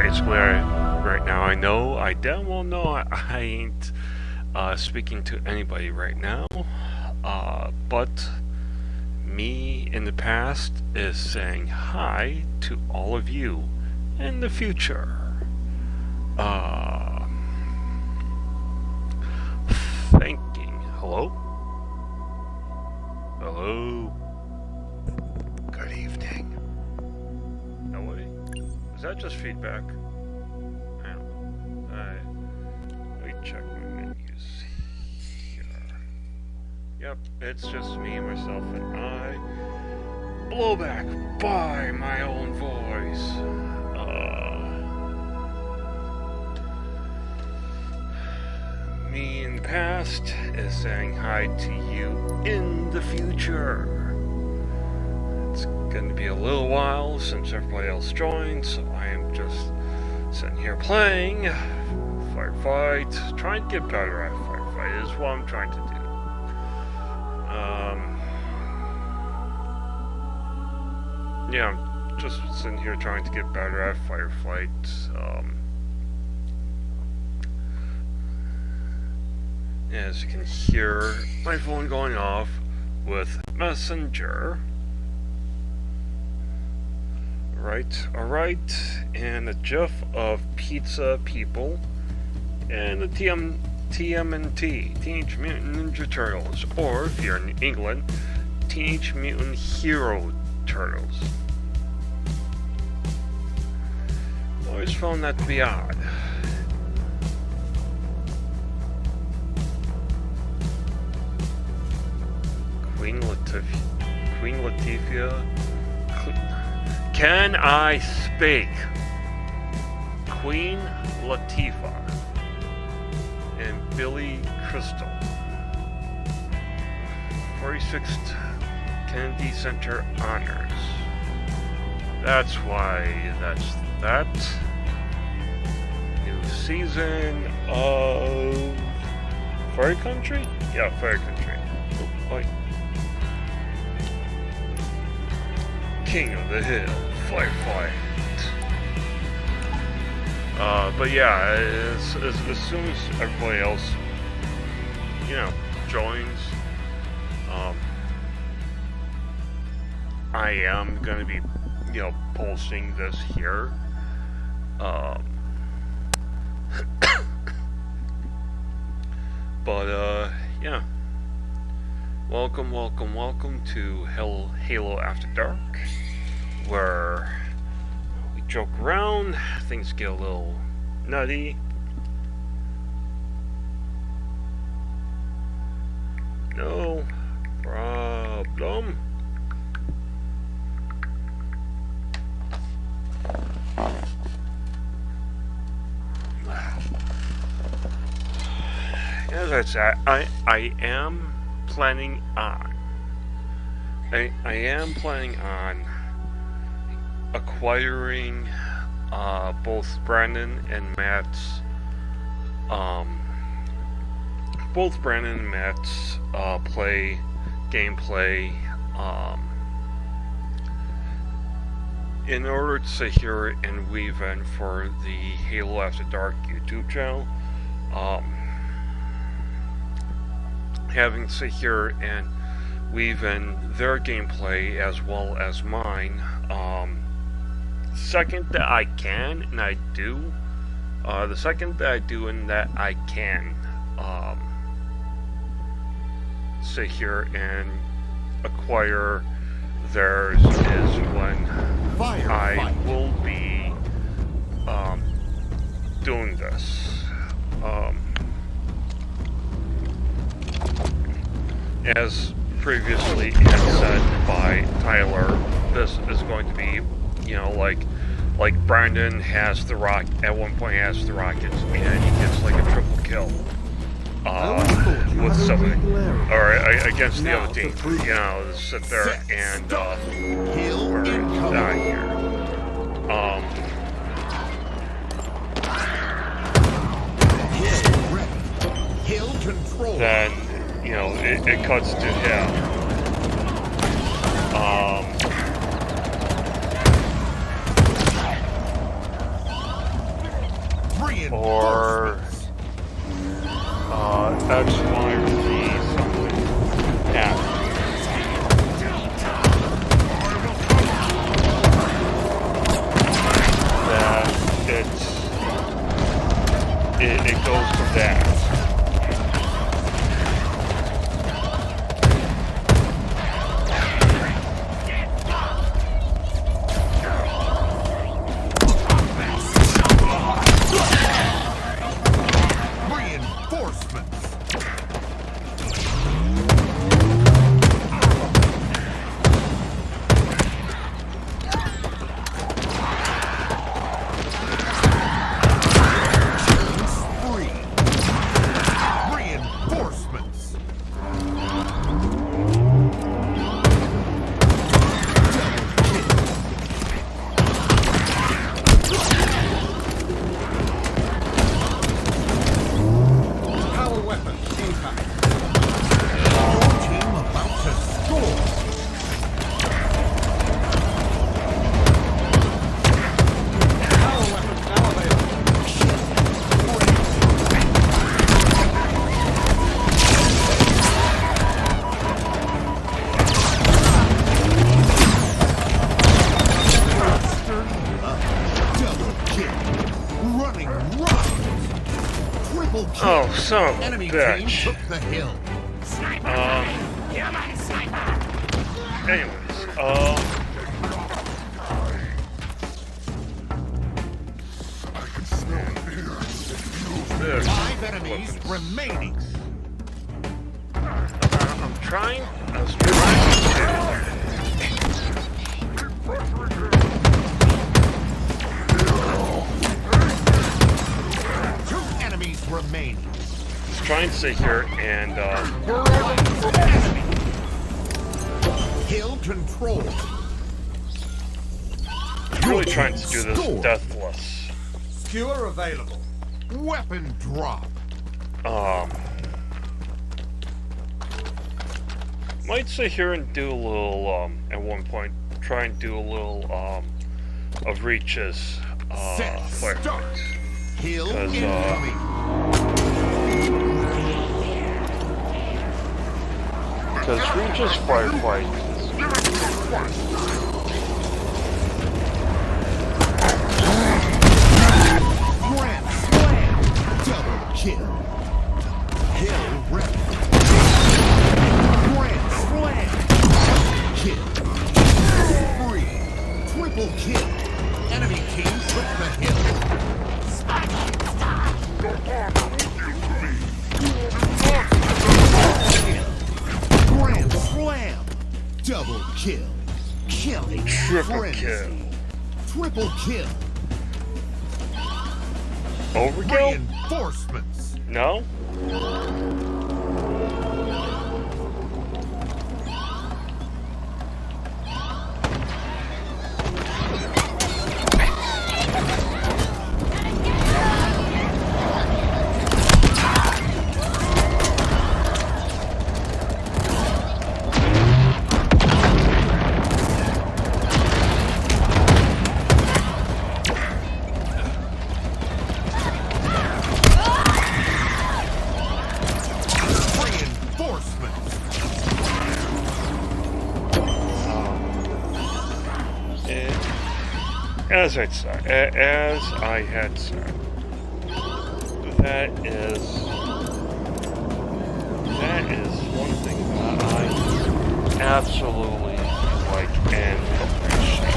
basically, right now I know I damn well know I ain't speaking to anybody right now, but me in the past is saying hi to all of you in the future. Thinking. Hello? Hello? Good evening. Nobody? Is that just feedback? I don't know. Let me check my menus here. Yep, it's just me, myself, and I. Blowback by my own voice. Me in the past is saying hi to you in the future. It's going to be a little while since everybody else joined, so I am just sitting here playing Firefight, trying to get better at Firefight is what I'm trying to do. Yeah, I'm just sitting here trying to get better at Firefight. As you can hear, my phone going off with Messenger. Alright, and a GIF of pizza people, and the TMNT, Teenage Mutant Ninja Turtles, or if you're in England, Teenage Mutant Hero Turtles. Always found that to be odd. Queen Latifah. Can I speak? Queen Latifah and Billy Crystal. 46th Kennedy Center Honors. That's why that's that. New season of Fire Country? Yeah, Fire Country. Oh, wait. King of the Hill, Firefight. But yeah, as soon as everybody else, joins, I am gonna be, posting this here. But yeah. Welcome to Halo After Dark, where we joke around, things get a little nutty. No problem. As I said, I am planning on acquiring both Brandon and Matt's gameplay in order to sit here and weave in for the Halo After Dark YouTube channel. Having to sit here and weave in their gameplay as well as mine. Second that I can, and I do, the second that I do and that I can, sit here and acquire theirs is when I will be doing this. As previously said by Tyler, this is going to be, like Brandon has the at one point has the rockets, and he gets like a triple kill with somebody, or against the other team. Sit there and die here. Then it cuts to him. or X, Y, or Z something happens. That it goes from that. Oh, son of a bitch. Anyways, Five enemies remaining. I'm trying. I was Remaining. trying to sit here and Hill control. really trying to do this deathless. Skewer available. Weapon drop. Might sit here and do a little at one point try and do a little of Reach's Set start. Hill because incoming. Because Reach's firefight Grand slam. Double kill. Hill rep. Grand slam. Kill. Free. Triple kill. Enemy team took the hill. Grand slam. Double kill. Killing. triple frenzy. kill. Triple kill. Overkill? Reinforcements. No? As I had said, that is one thing that I absolutely like and appreciate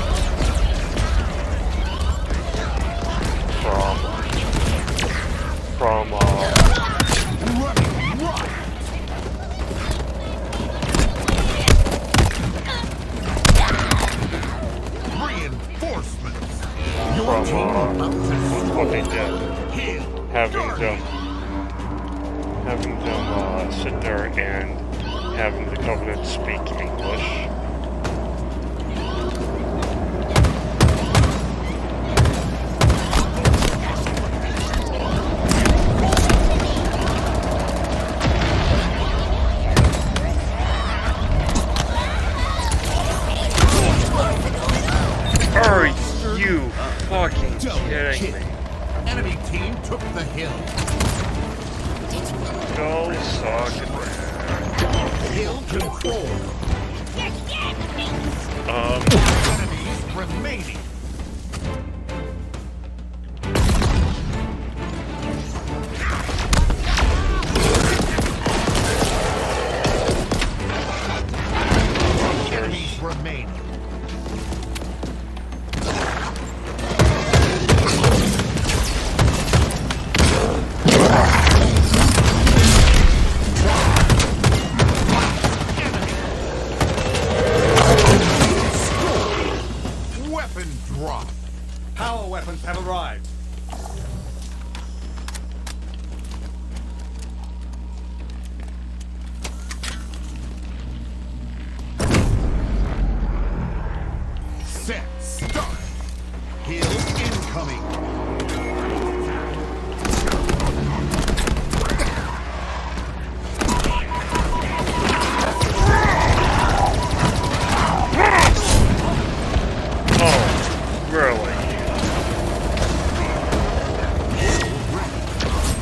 from what they did, having them sit there and having the Covenant speak English. Are you fucking kidding me? Enemy team took the hill. Go suck it. Hill control. Enemies remaining. Enemies remaining. Weapon drop. Power weapons have arrived. Set. Start. Hill incoming. Oh, really?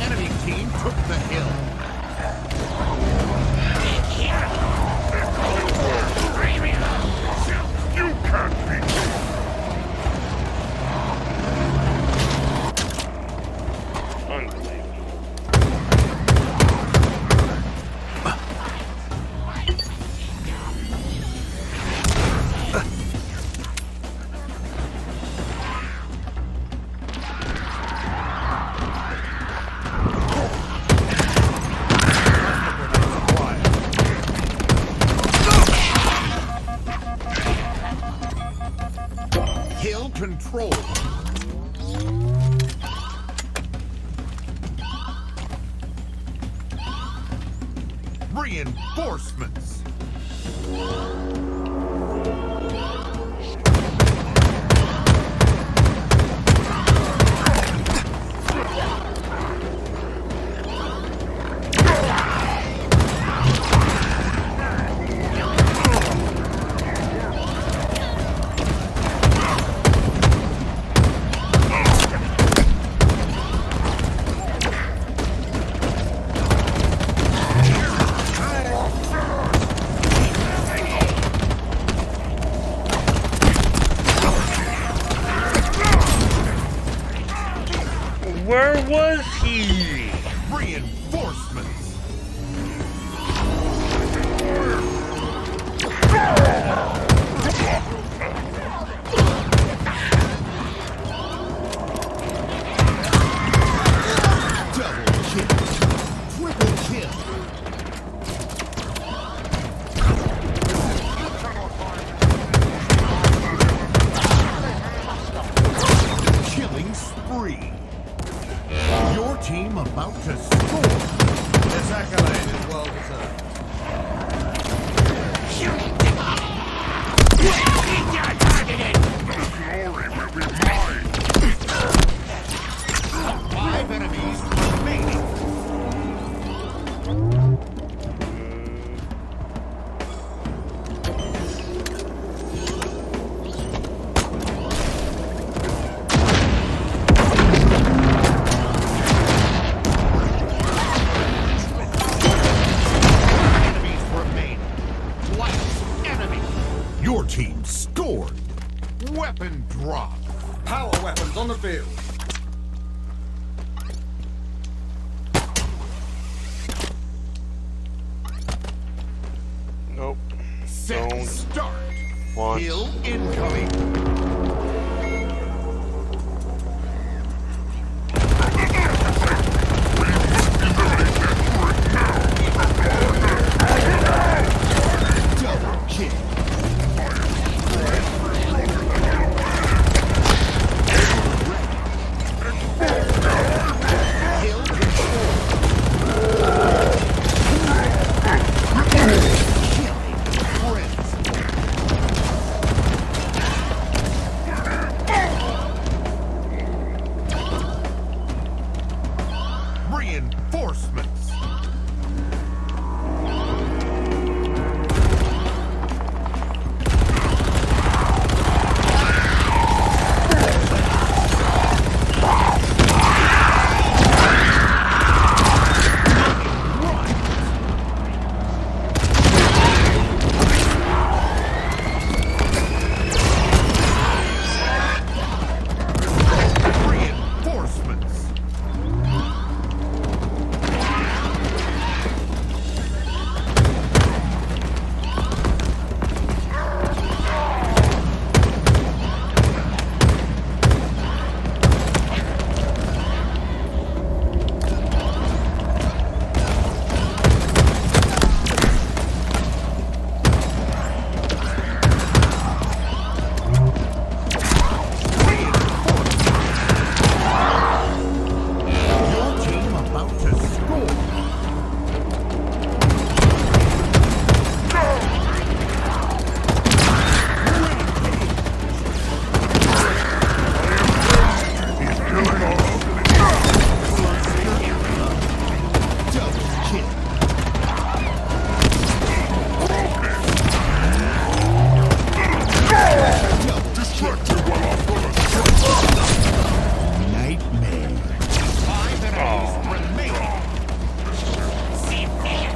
Enemy team took the hill. You can't beat me. Unbelievable. Hill control. Reinforcements. Where was he? Reinforcements. Double kill. Triple kill. Killing spree. Your team about to score. This accolade is well deserved. Five enemies remaining. Enemies remaining. Last enemy. Your team scored. Weapon drop. Power weapons on the field. Nope. Set. Don't Start. want. Hill incoming. Double kill. Hill control. Killing friends. Reinforcements.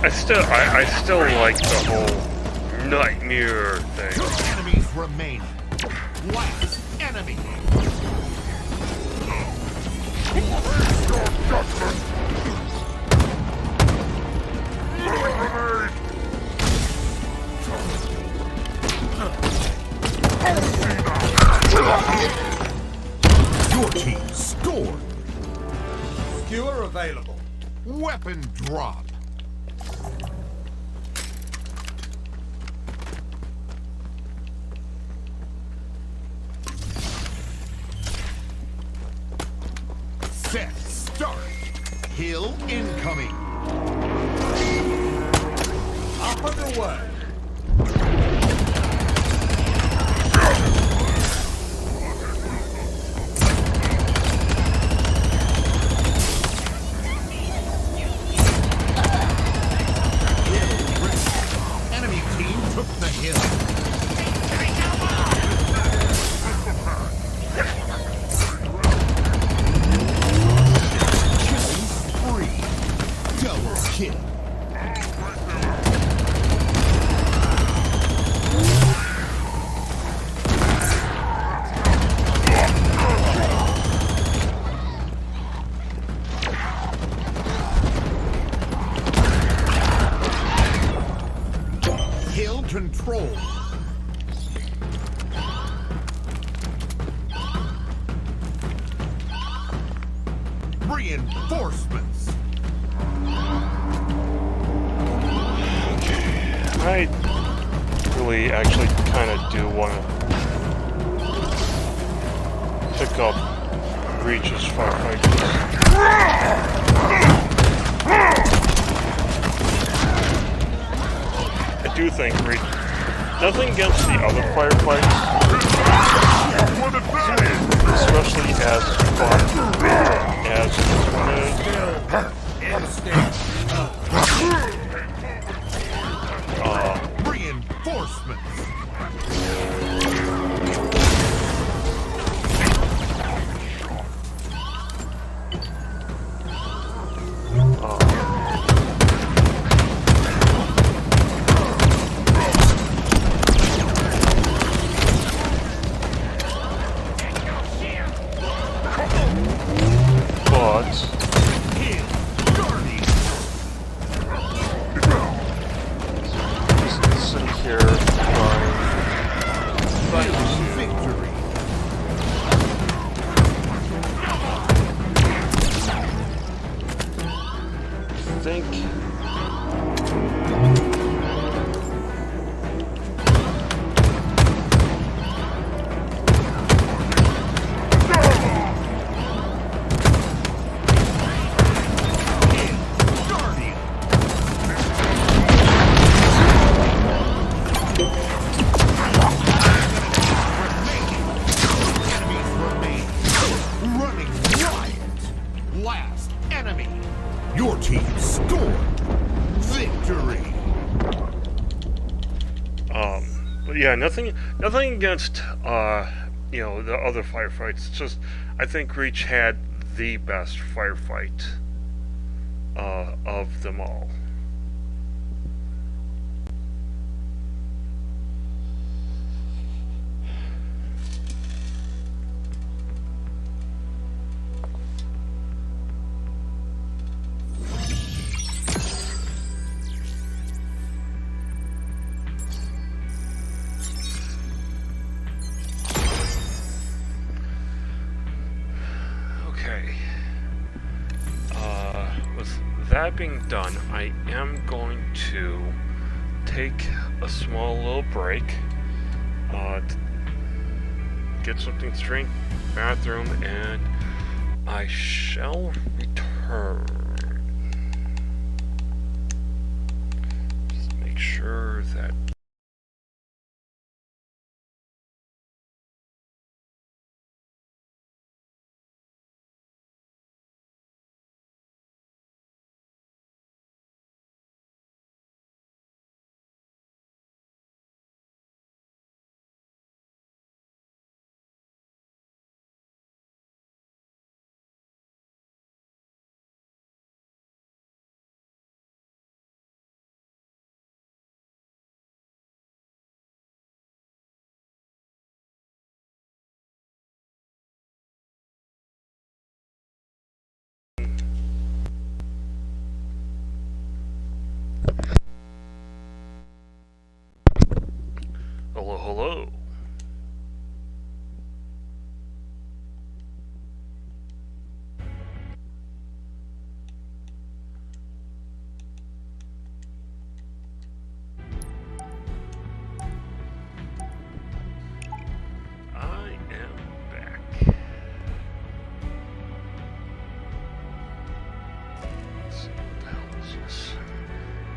I still like the whole nightmare thing. Two enemies remaining. Last enemy. Your team scored. Skewer available. Weapon drop. Set start. Hill incoming. Up and away. Enemy team took the hill. Killing spree. Double kill. Hill control. Reinforcements. I really actually kind of do want to pick up Reach's firefighters. I do think Reach. Nothing against the other firefights, especially as fun as this one is. Reinforcements. But Hill guardian. just sit here trying. Hill victory. I think. Guardian. Enemies remain. Running riot. Last enemy. Your team scored. Victory. But yeah, nothing against the other firefights. It's just I think Reach had the best firefight of them all. Okay. With that being done, I am going to take a small little break, to get something to drink, bathroom, and I shall return. Just make sure that hello. I am back. Let's see, what the hell is this?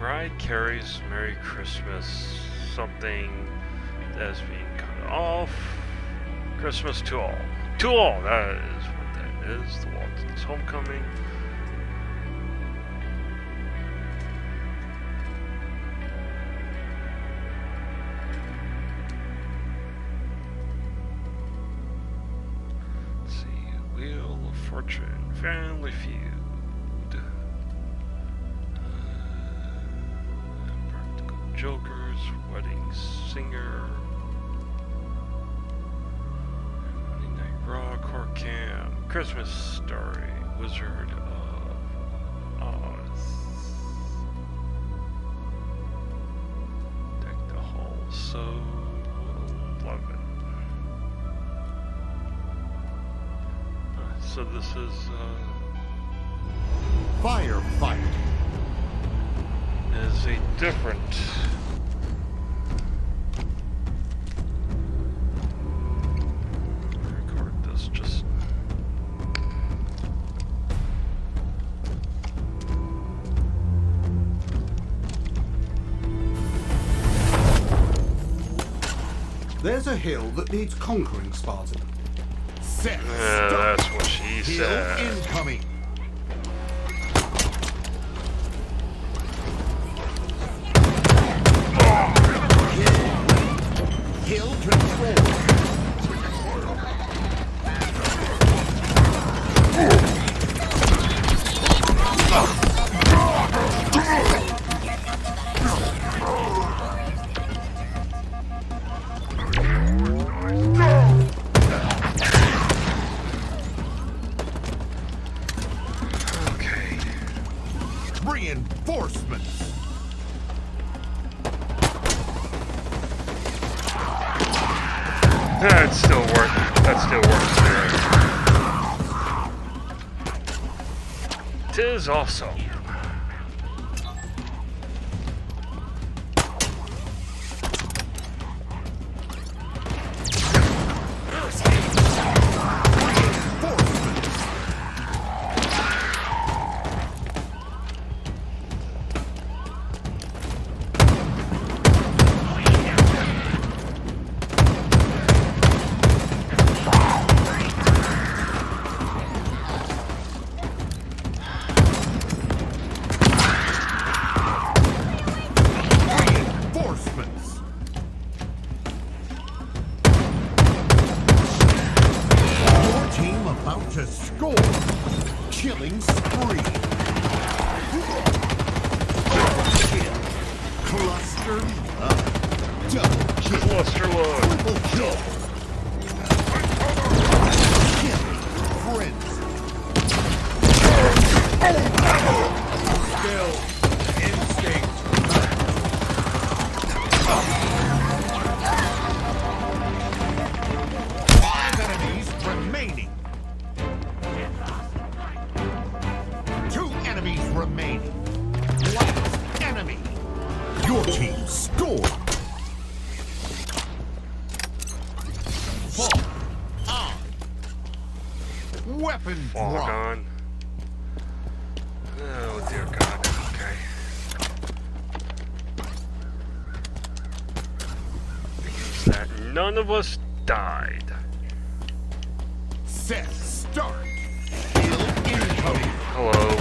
Mariah Carey's Merry Christmas, something that is being cut off. Christmas to all. To all, that is what that is. The Walton's Homecoming. Let's see, Wheel of Fortune, Family Feud. Practical Jokers, Wedding Singer, Monday Night Raw, Core Cam, Christmas Story, Wizard of Oz, Deck the Hall, So 11. So this is Firefight. a different record this just There's a hill that needs conquering, Spartan. Set. yeah, Start. that's what she Hill said. incoming. Hill control. Okay. Reinforcements. That still works. That still works there. Tis also. Reinforcements. Your team about to score. Killing spree. Kill. Cluster up. Double kill. Cluster load. Triple kill. Killing frenzy. Skill. Instinct. Five enemies remaining. Two enemies remaining. Last enemy. Your team scored. Fall on. Weapon Fog drop. on. Oh dear God. Okay. Because that none of us died. Set start. Kill incoming. Hello.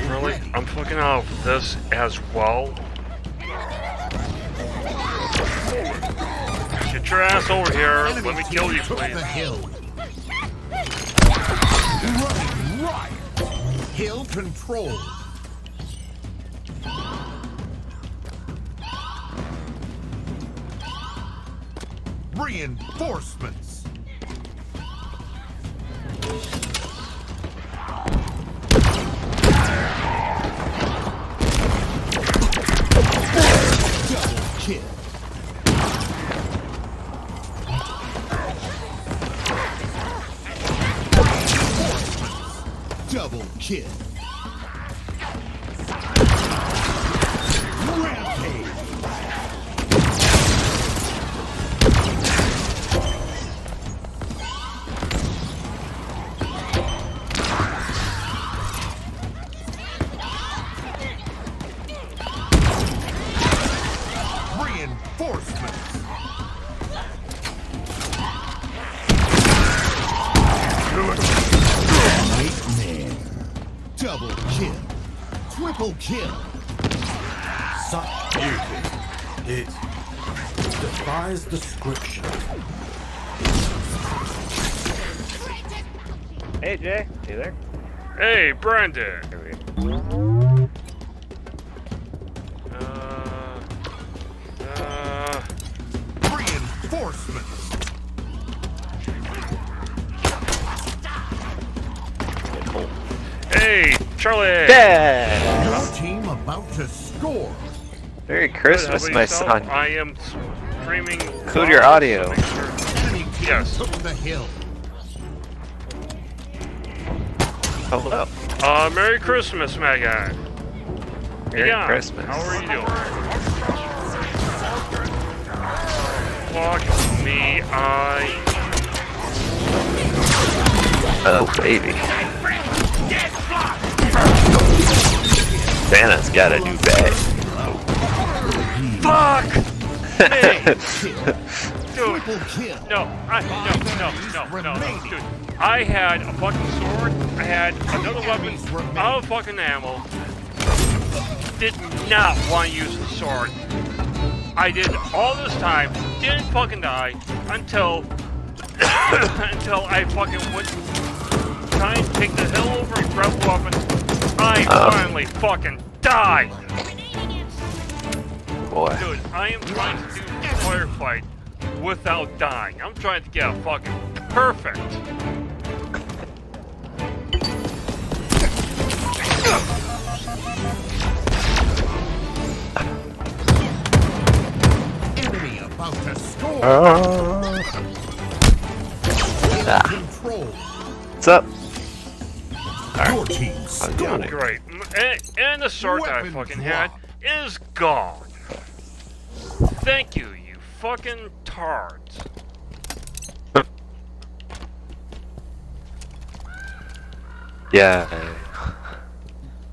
Really? I'm fucking out of this as well. Get your ass over here. Let me kill you, Took please. the hill. Running right. Hill control. Reinforcements. Double kill. Double kill. Rampage. Reinforcements. Nightmare. Double kill. Triple kill. Such beauty. It defies description. Hey Jay, you there? Hey, Brandon. There we go. Reinforcements. Hey, Charlie. Yeah! Your team about to score. Merry Good, how Christmas, about my yourself? son. I am streaming. Include your audio. Make sure- Enemy team Yes. took the hill. Hello. Merry Christmas, my guy. Merry Yeah, Christmas. How are you doing? Fuck me, Oh, baby. Santa's got a new bag. Fuck me, dude. Triple kill. No, dude. I had a fucking sword. I had another weapon out of fucking ammo. Did not want to use the sword. I did all this time. Didn't fucking die until until I fucking went trying to take the hill over and grab the weapon. I finally fucking died. Boy. Dude, I am trying to do a firefight without dying. I'm trying to get a fucking perfect. Enemy about to score. Control. What's up? Your team I'm down scored. here. Great. And the sword that I Weapon fucking drop. had is gone. Thank you, you fucking tards. Yeah.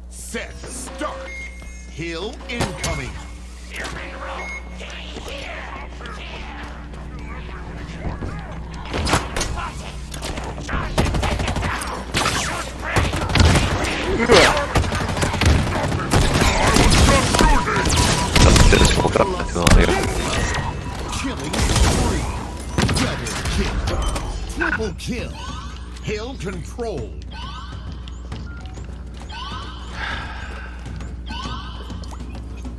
Set. Start. Hill incoming. Just woke up not too long ago. Killing spree. Double kill. Triple kill. Hill controlled.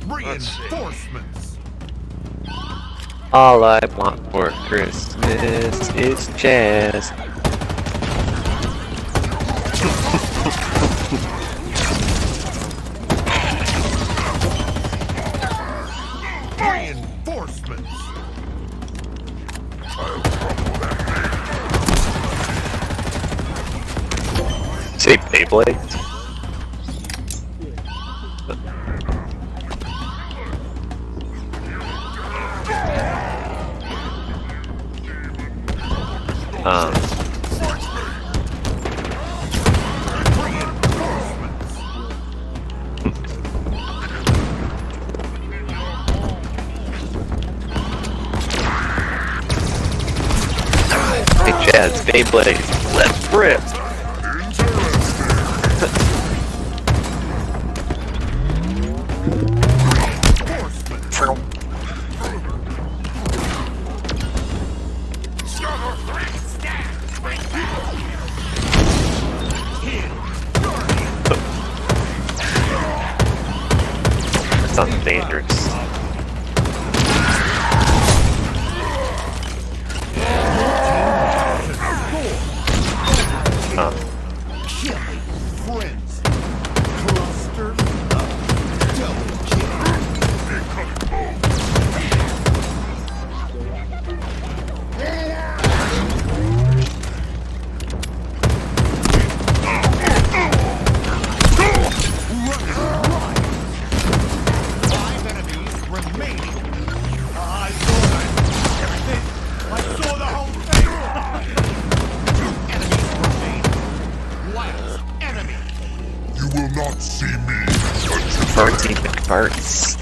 Let's see. Reinforcements. All I want for Christmas is jazz. Reinforcements. Say Beyblade? Reinforcements. Hey Jazz, Beyblade, let's rip! That sounds dangerous. Killing friends. Cluster up. Double kill. Five enemies remaining. I saw that. I saw the whole thing. Enemies remain. Last enemy. You will not see me. Farty McFarts.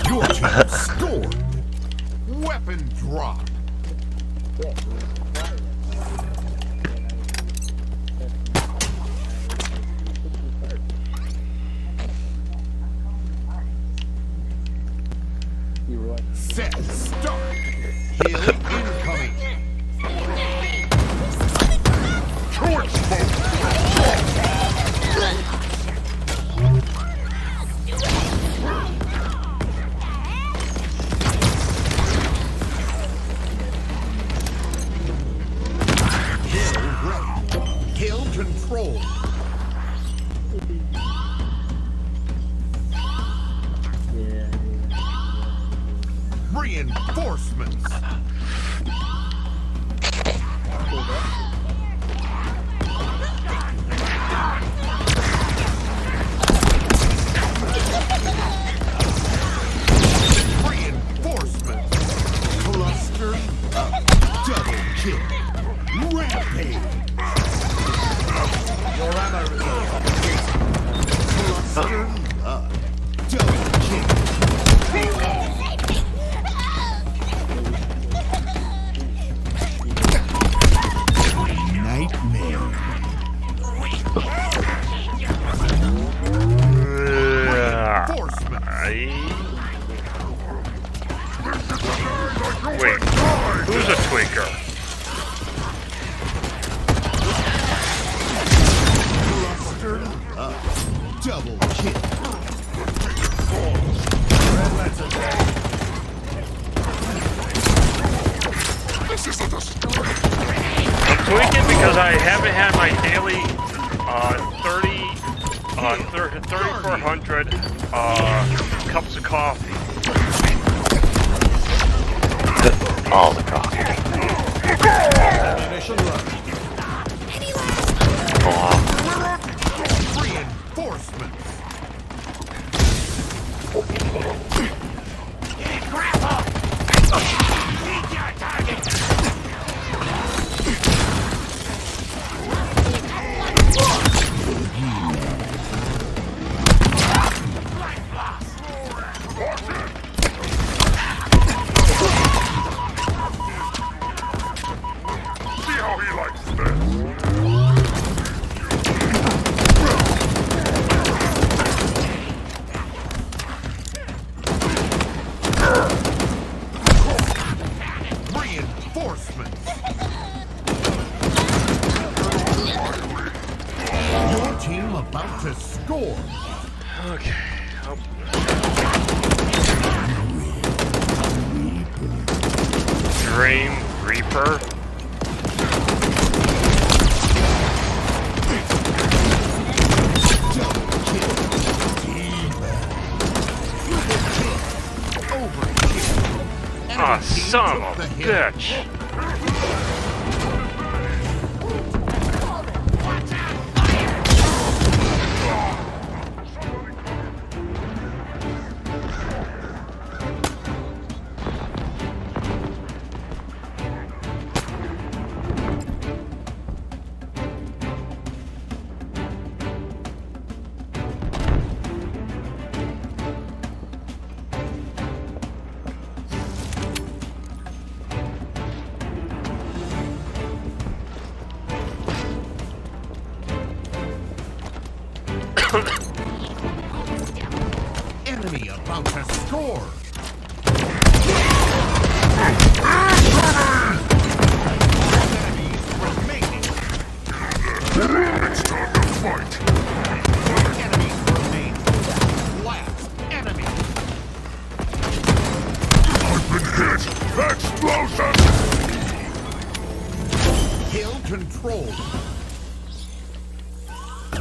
Your team scored. Weapon drop. Set start. Heal incoming. Torch smoke. Hill ready. Hill control. Reinforcements. Reinforcements. Cluster up. Double kill. Rampage. Your ammo reserve. Cluster up. Double kill. Nightmare. Reinforcements. Wait, who's a tweaker? Cluster up. Double kill. Red letter day. This isn't a story. I'm tweaking because I haven't had my daily 3,400 cups of coffee. All the coffee. Ammunition low. Go off. Reinforcements. See how he likes this. Reinforcements. Your team about to score. Okay. Oh. Dream Reaper. Double kill. Overkill. Ah, Enemy team son took of the a hit. bitch. Enemy about to score. Enemies remaining. It's time to fight. Enemies remain. Last enemy. I've been hit. Explosion. Hill controlled.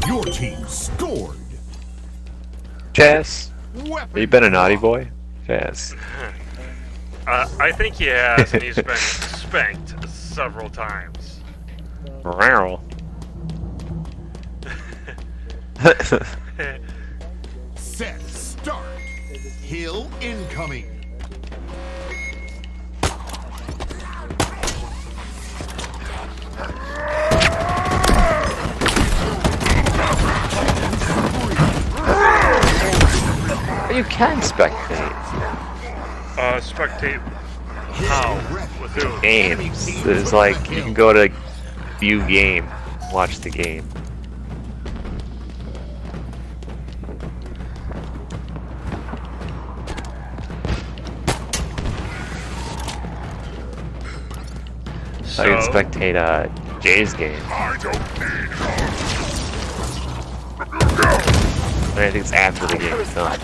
Your team scored. Chess, Weapon have you been a naughty drop. boy? Chess. I think he has, and he's been spanked several times. Wow. Set, start. Hill incoming. You can spectate Spectate how? With who? games. It's like you can go to view game, watch the game. So, I can spectate Jay's game. I don't need help. I think it's after the game is done.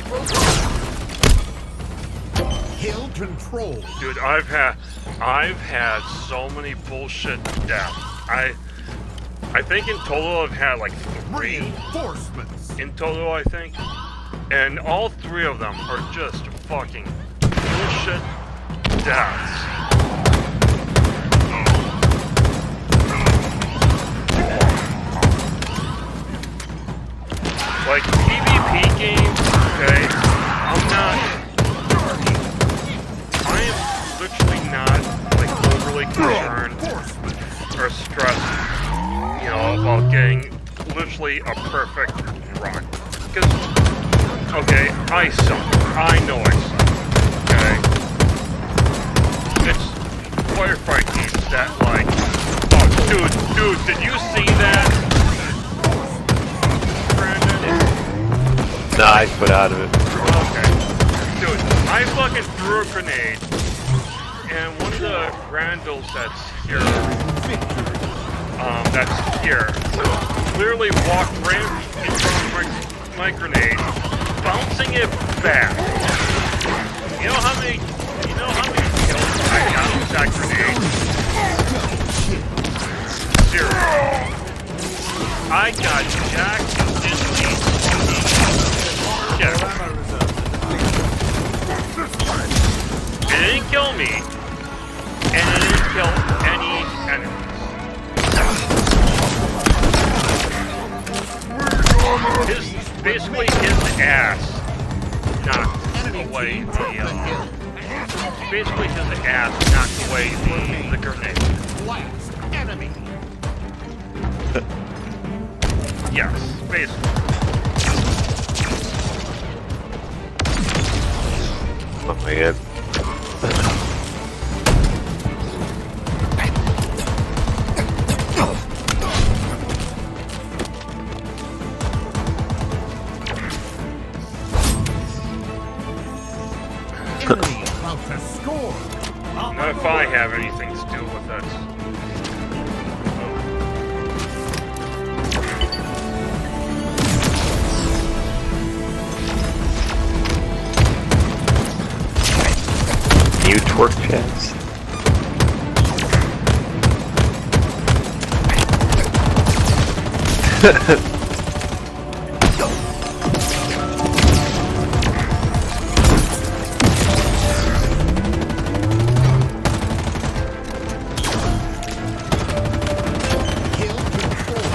Hill controlled. dude, I've had so many bullshit deaths. I think in total I've had like 3 Reinforcements. in total, I think, and all 3 of them are just fucking bullshit deaths. Like PvP games, okay? I am literally not like overly concerned or stressed, you know, about getting literally a perfect run. Because, okay, I suck. I know I suck. Okay? It's firefight games that like, oh, dude, did you see that? Brandon? No, I put out of it. Okay. Dude, I fucking threw a grenade, and one of the Randalls that's here, clearly walked right in front of my grenade, bouncing it back. You know how many kills I got with that grenade? 0. I got jacked in the shit. It didn't kill me, and it didn't kill any enemies. Basically his ass knocked away the grenade. Last enemy. Yes, basically. Oh my god. Enemy about to score. Not if I have anything to do with it. You twerk chats. Hill controlled.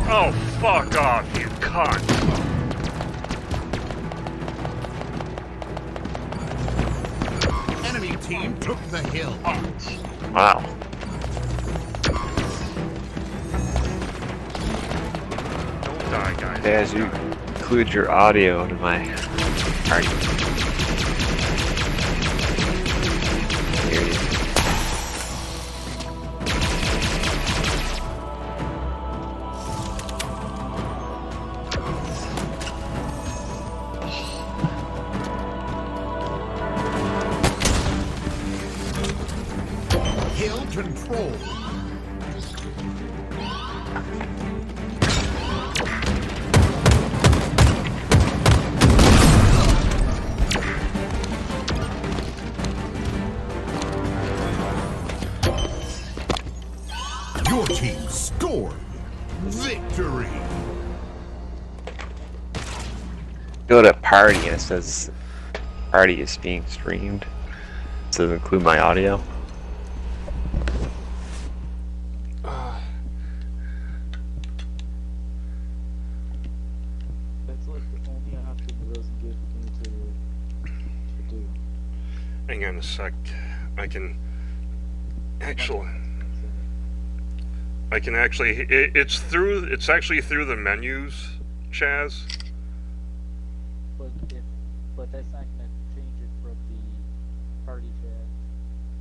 Oh, fuck off, you cunt. Enemy team took the hill. Wow. Don't die, guys. As you include your audio into my argument. Hear you. Go to party and it says party is being streamed. Does it include my audio? That's like the only option it doesn't give me to do. Hang on a sec. I can actually. It's actually through the menus, Chaz. But that's not gonna change it from the party chat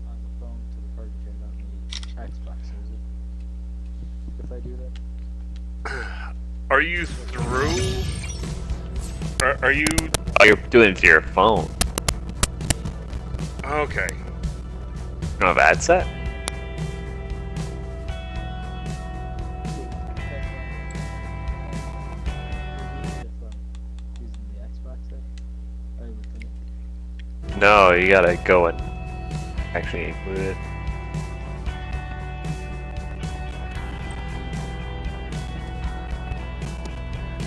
on the phone to the party chat on the Xbox, is it? If I do that? Are you through? Are you? Oh, you're doing it to your phone. Okay. You don't have ad set? Using the Xbox then? I would think. No, you gotta go and actually include it.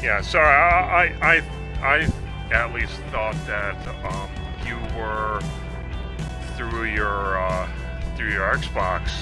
Yeah. Sorry. I at least thought that you were through your Xbox.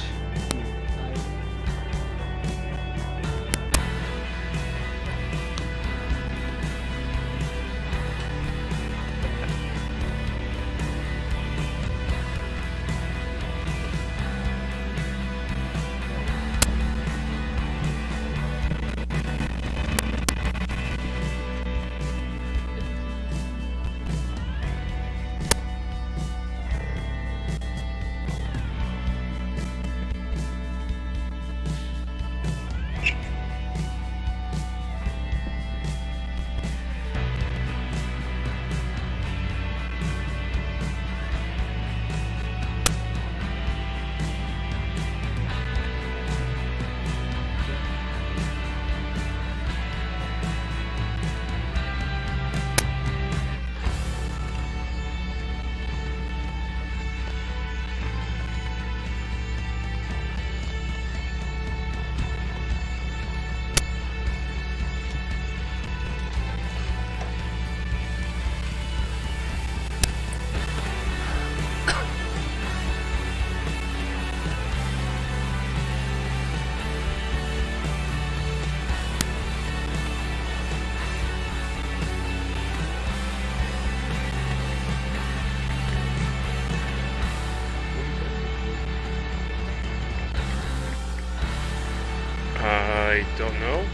I don't know.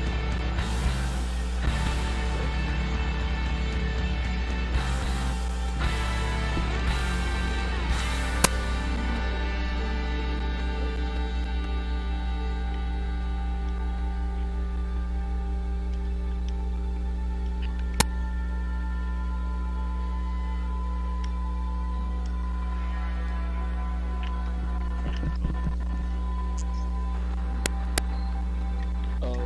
Oh,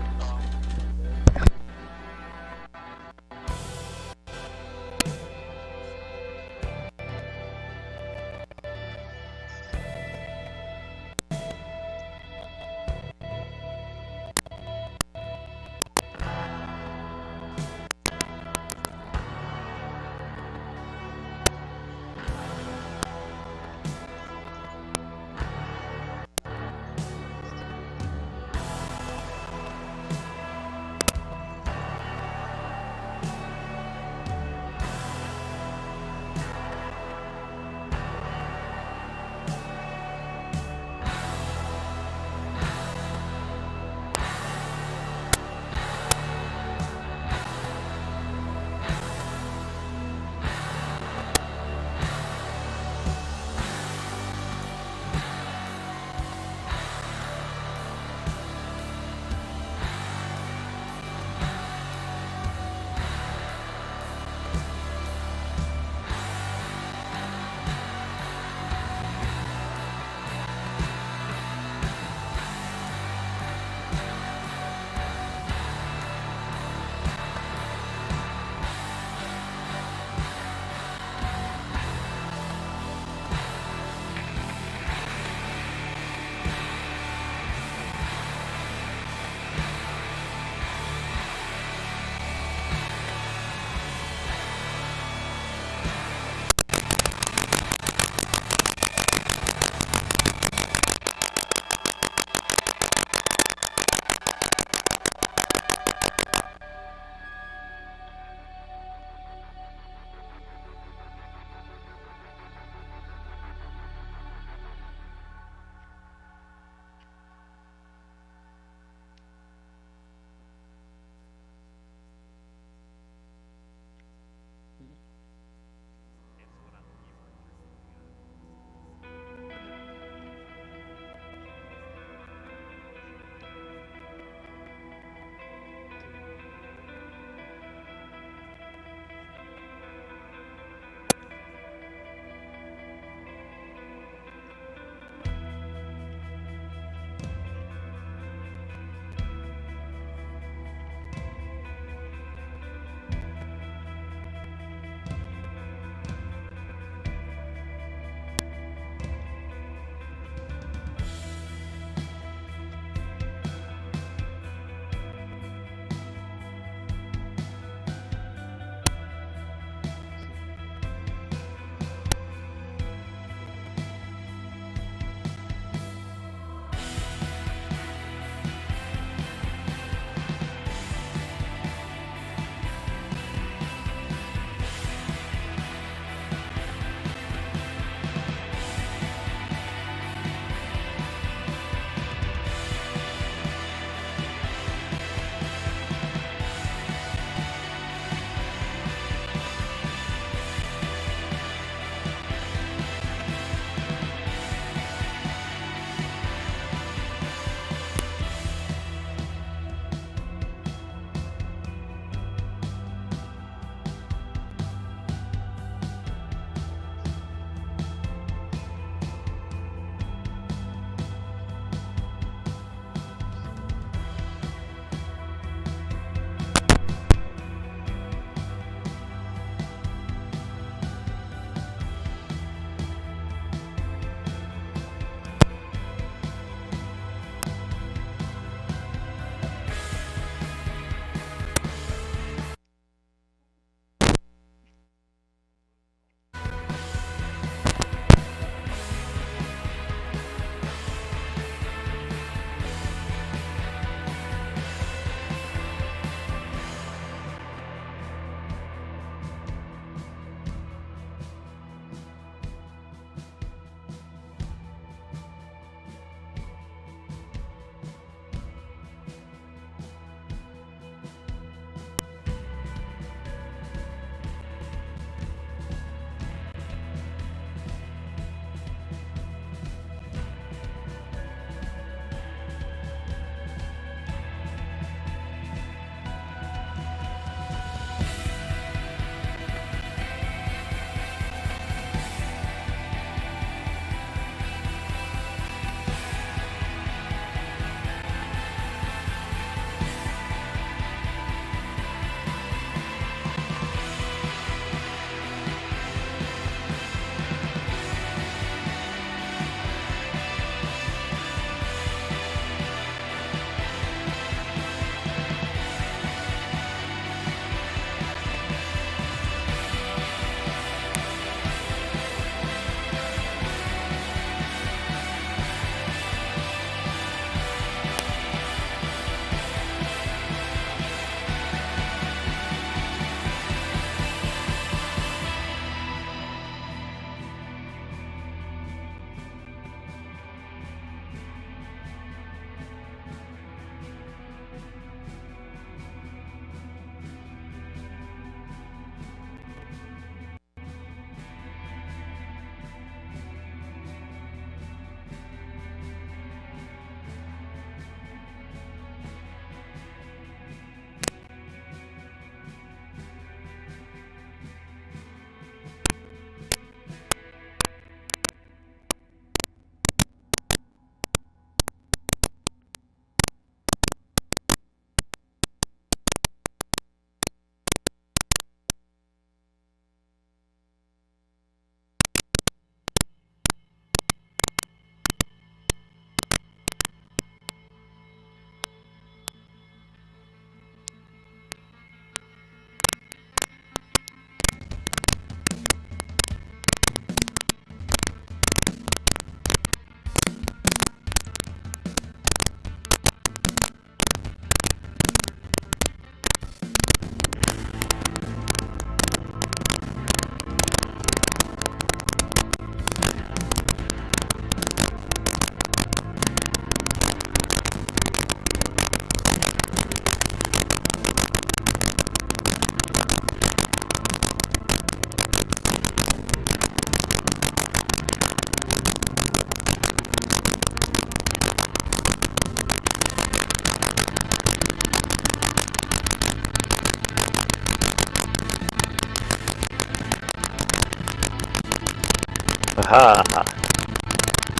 Aha!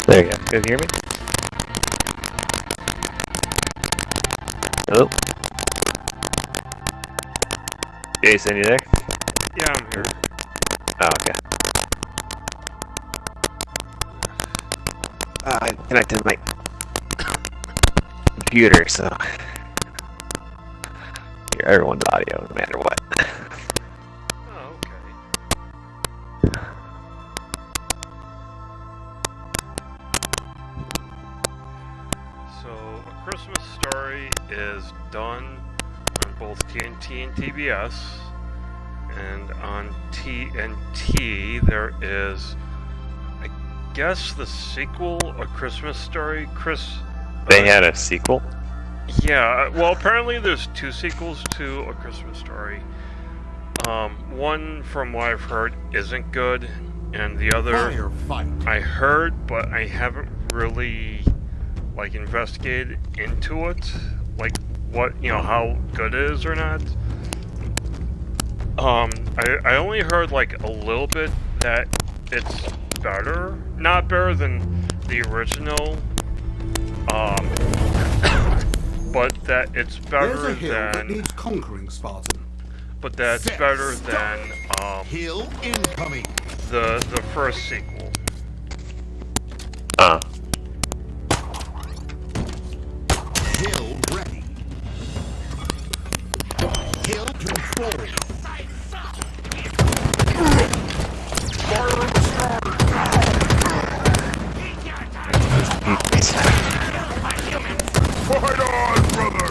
There you go. Can you hear me? Hello? Jason, you there? Yeah, I'm here. Oh, okay. I connected my computer, so hear everyone's audio no matter what. Oh, okay. So, A Christmas Story is done on both TNT and TBS, and on TNT there is, I guess, the sequel, A Christmas Story. They had a sequel? Yeah, well, apparently there's 2 sequels to A Christmas Story. One, from what I've heard, isn't good, and the other Firefight. I heard, but I haven't really, like, investigated into it, like, what, how good it is or not. I only heard, like, a little bit that it's better, not better than the original, but that it's better There's a hill that than, needs conquering, Spartan. but that's Set, better start. than, Hill incoming. the first sequel. Hill ready. Hill control. Fight on, brother!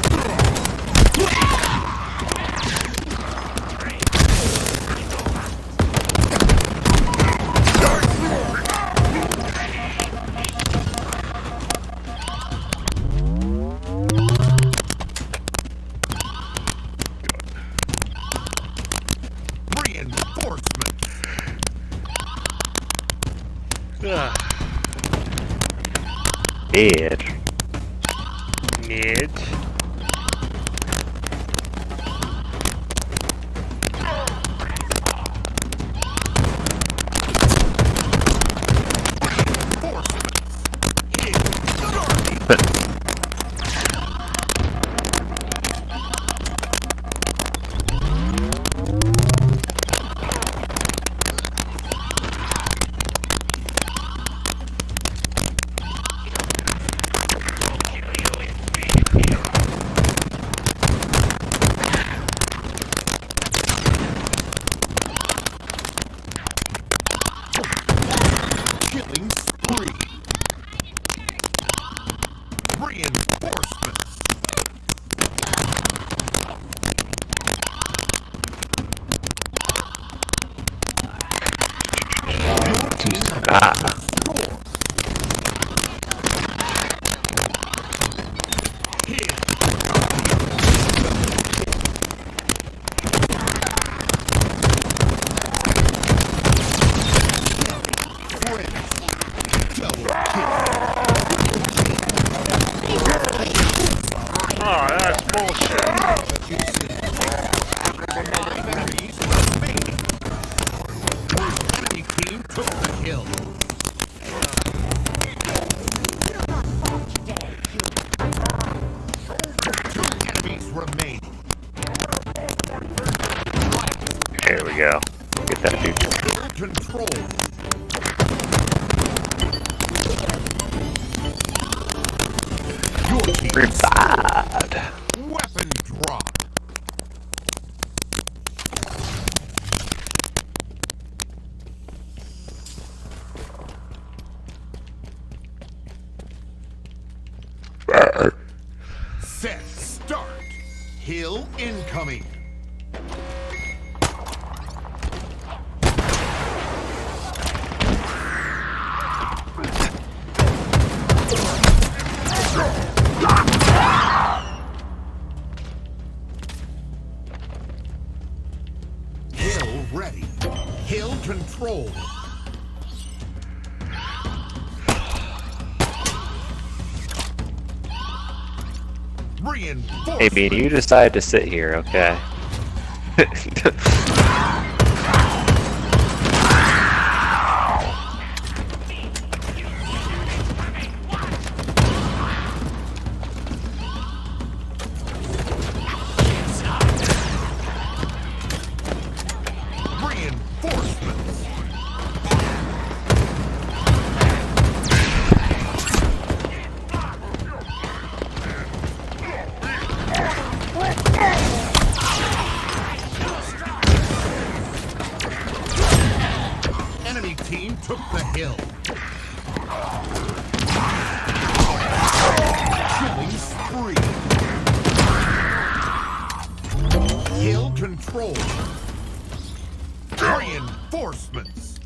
Reinforcements. Bitch. Mid. Killing spree. Reinforcements. Oh, that's bullshit. Enemy team took the kill. Two enemies remain. There we go. Get that dude. Control. Your team Revived. weapon drop. Set start. Hill incoming. Hill ready. Hill control. Reinforcement. Hey, Beanie, you decide to sit here, okay? team took the hill. Killing spree. Hill control. Reinforcements.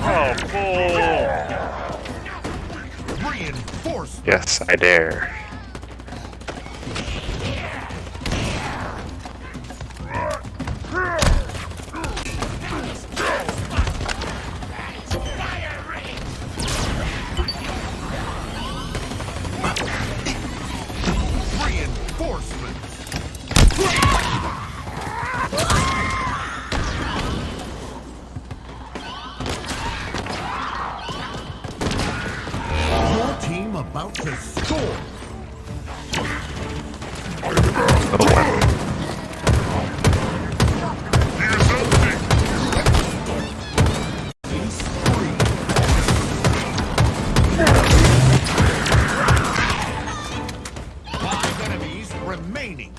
Oh, bull! Reinforcements. Yes, I dare. Reinforcements. Your team about to score. Oh, wow. Ace free. Five enemies remaining.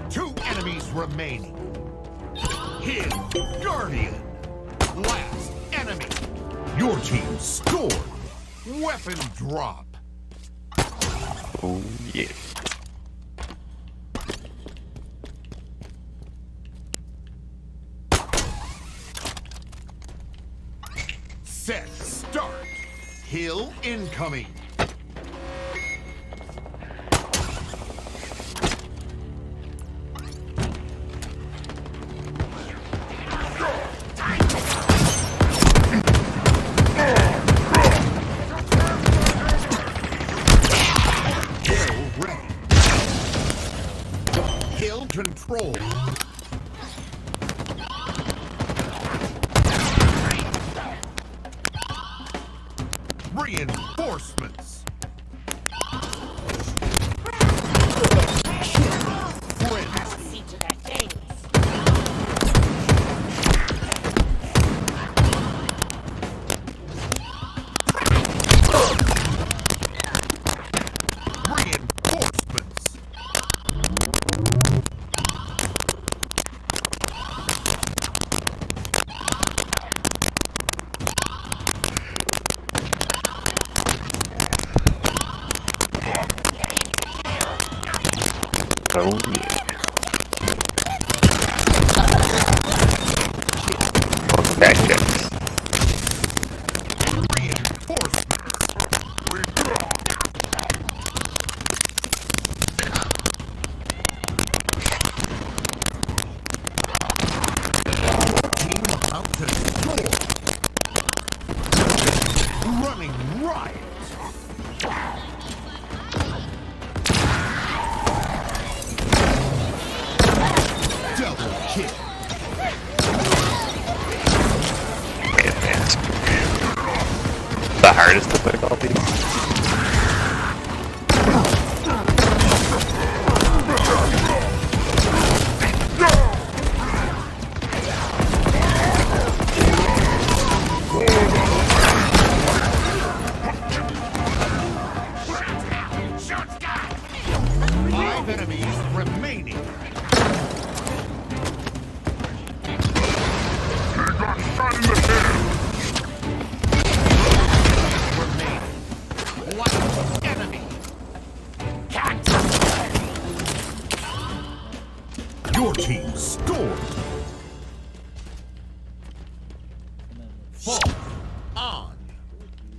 Two enemies remaining. His Guardian. Last enemy. Your team scored. Weapon drop. Oh, yeah. Set start. Hill incoming. Hill ready. Hill control. Reinforcements. Friends. See to their things. Reinforcements. Oh, yeah. Welcome back, guys. Reinforcements. Team about to score. Running riot. Double kill. Fantastic. The hardest to pick all these. Five enemies remaining. He got shot in the head. Remaining. Last enemy. Your team scored. Fall on.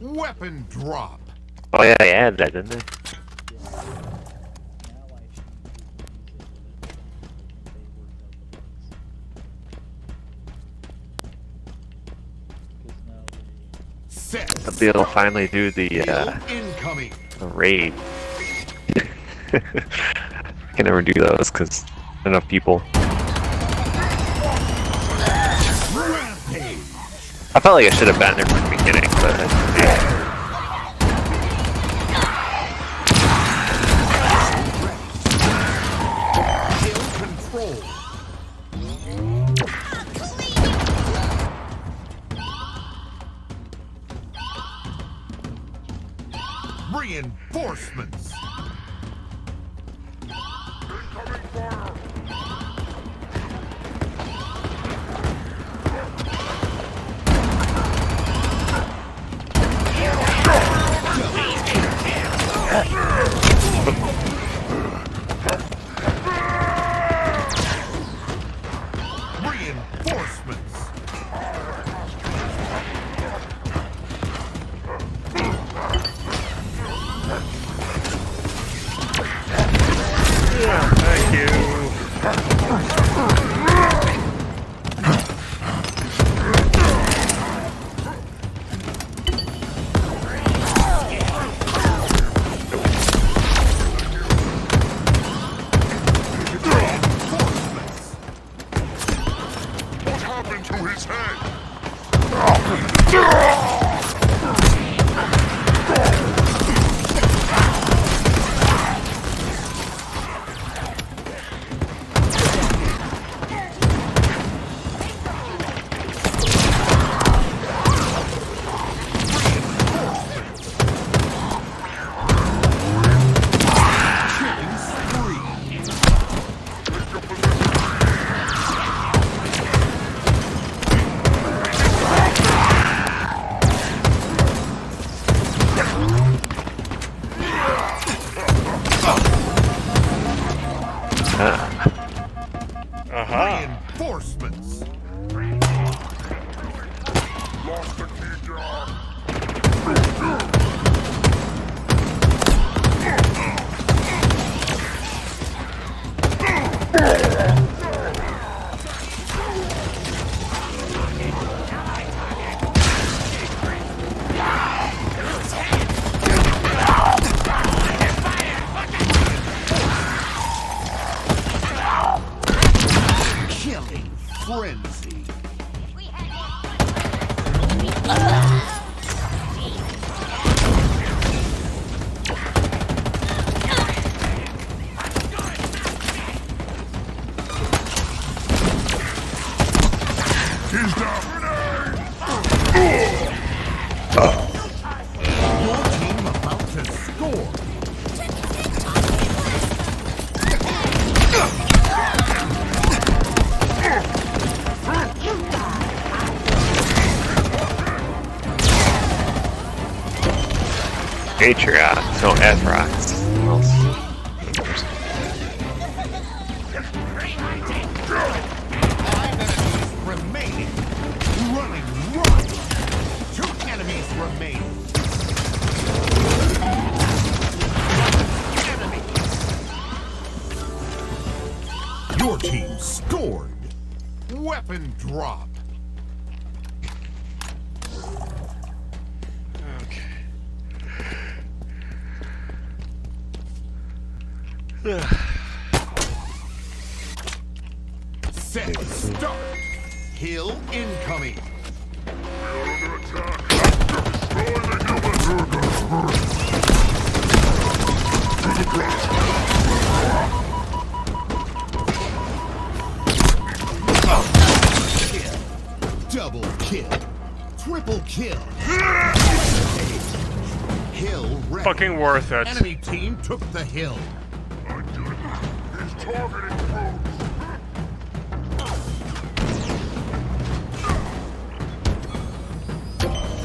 Weapon drop. Oh, yeah, I added that, didn't I? Set. They'll finally do the Hill incoming. raid. I can never do those because enough people. Rampage. I felt like I should have been there from the beginning, but yeah. Kill control. Reinforcements. Incoming fire! Reinforcements. Thank you. Reinforcements. What happened to his head? Killing spree. Take your position. Aha. Reinforcements. Lost the key jar. Killing frenzy. He's down. Your team about to score. Nature, so Athrox. Remaining. Running right. 2 enemies remaining. Enemies. Your team scored. Weapon drop. Set start. Hill incoming. We're under attack. Destroy the human. Double kill. Triple kill. Hill ready. Fucking worth it. Enemy team took the hill. I did it. He's targeting food.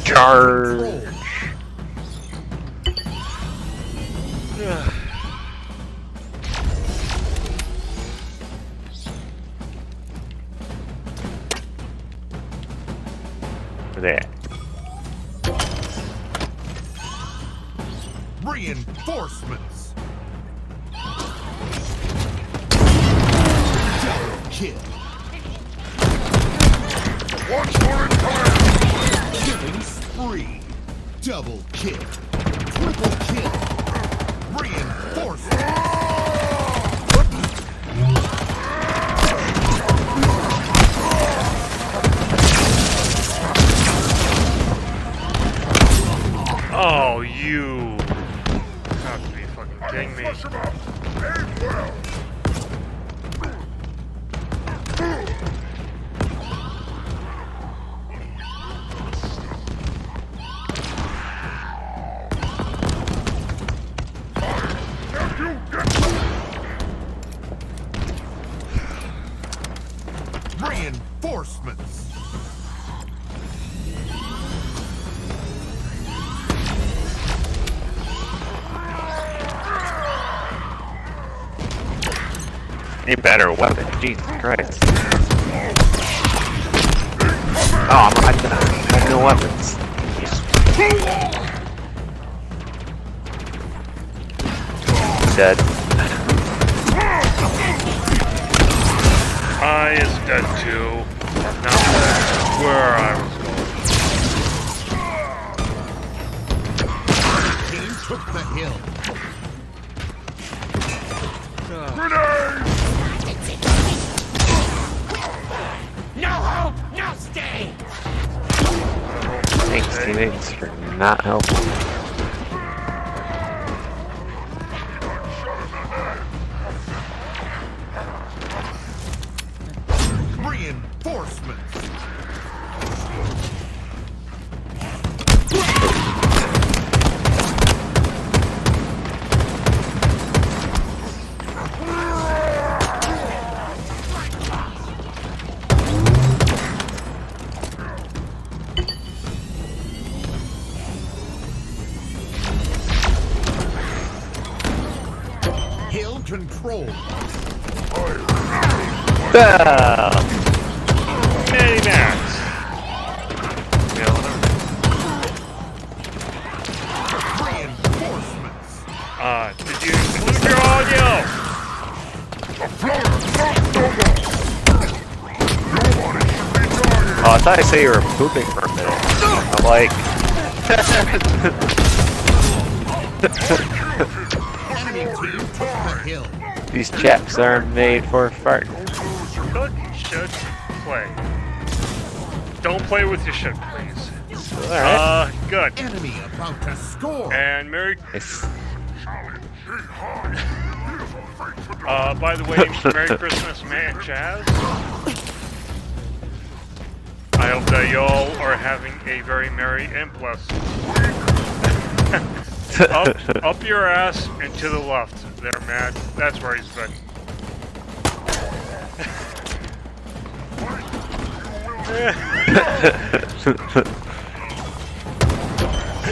Charge. There. Reinforcements. Double kill. Watch for it. Killing spree. Double kill. Triple kill. Reinforcements. Oh, you have to be fucking kidding me. Flush him out. Aim well. Now you get Reinforcements. Need better weapon. Jesus Christ. Oh, I have no weapons. Dead. I is dead too. Now where I was going. Team took the hill. grenade! Thanks, teammates, for not helping. Reinforcements. Hill control. Minimax! Reinforcements. Did you include your audio? Oh, I thought I said you were pooping for a minute. I'm like, Enemy team took the hill. these chaps aren't made for farting. Good should play. Don't play with your shit, please. Alright. Good. Enemy about to score. And Merry... Nice. by the way, Merry Christmas, Matt and Chaz. I hope that y'all are having a very merry and blessed. up your ass and to the left there, Matt. That's where he's been.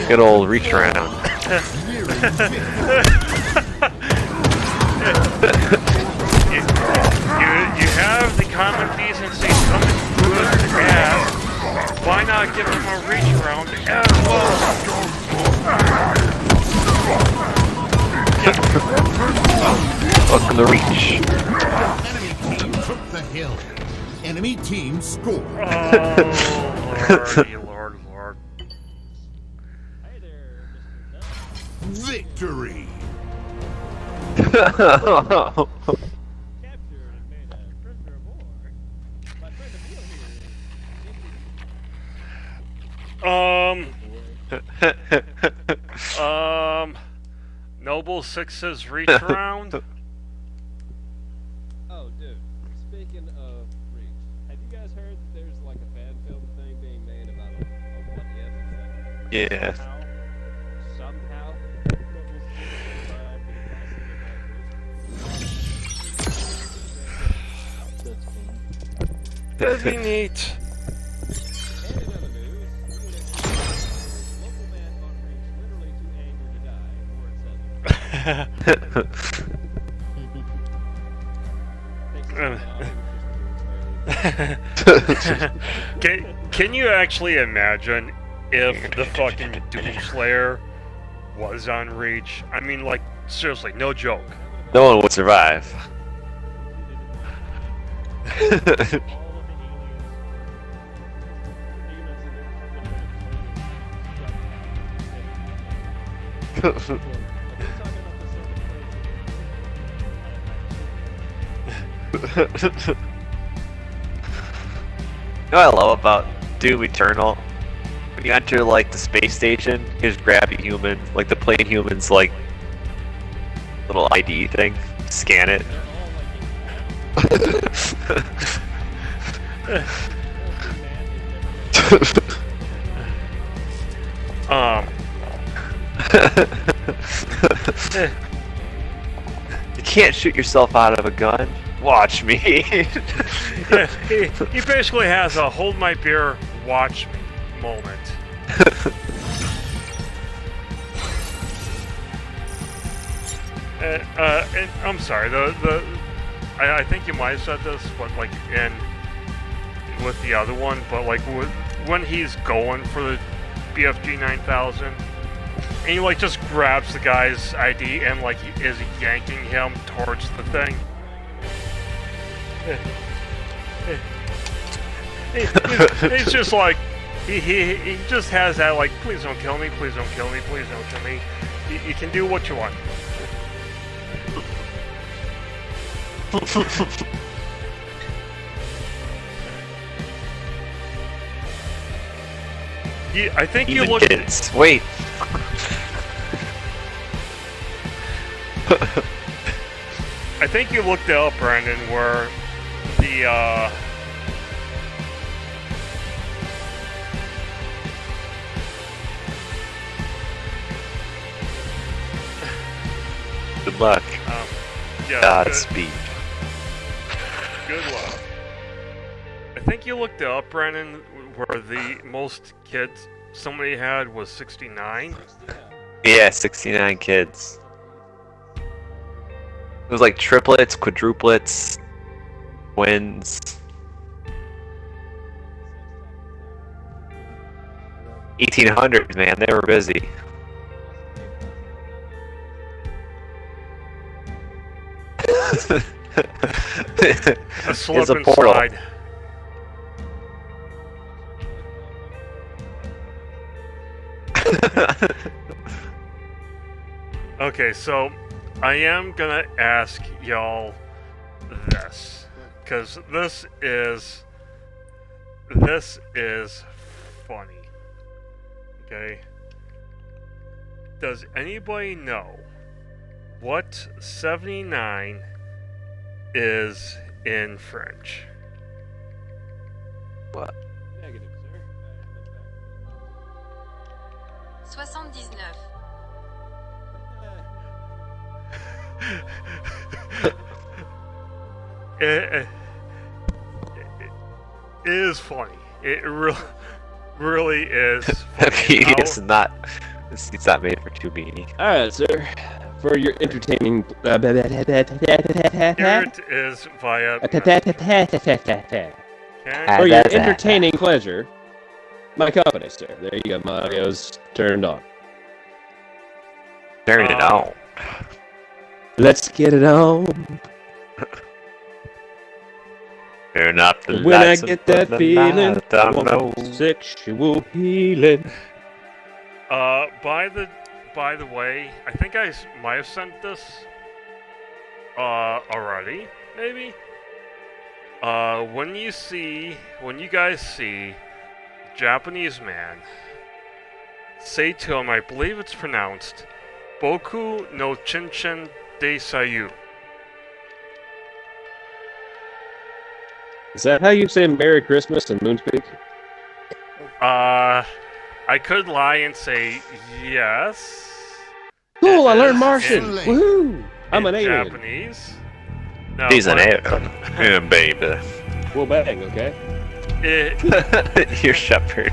Good old reach around. You have the common decency coming to his ass. Why not give him a reach around as well? Welcome to reach. Enemy team took the hill. Enemy team scored. Oh, lordy, Lord. Hey there, Mr. Duck. Victory. Captured and made a prisoner of war. My friend Emil here. Noble Six's reach around. Oh, dude. Speaking of Reach, have you guys heard that there's like a fan film thing being made about a what if? Yeah. Somehow, Noble Six survived the passing of that Reach. That'd be neat. And in other news, local man on Reach literally too angry to die, or it Can you actually imagine if the fucking Doomslayer was on Reach? I mean, like, seriously, no joke. No one would survive. You know what I love about Doom Eternal? you enter like the space station, you just grab a human, like the plane human's like little ID thing, scan it. You can't shoot yourself out of a gun. Watch me. Yeah, he basically has a hold my beer, watch me moment. And I'm sorry, I think you might have said this, but like with the other one, but like when he's going for the BFG 9000, and he like just grabs the guy's ID and like is yanking him towards the thing. He's just like he just has that like, please don't kill me, please don't kill me, please don't kill me. You can do what you want. I think you Even look. kids. Wait. I think you looked it up, Brandon, where the Good luck. yeah, Godspeed. good luck. I think you looked it up, Brandon, where the most kids somebody had was 69. Yeah, 69 kids. It was like triplets, quadruplets, twins. 1800s, man, they were busy. A slip It's a and portal. slide. Okay, so I am gonna ask y'all this, because this is funny. Okay. Does anybody know what 79 is in French? What? Negative, sir. 79. It is funny. It really is funny. It's not. It's not made for 2B. Alright, sir. For your entertaining. Here it is via. For Okay? your entertaining pleasure, my company, sir. There you go. My audio's turned on. Turn it on. Let's get it on. Turn up the When I lights and get put that the feeling, light down I want low. sexual healing. By the way, I think I might have sent this already, maybe. When you guys see Japanese man, say to him, I believe it's pronounced Boku no Chinchin Desayu. Is that how you say Merry Christmas in Moonspeak? I could lie and say yes. Cool, I learned It Martian. is Woohoo! I'm an in alien. Japanese. No, He's an but alien. Yeah, baby. We'll bang, okay? You're Shepherd.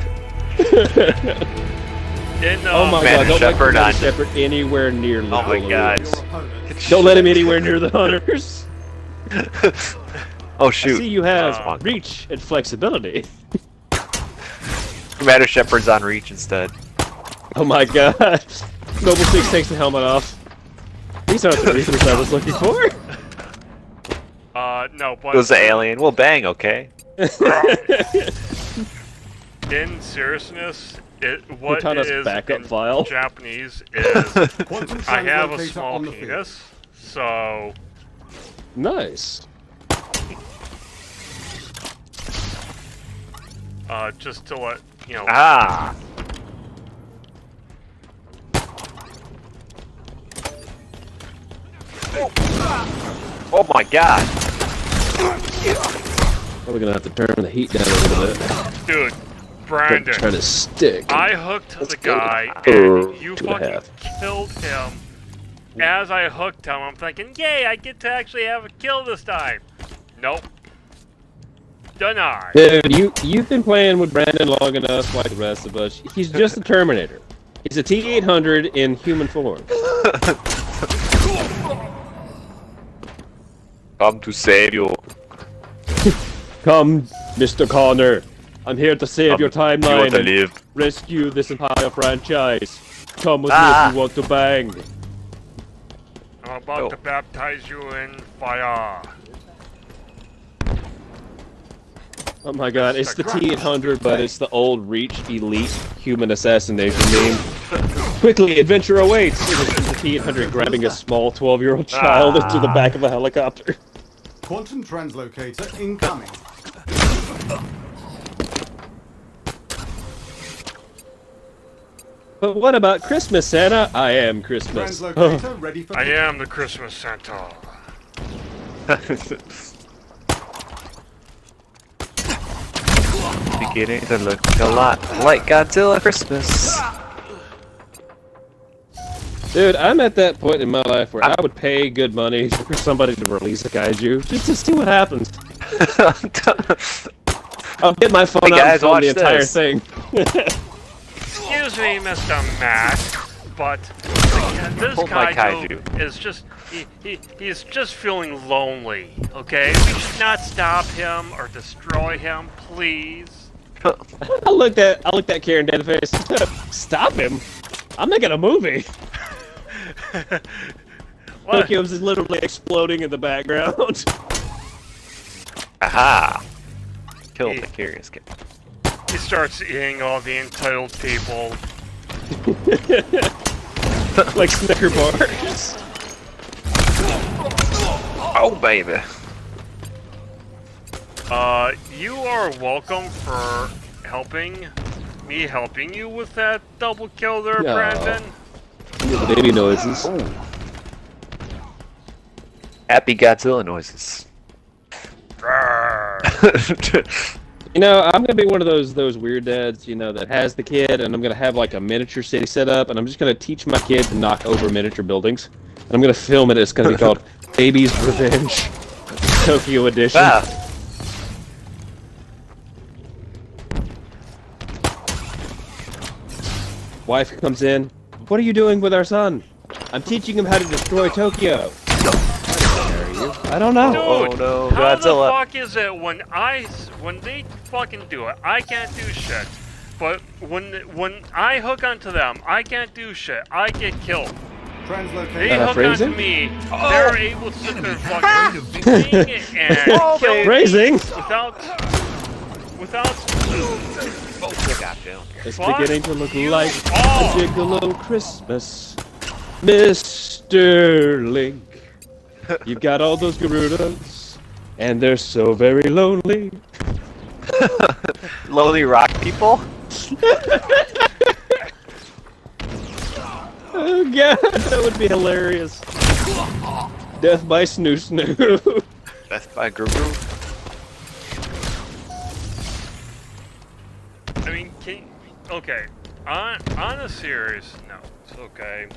Oh my Man god, don't let Shepherd Commander on- Shepherd anywhere near Oh my Lulu. god. Your opponent. Don't let him anywhere near the hunters. Oh I shoot. see you have Oh. reach and flexibility. Commander Shepherd's on reach instead. Oh my god. Noble 6 takes the helmet off. These aren't the reapers I was looking for. No, but It was the alien. We'll bang, okay? in seriousness, what Katana's it is backup in file. Japanese is Quantum I have a translocator small on the field. penis, so Nice. just to let you know. Ah! Oh my god! Probably gonna have to turn the heat down a little bit. Dude, Try Brandon, to stick. I hooked the go guy to and you 2.5. fucking killed him. As I hooked him, I'm thinking, yay, I get to actually have a kill this time. Nope. Denied. Dude, you've been playing with Brandon long enough, like the rest of us. He's just a Terminator. He's a T-800 in human form. Come to save you. Come, Mr. Connor. I'm here to save your You want timeline to and live? rescue this entire franchise. Come with me if you want to bang. I'm about to baptize you in fire. Oh my god, it's the T-800, but it's the old Reach Elite human assassination meme. Quickly, adventure awaits! It's the T-800 grabbing a small 12-year-old child into the back of a helicopter. Quantum translocator incoming. But what about Christmas, Santa? I am Christmas. Translocator ready for I am the Christmas Santa. Beginning to look a lot like Godzilla Christmas. Dude, I'm at that point in my life where I would pay good money for somebody to release a kaiju just to see what happens. I'll get my phone Hey out and guys, film watch the entire this. thing. Excuse me, Mr. Matt, but this Hold my kaiju is just, he's just feeling lonely, okay? We should not stop him or destroy him, please. I looked at Karen dead face. Stop him! I'm making a movie. What? Tokyo's is literally exploding in the background. Aha! Killed the curious kid. He starts eating all the entitled people. Like Snicker bars. Oh baby! You are welcome for helping you with that double kill there, No. Brandon. The baby noises. Happy Godzilla noises. Rawr. You know, I'm gonna be one of those weird dads, you know, that has the kid, and I'm gonna have like a miniature city set up, and I'm just gonna teach my kid to knock over miniature buildings, and I'm gonna film it. It's gonna be called Baby's Revenge, Tokyo Edition. Wow. Wife comes in. What are you doing with our son? I'm teaching him how to destroy Tokyo. I don't know. Dude, Oh no, how Godzilla. the fuck is it when they fucking do it, I can't do shit. But when I hook onto them, I can't do shit. I get killed. They translocator. hook phrasing? onto me, they're able to sit there fucking swing and kill me Phrasing. without Gotcha. It's What? beginning to look You like are. a Gigolo Christmas, Mr. Link. You've got all those Garudas, and they're so very lonely. Lonely rock people? Oh god, that would be hilarious. Death by Snoo Snoo. Death by Guru. I mean, okay. On a serious note, okay.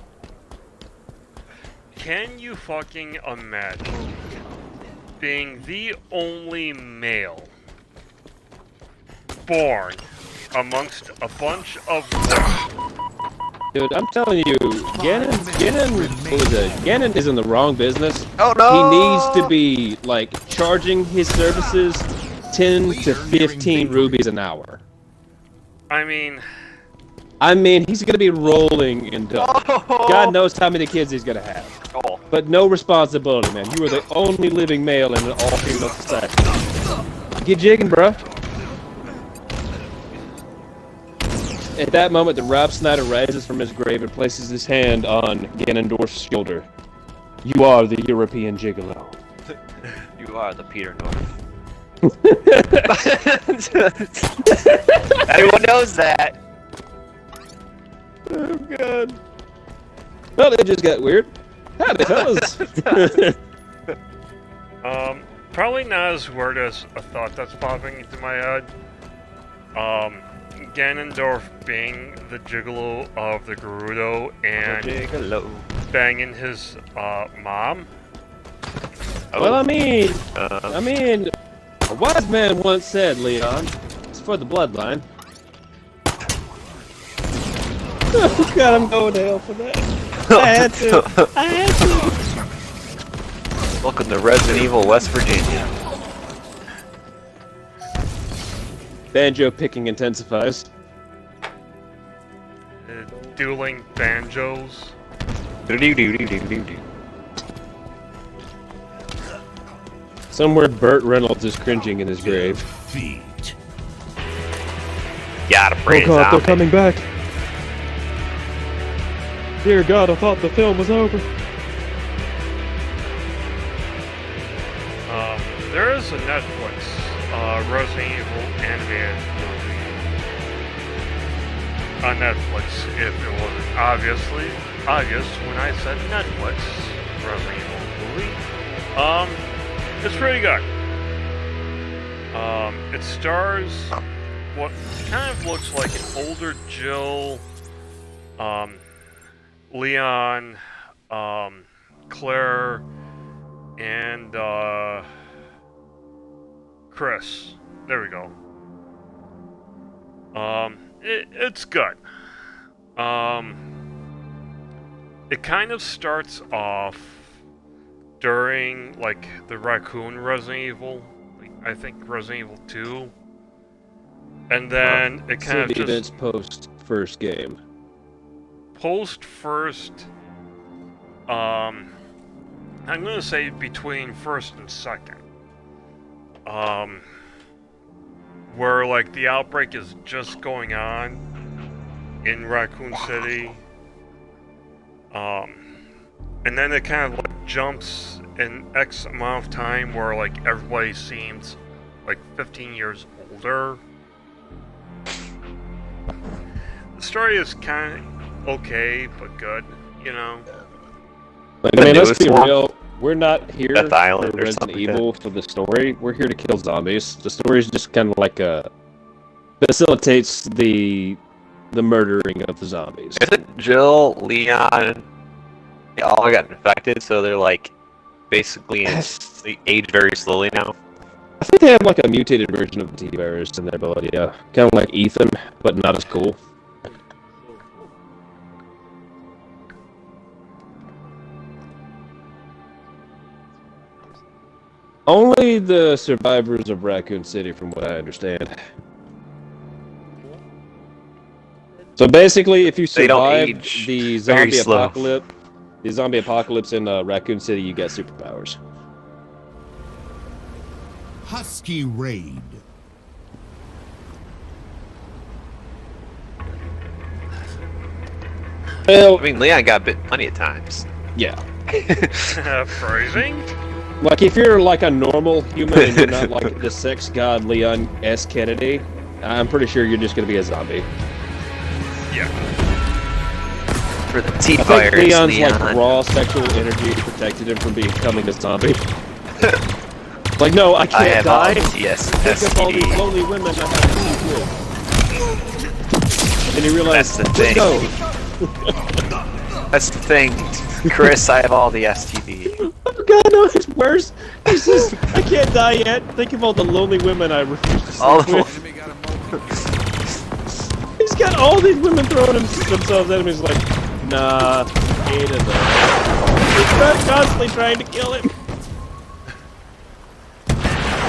Can you fucking imagine being the only male born amongst a bunch of women? Dude, I'm telling you, Ganon is in the wrong business. Oh no! He needs to be, like, charging his services 10 to 15 rubies an hour. I mean, he's gonna be rolling in dough. God knows how many kids he's gonna have. Oh. But no responsibility, man. You are the only living male in an all-female society. Get jigging, bro. At that moment, the Rob Snyder rises from his grave and places his hand on Ganondorf's shoulder. You are the European gigolo. You are the Peter North. Everyone knows that. Oh god. Well, it just got weird. Howdy, fellas. Probably not as weird as a thought that's popping into my head. Ganondorf being the gigolo of the Gerudo and banging his mom. Well, I mean, a wise man once said, Leon, it's for the bloodline. Oh God, I'm going to hell for that. I had to. Welcome to Resident Evil West Virginia. Banjo picking intensifies. Dueling banjos. Do-do-do-do-do-do-do. Somewhere Burt Reynolds is cringing in his grave. Feet. Gotta praise Oh God, they're zombie. coming back. Dear God, I thought the film was over. There is a Netflix Resident Evil animated movie on Netflix. If it wasn't obviously obvious when I said Netflix Resident Evil movie, it's pretty good. It stars what kind of looks like an older Jill, Leon, Claire, and Chris. There we go. It's good. It kind of starts off during like the Raccoon Resident Evil, like, I think Resident Evil 2, and then it kind of The just events post first game. post first. I'm gonna say between first and second. Where like the outbreak is just going on in Raccoon City. And then it kind of like jumps in X amount of time where like everybody seems like 15 years older. The story is kind of okay, but good, you know. Like, The I mean, let's newest be one? real. We're not here Death Island for or Resident something like Evil for the story. We're here to kill zombies. The story is just kind of like facilitates the murdering of the zombies. Isn't Jill, Leon, they all got infected, so they're like basically they age very slowly now. I think they have like a mutated version of the T-virus in their blood. Yeah, kind of like Ethan, but not as cool. Only the survivors of Raccoon City, from what I understand. So basically, if you They don't survive age the very zombie slow. apocalypse in Raccoon City, you get superpowers. Husky Raid. Well, I mean, Leon got bit plenty of times. yeah. Phrasing? Like, if you're like a normal human and you're not like the sex god Leon S. Kennedy, I'm pretty sure you're just gonna be a zombie. Yeah. For the I T-virus, think Leon's Leon. like raw sexual energy protected him from becoming a zombie. Like, no, I can't I have all die. TS, Think of all these STD. lonely women I have to sleep with. And you realize, That's the thing. no. That's the thing, Chris. I have all the STD. Oh God, no, it's worse. He says, I can't die yet. Think of all the lonely women I refuse to sleep All the with. He's got all these women throwing themselves at him. He's like, nah, 8 of them. He's constantly trying to kill him.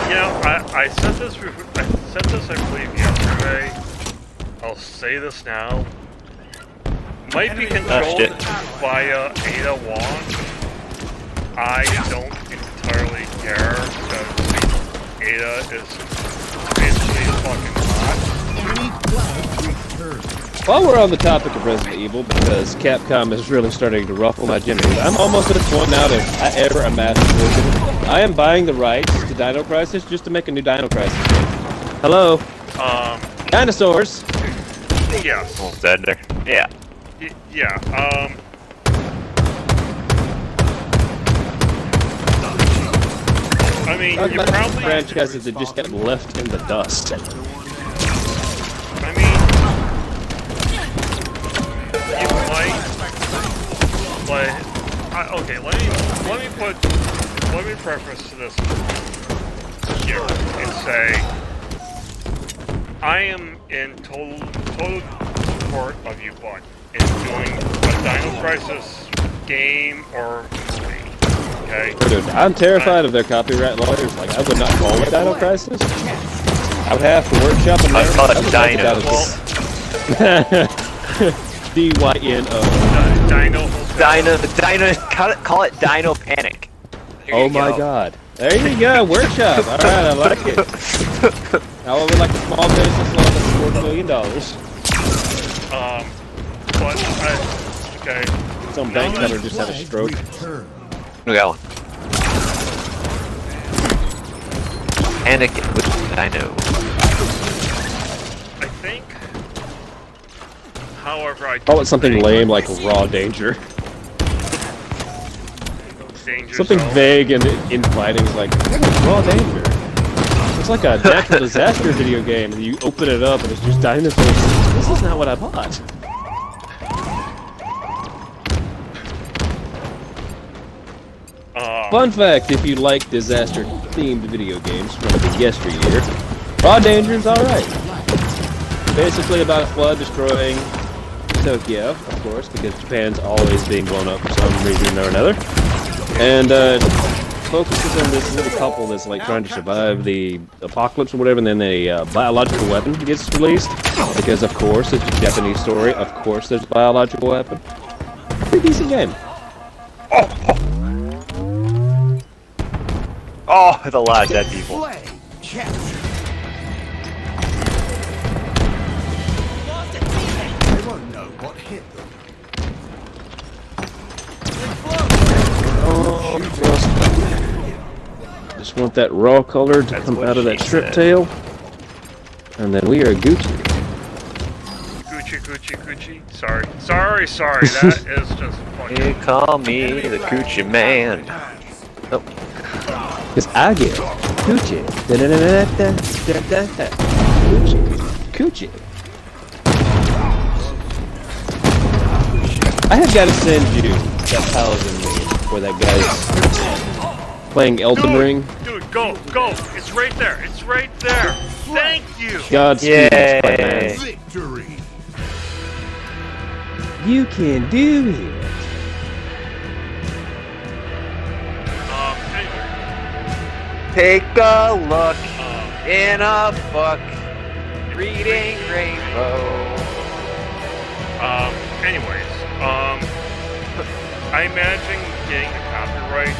You know, I said this before, I said this I believe yesterday. I'll say this now. Might be controlled shit. via Ada Wong. I don't entirely care because Ada is basically fucking hot. Enemy flag returned. While we're on the topic of Resident Evil, because Capcom is really starting to ruffle my genitals, I'm almost at a point now that if I ever amass a fortune, I am buying the rights to Dino Crisis just to make a new Dino Crisis game. Hello? Dinosaurs! Yes. Almost dead there. Yeah. Yeah, I mean, Talk you about probably. franchises that just get left in the dust. I mean, you might, okay. Let me preface this here and say, I am in total support of you, bud, in doing a Dino Crisis game or movie. Okay. Dude, I'm terrified of their copyright lawyers. Like, I would not call it Dino Crisis. I would have to workshop in there. I'd call it I would Dino. DYNO. Dino, call it Dino Panic. There Oh you my go. god. There you go, workshop. Alright, I like it. Now I would like a small business loan of $4 million. But okay. Some bank cutter just had a Flag stroke. return. We got one. Panic with Dino. I think. However, I Call it something lame like Raw Danger. Danger Something Zone. vague and inviting, like Raw Danger. It's like a natural disaster video game, and you open it up and it's just dinosaurs. This is not what I bought. Fun fact, if you like disaster-themed video games from the yesteryear, Raw Danger is alright. Basically about a flood destroying Tokyo, of course, because Japan's always being blown up for some reason or another. And focuses on this little couple that's like trying to survive the apocalypse or whatever, and then a biological weapon gets released. Because of course, it's a Japanese story, of course there's a biological weapon. Pretty decent game. Oh, there's a lot of dead people. Flag captured. They won't know what hit them. Just want that raw color to That's come what out of that she strip said. tail. And then we are Gucci. Gucci. Sorry. That is just fucking. You call me the Coochie Man. Oh, Because I get Gucci. Da-da-da-da-da-da-da-da. Gucci. I have got to send you that Paladin meme where that guy's playing Elden Ring. Dude, go! It's right there. Thank you. Godspeed, Yay. Spider-Man. Victory. You can do it. Anyway, take a look in a book, reading Rainbow. anyways, I imagine getting the copyright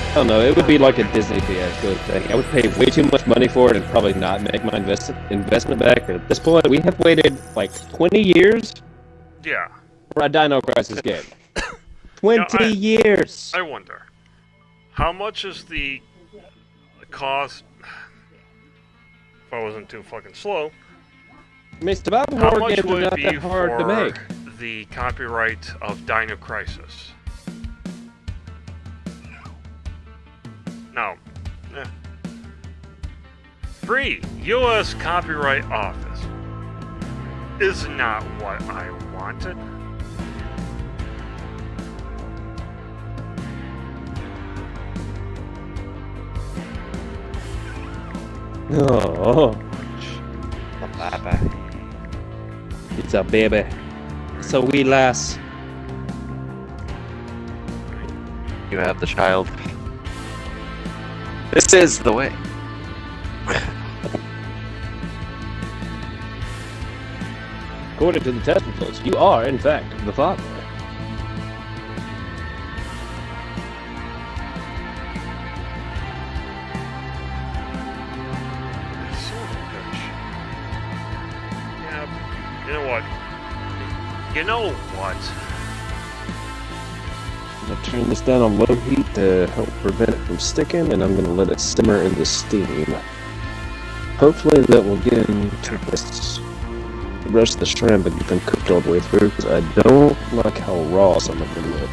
I don't know, it would be like a Disney fiasco thing. I would pay way too much money for it and probably not make my investment back. But at this point, we have waited like 20 years yeah. for a Dino Crisis game. 20 years! I wonder, how much is the cost, if I wasn't too fucking slow, I mean, survival how horror much games are would it not be that hard to for make. the copyright of Dino Crisis? No. Free U.S. Copyright Office is not what I wanted. Oh, it's a baby. It's a wee lass. You have the child. This is the way. According to the test results, you are, in fact, the father. Son of a bitch. Yeah, you know what? I'm gonna turn this down on low heat to help prevent it from sticking, and I'm gonna let it simmer in the steam. Hopefully that will get into the rest of the shrimp and get them cooked all the way through, because I don't like how raw some of them look.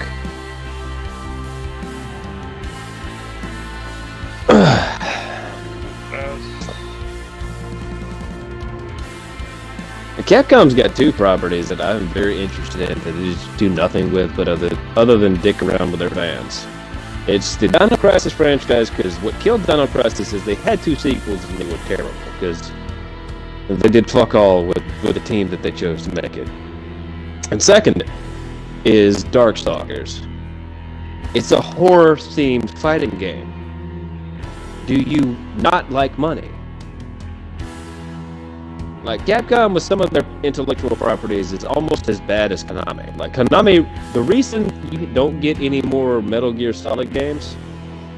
Capcom's got two properties that I'm very interested in that they just do nothing with, but other than dick around with their fans. It's the Dino Crisis franchise, because what killed Dino Crisis is they had two sequels and they were terrible, because they did fuck all with the team that they chose to make it. And second is Darkstalkers. It's a horror-themed fighting game. Do you not like money? Like, Capcom with some of their intellectual properties is almost as bad as Konami. Like, Konami, the reason you don't get any more Metal Gear Solid games,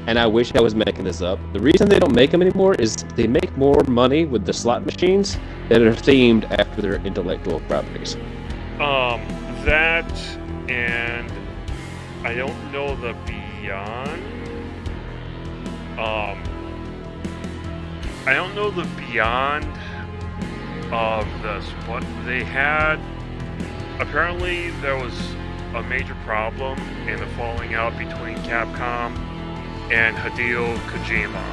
and I wish I was making this up, the reason they don't make them anymore is they make more money with the slot machines that are themed after their intellectual properties. That, and I don't know the Beyond. I don't know the Beyond of this, but they had, apparently there was a major problem in the falling out between Capcom and Hideo Kojima.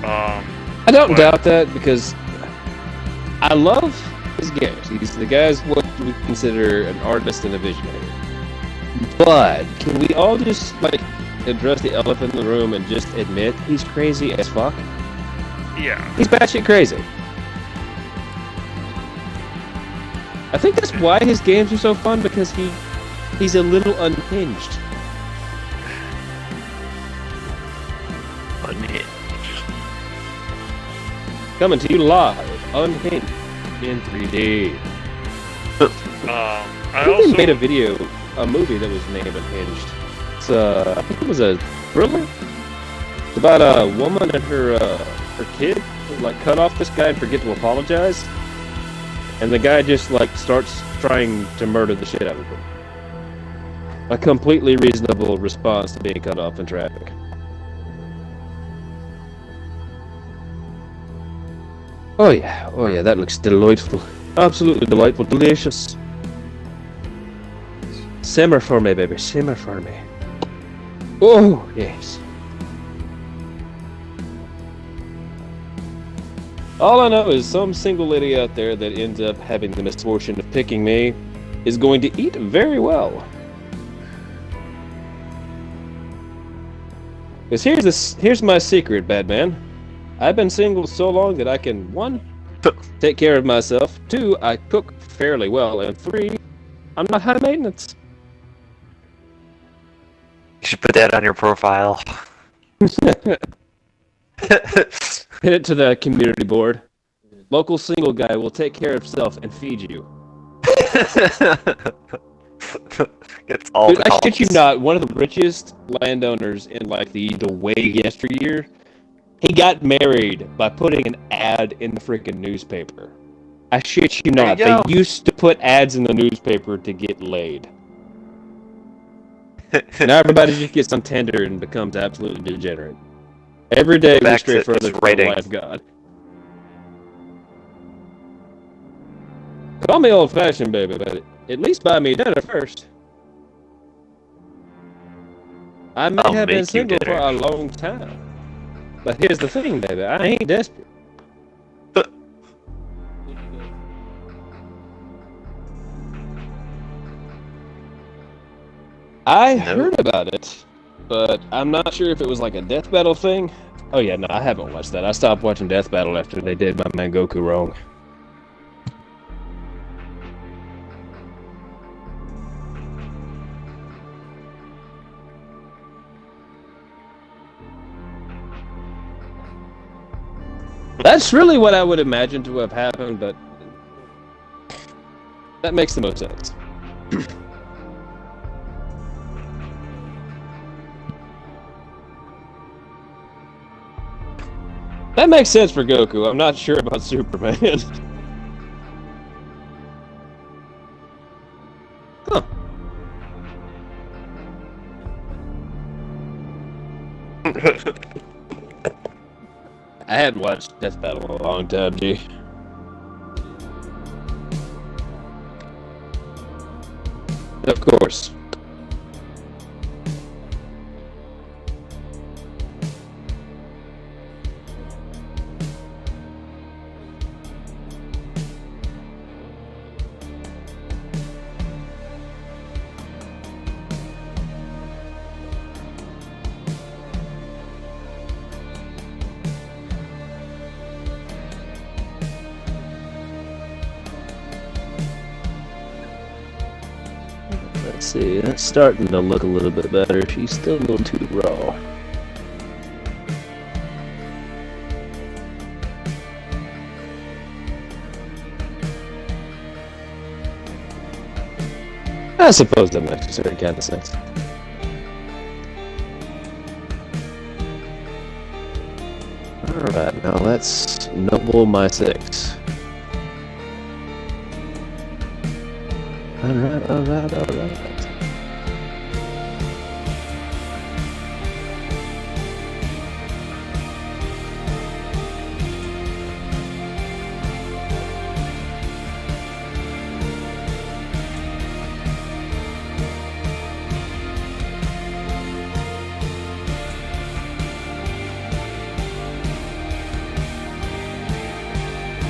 I don't doubt that, because I love his games. He's the guy's what we consider an artist and a visionary. But can we all just like address the elephant in the room and just admit he's crazy as fuck? Yeah. He's batshit crazy. I think that's why his games are so fun, because he's a little unhinged. Unhinged. Coming to you live, unhinged, in 3D. I They also made a movie that was named Unhinged. It's I think it was a thriller. It's about a woman and her kid who, like, cut off this guy and forget to apologize, and the guy just like starts trying to murder the shit out of him. A completely reasonable response to being cut off in traffic. Oh yeah, that looks delightful. Absolutely delightful, delicious. Simmer for me, baby, simmer for me. Oh, yes. All I know is some single lady out there that ends up having the misfortune of picking me is going to eat very well. Because here's my secret, bad man. I've been single so long that I can, 1, take care of myself, 2, I cook fairly well, and 3, I'm not high maintenance. You should put that on your profile. Hit it to the community board. Local single guy will take care of himself and feed you. Gets all Dude, the I shit you calls. not, one of the richest landowners in like the way yesteryear, he got married by putting an ad in the freaking newspaper. I shit you There not. you go. They used to put ads in the newspaper to get laid. Now everybody just gets on Tinder and becomes absolutely degenerate. Every day we Back stray to further just from writing. the life of God. Call me old-fashioned, baby, but at least buy me dinner first. I may I'll have been make you single for dinner. a long time. But here's the thing, baby, I ain't desperate. I heard about it, but I'm not sure if it was like a Death Battle thing. Oh yeah, no, I haven't watched that. I stopped watching Death Battle after they did my man Goku wrong. That's really what I would imagine to have happened, but that makes the most sense. That makes sense for Goku. I'm not sure about Superman. Huh. I hadn't watched Death Battle in a long time, G. Of course. Let's see, that's starting to look a little bit better. She's still a little too raw. I suppose that necessary kind of sense. Alright, now let's noble my 6. Alright.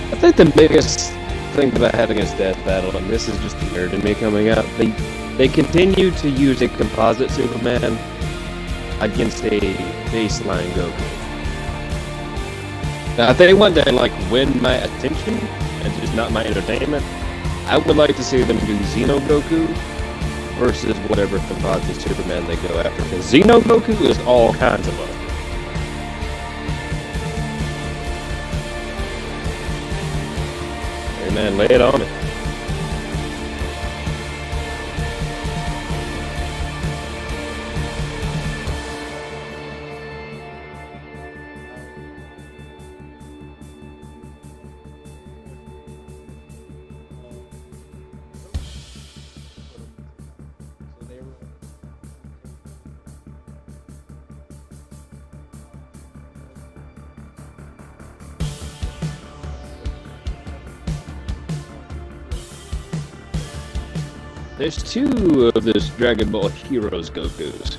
I think the biggest thing that I have against Death Battle, and this is just the nerd in me coming out, they continue to use a composite Superman against a baseline Goku. Now, if they want to like win my attention and just not my entertainment, I would like to see them do Xeno Goku versus whatever composite Superman they go after. Because Xeno Goku is all kinds of fun. Hey man, lay it on me. So they were. There's 2 of this Dragon Ball Heroes Gokus.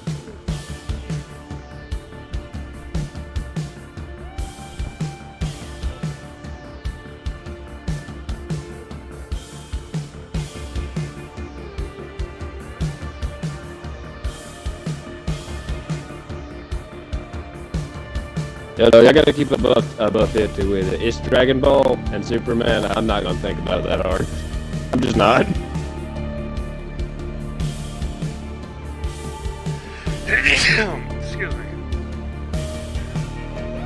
Yo, I gotta keep above 50 with it. It's Dragon Ball and Superman. I'm not gonna think about that hard. I'm just not. Excuse me.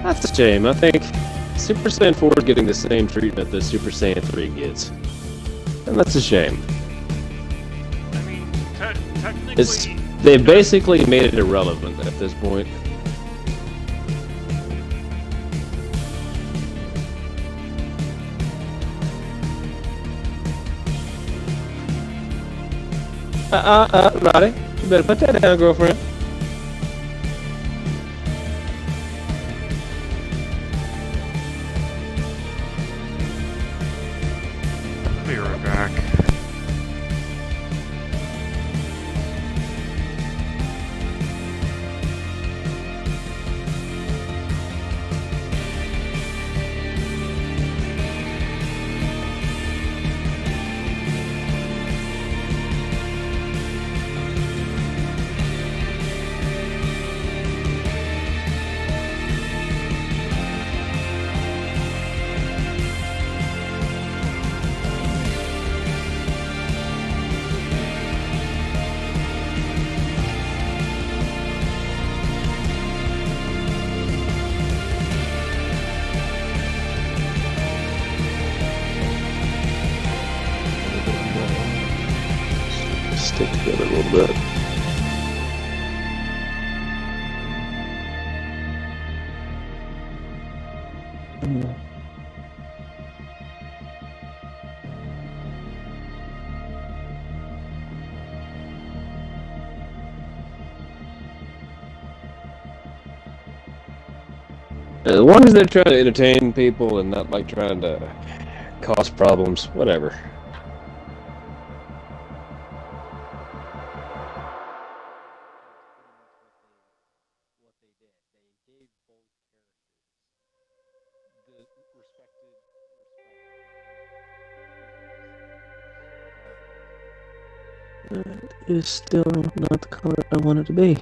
That's a shame. I think Super Saiyan 4 is getting the same treatment that Super Saiyan 3 gets. And that's a shame. I mean, technically, They've basically made it irrelevant at this point. Roddy, you better put that down, girlfriend. I'll be right back. Stick together a little bit. As long as they're trying to entertain people and not like trying to cause problems, whatever. What they did. They gave both characters the respected That is still not the color I want it to be.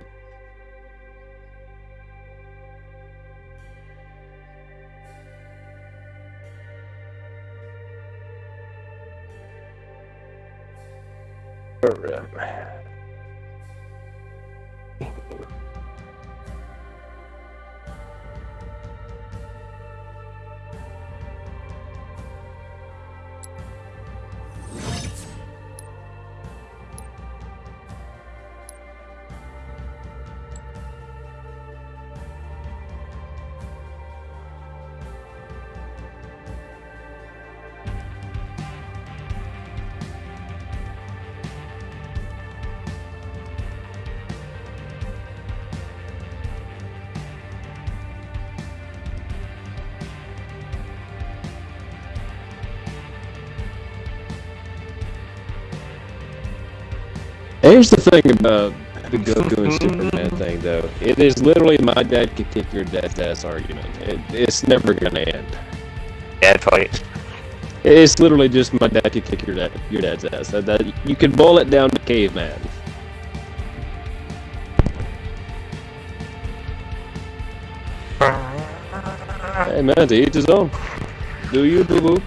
Alright. Here's the thing about the Goku and Superman thing, though. It is literally my dad could kick your dad's ass argument. It's never gonna end. Dad fight. It's literally just my dad could kick your dad's ass. That you can boil it down to caveman. Hey man, to each his own. Do you, boo boo?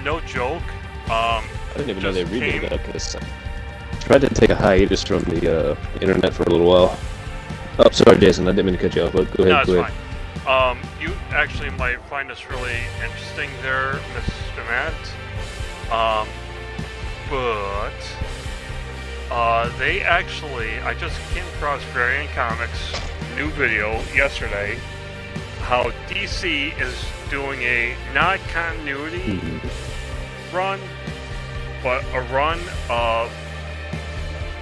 No joke. I didn't even know they just remade came- that because I tried to take a hiatus from the internet for a little while. Oh, sorry, Jason. I didn't mean to cut you off. But go No, ahead. it's Go ahead. fine. You actually might find this really interesting there, Mr. Matt. They actually, I just came across Variant Comics' new video yesterday, how DC is doing a not continuity run, but a run of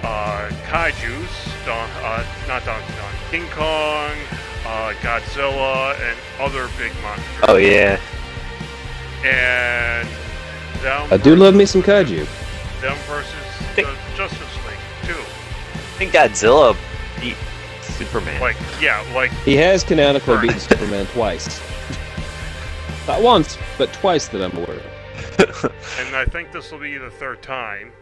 kaijus, not Donkey Kong, King Kong, Godzilla, and other big monsters. Oh yeah. And them I do love me some kaiju. them versus the Justice League too. I think Godzilla beat Superman. Like He has canonically beaten Superman twice. Not once, but twice that I'm aware of. and I think this will be the third time.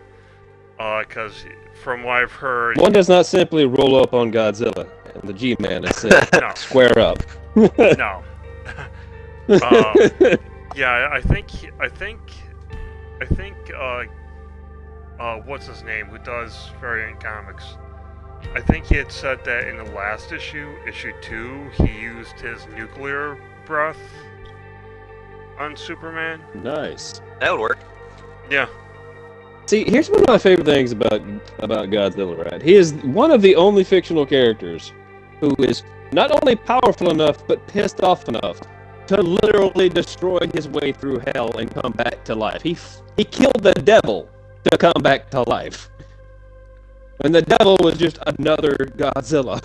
Because from what I've heard, One does not simply roll up on Godzilla and the G-Man and say, no, square up. no. Yeah, I think. What's his name? Who does Variant Comics? I think he had said that in the last issue, issue 2, he used his nuclear breath on Superman. Nice. That would work. Yeah. See, here's one of my favorite things about Godzilla, right? He is one of the only fictional characters who is not only powerful enough, but pissed off enough to literally destroy his way through hell and come back to life. He killed the devil to come back to life. And the devil was just another Godzilla.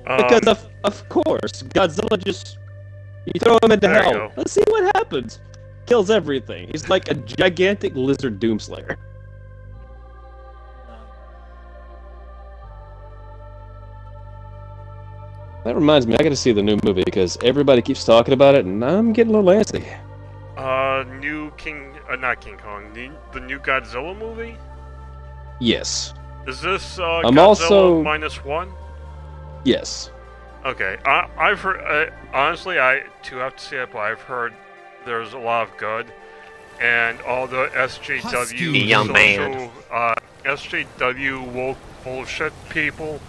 Because of course, Godzilla just... You throw him into There you hell. go. Let's see what happens. Kills everything. He's like a gigantic lizard doomslayer. That reminds me, I gotta see the new movie because everybody keeps talking about it and I'm getting a little antsy. Not King Kong, the new Godzilla movie? Yes. Is this I'm Godzilla also- -1? Yes. Okay, I've heard, honestly, I too have to see it, but I've heard there's a lot of good, and all the SJW Young man. SJW woke bullshit people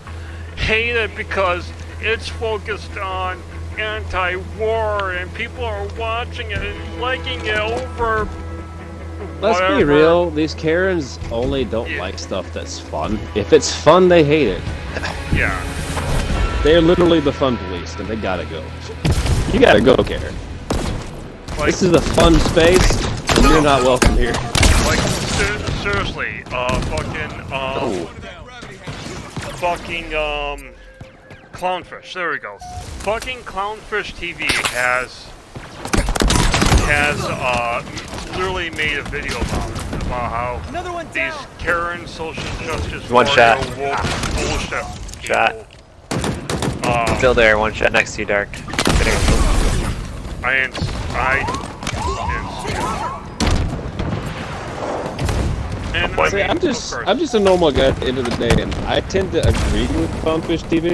hate it because it's focused on anti-war, and people are watching it and liking it over. Let's be whatever. real, these Karens only don't Yeah. like stuff that's fun. If it's fun, they hate it. Yeah. They're literally the fun police, and they gotta go. You gotta go, Karen. Like, This is a fun space, and you're not welcome here. like seriously, fucking Clownfish. There we go. Fucking Clownfish TV has literally made a video about how these Karen social justice One shot. warrior woke bullshit Shot. people, Still there, one shot next to you, Dark. I didn't see it. And I See, mean, I'm of just course, a normal guy at the end of the day, and I tend to agree with Clownfish TV.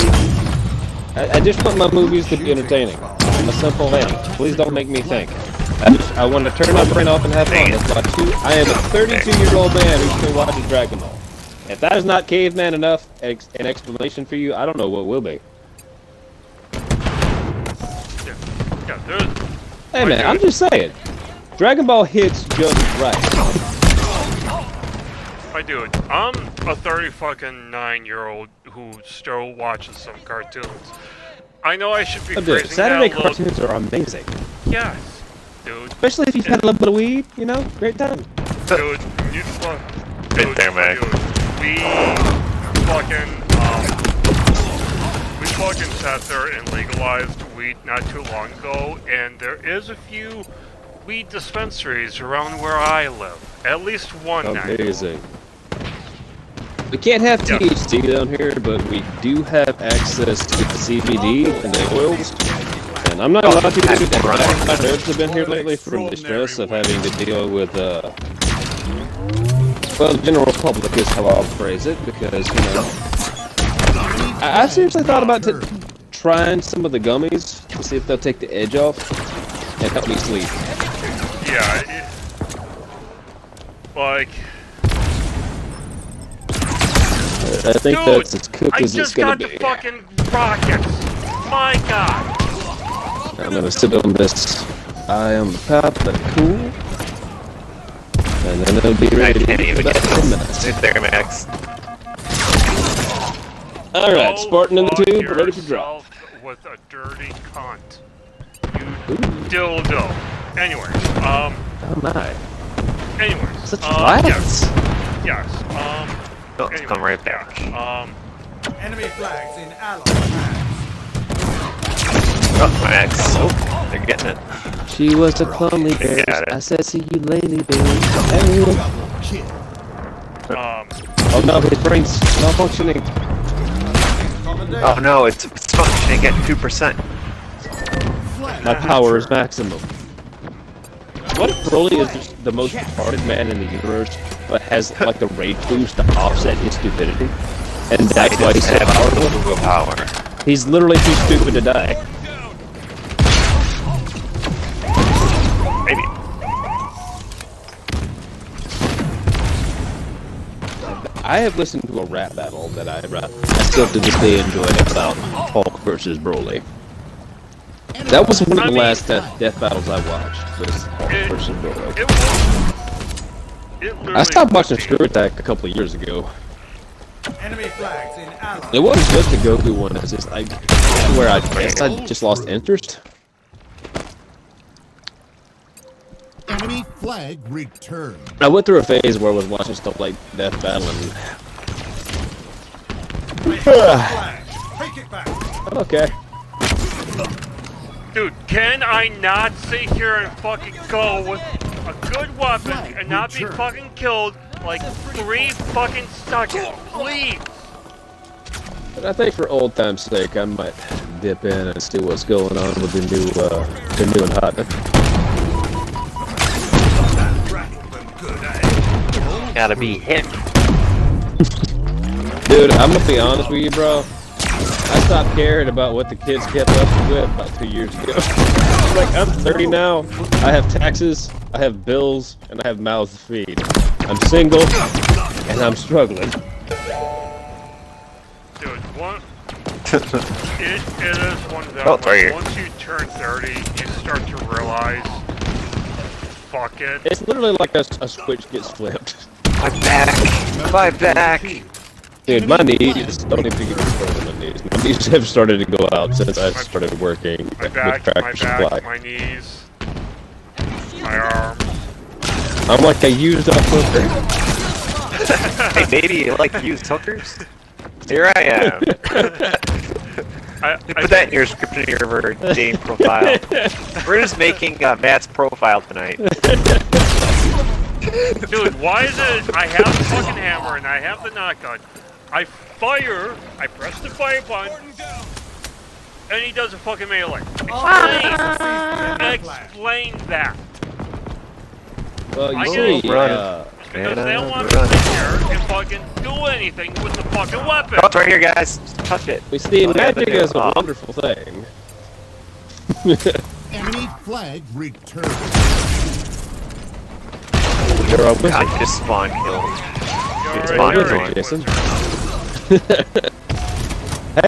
I just want my movies to be entertaining. I'm a simple man. Please don't make me think. I want to turn my brain off and have fun. That's why I am a 32-year-old man who still watches Dragon Ball. If that is not caveman enough an explanation for you, I don't know what will be. yeah, there's. Hey man, I'm just saying. Dragon Ball hits just right. I do it. I'm a 9-year-old who still watches some cartoons. I know I should be Oh, dude, phrasing Saturday that a little. cartoons are amazing. Yes, dude. Especially if you've had a little bit of weed, you know? Great time. Dude, you Right there, man. Dude, we fucking fucking sat there and legalized weed not too long ago, and there is a few weed dispensaries around where I live. At least one now. Amazing. We can't have THC down here, but we do have access to the CBD and the oils. And I'm not allowed to do that. My nerves have been here lately from the stress of having to deal with, well, the general public is how I'll phrase it, because, you know, I seriously thought about trying some of the gummies to see if they'll take the edge off and help me sleep. Yeah, like... I think that's as cooked as it's gonna be. I just got the fucking rockets! My god! I'm gonna sit on this. I am Papa Cool. And then it'll be ready I can't even get this. right there, Max. Alright, Spartan in the Fuck tube, ready for drop. yourself with a dirty cunt. You dildo. Anyways, Oh my. anyways, Such yes, violence. yes, Oh, it's come right back. Enemy flags in Allied hands. Oh, Max. Oh, they're getting it. She was a clonely bitch. got it. I said, see you lately, bitch. Hey. Oh no, his brain's malfunctioning. Oh no, it's functioning at 2%. My power is maximum. What if Broly is just the most retarded man in the universe, but has like the rage boost to offset his stupidity? And that's why he's so powerful? Power. He's literally too stupid to die. Maybe. I have listened to a rap battle that I still to this day enjoy about Hulk versus Broly. That was one of the last death battles I watched. Was Hulk versus Broly. I stopped watching Screw Attack a couple of years ago. Enemy flags in Allied. It wasn't just the Goku one. It's just like where I guess I just lost interest. Enemy flag returned. I went through a phase where I was watching stuff like Death Battle and. Flag. Take it back. Okay. Dude, can I not sit here and fucking go with a good weapon and not be fucking killed like 3 fucking seconds, please? But I think for old time's sake, I might dip in and see what's going on with the new and hot. Gotta be hit. Dude, I'm gonna be honest with you, bro. I stopped caring about what the kids kept up with about 2 years ago. Like, I'm 30 now. I have taxes, I have bills, and I have mouths to feed. I'm single, and I'm struggling. Dude, what? It is one of them. Oh, right here. Once you turn 30, you start to realize, fuck it. It's literally like a switch gets flipped. My back. My back. Dude, my knees don't even get started on my knees. My knees have started to go out since I started working My with back, Tractor Supply. my knees, my arms. I'm like a used up hooker. Hey, baby, you like used hookers? Here I am. Put that in your description of your game profile. We're just making Matt's profile tonight. Dude, why is it I have the fucking hammer and I have the knockout? I fire, I press the fire button, and he does a fucking melee. Explain that. Well, I you get see, it. Because they don't want to sit here and fucking do anything with the fucking weapon. Oh, it's right here, guys. Just touch it. we see All you have to magic do- is a wonderful thing. Enemy flag returned. You're a wizard. God, you just spawn killed. You're fine, a it's hero. Jason.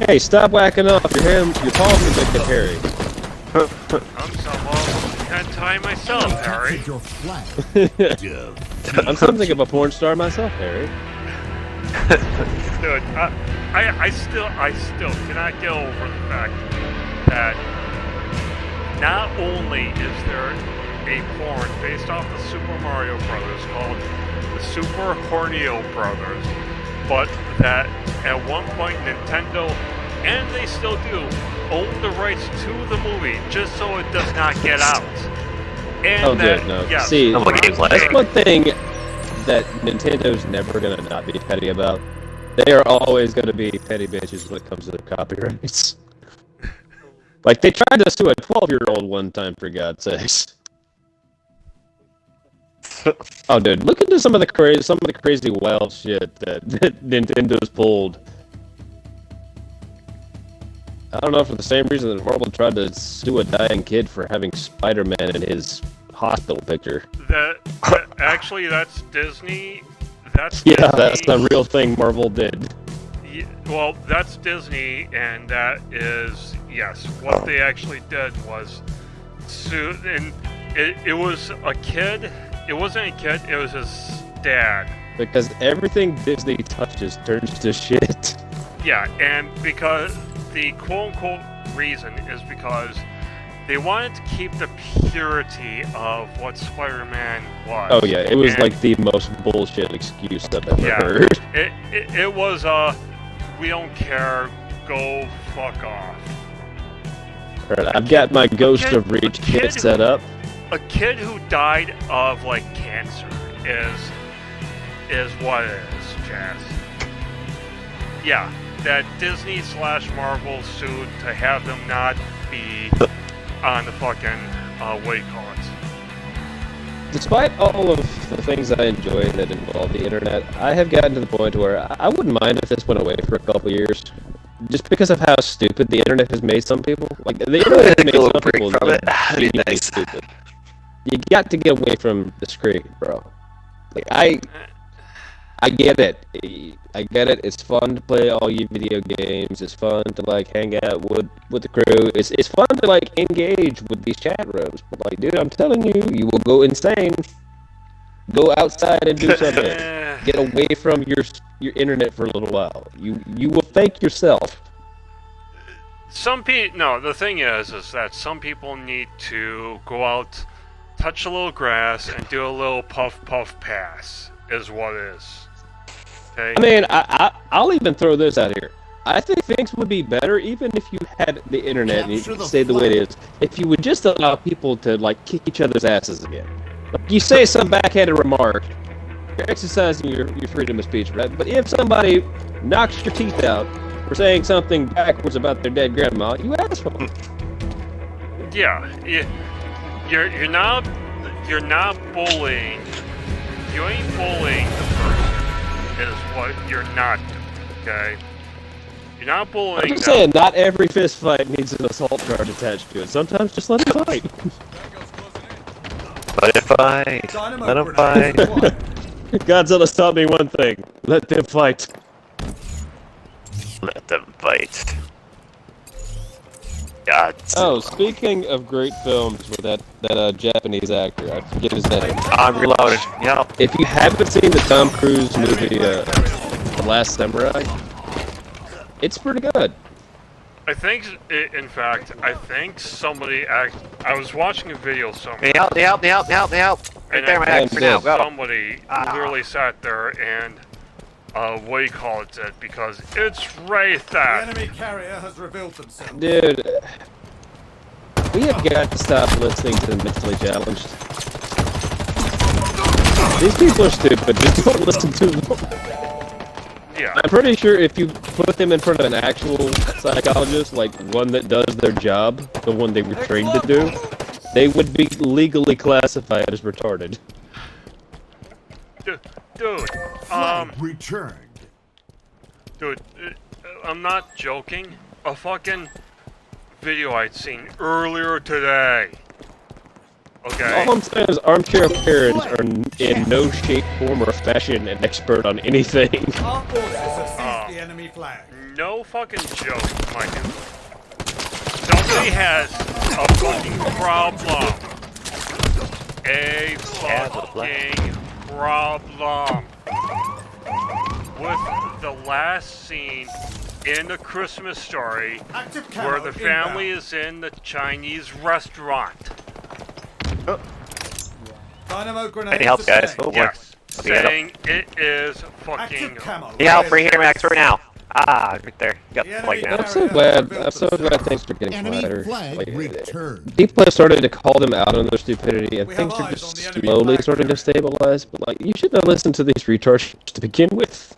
Hey, stop whacking off. Your paws can make it hairy. I'm someone who can't tie myself, Harry. Captured your flag. I'm something of a porn star myself, Harry. Dude, I still cannot get over the fact that not only is there a porn based off the Super Mario Brothers called the Super Hornio Brothers, but that at one point Nintendo and they still do, own the rights to the movie just so it does not get out. And Oh, that, dude, no. yes, See, Oh, my game's Ron lagging. one thing that Nintendo's never gonna not be petty about. They are always gonna be petty bitches when it comes to their copyrights. Like, they tried to sue a 12-year-old one time, for God's sakes. Oh, dude, look into some of the crazy wild shit that Nintendo's pulled. I don't know, for the same reason that Marvel tried to sue a dying kid for having Spider-Man in his hospital picture. actually, that's Disney. That's Yeah, Disney. that's the real thing Marvel did. Well, that's Disney, and that is, yes, what they actually did was sue, and it was a kid. It wasn't a kid, it was his dad. Because everything Disney touches turns to shit. Yeah, and because the quote-unquote reason is because they wanted to keep the purity of what Spider-Man was. Oh yeah, it was And, like the most bullshit excuse I've ever yeah, heard. it was we don't care, go fuck off. Alright, I've got my Ghost of Reach kit set up. A kid who died of like cancer is what it is, Jazz. Yeah, that Disney / Marvel sued to have them not be on the fucking what do you call it? Despite all of the things I enjoy that involve the internet, I have gotten to the point where I wouldn't mind if this went away for a couple years. Just because of how stupid the internet has made some people. Like, the internet has made some people from it. That'd be genuinely nice. stupid. You got to get away from the screen, bro. Like, I get it. I get it. It's fun to play all your video games. It's fun to like hang out with the crew. It's fun to like engage with these chat rooms. But like, dude, I'm telling you, you will go insane. Go outside and do something. Get away from your internet for a little while. You will thank yourself. Some people, no, the thing is that some people need to go out, touch a little grass, and do a little puff pass, is what it is. Okay? I mean, I'll even throw this out here. I think things would be better even if you had the internet and Capture you the stayed the way it flag. is. If you would just allow people to like kick each other's asses again. Like, you say some backhanded remark, you're exercising your freedom of speech, right? But if somebody knocks your teeth out for saying something backwards about their dead grandma, you asshole. Yeah, you're not bullying. You ain't bullying the person. Is what you're not doing. Okay. You're not bullying I'm just them. saying, not every fist fight needs an assault charge attached to it. Sometimes just let them fight. Let it fight. Dynamo Let 'em grenade fight. deployed. Godzilla's taught me one thing. Let them fight. Let them fight. God. Oh, speaking of great films with that Japanese actor, I forget his name. I'm reloaded. Yep. If you haven't seen the Tom Cruise movie, The Last Samurai, it's pretty good. I think, in fact, somebody I was watching a video somewhere. Help, help, help, help, help. Right And there, I my think axe for now. Go. somebody literally sat there and what do you call it? Because it's right The there. enemy carrier has revealed themselves. Dude, we have got to stop listening to the mentally challenged. These people are stupid. Just don't listen to them. Yeah. I'm pretty sure if you put them in front of an actual psychologist, like one that does their job, the one they were trained to do, they would be legally classified as retarded. Dude, Flag returned. dude, I'm not joking. A fucking video I'd seen earlier today. Okay. All I'm saying is armchair parents are in no shape, form, or fashion an expert on anything. Our forces have seized the enemy flag. No fucking joke, my dude. Somebody has a fucking problem. A fucking problem with the last scene in The Christmas Story Active where camo the family inbound. is in the Chinese restaurant. Dynamo grenade Any help, guys? sustained. Oh, boy. Yes. Let me get up. Saying it is fucking Active camo. Need help right here, Max, right now. Right there. Got The the flag enemy now. I'm so glad things are getting Enemy quieter. flag Like, returned. people have started to call them out on their stupidity, and We things have are eyes just on the enemy slowly flag starting to carrier. stabilize. But like, you should not listen to these retards to begin with.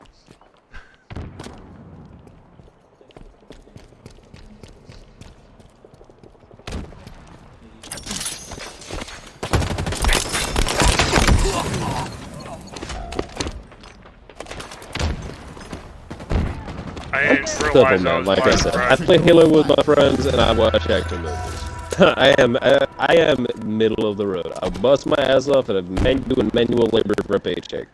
I I'm didn't simple, realize I man. was Like I part of said, the I project. play Halo with my friends, and I watch action movies. I am middle of the road. I bust my ass off and I'm doing manual labor for a paycheck.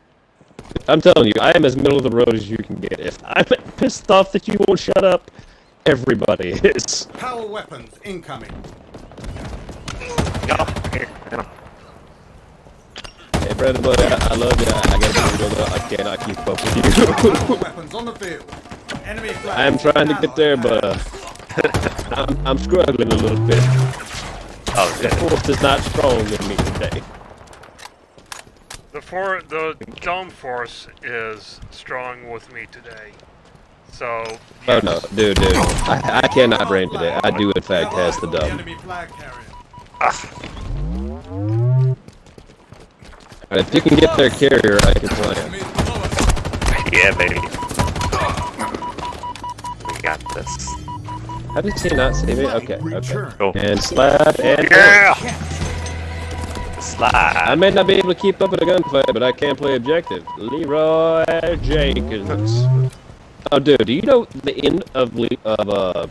I'm telling you, I am as middle of the road as you can get. If I'm pissed off that you won't shut up, everybody is. Power weapons incoming. Oh, here. Hang on. Hey, Brandon, buddy, I love you. I gotta go though. I cannot keep up with you. Power weapons on the field. Enemy flag. I am trying to get there, but I'm struggling a little bit. Oh, The shit. force is not strong in me today. The Dome Force is strong with me today. So, Oh yes. no, dude. I cannot brain today. I do in fact has the dumb. enemy flag carrier. And if you can get their carrier, I can play it. Enemies below us. Yeah, baby. We got this. How did he not see me? Flag Okay, okay. returned. Cool. And slap and Yeah! I Slide. may not be able to keep up in a gunfight, but I can play objective. Leroy Jenkins. Oh, dude, do you know the end of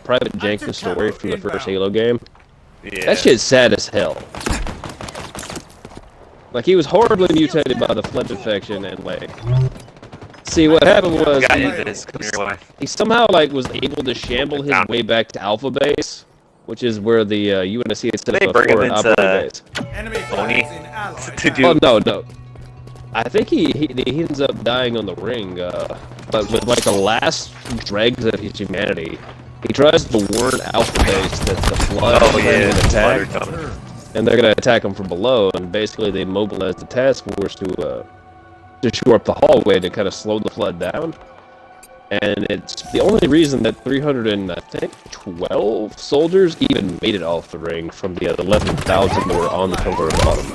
Private Jenkins' story from the first Halo game? Yeah. That shit's sad as hell. Like, he was horribly mutated by the Flood infection, and like, see what happened was Got into this. Come your way. he somehow like was able to shamble his way back to Alpha Base, which is where the UNSC had set They up bring him for an into- operating base. Enemy Oni. flags in allied. To do. Oh no. I think he ends up dying on the ring, but with like the last dregs of his humanity, he tries to warn Alpha Base that the Flood Oh is yeah. going to Water attack, coming. and they're going to attack him from below, and basically they mobilize the task force to shore up the hallway to kind of slow the Flood down. And it's the only reason that 312 soldiers even made it off the ring from the 11,000 that were on the pillar of bottom.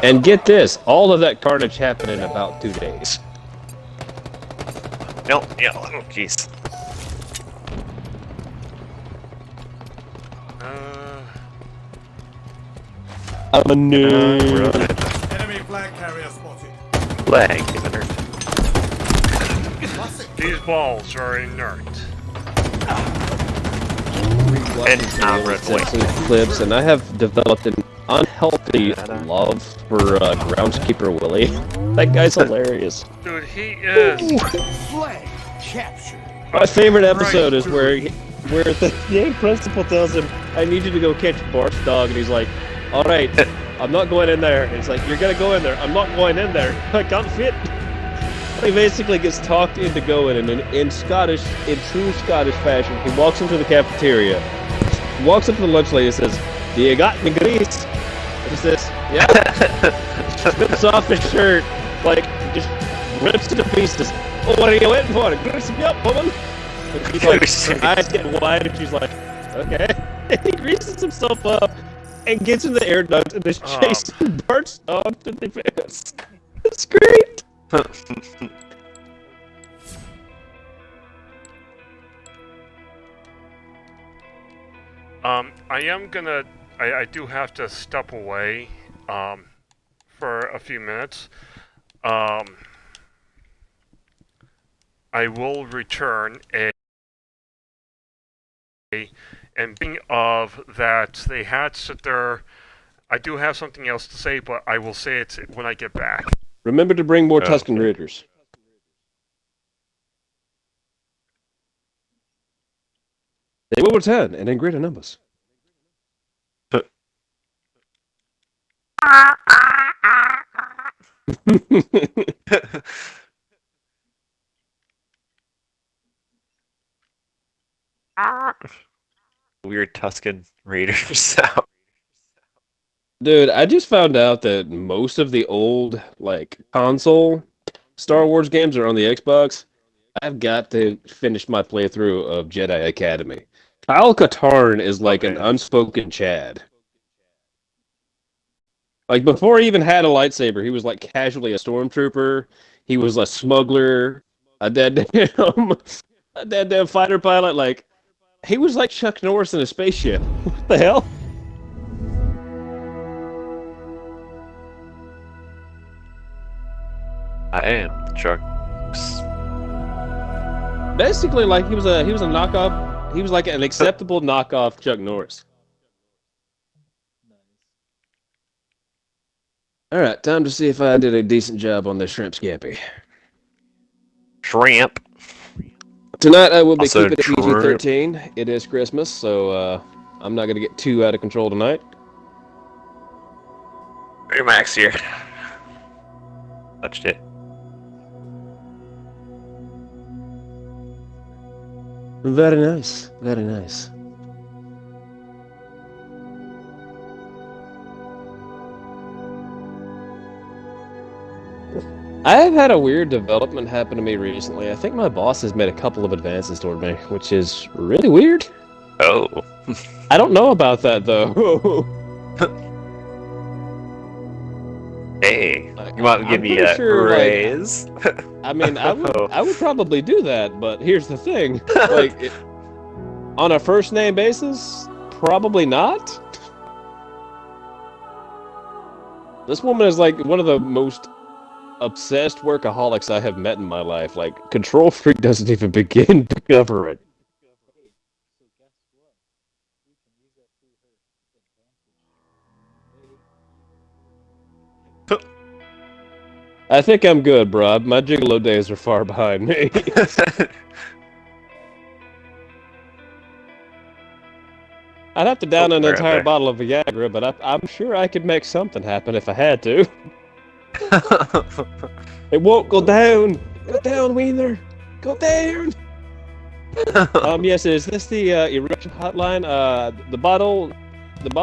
And get this, all of that carnage happened in about 2 days. No, yeah, oh jeez. I'm a nerd. Enemy flag carrier spotted. Leg inert. These balls are inert. And red boy. Some clips, and I have developed an unhealthy love for Groundskeeper Willie. That guy's hilarious. Dude, he is. Flag captured. My favorite episode is where the game principal tells him, "I need you to go catch Bart's dog," and he's like, "All right, I'm not going in there." And he's like, "You're gonna go in there." "I'm not going in there. I can't fit." He basically gets talked into going, and in true Scottish fashion, he walks into the cafeteria, walks up to the lunch lady, and says, "Do you got any grease?" And he says, "Yeah." Strips off his shirt, like just rips it to pieces. "Oh, what are you waiting for? Grease me up, woman." And she's like, her eyes get wide, and she's like, "Okay." And he greases himself up and gets in the air duct and is chasing Bart's dog to the fence. It's great. I do have to step away, for a few minutes. I will return and being of that they had sit there. I do have something else to say, but I will say it when I get back. Remember to bring more Tusken Raiders. They will return, and in greater numbers. Weird Tusken Raider sound. Dude, I just found out that most of the old, like, console Star Wars games are on the Xbox, I've got to finish my playthrough of Jedi Academy. Kyle Katarn is like an Okay. unspoken Chad. Like before he even had a lightsaber, he was like casually a stormtrooper. He was a smuggler, a dead a dead fighter pilot. Like he was like Chuck Norris in a spaceship. What the hell? I am Chuck. Basically, like he was a knockoff. He was like an acceptable knockoff Chuck Norris. All right, time to see if I did a decent job on this shrimp scampi. Shrimp. Tonight I will be Also keeping it shrimp. PG-13. It is Christmas, so I'm not going to get too out of control tonight. Hey, Max here. Touched it. Very nice, very nice. I have had a weird development happen to me recently. I think my boss has made a couple of advances toward me, which is really weird. Oh. I don't know about that though. Hey. You want to give I'm me pretty a sure, like, raise? I mean, I would probably do that, but here's the thing: like, on a first name basis, probably not. This woman is like one of the most obsessed workaholics I have met in my life. Like, Control Freak doesn't even begin to cover it. I think I'm good, bro. My gigolo days are far behind me. I'd have to down an right entire there. bottle of Viagra, but I'm sure I could make something happen if I had to. It won't go down. Go down, Wiener. Go down. Yes, is this the erection hotline? The bottle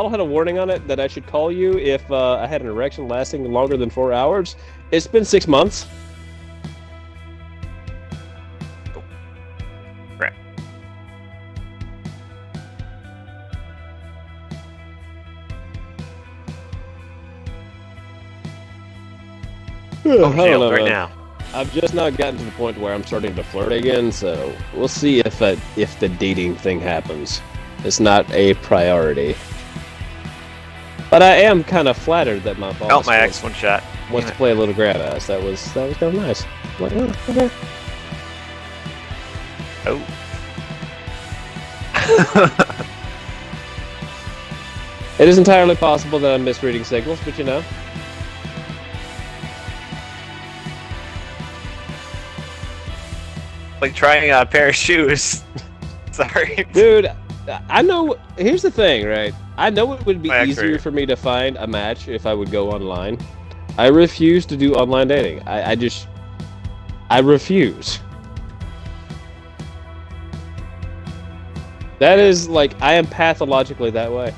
had a warning on it that I should call you if I had an erection lasting longer than 4 hours. It's been 6 months. Right. I Oh, don't nailed know, right man. now. I've just now gotten to the point where I'm starting to flirt again, so we'll see if the dating thing happens. It's not a priority. But I am kind of flattered that my boss Oh, my X one shot. wants to play a little grab ass. That was kind of nice. Like, oh, okay. Oh. It is entirely possible that I'm misreading signals, but you know. Like trying on a pair of shoes. Sorry. Dude, I know. Here's the thing, right? I know it would be My easier X-ray. for me to find a match if I would go online. I refuse to do online dating. I refuse. That is like, I am pathologically that way.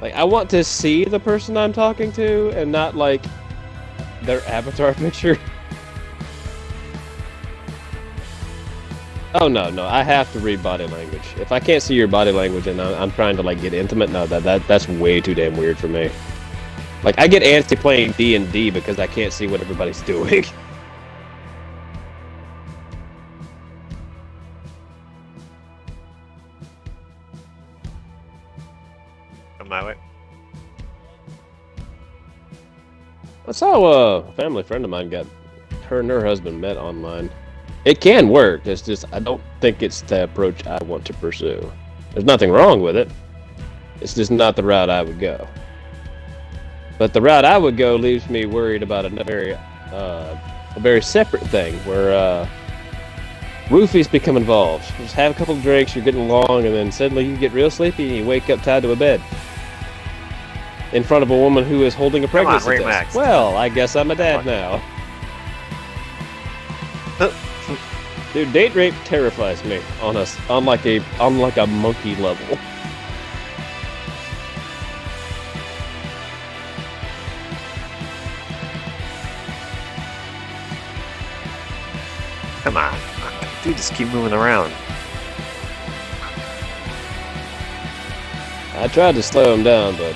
Like, I want to see the person I'm talking to and not like their avatar picture. Oh no, I have to read body language. If I can't see your body language and I'm trying to like get intimate, no, that's way too damn weird for me. Like, I get antsy playing D&D because I can't see what everybody's doing. On my way. I saw a family friend of mine her and her husband met online. It can work. It's just I don't think it's the approach I want to pursue. There's nothing wrong with it. It's just not the route I would go. But the route I would go leaves me worried about a very separate thing where roofies become involved. Just have a couple of drinks, you're getting along, and then suddenly you get real sleepy and you wake up tied to a bed in front of a woman who is holding a Come on, pregnancy Ray test. Max. Well, I guess I'm a dad now. Dude, date rape terrifies me on like a monkey level. Come on. Dude, just keep moving around. I tried to slow him down, but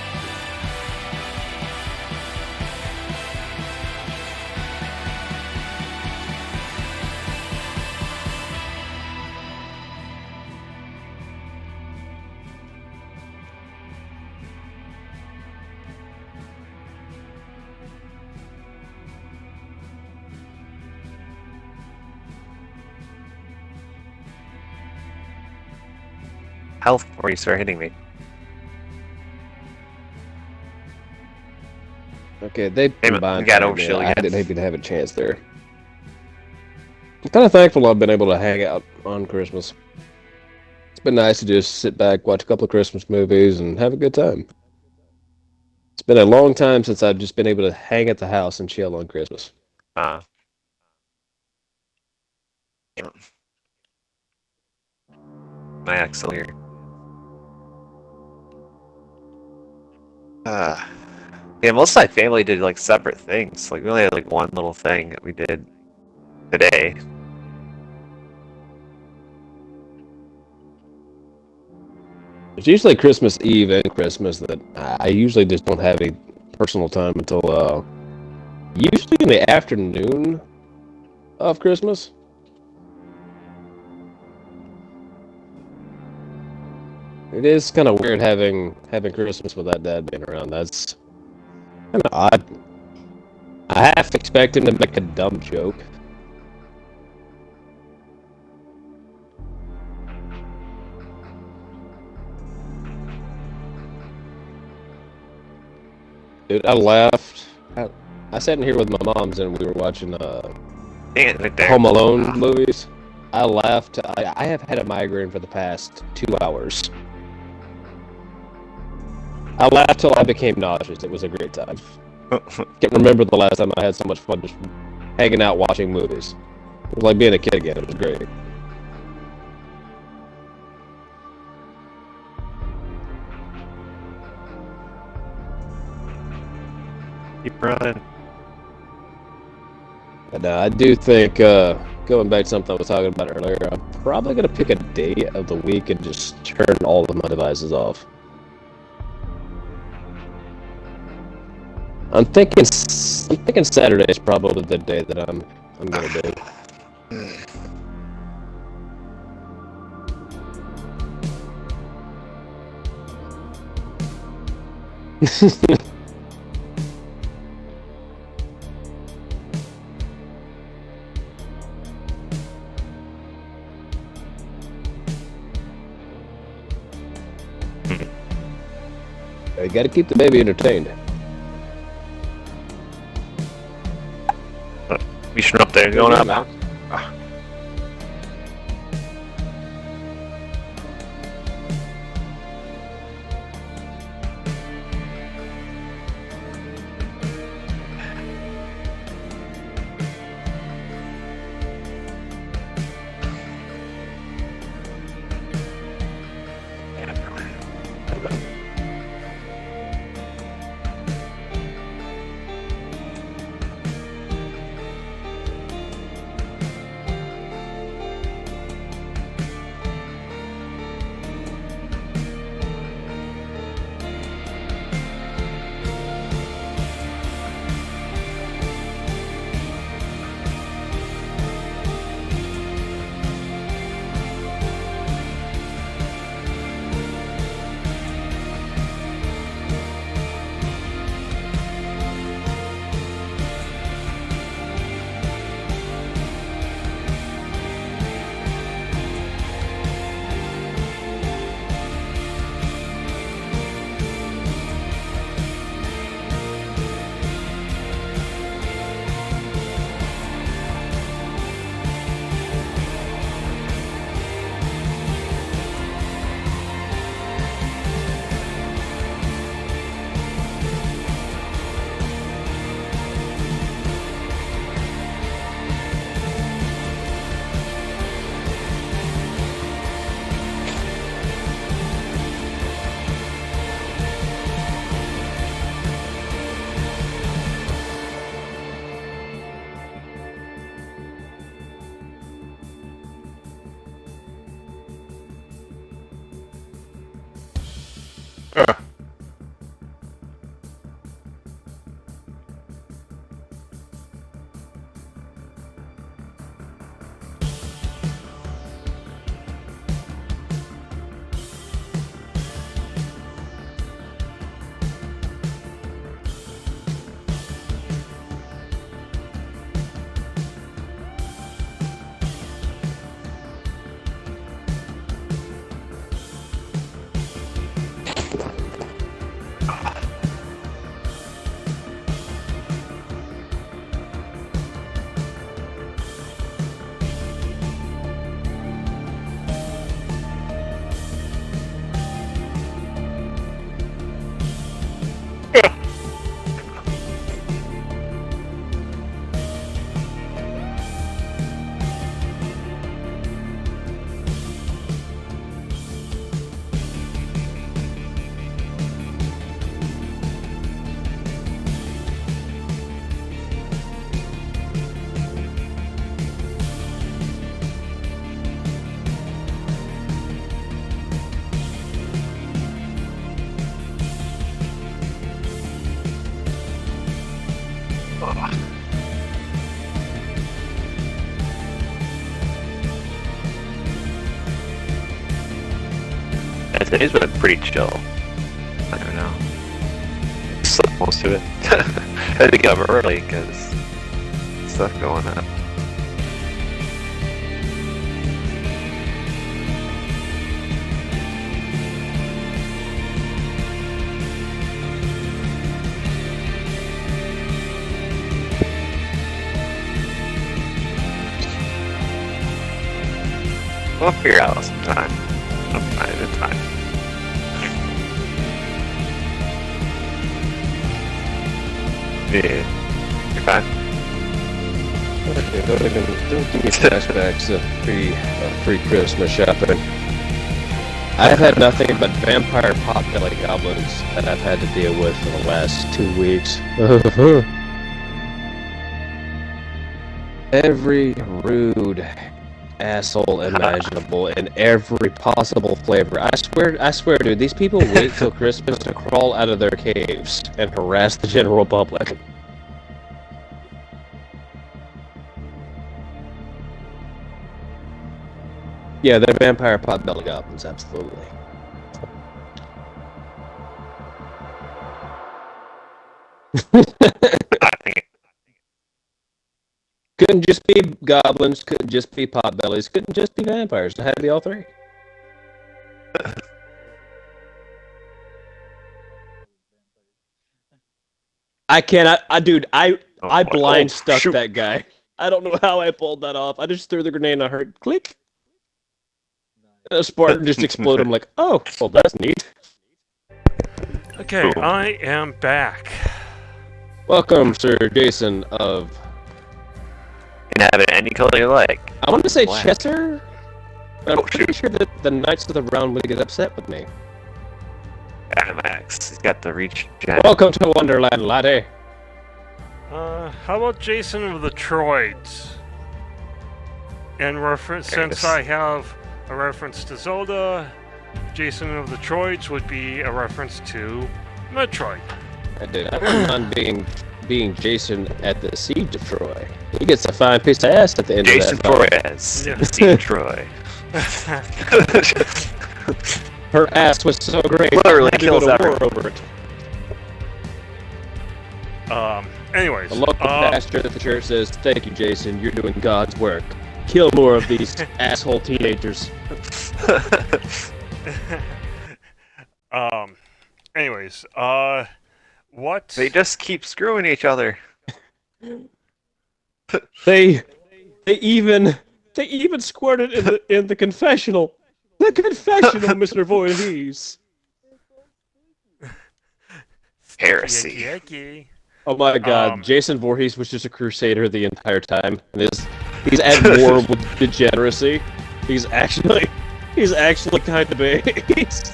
Health before you start hitting me. okay, they combined. got for over me. shield I again. didn't even have a chance there. I'm kind of thankful I've been able to hang out on Christmas. It's been nice to just sit back, watch a couple of Christmas movies, and have a good time. It's been a long time since I've just been able to hang at the house and chill on Christmas. My axle here. Yeah, most of my family did like separate things. Like we only had like one little thing that we did today. It's usually Christmas Eve and Christmas that I usually just don't have any personal time until usually in the afternoon of Christmas. It is kind of weird having Christmas without Dad being around. That's kind of odd. I half expect him to make a dumb joke. Dude, I laughed. I sat in here with my moms and we were watching Dang it, right there. Home Alone movies. I laughed. I have had a migraine for the past 2 hours. I laughed till I became nauseous. It was a great time. Can't remember the last time I had so much fun just hanging out watching movies. It was like being a kid again. It was great. Keep running. And I do think, going back to something I was talking about earlier, I'm probably going to pick a day of the week and just turn all of my devices off. I'm thinking Saturday is probably the day that I'm gonna do. You gotta keep the baby entertained. We should up there going up. And today's been pretty chill. I don't know. Slept most of it. Had to get up early because stuff going on. We'll figure it out sometime. Sometime in time. Yeah. You're fine. Okay, don't give me flashbacks of pre-Christmas shopping. I've had nothing but vampire potbelly goblins that I've had to deal with for the last 2 weeks. Every rude asshole imaginable in every possible flavor. I swear, dude, these people wait till Christmas to crawl out of their caves and harass the general public. Yeah, they're vampire potbelly goblins, absolutely. I think Couldn't just be goblins, couldn't just be potbellies, couldn't just be vampires. It had to be all three. I cannot, dude, I blind stuck shoot. that guy. I don't know how I pulled that off. I just threw the grenade and I heard click. And a Spartan just exploded. I'm like, oh, well, that's neat. Okay, Cool. I am back. Welcome, Sir Jason of, you can have it any color you like. I want to say Black. Chester, but I'm Oh, pretty sure that the Knights of the Round would get upset with me. Max. He's got the reach. Gen. Welcome to Wonderland, laddie. How about Jason of the Troids? In reference, since Yes. I have a reference to Zelda, Jason of the Troids would be a reference to Metroid. I wouldn't mind being Jason at the Siege of Troy. He gets a fine piece of ass at the end Jason of that fight. Torres. Yeah. Steve Troy. Her ass was so great. Literally I had to go kills to war everyone. over it. Anyways, The local pastor at the church says, "Thank you, Jason. You're doing God's work. Kill more of these asshole teenagers." anyways, what? They just keep screwing each other. They even squirted in the confessional. The confessional, Mr. Voorhees. Heresy. Yucky. Oh my God, Jason Voorhees was just a crusader the entire time. And he's at war with degeneracy. He's actually kind of base.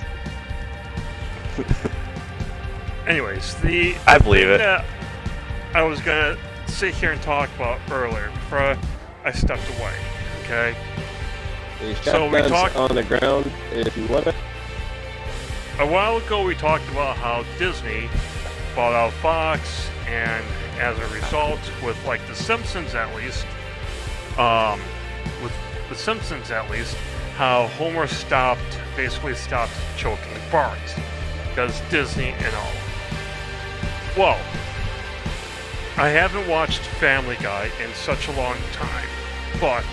Anyways, I believe it. that I was gonna sit here and talk about earlier before I stepped away. Okay. So we talked on the ground if you want it. a while ago. We talked about how Disney bought out Fox, and as a result, with like The Simpsons at least, how Homer basically stopped choking Bart because Disney and all. Well, I haven't watched Family Guy in such a long time, but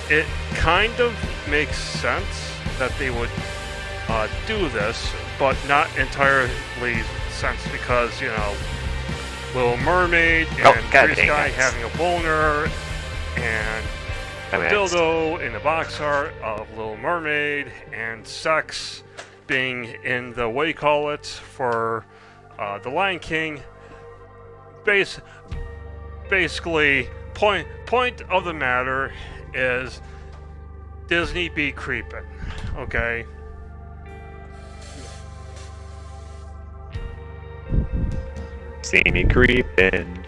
it kind of makes sense that they would do this, but not entirely sense because, you know, Little Mermaid and God Grease dang Guy it. having a boner and a dildo in the box art of Little Mermaid and sex being in the what do you call it for The Lion King. Basically, point of the matter is Disney be creeping, okay? See me creeping.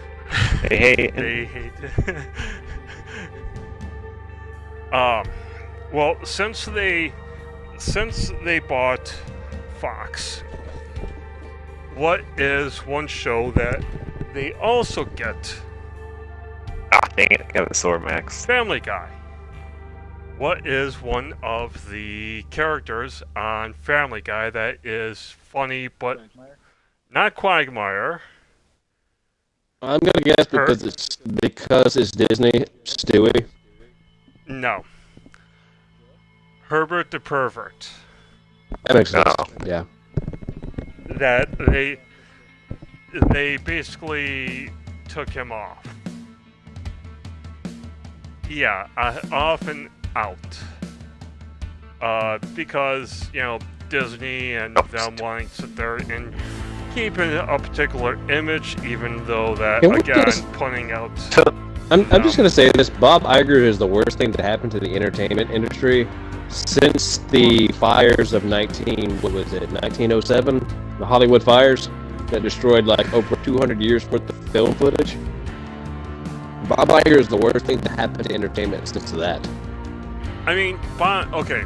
They hate. They hate it. Well, since they bought Fox, what is one show that they also get Ah, dang it! I got the sword max. Family Guy. What is one of the characters on Family Guy that is funny but Quagmire? not Quagmire? I'm gonna guess because it's Disney, Stewie. No. Herbert the Pervert. That makes sense. Oh. Yeah. That they basically took him off. Yeah, off and out. Because, you know, Disney and them wanting to sit there and keeping a particular image, even though that, Can we again, just- putting out... I'm just gonna say this: Bob Iger is the worst thing to happen to the entertainment industry since the fires of 1907, the Hollywood fires that destroyed like over 200 years worth of film footage. Bob Iger is the worst thing to happen to entertainment since that. I mean, okay.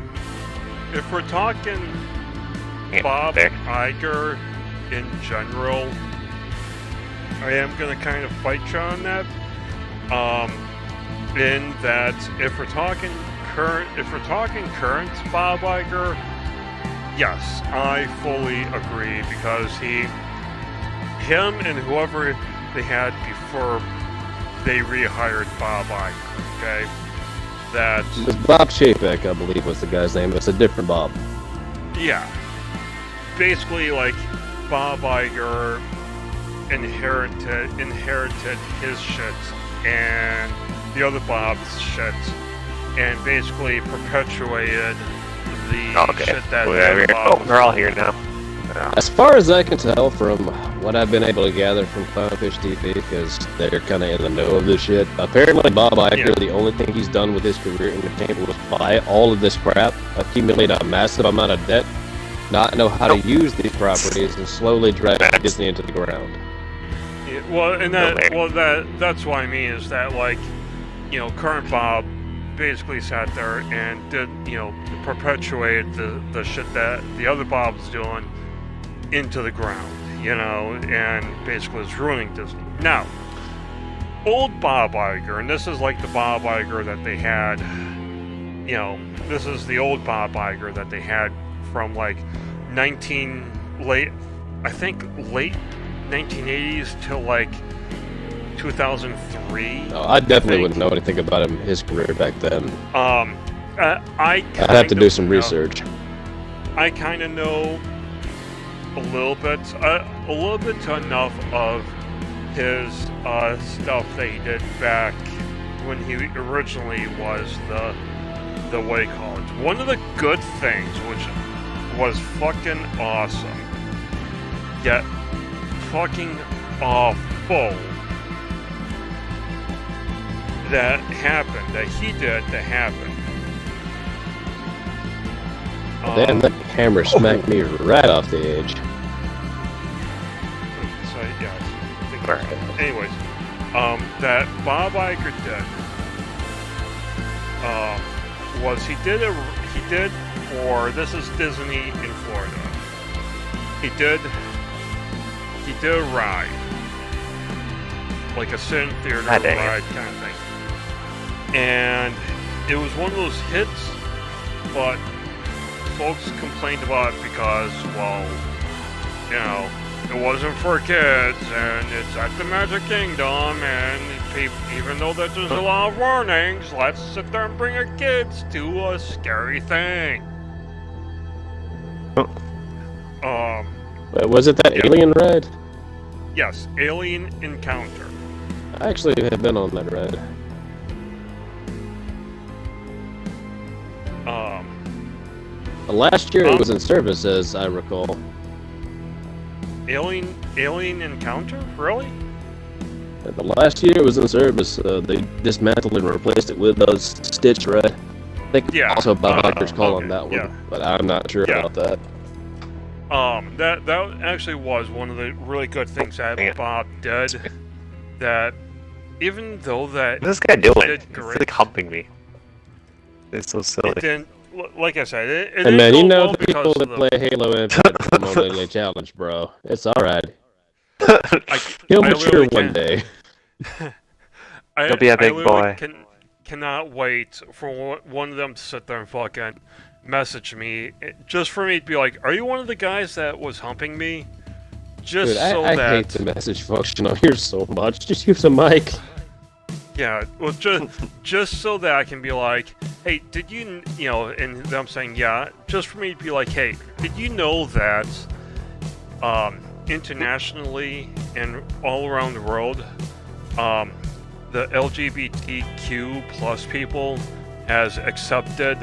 If we're talking Yeah, Bob there. Iger in general, I am gonna kind of fight you on that. In that, if we're talking current Bob Iger, yes, I fully agree because him and whoever they had before they rehired Bob Iger, okay, that. It was Bob Chapek, I believe, was the guy's name. It's a different Bob. Yeah. Basically, like, Bob Iger inherited his shit and the other Bob's shit and basically perpetuated the Okay. shit that the Whatever. other Oh, Bob was we're all doing. here now. Yeah. As far as I can tell from what I've been able to gather from Clownfish TV, because they're kind of in the know of this shit, apparently Bob Iger, Yeah. the only thing he's done with his career in entertainment was buy all of this crap, accumulate a massive amount of debt, not know how to use these properties, and slowly drag Disney into the ground. Yeah, well, and that's what I mean is that, like, you know, current Bob basically sat there and did, you know, perpetuated the shit that the other Bob was doing into the ground, you know, and basically was ruining Disney. Now, old Bob Iger, and this is like the Bob Iger that they had, you know, this is the old Bob Iger that they had from like late 1980s till like 2003. No, I definitely wouldn't know anything about his career back then. I'd I'd have to do some research. I kind of know a little bit to enough of his stuff that he did back when he originally was the what do you call it? One of the good things, which was fucking awesome, yet fucking awful, that happened, that he did, that happened. Damn, that hammer smacked me right off the edge. So yeah, I think that's it. Anyways, that Bob Iger did was he did for, this is Disney in Florida. He did a ride, like a sin theater Ah, dang it. ride kind of thing, and it was one of those hits, but folks complained about it because, well, you know, it wasn't for kids, and it's at the Magic Kingdom, and even though that there's a lot of warnings, let's sit there and bring our kids to a scary thing. But was it that Yeah. alien ride? Yes, Alien Encounter. I actually have been on that ride. Last year it was in service, as I recall. Alien Encounter? Really? The last year it was in service. They dismantled and replaced it with a Stitch ride. I think Yeah, also Bob Iger's call okay, on that one, yeah. but I'm not sure Yeah. about that. That actually was one of the really good things that Yeah. Bob did. That even though that What's this guy doing? did It's great, like humping me. It's so silly. it didn't. Like I said, it And didn't man, go you know well the people because that of play Halo Infinite from Mobile Challenge, bro. It's alright. He'll I mature literally one can't- day. He'll be a big I literally boy. Cannot wait for one of them to sit there and fucking message me, just for me to be like, "Are you one of the guys that was humping me?" Just Dude, so I that. hate the message function on here so much. Just use a mic. Yeah, well, just so that I can be like, hey, did you, and them saying, yeah, just for me to be like, hey, did you know that, internationally and all around the world, the LGBTQ plus people has accepted,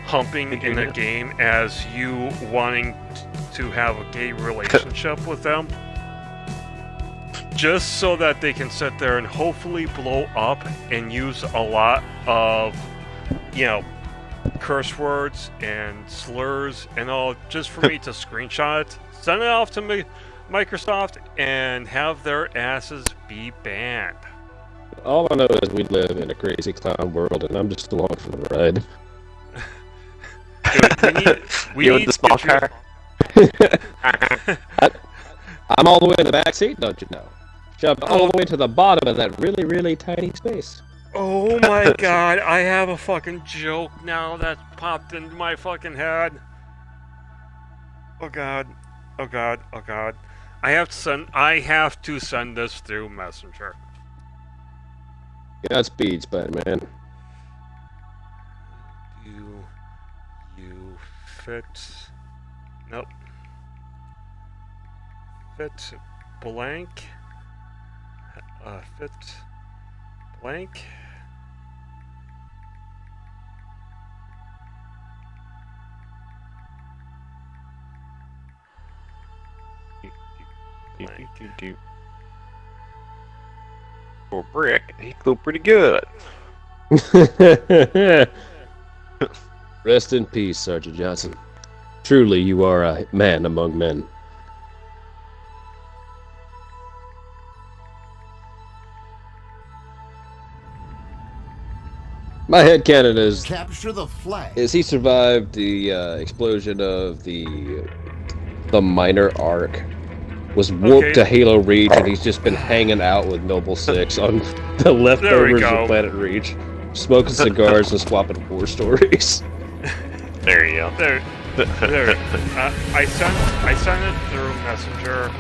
humping in a game as you wanting to have a gay relationship with them? Just so that they can sit there and hopefully blow up and use a lot of, curse words and slurs and all, just for me to screenshot it, send it off to Microsoft, and have their asses be banned. All I know is we live in a crazy clown world, and I'm just along for the ride. Dude, we You need with the small to- car? I'm all the way in the back seat, don't you know? Shoved all the way to the bottom of that really, really tiny space. Oh my god, I have a fucking joke now that popped into my fucking head. Oh god. Oh god. Oh god. I have to send this through Messenger. Godspeed, Spider-Man. You fit. Nope. Fit blank. Fit blank. For Brick, he flew pretty good. Rest in peace, Sergeant Johnson. Truly, you are a man among men. My headcanon Capture the flag. is he survived the explosion of the minor arc, was warped Okay. to Halo Reach, and he's just been hanging out with Noble Six on the There we leftovers go. of Planet Reach, smoking cigars and swapping war stories. There you go. There. I sent it through Messenger.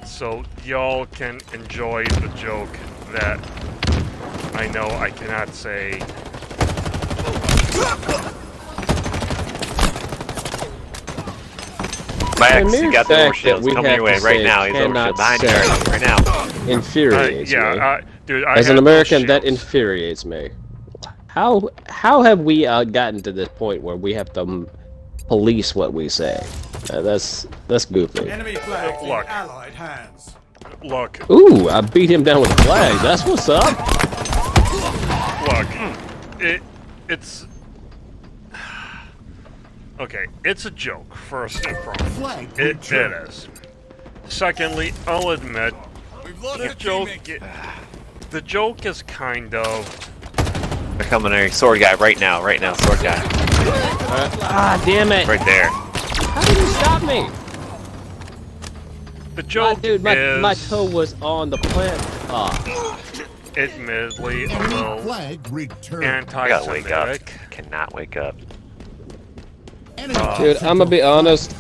So y'all can enjoy the joke that I know I cannot say. Max, mere you got the fact overshields that we coming have your way to right say now. He's cannot overshield behind you say. right now. Infuriates me. Dude, I As have an those American, that shields. infuriates me. How have we gotten to this point where we have to police what we say? That's goofy. Enemy flag in Look. Allied hands. Look, Ooh, I beat him down with flags. That's what's up. look. It's okay. It's a joke, first and foremost. Flag It returned. is. Secondly, I'll admit We've lost the our joke. teammate. The joke is kind of. They're coming there. Sword guy right now. Right now, sword guy. Damn it! Right there. How did you stop me? The joke Dude, is my toe was on the plant. Ah, admittedly a Enemy little flag returned. I gotta wake up. anti-Semitic. Cannot wake up. Enemy dude, I'm gonna be honest.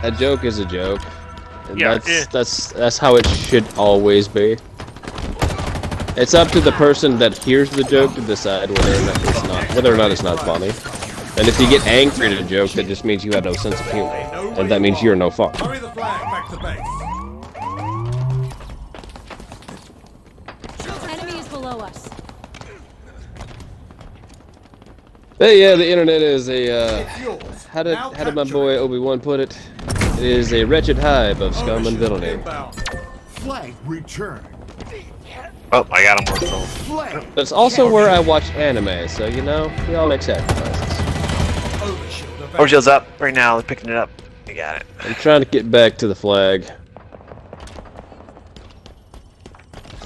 A joke is a joke. And Yeah, that's how it should always be. It's up to the person that hears the joke to decide whether or not it's not funny. And if you get angry at a joke, that just means you have no sense of humor, and that means you're no fun. Hurry the flag back to base. Enemies below us. Hey, yeah, the internet is a It's yours. how did Now my capture boy it. Obi-Wan put it? It is a wretched hive of scum and Overshield villainy. inbound. flag returned. Oh, I got him more soul. Flag. But it's also where I watch anime, so you know, we all make sacrifices. Overshield available. Overshield's up right now. They're picking it up. You got it. I'm trying to get back to the flag.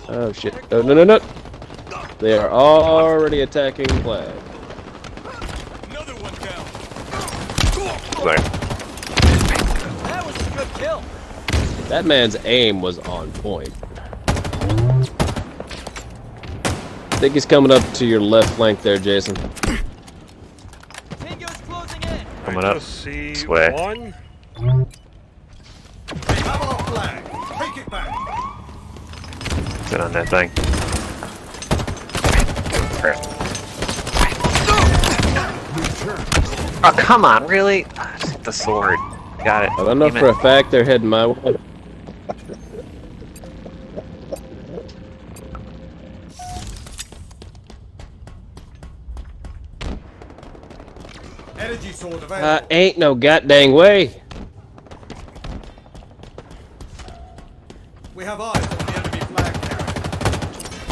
Oh shit. Oh, no. They are already attacking the flag. Another one down. Where? That was a good kill. That man's aim was on point. I think he's coming up to your left flank there, Jason. Tango's closing in. Coming I up. just see This way. one. We have our flag. Take it back. Sit on that thing. Oh, come on, really? Ah, just hit the sword. Got it. I don't know Damn for it. a fact they're heading my way. Energy sword available. Ain't no goddamn way. We have eyes on the enemy flag carrier.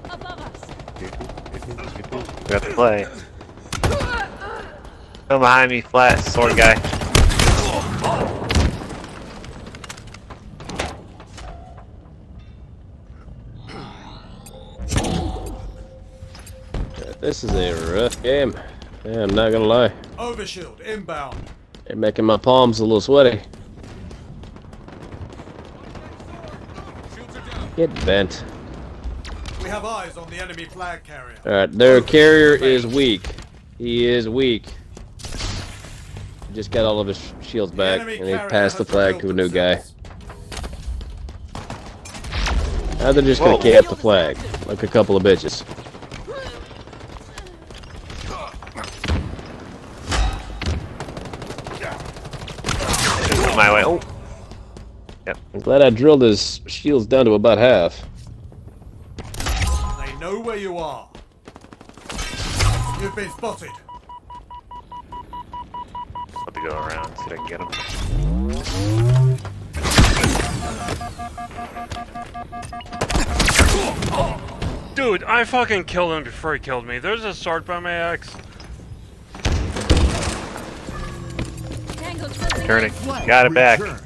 Above us. We got to play. Come behind me, flat sword guy. This is a rough game. Yeah, I'm not gonna lie. Overshield inbound. They're making my palms a little sweaty. Get bent. We have eyes on the enemy flag carrier. Alright, their carrier is weak. He is weak. He just got all of his shields back, and he passed the flag to a new guy. Now they're just gonna camp the flag, like a couple of bitches. My way. Oh. I'm glad I drilled his shields down to about half. They know where you are. You've been spotted. Let me go around, see if I can get him. Dude, I fucking killed him before he killed me. There's a sword by my axe. Tango's closing Turning. Flag Got it back. returned.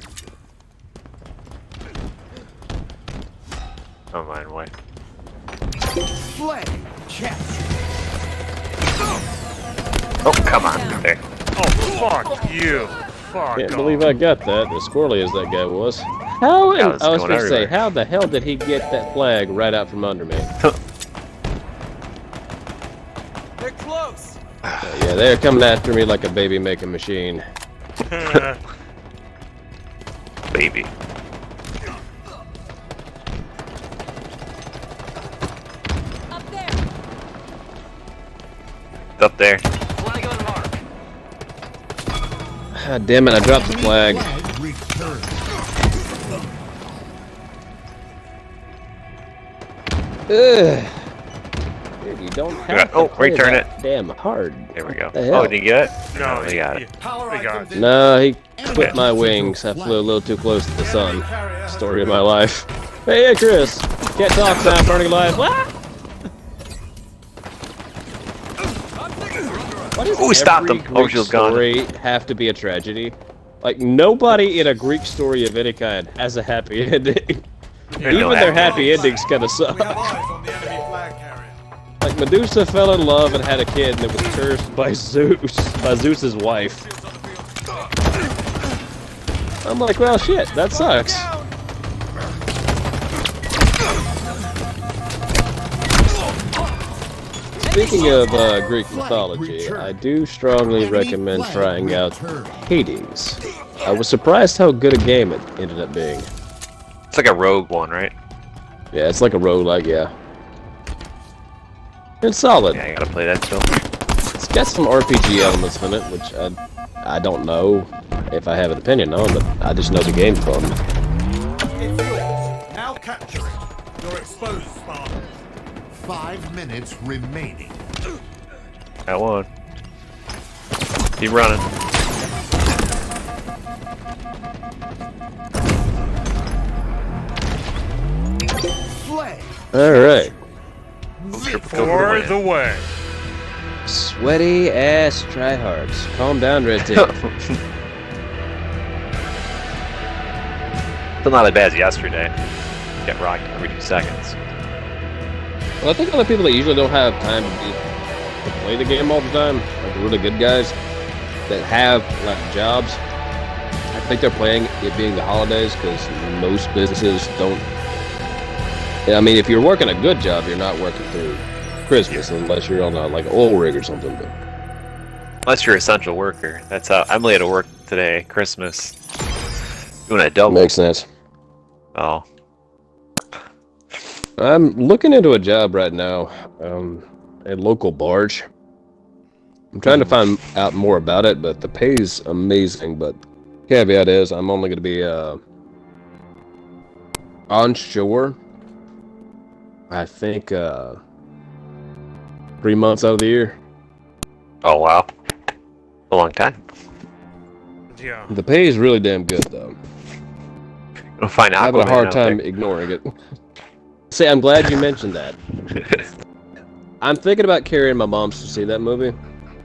Oh, mine way. Flag captured. Oh, come on. There. Oh, fuck you. Fuck Can't off. believe I got that, as squirrely as that guy was. How? That was I was going gonna say, everywhere. how the hell did he get that flag right out from under me? They're close. Yeah, they're coming after me like a baby making machine. Baby. up there. It's up there. Ah, damn it, I dropped the Enemy flag. returned. Ugh. Dude, you don't have to Oh, play return that damn hard. There we go. The hell? Oh, did you get it? No, we got it. Power We got items it. in. No, he Enemy clipped my control wings. I flag. flew a little too close to the sun. Carrier has Story of my life. Hey, Chris. Can't talk now, burning alive. What? Why does Ooh, stopped every him. Greek Overshield's gone. story have to be a tragedy? Like, nobody in a Greek story of any kind has a happy ending. There's no Even their happy happy endings kind of suck. We have eyes on the enemy flag carrier. Like, Medusa fell in love and had a kid, and it was cursed by Zeus, by Zeus's wife. I'm like, well, shit, that sucks. Speaking of Greek mythology, I do strongly recommend trying out Hades. I was surprised how good a game it ended up being. It's like a rogue one, right? Yeah, it's like a roguelike, yeah. It's solid. Yeah, I gotta play that still. It's got some RPG elements in it, which I don't know if I have an opinion on, but I just know the game's fun. It's yours. Now capture it. You're exposed, Spartan. 5 minutes remaining. Got one. Keep running. Flag. Alright. For the way. Sweaty ass tryhards. Calm down, Red Team. Still not as bad as yesterday. Get rocked every 2 seconds. Well, I think other people that usually don't have time to play the game all the time, like the really good guys that have like jobs, I think they're playing it being the holidays because most businesses don't. I mean, if you're working a good job, you're not working through Christmas unless you're on a, like an oil rig or something. But Unless you're an essential worker. That's how I'm late to work today. Christmas. Doing a double. makes sense. Oh. I'm looking into a job right now, a local barge. I'm trying to find out more about it, but the pay's amazing. But caveat is, I'm only going to be onshore. I think 3 months out of the year. Oh wow. A long time. Yeah. The pay is really damn good, though. You'll find I'm having a Aquaman hard out time there. ignoring it. See, I'm glad you mentioned that. I'm thinking about carrying my mom to see that movie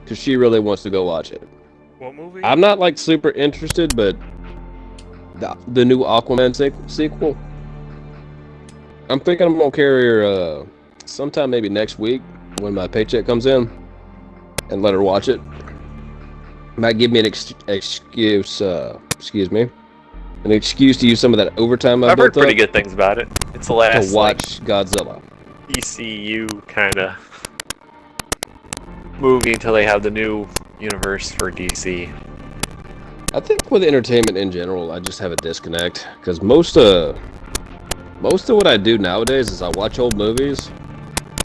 because she really wants to go watch it. What movie? I'm not like super interested, but the new Aquaman sequel. I'm thinking I'm gonna carry her sometime maybe next week when my paycheck comes in, and let her watch it. Might give me an excuse. Excuse me, an excuse to use some of that overtime I've heard built pretty up good things about it. It's the last to watch Godzilla. ECU kind of movie until they have the new universe for DC. I think with entertainment in general, I just have a disconnect because most of what I do nowadays is I watch old movies,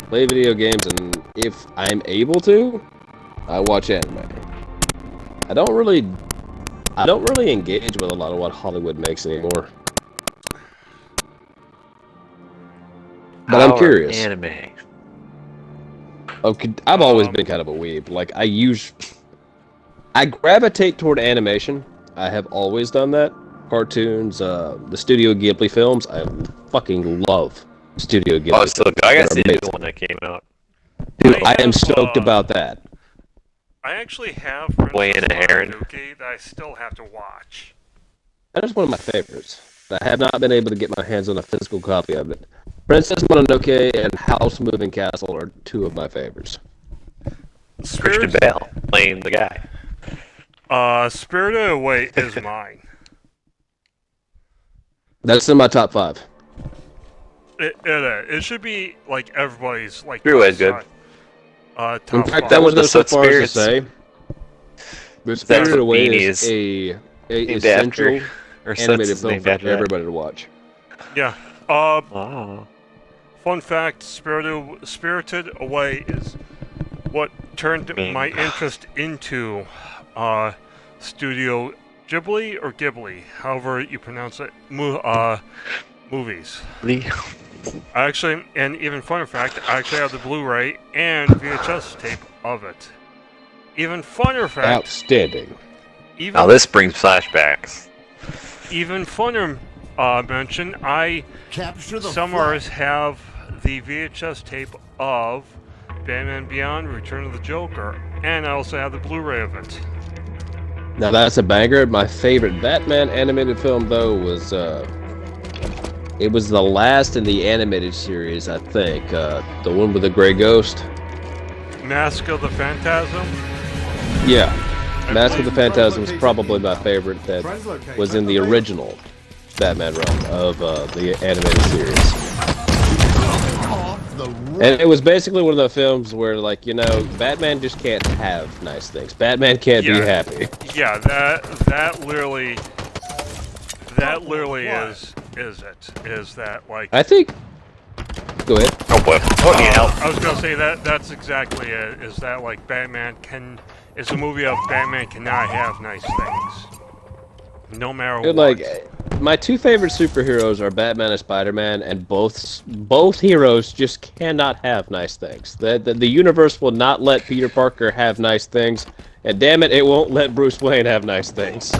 play video games, and if I'm able to, I watch anime. I don't really engage with a lot of what Hollywood makes anymore. But I'm curious. Anime. Okay, I've always been kind of a weeb. Like I gravitate toward animation. I have always done that. Cartoons, the Studio Ghibli films. I fucking love Studio Ghibli. Oh, so I gotta see the They're new one that came out. Dude, I am have, stoked about that. I actually have Way in Princess a Heron. Mononoke that I still have to watch. That is one of my favorites. I have not been able to get my hands on a physical copy of it. Princess Mononoke and House Moving Castle are two of my favorites. Christian Bale playing the guy. Spirited Away is mine. That's in my top 5. It should be like everybody's like. Spirited Away is good. Top In fact, 5. that would the go so Soot far as to Spirits. say that Spirited what Away Beanie is a named essential after, or animated Soot's film named for after that. everybody to watch. Yeah. Oh. Fun fact: Spirited Away is what turned my interest into Studio Ghibli or Ghibli, however you pronounce it, movies. Actually, and even funner fact, I actually have the Blu-ray and VHS tape of it. Even funner fact. Outstanding. Even, Now this brings flashbacks. even funner mention, I Capture the somewheres have the VHS tape of Batman Beyond: Return of the Joker, and I also have the Blu-ray of it. Now that's a banger. My favorite Batman animated film, though, was it was the last in the animated series, I think. The one with the gray ghost. Mask of the Phantasm. Yeah, Mask of the Phantasm is probably my favorite. That was in the original Batman run of the animated series. off the And it was basically one of the films where, like, you know, Batman just can't have nice things. Batman can't be Yeah. happy. Yeah, that literally is that like. I think. Go ahead. Oh boy. Oh, need help. I was gonna say that's exactly it. Is that like Batman can? It's a movie of Batman cannot have nice things, no matter Dude, what. like, my two favorite superheroes are Batman and Spider-Man, and both heroes just cannot have nice things. The universe will not let Peter Parker have nice things, and damn it, it won't let Bruce Wayne have nice things.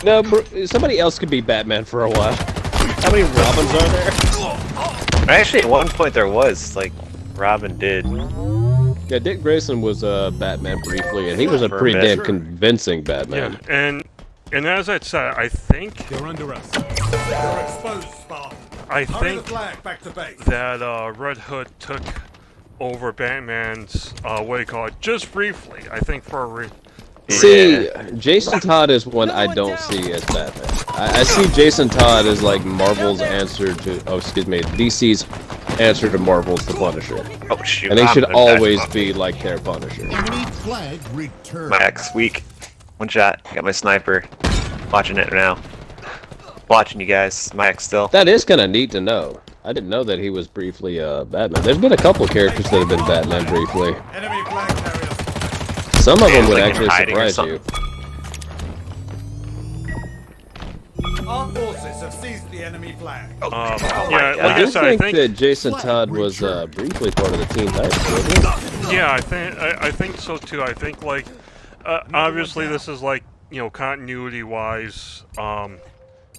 No, somebody else could be Batman for a while. How many Robins are there? Actually, at one point there was, like, Robin did. Yeah, Dick Grayson was Batman briefly, and he was a pretty damn convincing Batman. Yeah, and as I said, I think You're under us. You're exposed, Spartan. I Hurry the think flag back to base. that Red Hood took over Batman's what do you call it? Just briefly, I think for a See, Jason Todd is one I don't see as Batman. I see Jason Todd as like Marvel's answer to, DC's answer to Marvel's The Punisher. Oh shoot! And he should I'm always back. be like their Punisher. Enemy flag returned. My X weak. One shot. Got my sniper. Watching it now. Watching you guys. My X still. That is kind of neat to know. I didn't know that he was briefly Batman. There's been a couple characters that have been Batman briefly. Enemy flag carriers. Some of them would like actually hiding or surprise you. Our forces have seized the enemy flag. yeah, like I I do said, I think that Jason Todd was briefly part of the Teen Titans, wasn't he? yeah, I think so too. I think like obviously this is like continuity wise,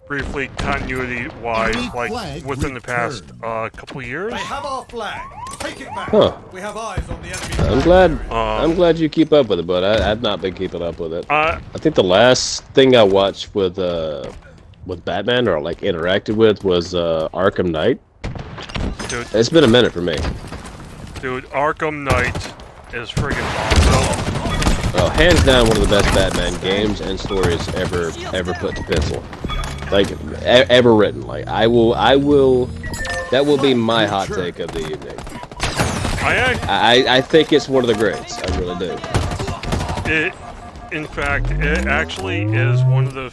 briefly continuity wise, like within the past couple years. They have our flag. Take it back. Huh. We have eyes on the enemy I'm flag. glad. I'm glad you keep up with it, but I've not been keeping up with it. I think the last thing I watched with Batman or like interacted with was Arkham Knight. Dude, It's been a minute for me. dude, Arkham Knight is friggin' awesome. Hands down, one of the best Batman games and stories ever put to pencil. Like ever written. Like I will. That will be my hot take of the evening. I think it's one of the greats. I really do. In fact, it actually is one of the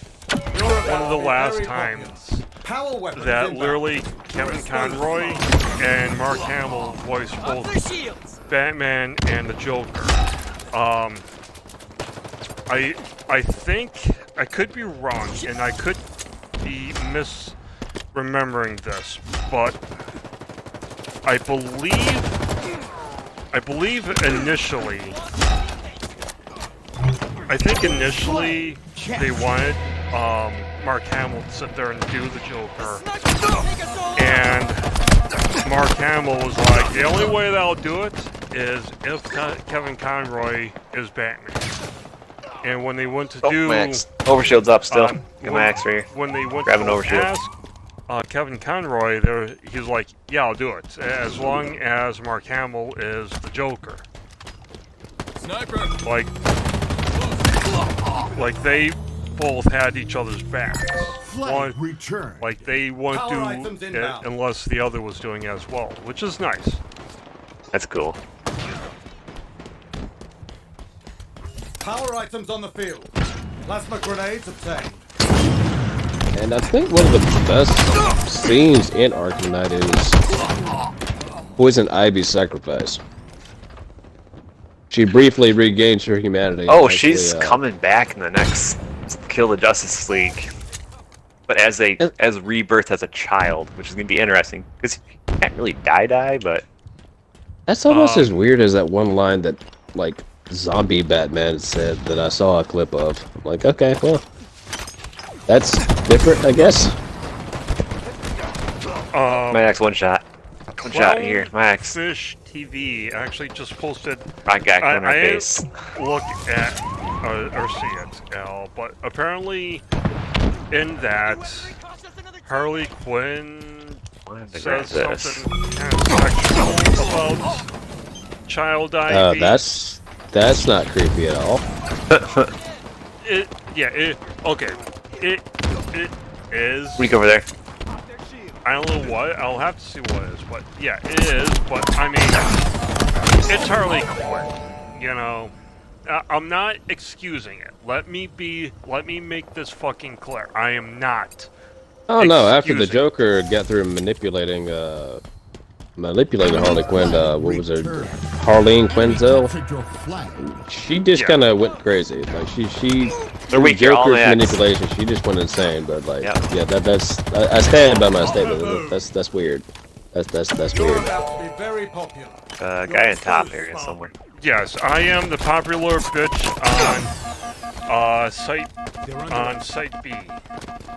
last times that literally Kevin Conroy and Mark Hamill voiced both Batman and the Joker. I think I could be wrong, and I could be misremembering this, but I believe initially, they wanted Mark Hamill to sit there and do the Joker, and Mark Hamill was like, the only way that I'll do it is if Kevin Conroy is Batman. And when they went to do Max. Overshield's up still. Got my X right here. When they went Grab an to overshield. ask Kevin Conroy, he was like, yeah, I'll do it, as long as Mark Hamill is the Joker. Sniper. Like they both had each other's backs. Flag returned. Like they wouldn't Power do items it inbound. unless the other was doing it as well, which is nice. That's cool. Power items on the field. Plasma grenades obtained. And I think one of the best scenes in Arkham Knight is Poison Ivy's sacrifice. She briefly regains her humanity. Oh, Actually, she's coming back in the next Kill the Justice League. But as Rebirth as a child, which is gonna be interesting because you can't really die, but That's almost as weird as that one line that like Zombie Batman said that I saw a clip of. I'm like, okay, well, that's different, I guess. my X one shot here. My X. Fish TV actually just posted. I got on her I face. look at or see it, Al, but apparently in that Harley Quinn says something kind of sexual about child ID. That's not creepy at all. It is. Weak over there. I don't know what. I'll have to see what it is, but yeah, it is. But I mean, it's Harley Quinn. You know, I'm not excusing it. Let me make this fucking clear. I am not. Oh no! After the excusing- Joker got through manipulating Harley Quinn, what was her? Harleen Quinzel. Captured your flag. She just kind of went crazy. Like she They're weak, you're all Joker's X. manipulation. She just went insane. But like, Yeah. that's I stand by my statement. That's weird. That's You're weird. about to be very popular. Guy in top area somewhere. Yes, I am the popular bitch on Site B.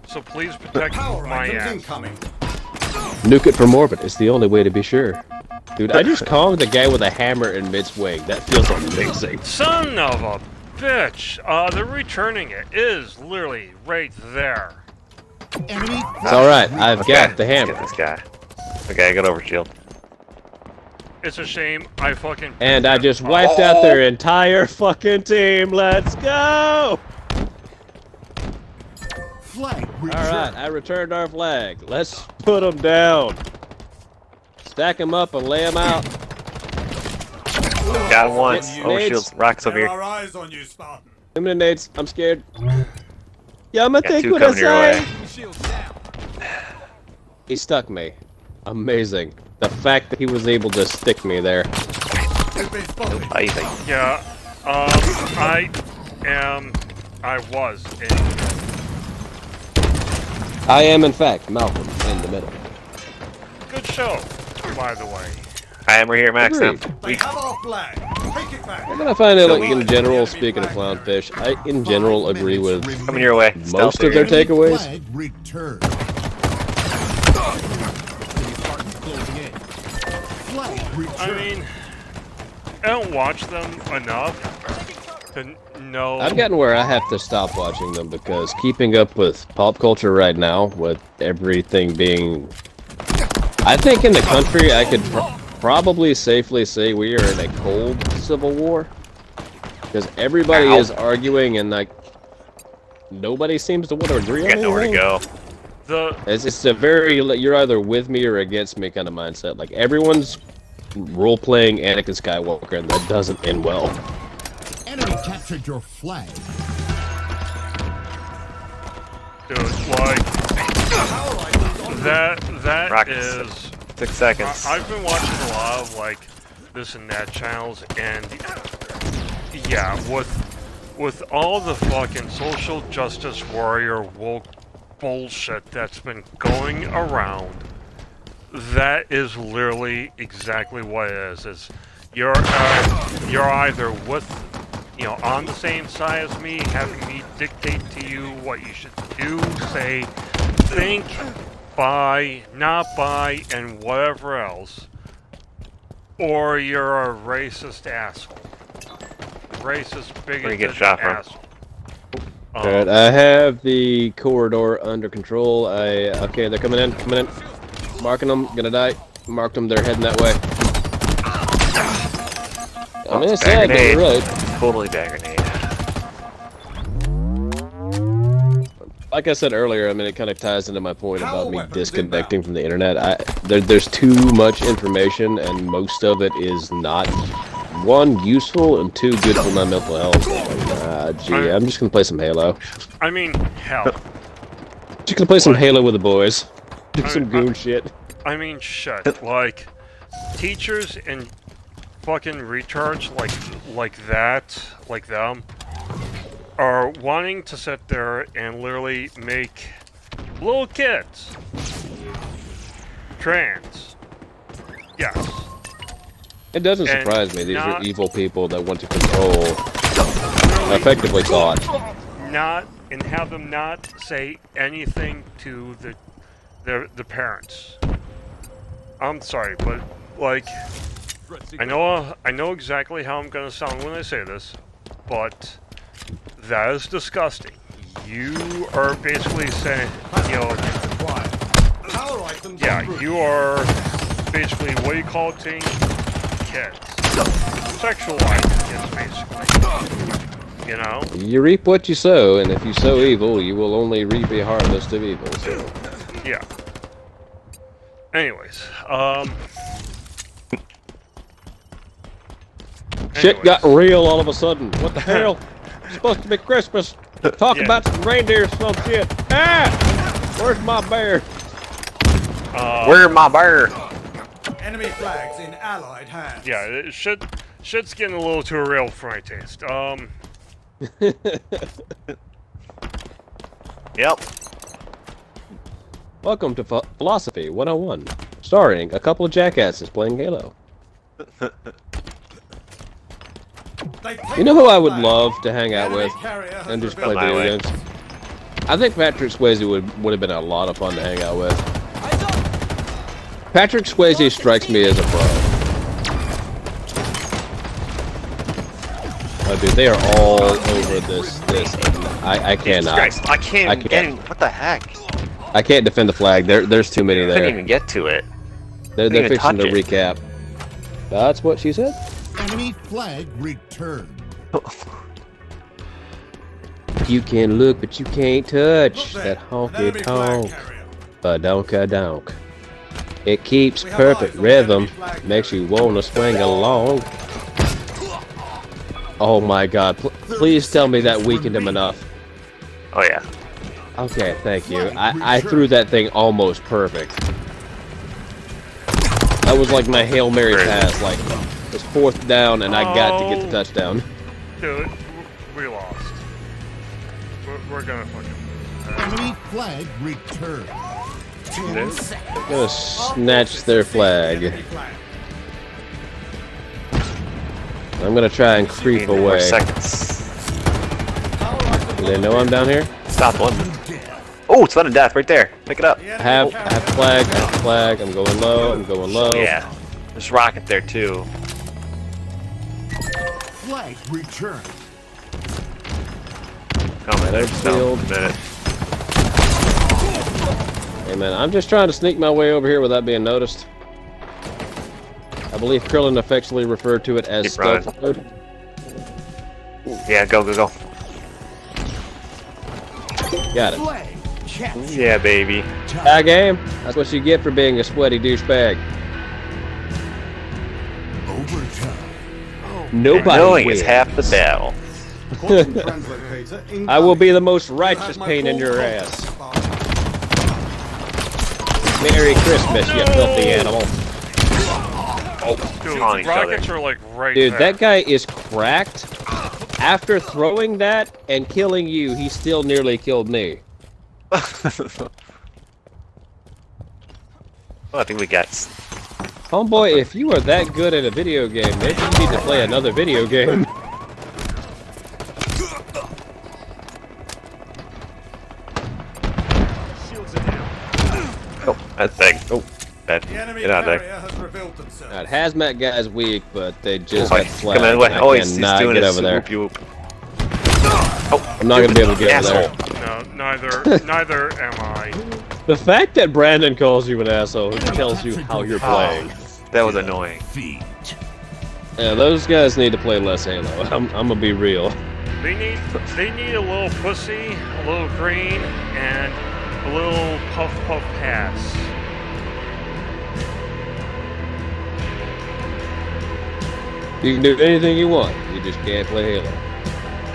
So please protect Power my items ass. incoming. Nuke it from orbit. It's the only way to be sure. Dude, I just called the guy with a hammer in mid-swing. That feels amazing. Son of a bitch! They're returning it. It is literally right there. Enemy It's alright, I've got the Let's hammer. get this guy. Okay, I got over shield. It's a shame I fucking... And I just wiped out their entire fucking team. Let's go! flag returned. Alright, I returned our flag. Let's put them down. Stack them up and lay them out. Got him once. Nades. Over shields. Rockets over There here. are eyes on you, Spartan. Eliminates. I'm scared. Yama, Got take two what I coming your way. say. He stuck me. Amazing. The fact that he was able to stick me there. You've been spotted. Amazing. Yeah, I was in... I am, in fact, Malcolm in the middle. Good show, by the way. I am. We're here, Max. Now. Agreed. They have our flag. Take it back. I'm gonna find out, like, in general, speaking of clownfish, I, in general, agree with Coming your way. most of their Enemy takeaways. flag returned. Flag I returned. mean, I don't watch them enough to know... I've gotten where I have to stop watching them because keeping up with pop culture right now, with everything being... I think in the country, I could probably safely say we are in a cold civil war. Because everybody is arguing and, like, nobody seems to want to agree on Got nowhere to anything. go. It's a very, you're either with me or against me kind of mindset. Like, everyone's role-playing Anakin Skywalker, and that doesn't end well. Enemy captured your flag. Dude, like... That Rockets. is... 6 seconds. I've been watching a lot of, like, this and that channels, and... Yeah, with all the fucking social justice warrior woke bullshit that's been going around, that is literally exactly what it is. Is you're either with, on the same side as me, having me dictate to you what you should do, say, think, buy, not buy, and whatever else, or you're a racist asshole. Racist, Where you bigoted get shot from? asshole. Alright, I have the corridor under control. Okay, they're coming in. Marking them, gonna die. Marked them, they're heading that way. I'm gonna say I got it right. Totally bad grenade. Like I said earlier, I mean, it kind of ties into my point Power about me weapons disconnecting from the internet. There's too much information, and most of it is not, one, useful, and two, good for my mental health. Gee, I'm just gonna play some Halo. I mean, hell. Just gonna play some What? Halo with the boys. Do I- some goon shit. I mean, shit. Like, teachers and fucking retards like them, are wanting to sit there and literally make little kids trans. Yes. It doesn't And surprise me. These are not- evil people that want to control effectively thought. And have them not say anything to the parents. I'm sorry, but like, I know exactly how I'm gonna sound when I say this, but that is disgusting. You are basically saying, Power items yeah, approved. you are basically, what do you call it, kids? Sexualizing kids, basically. You reap what you sow, and if you sow evil, you will only reap a harvest of evil. So. Yeah. Anyways, Shit got real all of a sudden. What the hell? It's supposed to be Christmas. Talk Yeah. about some reindeer or some shit. Ah! Where's my bear? Where's my bear? Enemy flags in allied hands. yeah, shit's getting a little too real for my taste. Yep. Welcome to Philosophy 101, starring a couple of jackasses playing Halo. You know who I would love to hang out with and just play My way. video games? I think Patrick Swayze would have been a lot of fun to hang out with. Patrick Swayze strikes me as a pro. Oh, dude, they are all over this. I cannot. Christ, I can't even get him. What the heck? I can't defend the flag. There's too many I couldn't there. even get to it. They're Couldn't even fixing to touch it. recap. That's what she said. Enemy flag returned. You can look, but you can't touch Look there, that an honky enemy flag tonk. carrier. Donka donk. It keeps We have perfect eyes on the enemy rhythm, flag makes you wanna swing along. Oh my god, please tell me that weakened him enough. Oh yeah. Okay, thank you. I threw that thing almost perfect. That was like my Hail Mary pass, like, it was 4th down and I got to get the touchdown. Dude, we lost. We're gonna fucking... Enemy flag returned. 10 seconds. I'm gonna snatch their flag. Enemy flag. I'm gonna try and creep 15 more away. seconds. Do they know I'm down here? Stop one. Oh, it's sudden death right there. Pick it up. The I enemy have flag, I'm going low, I'm going low. Yeah. There's rocket there too. Flag returned. Oh man, there's no Field. minute. Hey man, I'm just trying to sneak my way over here without being noticed. I believe Krillin affectionately referred to it as Keep stealth mode. Yeah, go. Got it. Flag captured. Yeah, baby. Tie game. That's what you get for being a sweaty douchebag. Overtime. Nobody Knowing wins. is half the battle. Quantum translocator I will be the most You righteous have my pain in full your confidence, ass. Spartan. Merry Christmas, you filthy animal. Dude, on each rockets other. are like right Dude, there. that guy is cracked. After throwing that and killing you, he still nearly killed me. Well, I think we got. Homeboy, if you are that good at a video game, maybe you need to play another video game. shields are down. Oh, that thing. Oh, bad. The enemy Get out of there. carrier has revealed themselves. That hazmat guy's weak, but they just Oh, got flagged. come in. Wait. and Oh, I he's cannot doing get a over there. swoop. I'm not gonna be able to get over there. Asshole. No, neither am I. The fact that Brandon calls you an asshole tells you how you're playing. That was annoying. Feet. Yeah, those guys need to play less Halo. I'm gonna be real. They need a little pussy, a little green, and a little puff pass. You can do anything you want. You just can't play Halo.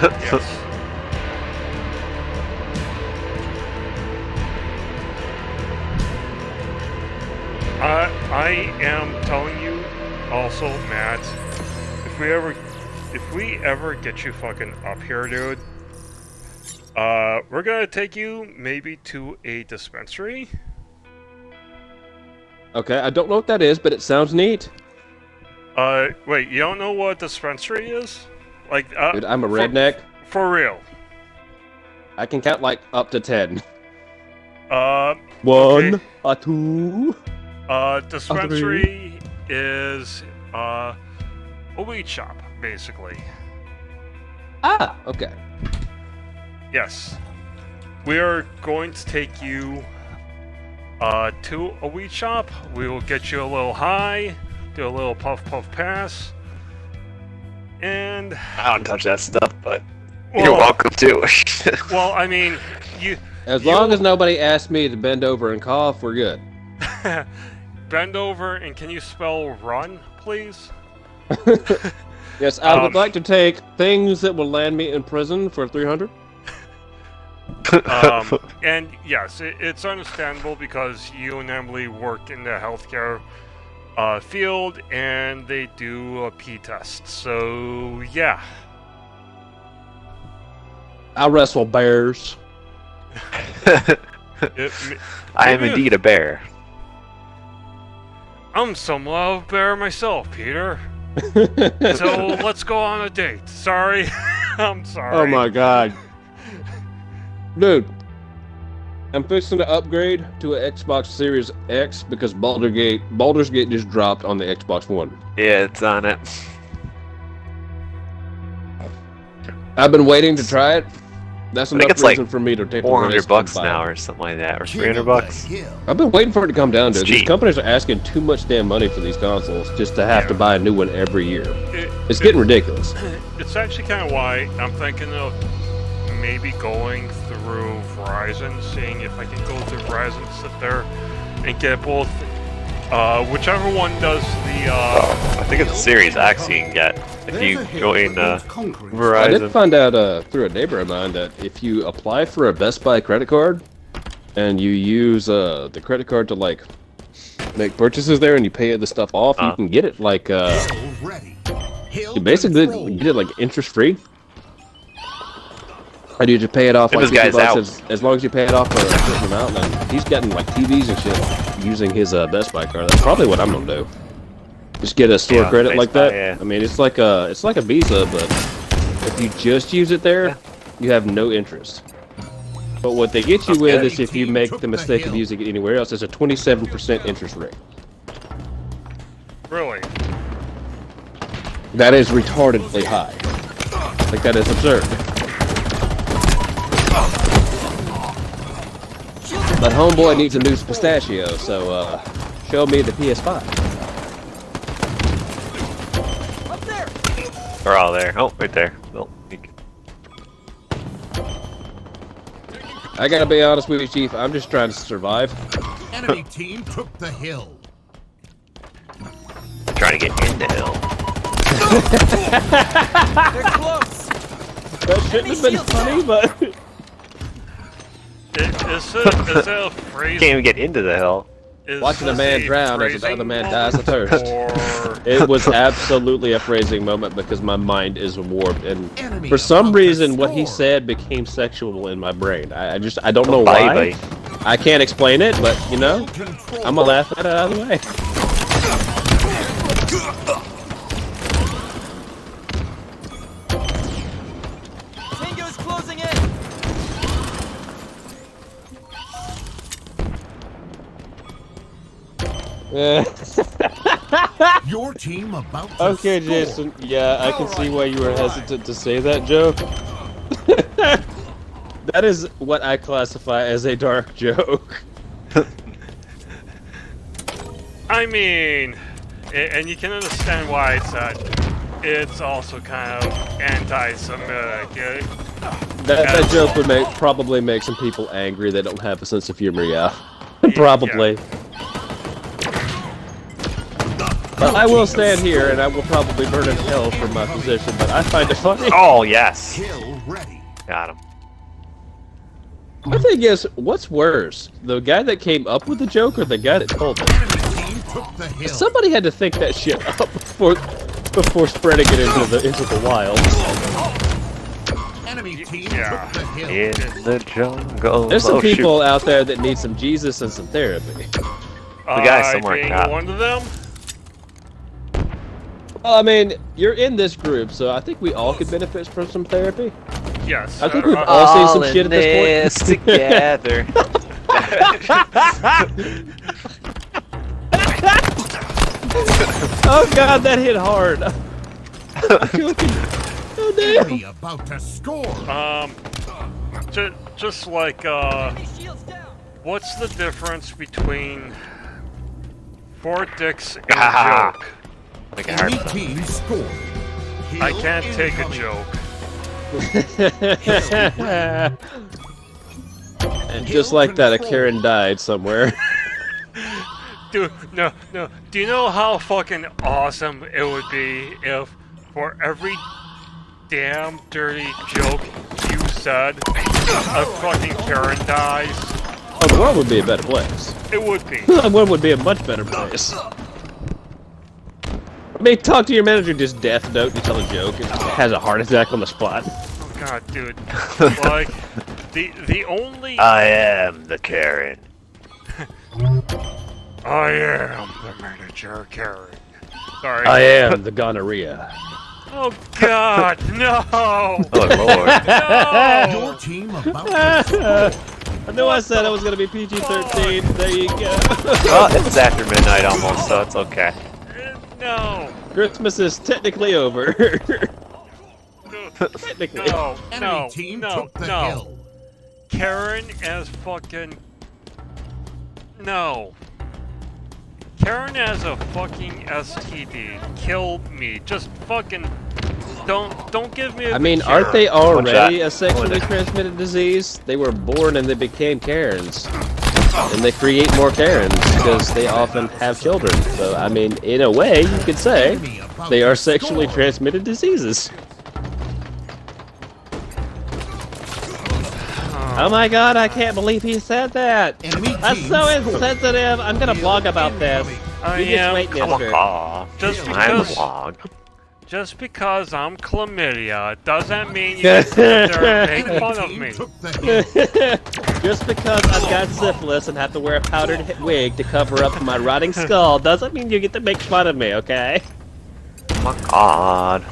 Yes. I am telling you, also, Matt, if we ever get you fucking up here, dude, we're gonna take you maybe to a dispensary. Okay, I don't know what that is, but it sounds neat. Wait, you don't know what dispensary is? Like, Dude, I'm a redneck. For real. I can count like up to 10. Okay. 1, a 2. Dispensary is a weed shop, basically. Ah, okay. Yes. We are going to take you to a weed shop. We will get you a little high, do a little puff pass, and I don't touch that stuff, but well, you're welcome to. Well, I mean, you As long as nobody asks me to bend over and cough, we're good. bend over and can you spell run, please? Yes, I would like to take things that will land me in prison for 300. And yes, it's understandable because you and Emily work in the healthcare field and they do a P test. So, yeah. I wrestle bears. I am indeed a bear. I'm somewhat of a bear myself, Peter. So let's go on a date. Sorry. I'm sorry. Oh my god. Dude. I'm fixing to upgrade to an Xbox Series X because Baldur's Gate just dropped on the Xbox One. Yeah, it's on it. I've been waiting to try it. That's I think enough it's like reason for me to take the $400 risk bucks and buy now it. or something like that, or King $300 of bucks. the Hill. I've been waiting for it to come down to It's it. These cheap. companies are asking too much damn money for these consoles just to have to Yeah. buy a new one every year. It- It's getting ridiculous. It's actually kind of why I'm thinking of maybe going through Verizon, seeing if I can go through Verizon, sit there, and get both, whichever one does the, I think it's a Series X you can get if There's you a hill join that needs conquering. I did Verizon. find out through a neighbor of mine that if you apply for a Best Buy credit card and you use the credit card to like make purchases there and you pay the stuff off, you can get it like Hill ready. Hill you basically control. get it like interest free. And you just pay it off If like this guy's $50 as long as you pay it off for a certain amount. And he's getting like TVs and shit using his Best Buy card. That's probably what I'm gonna do. Just get a store Yeah, credit Best like Buy, that. yeah. I mean, it's like a Visa, but if you just use it there, you have no interest. But what they get you with Okay. is if you make the mistake of using it anywhere else, it's a 27% interest rate. really, That is retardedly high. Like that is absurd. But homeboy needs a new pistachio, so show me the PS5. They're all there. Oh, right there. Oh, you can- I gotta be honest with you, Chief. I'm just trying to survive. Enemy team took the hill. trying to get in the hill. That shouldn't have been funny, but is it a phrase? Can't even get into the hill. Is watching a this man drown as phrasing another man moment, dies of thirst. Or It was absolutely a phrasing moment because my mind is warped, and Enemy for some above the reason, what he score. said became sexual in my brain. I don't know why. Bye, I can't explain it, but you know, Control. I'm gonna laugh at it either way. Tango's closing in. Your team about to Okay, score. Jason. Yeah, I can see why you were hesitant to say that joke. That is what I classify as a dark joke. I mean, and you can understand why it's also kind of anti-Semitic. That joke would probably make some people angry that don't have a sense of humor. Yeah, probably. But I will stand here and I will probably burn in hell for my position. But I find it funny. Oh, yes. Hill ready. Got him. The thing is, what's worse, the guy that came up with the joke or the guy that told it? Enemy team took the hill. Somebody had to think that shit up before spreading it into the wild. Enemy team Yeah. took the hill. In the jungle. There's some Oh, shoot. people out there that need some Jesus and some therapy. The guy somewhere being got- one of them. Well, I mean, you're in this group, so I think we all could benefit from some therapy. Yes. I think we've all seen some shit at this point. together. Oh god, that hit hard. I'm joking. Oh damn. Enemy about to score. Just like what's the difference between Fort Dix and a joke? Like a hard Enemy team scored. Hill I can't take a incoming. joke. And just like that, a Karen died somewhere. Dude, no. Do you know how fucking awesome it would be if for every damn dirty joke you said, a fucking Karen dies? Oh, the world would be a better place. It would be. The world would be a much better place. I mean, talk to your manager, just death note, you tell a joke, and has a heart attack on the spot. Oh god, dude. Like, the only... I am the Karen. I am the manager, Karen. Sorry. I am the gonorrhea. Oh god, no! Oh, Lord. No! Your team about to score. I knew I said it was gonna be PG-13. There you go. Well, it's after midnight almost, so it's okay. No. Christmas is technically over. Technically. No. Enemy No. team No. took the No. hill. Karen as fucking. No. Karen as a fucking STD. Kill me. Just fucking. Don't give me a I mean, cure. aren't they already shot. a sexually transmitted disease? They were born and they became Karens. And they create more Karens because they often have children. So, I mean, in a way, you could say Enemy about they to are sexually score. transmitted diseases. Oh my god, I can't believe he said that! Enemy That's team so scored. insensitive! I'm gonna blog about this. I You just am. wait, Come on, mister. aw. Just I'm because- the vlog. Just because I'm chlamydia doesn't mean you can sit there and make Enemy fun of team me. took the hill. Just because I've got syphilis and have to wear a powdered wig to cover up my rotting skull doesn't mean you get to make fun of me, okay? Oh my god.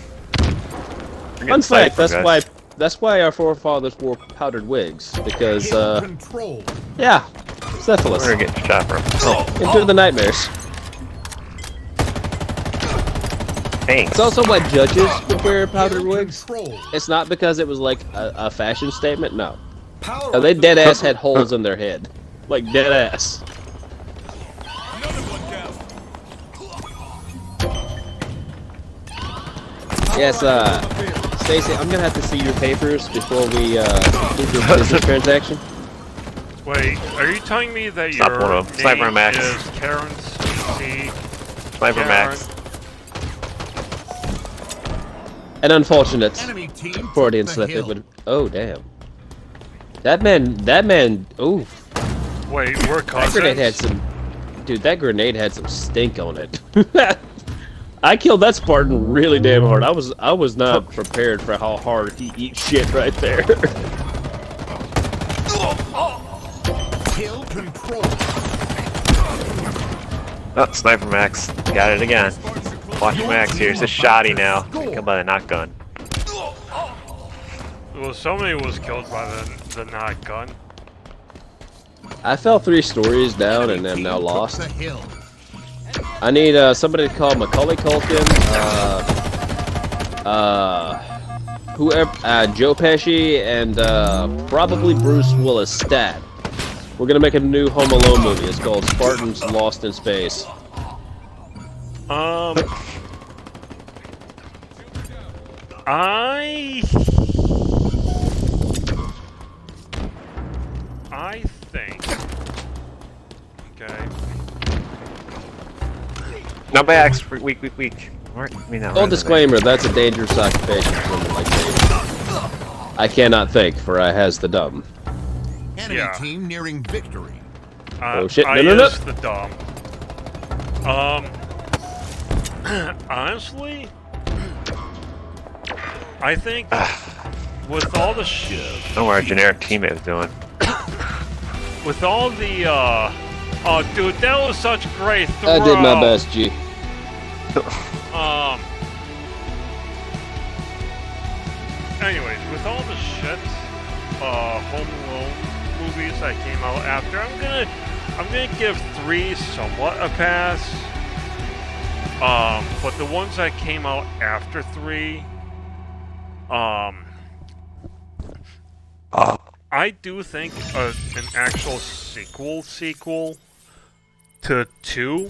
Fun fact, that's why our forefathers wore powdered wigs. Because, Hill control. yeah, syphilis. We're getting shot from. Into the nightmares. Thanks. It's also why judges would wear powdered Hill wigs. control. It's not because it was like a fashion statement, no. Power No, they dead ass had holes in their head. Like dead ass. Another one down. Yes, Stacy, I'm gonna have to see your papers before we do this business transaction. Wait, are you telling me that Stop your one of them. Sniper name Max. is Karen C? Sniper Max. An unfortunate Enemy team took Freudian the slip. It hill. would. Oh damn. That man. Ooh, Wait, we're that grenade had cousins? some. Dude, that grenade had some stink on it. I killed that Spartan really damn hard. I was not prepared for how hard he eats shit right there. Hill control. Oh, Sniper Max. Got it again. Watch Max here. It's a shotty now. Killed by the knock gun. Well, somebody was killed by the not gun. I fell 3 stories down and am now Team took lost. the hill. I need somebody to call Macaulay Culkin, whoever, Joe Pesci, and probably Bruce Willis stat. We're gonna make a new Home Alone movie. It's called Spartans Lost in Space. I think. Okay. No backs. Weak. Alright, I mean, Full disclaimer: that's a dangerous occupation for someone like me. I cannot think, for I has the dumb. Enemy Yeah. team nearing victory. Oh, shit. I No. is the dumb. Honestly, I think with all the shit, I don't know what our generic teammate is doing. with all the oh dude, that was such a great throw. I did my best, G. Anyways, with all the shit, Home Alone movies that came out after, I'm gonna give 3 somewhat a pass. But the ones that came out after 3, I do think an actual sequel to 2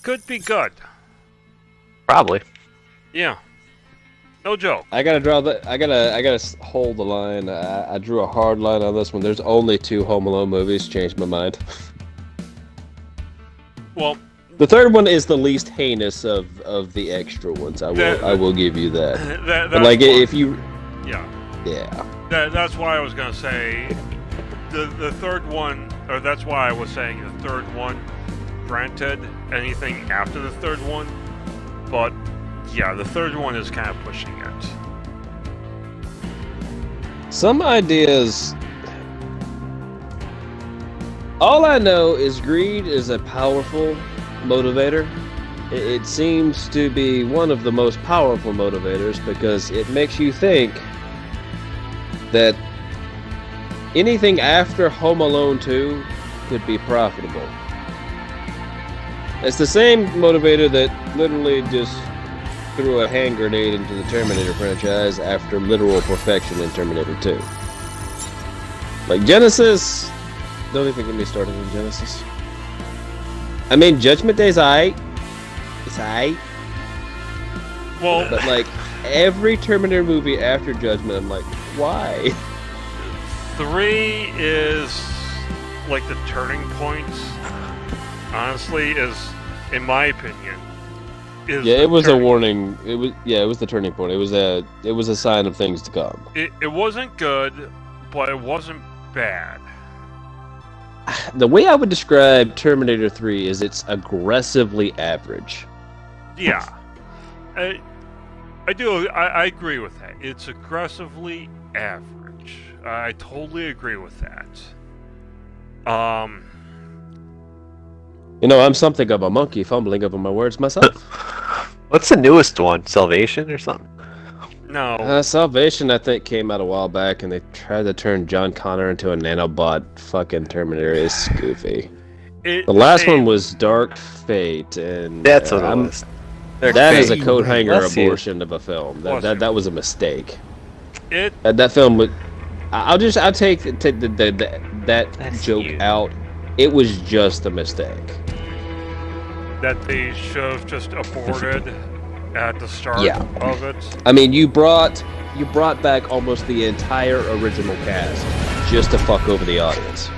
could be good. Probably. Yeah. No joke. I gotta draw the. I gotta hold the line. I drew a hard line on this one. There's only 2 Home Alone movies. Changed my mind. Well, The third one is the least heinous of the extra ones. I will give you that. that's But like, why- if you, yeah. yeah. That's why I was gonna say the third one, or that's why I was saying the third one. Granted, anything after the third one, but yeah, the third one is kind of pushing it. Some ideas. All I know is greed is a powerful motivator. It seems to be one of the most powerful motivators because it makes you think that anything after Home Alone 2 could be profitable. It's the same motivator that literally just threw a hand grenade into the Terminator franchise after literal perfection in Terminator 2. Like Genesis, don't even get me started on Genesis. I mean, Judgment Day's aight. It's aight. Well, But like every Terminator movie after Judgment, I'm like, why? 3 is like the turning point. Honestly, is in my opinion. Is Yeah, the it was a turning- warning. It was the turning point. It was a sign of things to come. It wasn't good, but it wasn't bad. The way I would describe Terminator 3 is it's aggressively average. Yeah, I agree with that. It's aggressively average. I totally agree with that. You know, I'm something of a monkey fumbling over my words myself. What's the newest one? Salvation or something? No. Salvation, I think, came out a while back, and they tried to turn John Connor into a nanobot fucking Terminator. It's goofy. The last one was Dark Fate, and That's what it was. That is a Fate. coat hanger Bless you. abortion of a film. Bless you. That was a mistake. It That film would. I'll take that That's joke you. out. It was just a mistake. that they should have just aborted at the start Yeah. of it. I mean, you brought back almost the entire original cast just to fuck over the audience.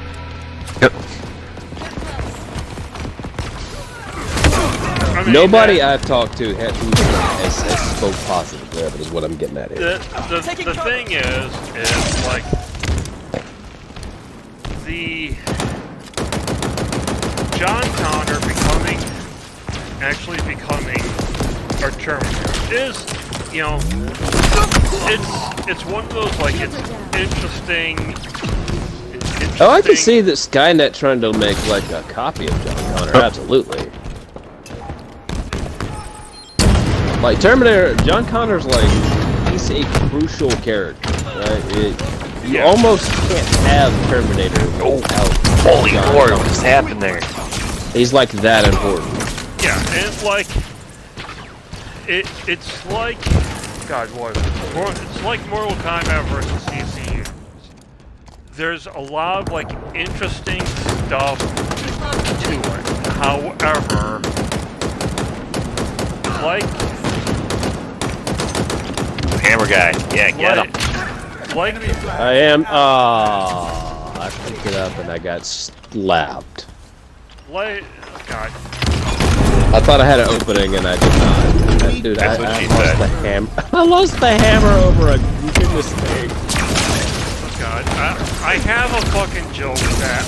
I mean, Nobody that- I've talked to has spoke positively of it, is what I'm getting at here. the thing is like the John Connor actually becoming our Terminator is, you know, it's one of those like it's interesting. Oh, I can see that Skynet trying to make like a copy of John Connor. Absolutely. Like Terminator, John Connor's like he's a crucial character, right? You Yeah. almost can't have Terminator without Holy John Lord, Connor. what just happened there? He's like that important. Yeah, and it's like it's like God, what is it? It's like Mortal Kombat versus CCU. There's a lot of like interesting stuff to it. However, like Hammer guy. Yeah, get him. like I am. I picked it up and I got slapped. God. I thought I had an opening and I did not. Dude, That's I what she lost said. the hammer. I lost the hammer over a goofy mistake. God, I have a fucking joke that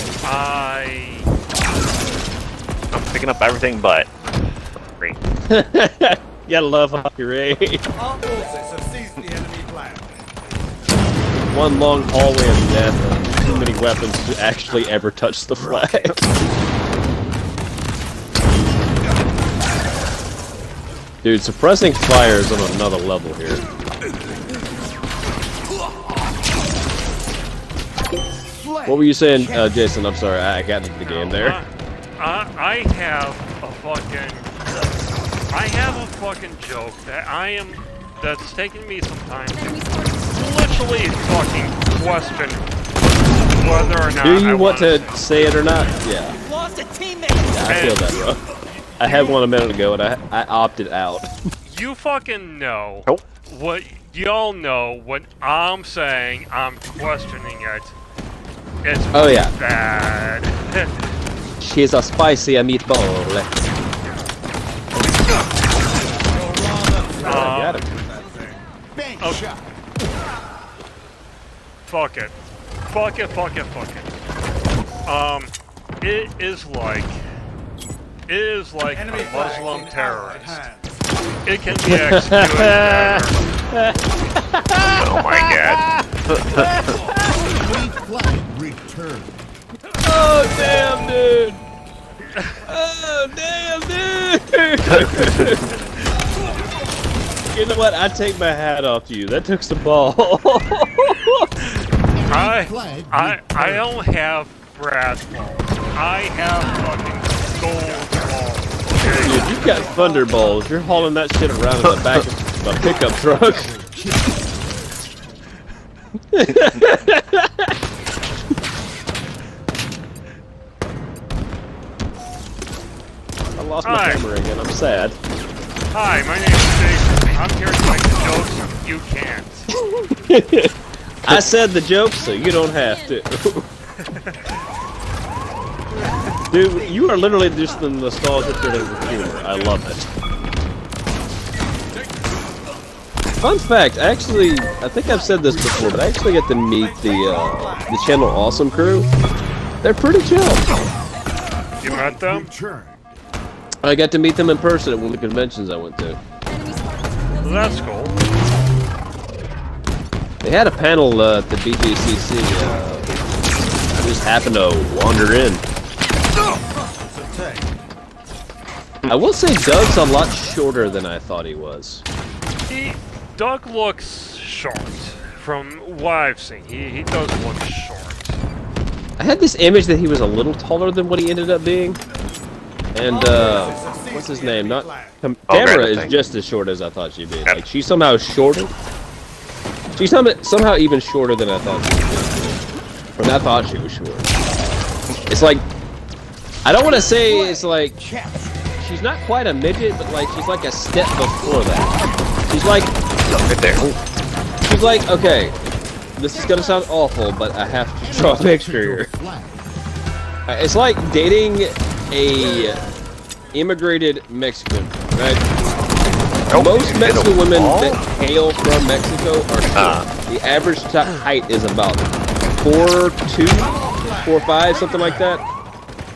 I'm picking up everything but. Great. Gotta love Hockey Ray. Our forces have seized the enemy flag. One long hallway of death and too many weapons to actually ever touch the flag. Dude, suppressing fire is on another level here. What were you saying, Jason? I'm sorry, I got into the game there. I have a fucking joke that's taking me some time to literally fucking question whether or not Do you I want wanna- to say it or not? Yeah. Lost a teammate. Yeah, I feel that, bro. I had one a minute ago and I opted out. You fucking know Nope. what y'all know when I'm saying I'm questioning it. It's Oh, yeah. bad. She's a spicy meatball. I got him. Bang Oh. shot. Fuck it. It is like Enemy a flags Muslim in Allied terrorist. hands. It can be executed better. Oh my god. Enemy flag returned. Oh, damn, dude. Oh, damn, dude. You know what? I take my hat off to you. That took some ball. I don't have brass balls. I have fucking gold balls. Okay? Dude, you've got thunderballs. You're hauling that shit around in the back of a pickup truck. I lost my camera again. I'm sad. Hi, my name is Jason. I'm here to make the jokes. You can't. I said the joke, so you don't have to. Dude, you are literally just the nostalgia bit of humor. I love it. Fun fact, actually, I think I've said this before, but I actually get to meet the Channel Awesome crew. They're pretty chill. You met them? I got to meet them in person at one of the conventions I went to. Well, that's cool. They had a panel at the BJCC. I just happened to wander in. I will say Doug's a lot shorter than I thought he was. Doug looks short. From what I've seen, he does look short. I had this image that he was a little taller than what he ended up being. And, what's his name? Not Tamara is just as short as I thought she'd be. Like, she's somehow shorter. She's somehow even shorter than I thought she was. When I thought she was short. It's like, I don't want to say it's like, she's not quite a midget, but like, she's like a step before that. She's like, right there. She's like, okay, this is gonna sound awful, but I have to draw a picture here. It's like dating a immigrated Mexican, right? Most Mexican women that hail from Mexico are short. The average height is about 4'2", 4'5", something like that.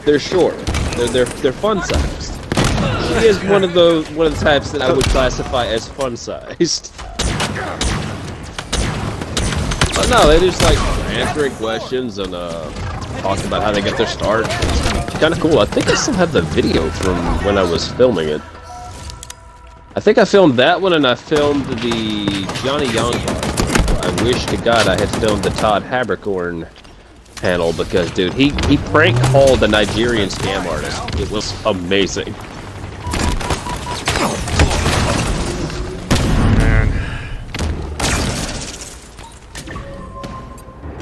They're short. They're fun sized. She is one of the types that I would classify as fun sized. But no, they just like answering questions and talking about how they get their start. It's kind of cool. I think I still have the video from when I was filming it. I think I filmed that one, and I filmed the Johnny Young part. I wish to God I had filmed the Todd Habercorn panel, because, dude, he prank called the Nigerian scam artist. It was amazing.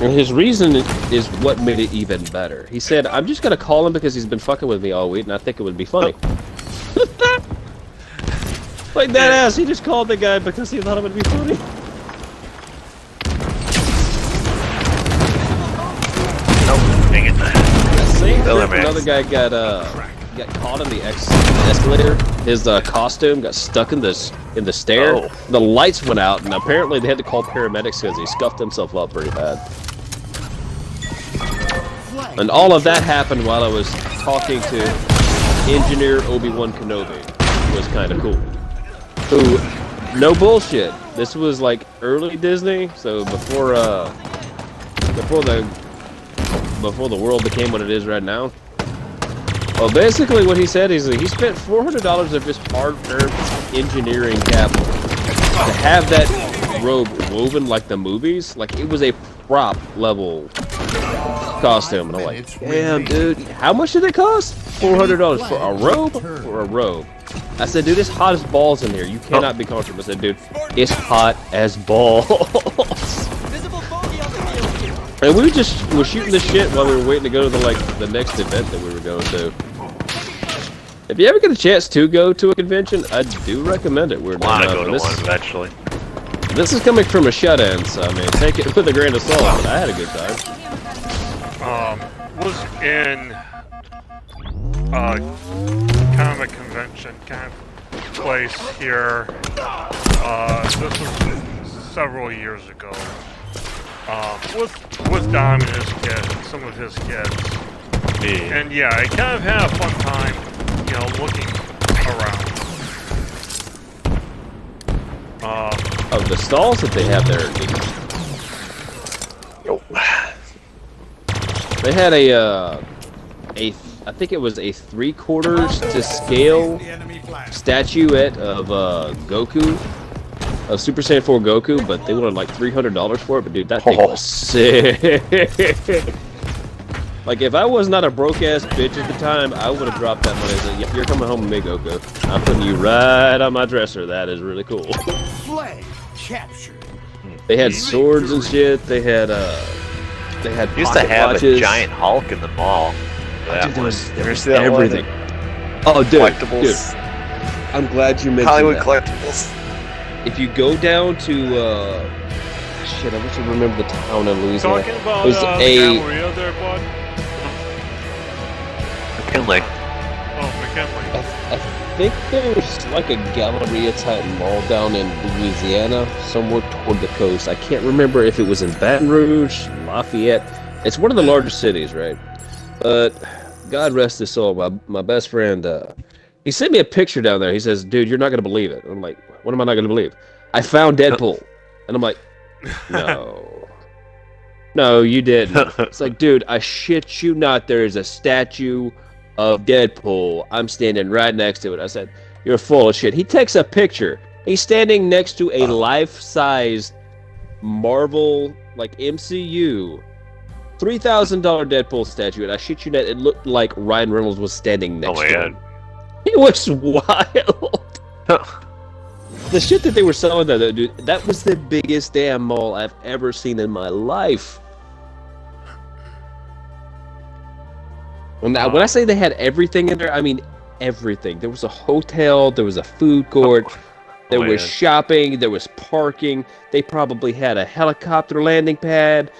And his reason is what made it even better. He said, I'm just gonna call him because he's been fucking with me all week, and I think it would be funny. Like that ass, he just called the guy because he thought it would be funny. Nope, dang it. Same trip, another guy got caught in the escalator. His costume got stuck in the stair. Oh. The lights went out, and apparently they had to call paramedics because he scuffed himself up pretty bad. And all of that happened while I was talking to Engineer Obi-Wan Kenobi. It was kind of cool. Who, no bullshit, this was like early Disney, so before the world became what it is right now. Well, basically what he said is that he spent $400 of his hard-earned engineering capital to have that robe woven like the movies. Like, it was a prop level costume. And I'm like, damn, dude, how much did it cost? $400 for a robe? For a robe. I said, dude, it's hot as balls in here. You cannot be comfortable. I said, dude, it's hot as balls. And we just were shooting this shit while we were waiting to go to the next event that we were going to. If you ever get a chance to go to a convention, I do recommend it. We're want to go to one eventually. This is coming from a shut-in, so I mean, take it with a grain of salt. But I had a good time. Was in kind of a convention kind of place here. This was several years ago. With Dom and his kids, some of his kids. Yeah. And yeah, I kind of had a fun time, you know, looking around. Oh, the stalls that they have there are neat. They had I think it was a 3/4 to scale statuette of Goku. a Super Saiyan 4 Goku, but they wanted like $300 for it. But dude, that thing was sick. Like if I was not a broke ass bitch at the time, I would have dropped that money. And said, "Yep, you're coming home with me, Goku. I'm putting you right on my dresser. That is really cool." Flag captured. They had swords and shit. They had Used to pocket have watches. a giant Hulk in the mall. That Dude, there was Ever see that one? everything. Oh, dude, Collectibles. dude, I'm glad you mentioned Hollywood that. collectibles. If you go down to shit, I wish I remember the town in Louisiana. Talking about There's the a Galleria there, bud. McKinley. Oh, McKinley. I think there's like a Galleria type mall down in Louisiana, somewhere toward the coast. I can't remember if it was in Baton Rouge, Lafayette. It's one of the largest cities, right? But God rest his soul, my best friend, he sent me a picture down there. He says, "Dude, you're not gonna believe it." I'm like, "What am I not gonna believe?" I found Deadpool, and I'm like, "No, you didn't." It's like, dude, I shit you not. There is a statue of Deadpool. I'm standing right next to it. I said, "You're full of shit." He takes a picture. He's standing next to a life-size Marvel, like MCU, $3,000 Deadpool statue, and I shit you not, it looked like Ryan Reynolds was standing next Oh my to god. him. It was wild. The shit that they were selling there, dude, that was the biggest damn mall I've ever seen in my life. When I say they had everything in there, I mean everything. There was a hotel, there was a food court, there was man. shopping, there was parking. They probably had a helicopter landing pad.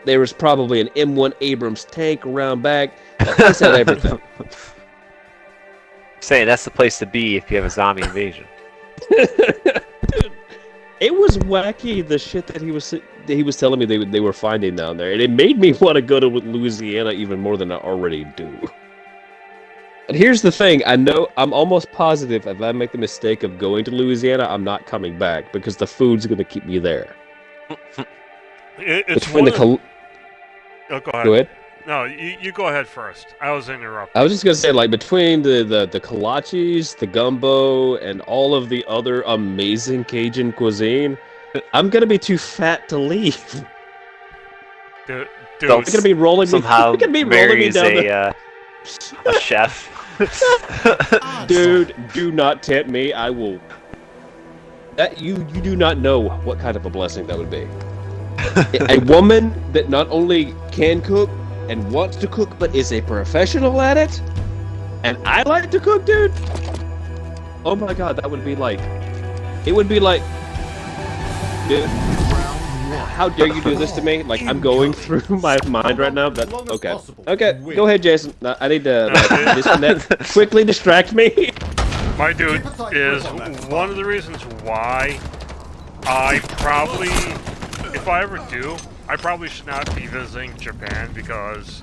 There was probably an M1 Abrams tank around back. That place had everything. Saying that's the place to be if you have a zombie invasion. Dude, it was wacky, the shit that he was telling me they were finding down there, and it made me want to go to Louisiana even more than I already do. And here's the thing, I'm almost positive if I make the mistake of going to Louisiana, I'm not coming back because the food's gonna keep me there. It's Between one the of- Oh, go ahead. Go ahead. No, you go ahead first. I was interrupted. I was just gonna say, like, between the kolaches, the gumbo, and all of the other amazing Cajun cuisine, I'm gonna be too fat to leave. Dude, Don't They're gonna be rolling me. Somehow They're gonna be rolling me marries down the. a chef. Dude, do not tempt me. I will. That you do not know what kind of a blessing that would be. A woman that not only can cook and wants to cook, but is a professional at it, and I like to cook, dude. Oh my god, that would be like. It would be like. Dude, how dare you do this to me? Like, I'm going through my mind right now. That okay. Okay, go ahead, Jason. No, I need to disconnect. Quickly distract me. My dude is one of the reasons why I probably, if I ever do, I probably should not be visiting Japan because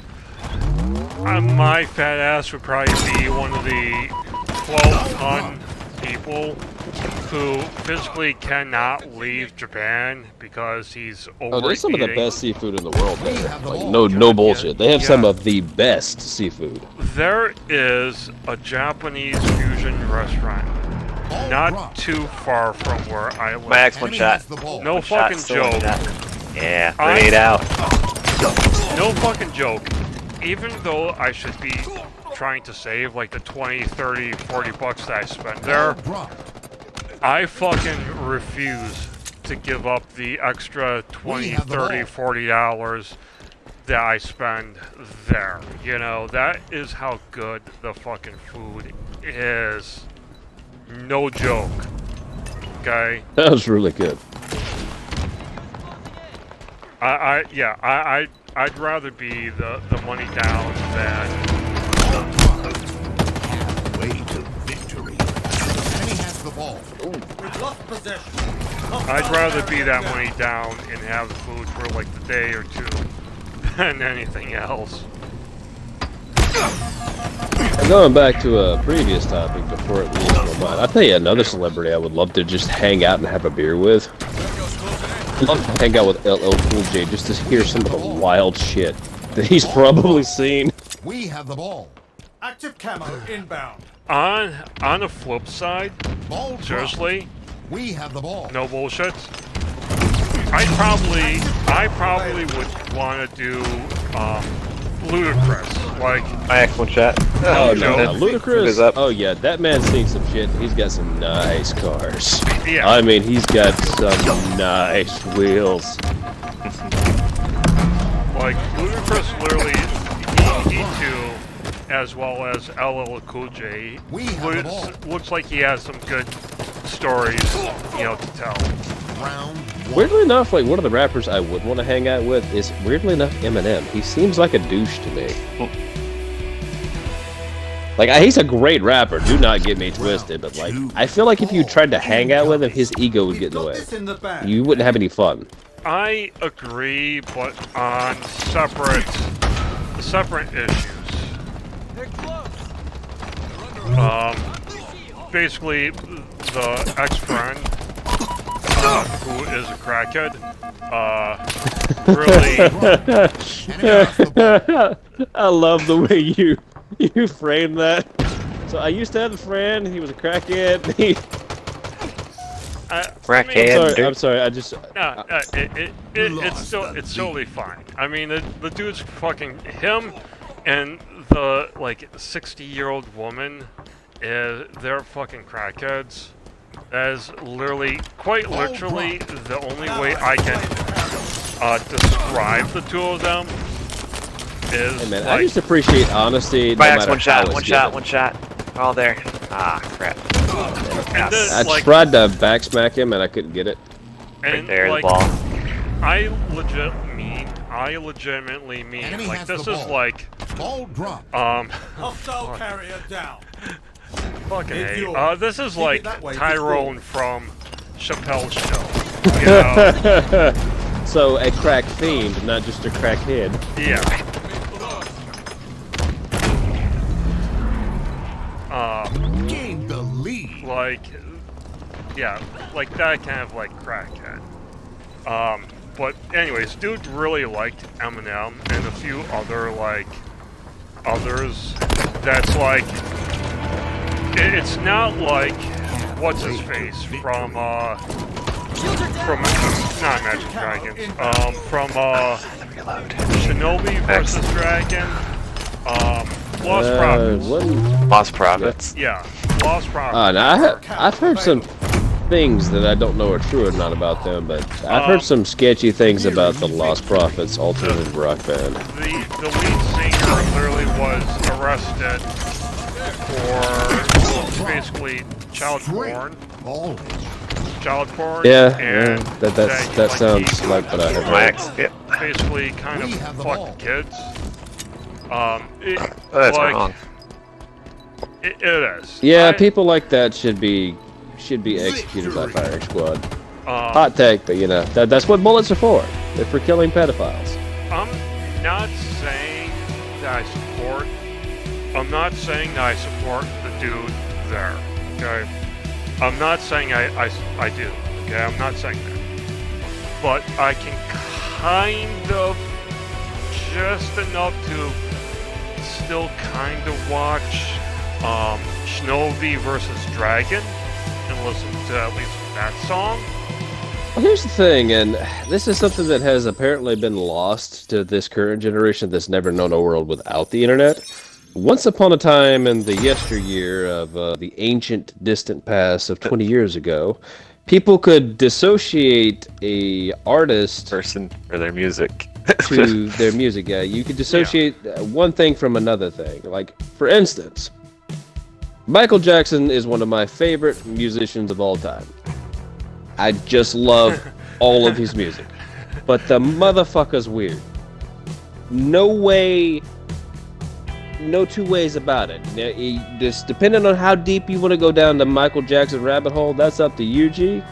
my fat ass would probably be one of the 12-ton people who physically cannot leave Japan because he's overeating. Oh, there's some of the best seafood in the world there. Like, no bullshit. They have some of the best seafood. There is a Japanese fusion restaurant not too far from where I live. Max, one shot. No One shot, fucking still one joke. shot. Yeah, grenade out. No fucking joke. Even though I should be trying to save like the 20, 30, 40 bucks that I spent there, I fucking refuse to give up the extra 20, 30, 40 dollars that I spend there. You know, that is how good the fucking food is. No joke. Okay? That was really good. I'd rather be the money down than Way to victory. Enemy has the ball. We've lost possession. I'd rather be that money down and have the food for like the day or two than anything else. And going back to a previous topic before it leaves my mind, I'll tell you another celebrity I would love to just hang out and have a beer with. I'd love to hang out with LL Cool J just to hear some of the wild shit that he's probably seen. We have the ball. Active camo inbound. On the flip side, Ball drop. seriously, We have the ball. No bullshit. I probably would want to do Ludacris. Like, My excellent chat. Oh no. no, Ludacris. Is up. Oh yeah, that man's seen some shit. He's got some nice cars. yeah. I mean, he's got some nice wheels. Like, Ludacris literally, E2, as well as LL Cool J, We have the ball. looks like he has some good stories, to tell. Round one. Weirdly enough, like one of the rappers I would want to hang out with is weirdly enough Eminem. He seems like a douche to me. Like he's a great rapper. Do not get me twisted, but like I feel like if you tried to hang out with him, his ego would get in the Got way. this in the bag. You wouldn't have any fun. I agree, but on separate issues. Basically, the ex-friend, who is a crackhead, really, Enemy has the ball. I love the way you frame that. So I used to have a friend. He was a crackhead. Crackhead. I'm sorry. I just it's totally fine. I mean, the dude's fucking him, and the 60-year-old woman, they're fucking crackheads. That is quite literally the only way I can describe the two of them. Is Hey man, I just appreciate honesty. No My ex, matter one shot, how one it's shot, given. one shot. All there. Ah, crap. And then, I tried to backsmack him and I couldn't get it. and, There, the like, ball. I legitimately mean, Enemy like, has this the is ball. like, Ball drop. Hostile carrier down. fucking It's A. yours. This is Keep it like that way, it's Tyrone from Chappelle's Show. You know? So a crack fiend, not just a crackhead. Yeah. Gain the lead. Like, yeah, like that kind of like crackhead. But anyways, dude really liked Eminem and a few other others. That's like, it's not like what's his face from not Imagine Dragons, from Shinobi versus Dragon, Lost Prophets. Lost Prophets. Yeah, Lost Prophets. No, I've heard some things that I don't know are true or not about them, but I've heard some sketchy things about the Lost Prophets alternative rock band. The lead singer literally was arrested for basically child porn. Ball. Child porn. Yeah, and that sounds he, like what I have My heard. ex. Yeah. basically kind of We have the ball. fucked kids. That's wrong. It is. Yeah, people like that should be executed by firing squad. Um, Hot take, but that's what bullets are for. They're for killing pedophiles. I'm not saying that I'm not saying that I support the dude there. Okay. I'm not saying I do. Okay. I'm not saying that. But I can kind of just enough to still kind of watch Shinobi versus Dragon and listen to at least that song. Well, here's the thing, and this is something that has apparently been lost to this current generation that's never known a world without the internet. Once upon a time in the yesteryear of the ancient, distant past of 20 years ago, people could dissociate a artist Person or their music. to their music. Yeah, you could dissociate one thing from another thing. Like, for instance, Michael Jackson is one of my favorite musicians of all time. I just love all of his music. But the motherfucker's weird. No two ways about it. Now, just depending on how deep you want to go down the Michael Jackson rabbit hole, that's up to you, G.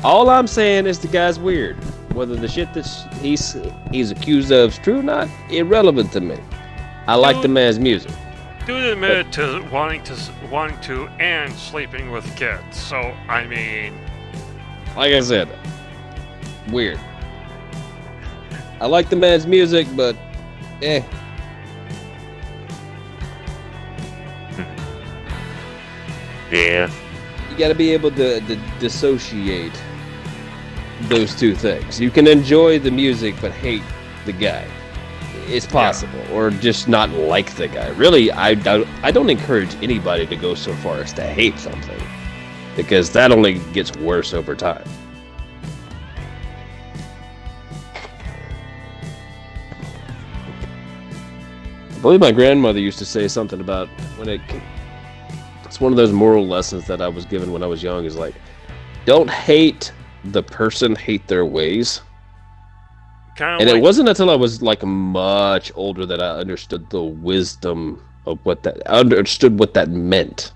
All I'm saying is the guy's weird. Whether the shit that he's accused of is true or not, irrelevant to me. I like the man's music. Dude admitted to wanting to and sleeping with kids. So I mean, Like I said, weird. I like the man's music, but Yeah. gotta be able to dissociate those two things. You can enjoy the music but hate the guy. It's possible, or just not like the guy. Really, I don't encourage anybody to go so far as to hate something, because that only gets worse over time. I believe my grandmother used to say something about it's one of those moral lessons that I was given when I was young, is like, don't hate the person, hate their ways. And it wasn't until I was like much older that I understood the wisdom of what that meant.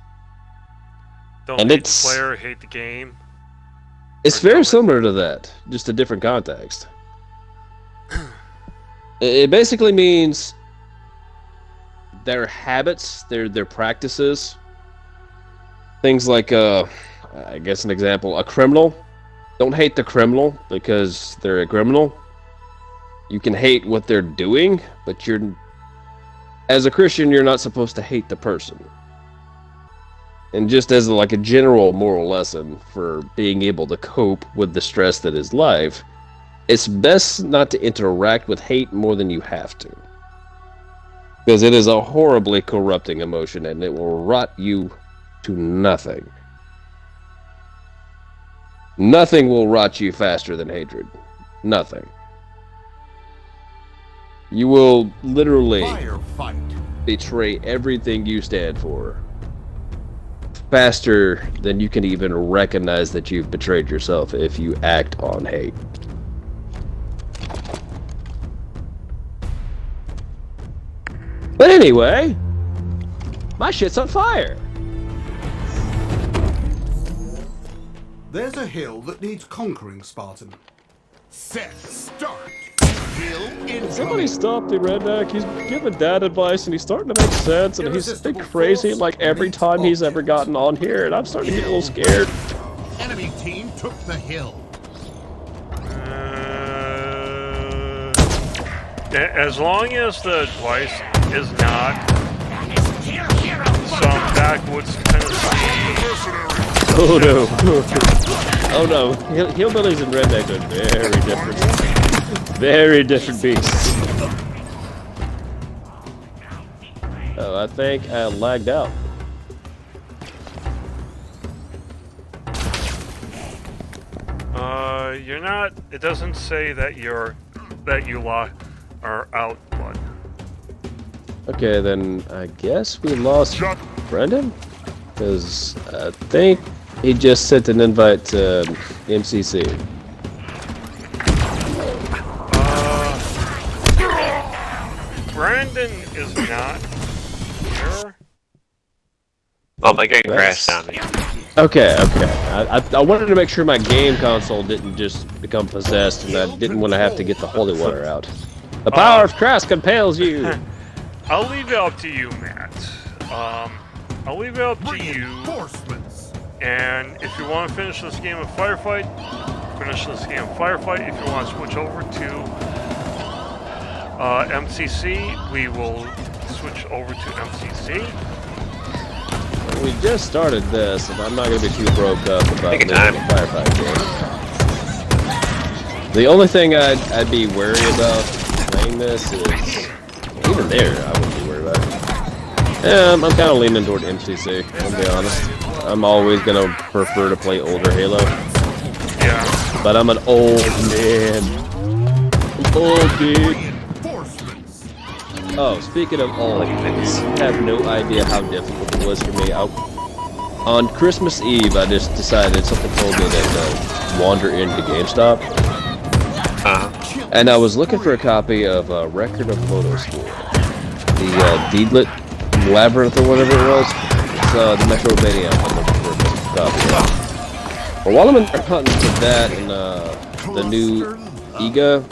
Don't and hate the player, hate the game. It's very similar to that, just a different context. It basically means their habits, their practices. Things like, I guess an example, a criminal. Don't hate the criminal because they're a criminal. You can hate what they're doing, but as a Christian, you're not supposed to hate the person. And just as like a general moral lesson for being able to cope with the stress that is life, it's best not to interact with hate more than you have to. Because it is a horribly corrupting emotion, and it will rot you to nothing. Nothing will rot you faster than hatred. Nothing. You will literally betray everything you stand for faster than you can even recognize that you've betrayed yourself if you act on hate. But anyway, my shit's on fire. There's a hill that needs conquering, Spartan. Set, start. Hill incoming. Somebody stop the redneck. He's giving dad advice and he's starting to make sense, and he's been crazy like every time he's ever gotten on here, and I'm starting to get a little scared. Enemy team took the hill. As long as the advice is not some backwoods Tennessee. Oh no. Oh no. Hillbillies and rednecks are very different. Very different beasts. Oh, I think I lagged out. You're not. It doesn't say that you are out, but. Okay, then I guess we lost Brendan? Because I think he just sent an invite to MCC. Brandon is not here. Oh, my game crashed on me. Okay. I wanted to make sure my game console didn't just become possessed, and I didn't want to have to get the holy water out. The power of Christ compels you. I'll leave it up to you, Matt. I'll leave it up to you. And if you want to finish this game of Firefight, finish this game of Firefight. If you want to switch over to MCC, we will switch over to MCC. We just started this, and I'm not going to be too broke up about making a Firefight game. The only thing I'd be wary about playing this is, even there, I wouldn't be worried about it. Yeah, I'm kind of leaning toward MCC, I'll be honest. I'm always going to prefer to play older Halo. Yeah. But I'm an old man. I'm old, dude. Oh, speaking of old, I have no idea how difficult it was for me. On Christmas Eve, I just decided, something told me to wander into GameStop. And I was looking for a copy of Record of Motorsport. The Deedlit Labyrinth or whatever it was. It's the Metroidvania I'm looking for a copy of. Well, while I'm in there hunting for that and the new Iga,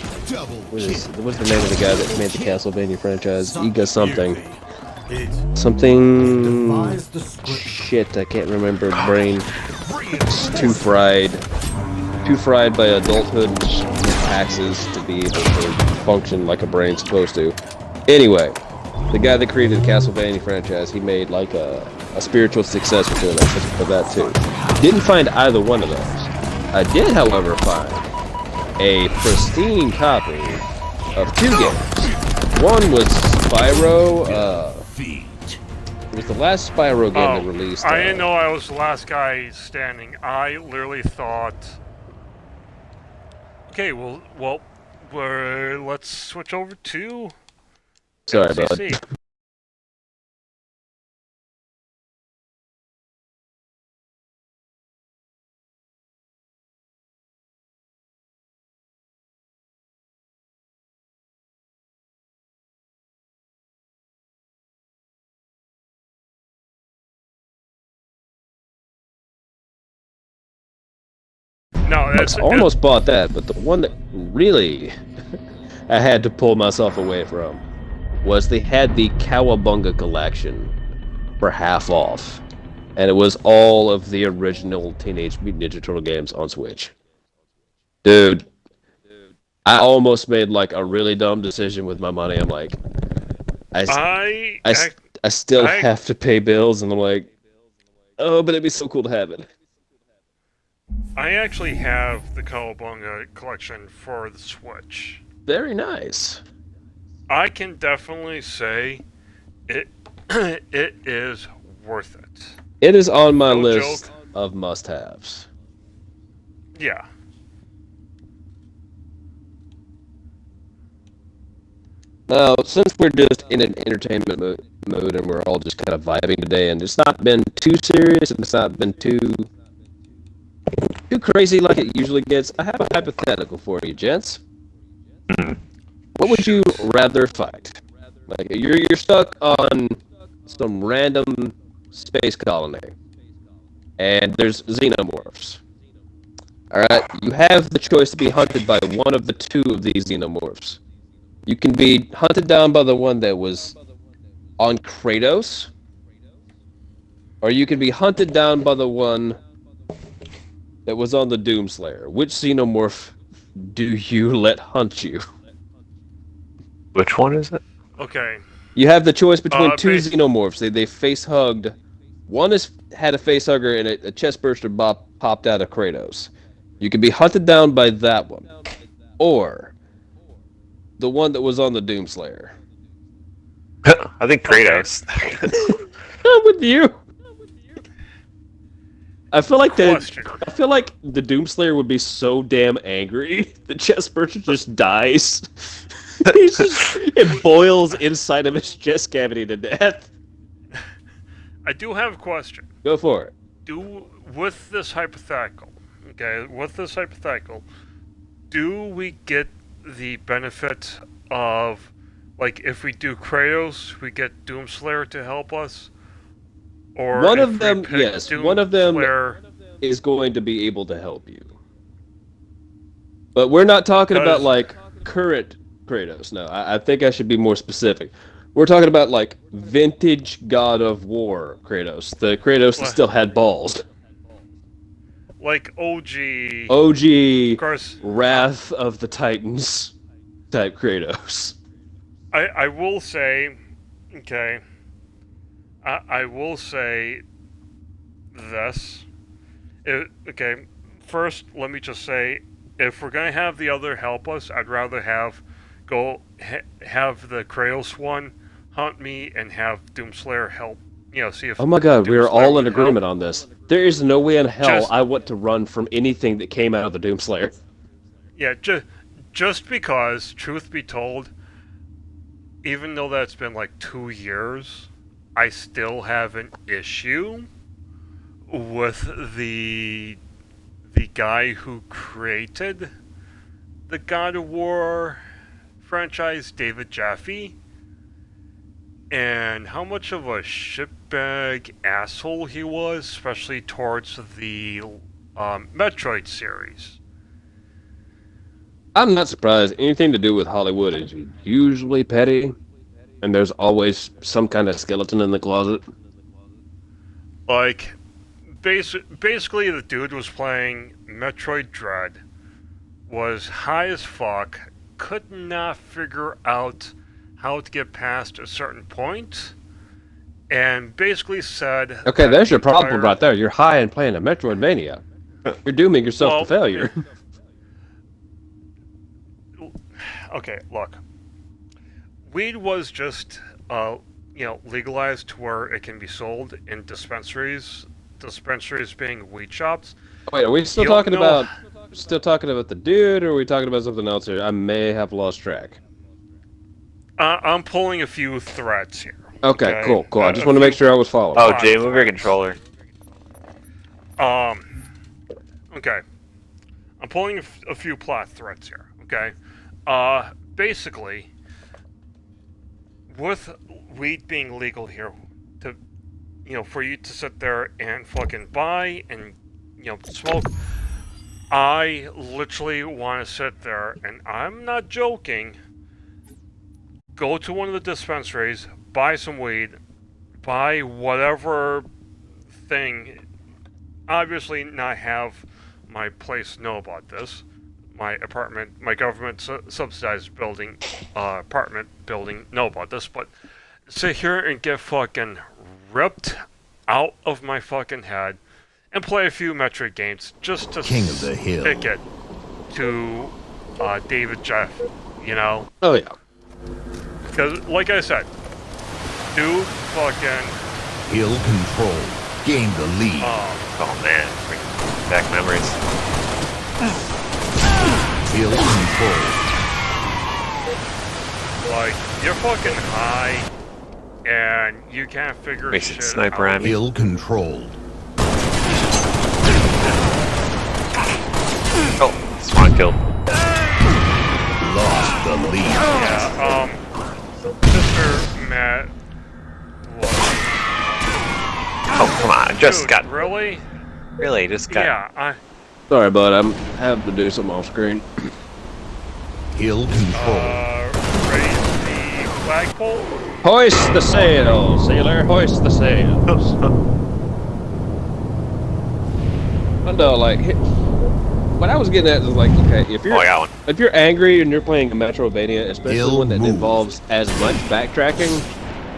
what's the name of the guy that made the Castlevania franchise? Iga something. Shit, I can't remember. Brain. It's too fried. Too fried by adulthood and taxes to be able to function like a brain's supposed to. Anyway, the guy that created the Castlevania franchise, he made like a spiritual successor to it for that too. Didn't find either one of those. I did, however, find a pristine copy of 2 games. One was Spyro. It was the last Spyro game that released. I didn't know I was the last guy standing. I literally thought, okay, well, let's switch over to Sorry, LCC. bud. No, I almost bought that, but the one that really I had to pull myself away from was they had the Cowabunga collection for half off, and it was all of the original Teenage Mutant Ninja Turtle games on Switch. Dude, I almost made like a really dumb decision with my money. I'm like, I still have to pay bills, and I'm like, oh, but it'd be so cool to have it. I actually have the Cowabunga collection for the Switch. Very nice. I can definitely say it it is worth it. It is on my No list joke. of must-haves. Yeah. Now, since we're just in an entertainment mood and we're all just kind of vibing today, and it's not been too serious and it's not been too crazy like it usually gets, I have a hypothetical for you, gents. What would you rather fight? Like, you're stuck on some random space colony, and there's xenomorphs. Alright, you have the choice to be hunted by one of the 2 of these xenomorphs. You can be hunted down by the one that was on Kratos, or you can be hunted down by the one that was on the Doomslayer. Which xenomorph do you let hunt you? Which one is it? Okay. You have the choice between 2 bas- xenomorphs. They face hugged. One had a face hugger and a chest burster popped out of Kratos. You can be hunted down by that one, or the one that was on the Doomslayer. I think Kratos. I'm with you. I feel like Question. I feel like the Doomslayer would be so damn angry. The chest burster just dies. It boils inside of his chest cavity to death. I do have a question. Go for it. With this hypothetical, do we get the benefit of, like, if we do Kratos, we get Doomslayer to help us? Or One if of we them, pick yes, one of them Doomslayer- is going to be able to help you. But we're not talking about, Does- like, current Kratos. No, I think I should be more specific. We're talking about, like, vintage God of War Kratos. The Kratos that still had balls. like OG. OG Of course, Wrath of the Titans type Kratos. I will say, okay. I will say this. Okay, first, let me just say, if we're gonna have the other help us, I'd rather have the Kratos one hunt me and have Doomslayer help. See if. Oh my god, we are Doomslayer all would in agreement help. on this. There is no way in hell Just- I want to run from anything that came out of the Doomslayer. Yeah, just because, truth be told, even though that's been like 2 years, I still have an issue with the guy who created the God of War franchise, David Jaffe, and how much of a shitbag asshole he was, especially towards the Metroid series. I'm not surprised. Anything to do with Hollywood is usually petty, and there's always some kind of skeleton in the closet. Like, basically the dude was playing Metroid Dread, was high as fuck, could not figure out how to get past a certain point, and basically said. Okay, that there's the your problem entire- right there. You're high and playing a Metroidvania. You're dooming yourself Well, to failure. Okay, look. Weed was just, legalized to where it can be sold in dispensaries. Dispensaries being weed shops. Wait, are we still You don't talking know- about the dude, or are we talking about something else here? I may have lost track. I'm pulling a few threads here. Okay, cool. I A just want to make few- sure I was following. Oh, Jay, move your controller. Okay. I'm pulling a few plot threads here, okay? Basically, with weed being legal here, for you to sit there and fucking buy and, smoke, I literally want to sit there, and I'm not joking, go to one of the dispensaries, buy some weed, buy whatever thing, obviously not have my place know about this, my apartment, my government subsidized building, apartment building know about this, but sit here and get fucking ripped out of my fucking head and play a few Metroid games just to King of the Hill. stick it to David Jeff, Oh yeah. Because, like I said, dude fucking, Hill control. Gain the lead. Oh man, bring back memories. Hill control. like, you're fucking high, and you can't figure Makes it shit sniper out. on me. Hill controlled. Oh, spawn kill. Lost the lead. Yeah, Mr. Matt was... Oh, come on, just Dude, got... really? Really, just got... Yeah, Sorry, bud. I'm having to do something off screen. Hill control. raise the flagpole? Hoist the sail, sailor. Hoist the sails. I know, like, what I was getting at is like, okay, if you're Oh, I got one. if you're angry and you're playing a Metroidvania, especially Ill one that move. involves as much backtracking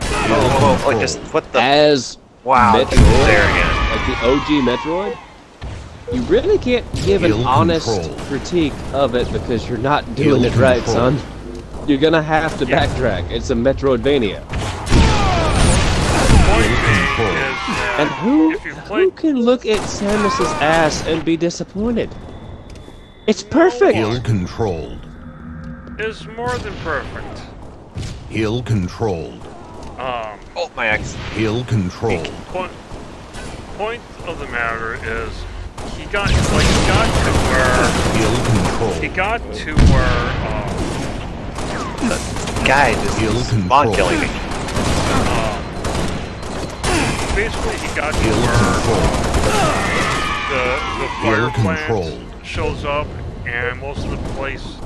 Whoa, like, just, what the... as Wow, Metroid, there again. like the OG Metroid, you really can't give an Ill honest control. critique of it because you're not doing Ill it right, control. son. You're gonna have to backtrack. It's a Metroidvania. Point being control. is that And who if you play... who can look at Samus's ass and be disappointed? It's perfect. Hill controlled. is more than perfect. Hill controlled. Oh, my ex. Hill controlled. Point of the matter is, he got to where... Hill controlled. He got to where, Guy just Hill spawn control. killing me. basically he got to Hill where controlled. the Hill fire controlled. plant shows up and most of the place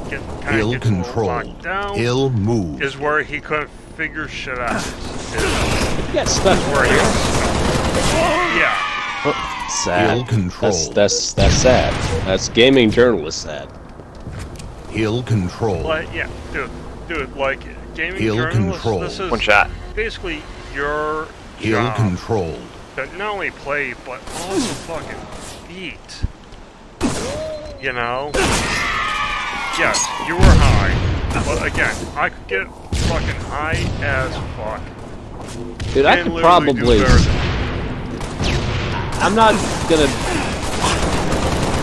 kind Hill of gets a little controlled. locked down, Hill move. is where he couldn't figure shit out. You got stuck Where he right was. Yeah. Hill Sad. controlled. That's sad. That's gaming journalist sad. Hill controlled. Like, yeah, dude, like, gaming Hill journalists, control. this is One shot. basically your Hill job controlled. to not only play, but also fucking beat. You know? Yes, you were high, but again, I could get fucking high as fuck. Dude, I and could literally probably. do better than- I'm not gonna.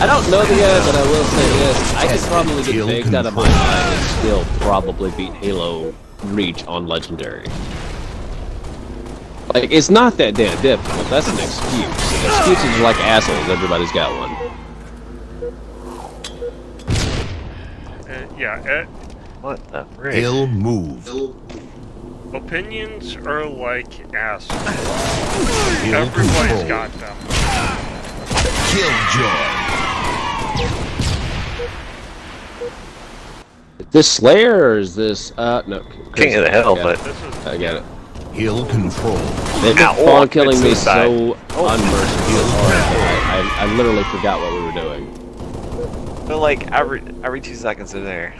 I don't know the guy, but I will say this: I could probably get Hill baked out of my control. mind and still probably beat Halo Reach on Legendary. Like, it's not that damn difficult. That's an excuse. Excuses are like assholes. Everybody's got one. yeah, What the frick? Hill move. opinions are like assholes. Hill Everybody's control. got them. Killjoy. Is this Slayer or is this no? King of the Hill, I got but... it. This is I get it. Hill control. They've Ow, been spawn killing me suicide. so unmercifully hard. I literally forgot what we were doing. But like, every 2 seconds they're there.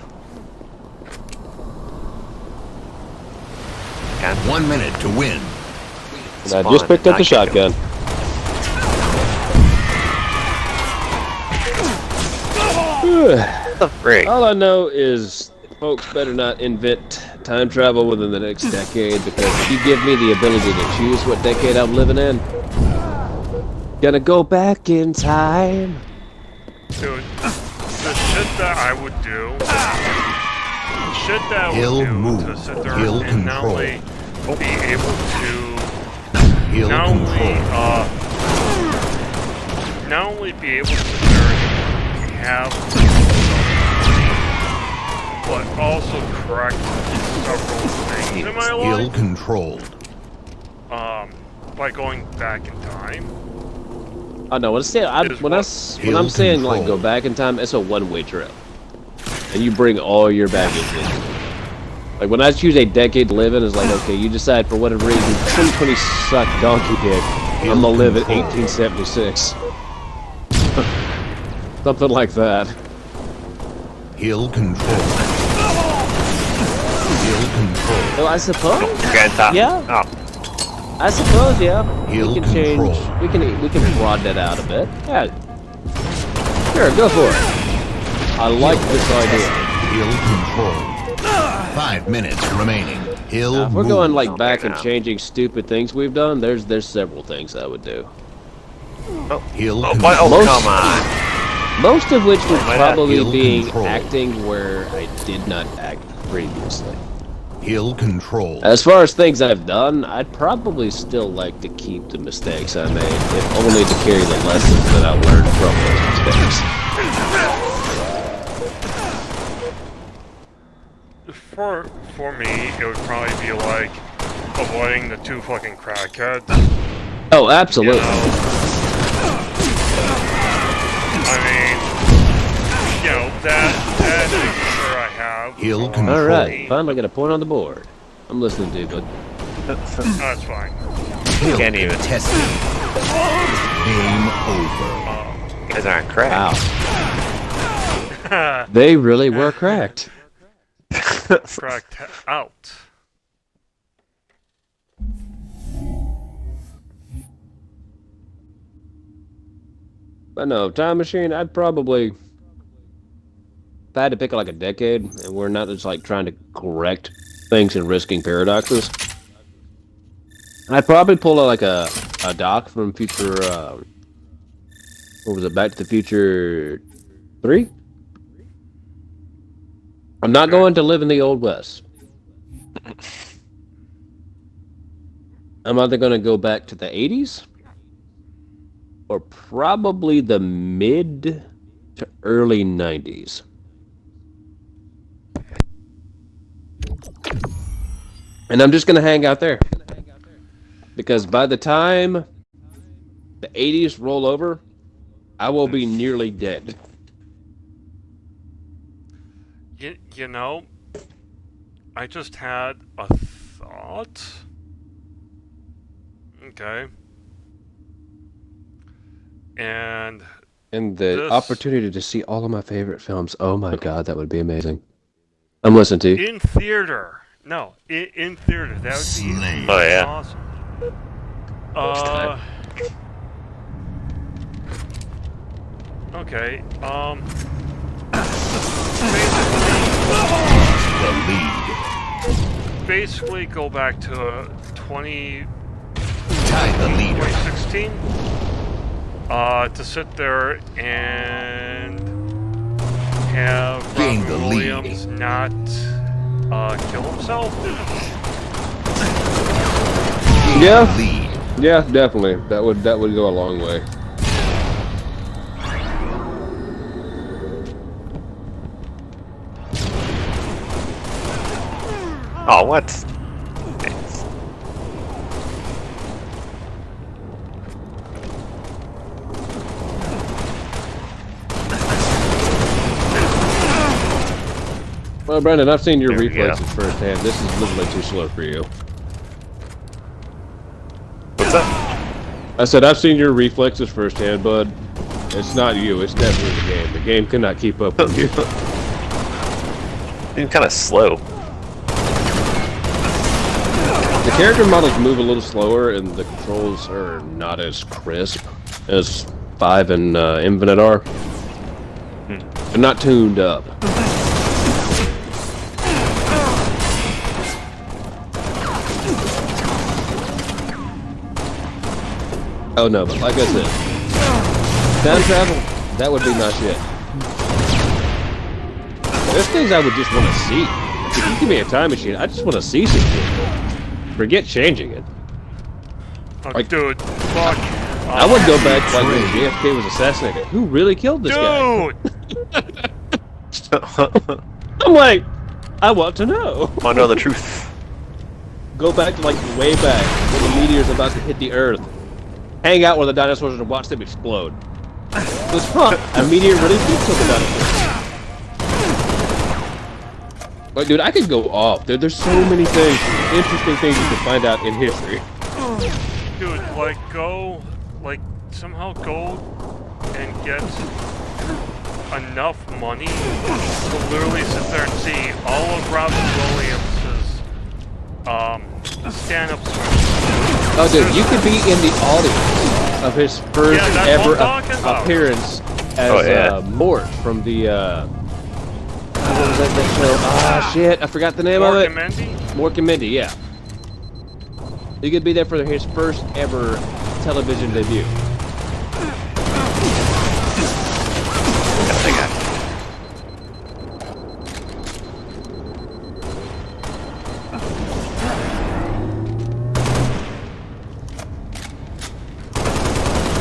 God. 1 minute to win. And I just picked up the shotgun. What the frick? All I know is folks better not invent time travel within the next decade, because if you give me the ability to choose what decade I'm living in, gonna go back in time. Dude, the shit that I would do, Hill move. to sit there Hill and not control. only be able to, Hill not control. only be able to sit there and have, but also correct several things in my Hill life, controlled. by going back in time. I know. When I'm saying like go back in time, it's a one-way trip, and you bring all your baggage with you. Like when I choose a decade to live in, it's like, okay, you decide for whatever reason 2020 sucked donkey dick. I'm gonna live in 1876. Something like that. Hill control. Hill control. Well, I suppose. Grand top. Yeah. Oh. I suppose, yeah. Hill We can change. control. We can broaden that out a bit. Yeah. Sure, go for it. I like this idea. Hill control. 5 minutes remaining. Hill Now, if we're move. going like back Okay, and now. changing stupid things we've done, there's several things I would do. Hill Oh, control. what? Oh, Most- come on. Most of which would Why not? probably Hill be control. acting where I did not act previously. Hill control. As far as things I've done, I'd probably still like to keep the mistakes I made, if only to carry the lessons that I learned from those mistakes. For me, it would probably be like avoiding the two fucking crackheads. Oh, absolutely. I mean, that sure I have. Hill control. All right, finally got a point on the board. I'm listening to you, bud. That's fine. Hill Can't even. contested. Game over. You guys aren't cracked. Wow. They really were cracked. Cracked out. But no, time machine, I'd probably, if I had to pick like a decade, and we're not just like trying to correct things and risking paradoxes, I'd probably pull out like a doc from Future, what was it, Back to the Future 3? I'm not going to live in the Old West. I'm either going to go back to the 80s, or probably the mid to early 90s. And I'm just going to hang out there. Because by the time the 80s roll over, I will be nearly dead. You know, I just had a thought. Okay. And the this- opportunity to see all of my favorite films. Oh my god, that would be amazing. I'm listening to you. in theater. No, in theater. That would be Slay. Oh, yeah. awesome. Okay. The lead. Basically go back to 2016. Tie the leader. To sit there and have Gain Robin the lead. Williams not kill himself. Gain Yeah. the lead. Yeah, definitely. That would go a long way. Oh, what? Well, Brandon, I've seen your There we go. reflexes firsthand. This is literally too slow for you. What's that? I said, I've seen your reflexes firsthand, bud. It's not you, it's definitely the game. The game cannot keep up with you. You're kind of slow. The character models move a little slower, and the controls are not as crisp as 5 and Infinite are. They're not tuned up. Oh no, but like I said, time travel, that would be my shit. There's things I would just want to see. If you give me a time machine, I just want to see some shit. Forget changing it. Oh, Like- dude, fuck. I would go back like when JFK was assassinated. Who really killed this guy? Dude! I'm like, I want to know. Want to know the truth? Go back to like way back when the meteor's about to hit the Earth. Hang out with the dinosaurs and watch them explode. Because a meteor really did kill the dinosaurs. Like, dude, I could go off. There's so many things, interesting things you can find out in history. Dude, like, somehow go and get enough money to literally sit there and see all of Robin Williams' stand-up specials. Oh, dude, you could be in the audience of his first Yeah, that's ever what I'm talking about. appearance as Mort from the, what was that show? Ah, shit, I forgot the name of Mork it. and Mindy? Mork and Mindy, yeah. You could be there for his first ever television debut.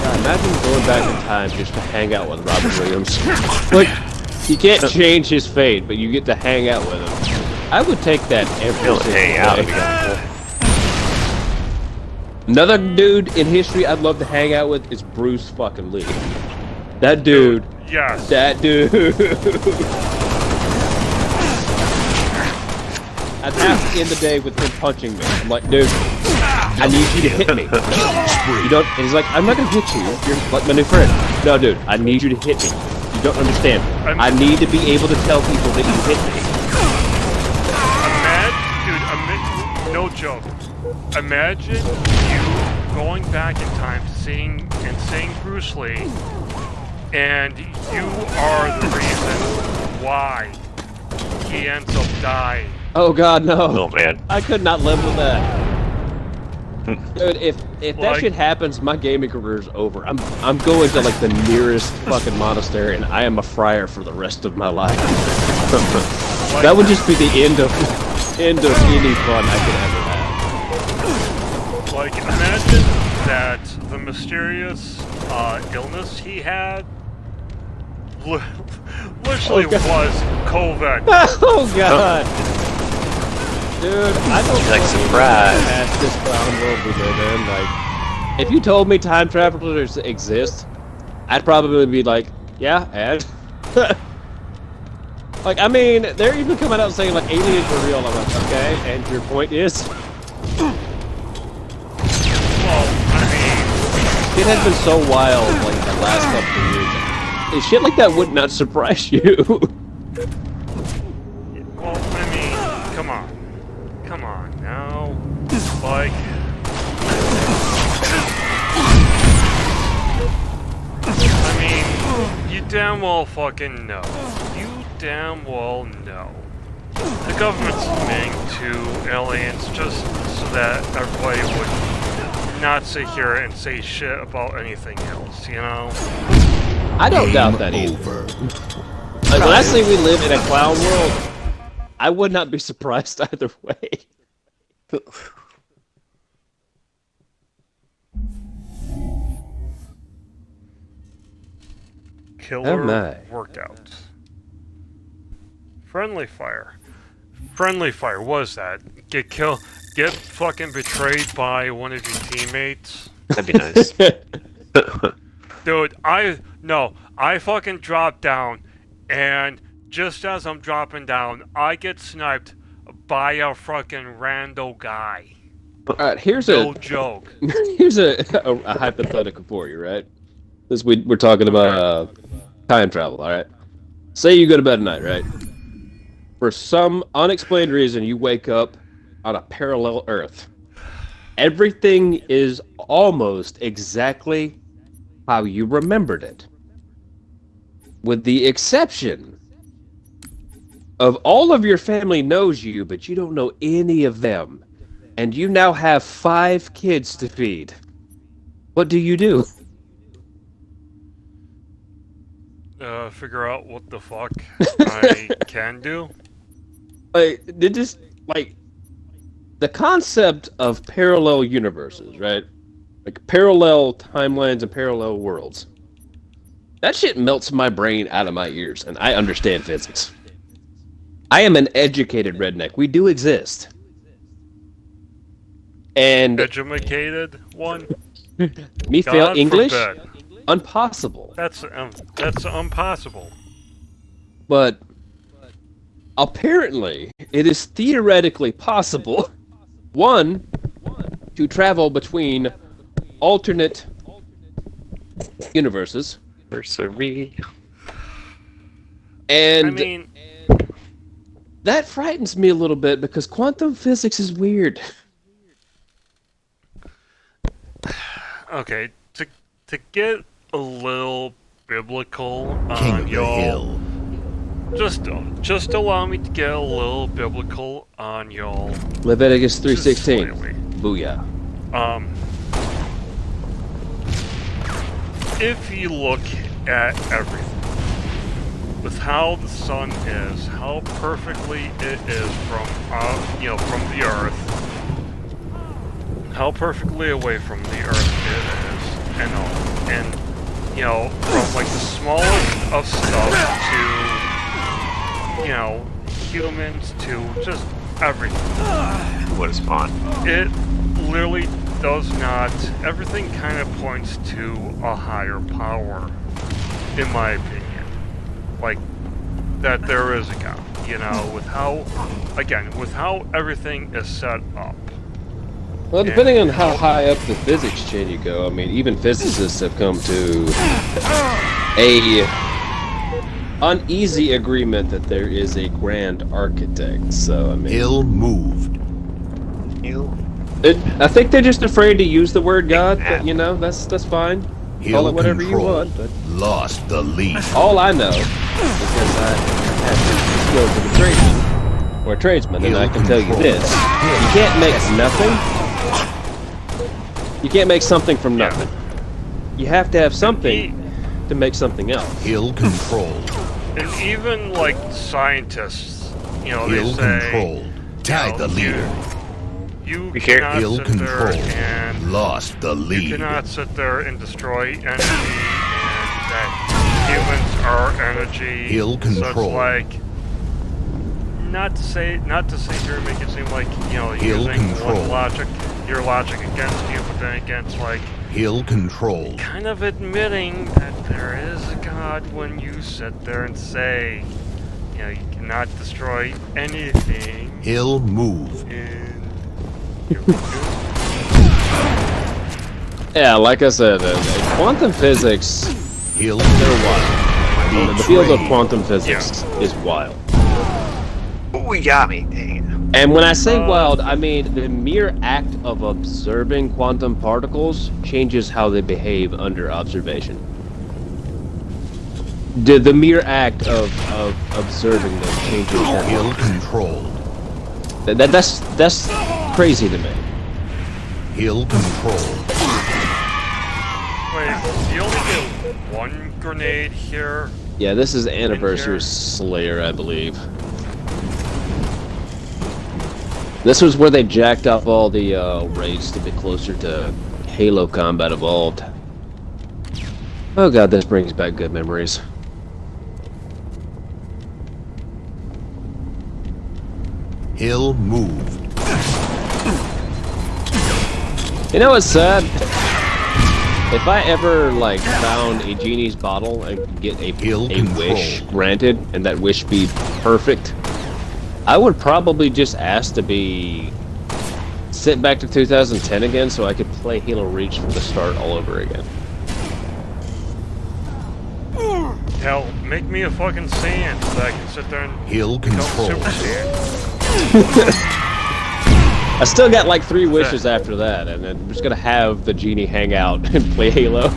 God, imagine going back in time just to hang out with Robin Williams. Like, you can't change his fate, but you get to hang out with him. I would take that every single Hang out. day. Another dude in history I'd love to hang out with is Bruce fucking Lee. That dude. Yes. That dude. I'd have to end the day with him punching me. I'm like, dude, I need you to hit me. You don't. And he's like, I'm not gonna hit you. You're like my new friend. No, dude, I need you to hit me. You don't understand. I need to be able to tell people that you hit me. No joke. Imagine you going back in time to seeing Bruce Lee, and you are the reason why he ends up dying. Oh God, no. Oh man. I could not live with that. Dude, if that Like- shit happens, my gaming career is over. I'm going to like the nearest fucking monastery, and I am a friar for the rest of my life. That would just be the end of any fun I could ever have. Like, imagine that the mysterious illness he had literally was COVID. Oh God. Dude, I don't You're like, know surprise. past this clown world we live in. Like, if you told me time travelers exist, I'd probably be like, yeah, and like, I mean, they're even coming out saying like aliens are real. I'm like, okay, and your point is? Well, I mean, It has been so wild like the last couple of years. And shit like that would not surprise you. well, I mean, come on now, like. I mean, you damn well fucking know. You damn well know. The government's admitting to aliens just so that everybody would not sit here and say shit about anything else, you know? I don't doubt that either. Like, when I say we live in a clown world, I would not be surprised either way. Killer Oh my. workout. Friendly fire. Friendly fire, what is that? Get fucking betrayed by one of your teammates? That'd be nice. Dude, I fucking drop down, and just as I'm dropping down, I get sniped by a fucking rando guy. Alright, here's No joke. here's a hypothetical for you, right? This we're talking about time travel, alright? Say you go to bed at night, right? For some unexplained reason, you wake up on a parallel Earth. everything is almost exactly how you remembered it. With the exception of all of your family knows you, but you don't know any of them. And you now have 5 kids to feed. What do you do? Figure out what the fuck I can do. Like, the concept of parallel universes, right? Like parallel timelines and parallel worlds. That shit melts my brain out of my ears, and I understand physics. I am an educated redneck. We do exist. And Educated one. me fail God English? forbid. Impossible. That's impossible. But apparently, it is theoretically possible, one, to travel between alternate universes. Bursary. And I mean, that frightens me a little bit because quantum physics is weird. okay, to get a little biblical King on of the y'all, hill. just allow me to get a little biblical on y'all. Leviticus Just 3:16. slightly. Booyah. If you look at everything, with how the sun is, how perfectly it is from from the earth, how perfectly away from the earth it is, and all, and from like the smallest of stuff to humans to just everything. What is spawn? It literally does not. Everything kind of points to a higher power, in my opinion. Like, that there is a God, with how everything is set up. Well, depending on how high up the physics chain you go, I mean, even physicists have come to a uneasy agreement that there is a grand architect. So, I mean, Hill moved. I think they're just afraid to use the word God, but that's fine. Call Hill it whatever you control. want. But Lost the lead. all I know, because I have skills of a tradesman or a tradesman, and I can tell you this: you can't make nothing. You can't make something from nothing. You have to have something to make something else. Hill controlled. And even like scientists, they Hill say, controlled. Tied the leader. You Be careful. cannot Hill sit there controlled. and Lost the you lead. cannot sit there and destroy energy, and that humans are energy. Hill So control. it's like, not to say here and make it seem like Hill using control. your logic against you, but then against like Hill controlled. kind of admitting that there is a God when you sit there and say, you cannot destroy anything. Hill moved. And Yeah, like I said, quantum physics, Hill they're wild. The field of betrayed. quantum physics is wild. Oh, you got me. Dang it. And when I say wild, I mean the mere act of observing quantum particles changes how they behave under observation. The mere act of observing them changes how Hill controlled. that's crazy to me. Hill controlled. wait, you only get one grenade here? Yeah, this is Anniversary here. Slayer, I believe. This was where they jacked up all the raids to be closer to Halo Combat Evolved. Oh god, this brings back good memories. Hill moved. You know what's sad? If I ever found a genie's bottle and could get a wish granted, and that wish be perfect, I would probably just ask to be sent back to 2010 again so I could play Halo Reach from the start all over again. Hell, make me a fucking sand so that I can sit there and Hill become control. Super Saiyan. I still got like 3 wishes after that, and then I'm just gonna have the genie hang out and play Halo.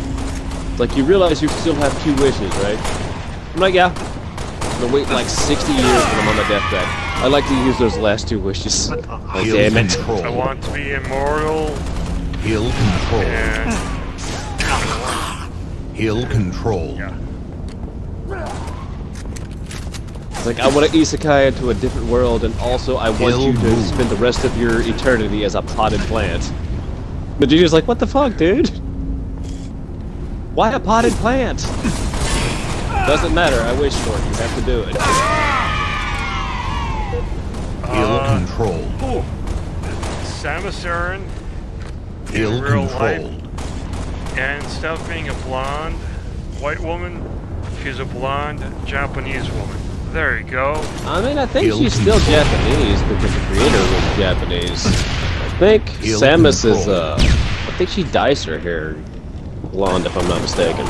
It's like, you realize you still have 2 wishes, right? I'm like, yeah. I'm gonna wait like 60 years when I'm on my deathbed. I like to use those last 2 wishes. Oh, damn it. I want to be immortal. Hill control. And Hill control. yeah. It's like, I want to isekai into a different world, and also I want you to spend the rest of your eternity as a potted plant. The genie's like, what the fuck, dude? Why a potted plant? Doesn't matter, I wish for it, you have to do it. Hill control. Samus Aran Hill in real control. life, and instead of being a blonde white woman, she's a blonde Japanese woman. There you go. I mean, I think Hill she's still control. Japanese because the creator was Japanese. I think Hill Samus is, control. I think she dyes her hair blonde, if I'm not mistaken.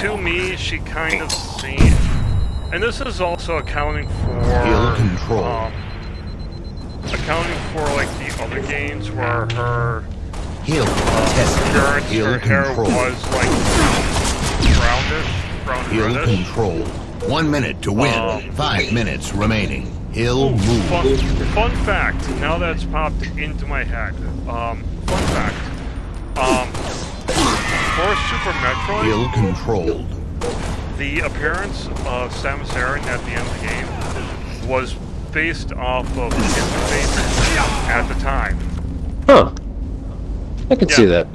To me, she kind of seems, and this is also accounting for Hill control. accounting for like the other games where her Hill tested. appearance, Hill her hair control. was like brown Hill reddish. control. 1 minute to win. 5 minutes remaining. Hill move. Fun fact. Now that's popped into my head. Fun fact. For Super Metroid, Hill controlled. the appearance of Samus Aran at the end of the game was based off of his face at the time. Huh. I can see Yeah. that.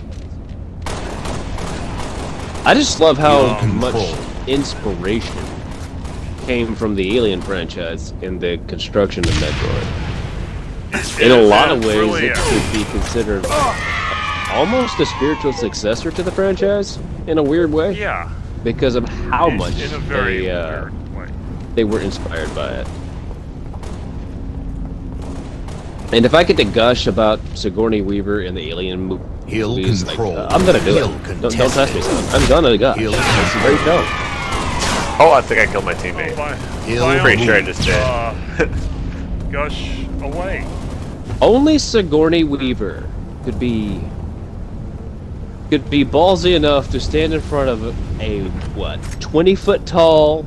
I just love how Hill much control. inspiration came from the Alien franchise in the construction of Metroid. In a lot of ways, really it could be considered almost a spiritual successor to the franchise, in a weird way, Yeah. because of how much in a very they, weird way. they were inspired by it. And if I get to gush about Sigourney Weaver in the Alien Hill movies, control. I'm gonna do Hill it. Don't touch me, contested. son. I'm gonna gush. Hill It's a great show. Oh, I think I killed my teammate. Hill By all Pretty sure I means, just did. Gush away. Only Sigourney Weaver could be ballsy enough to stand in front of a 20-foot tall,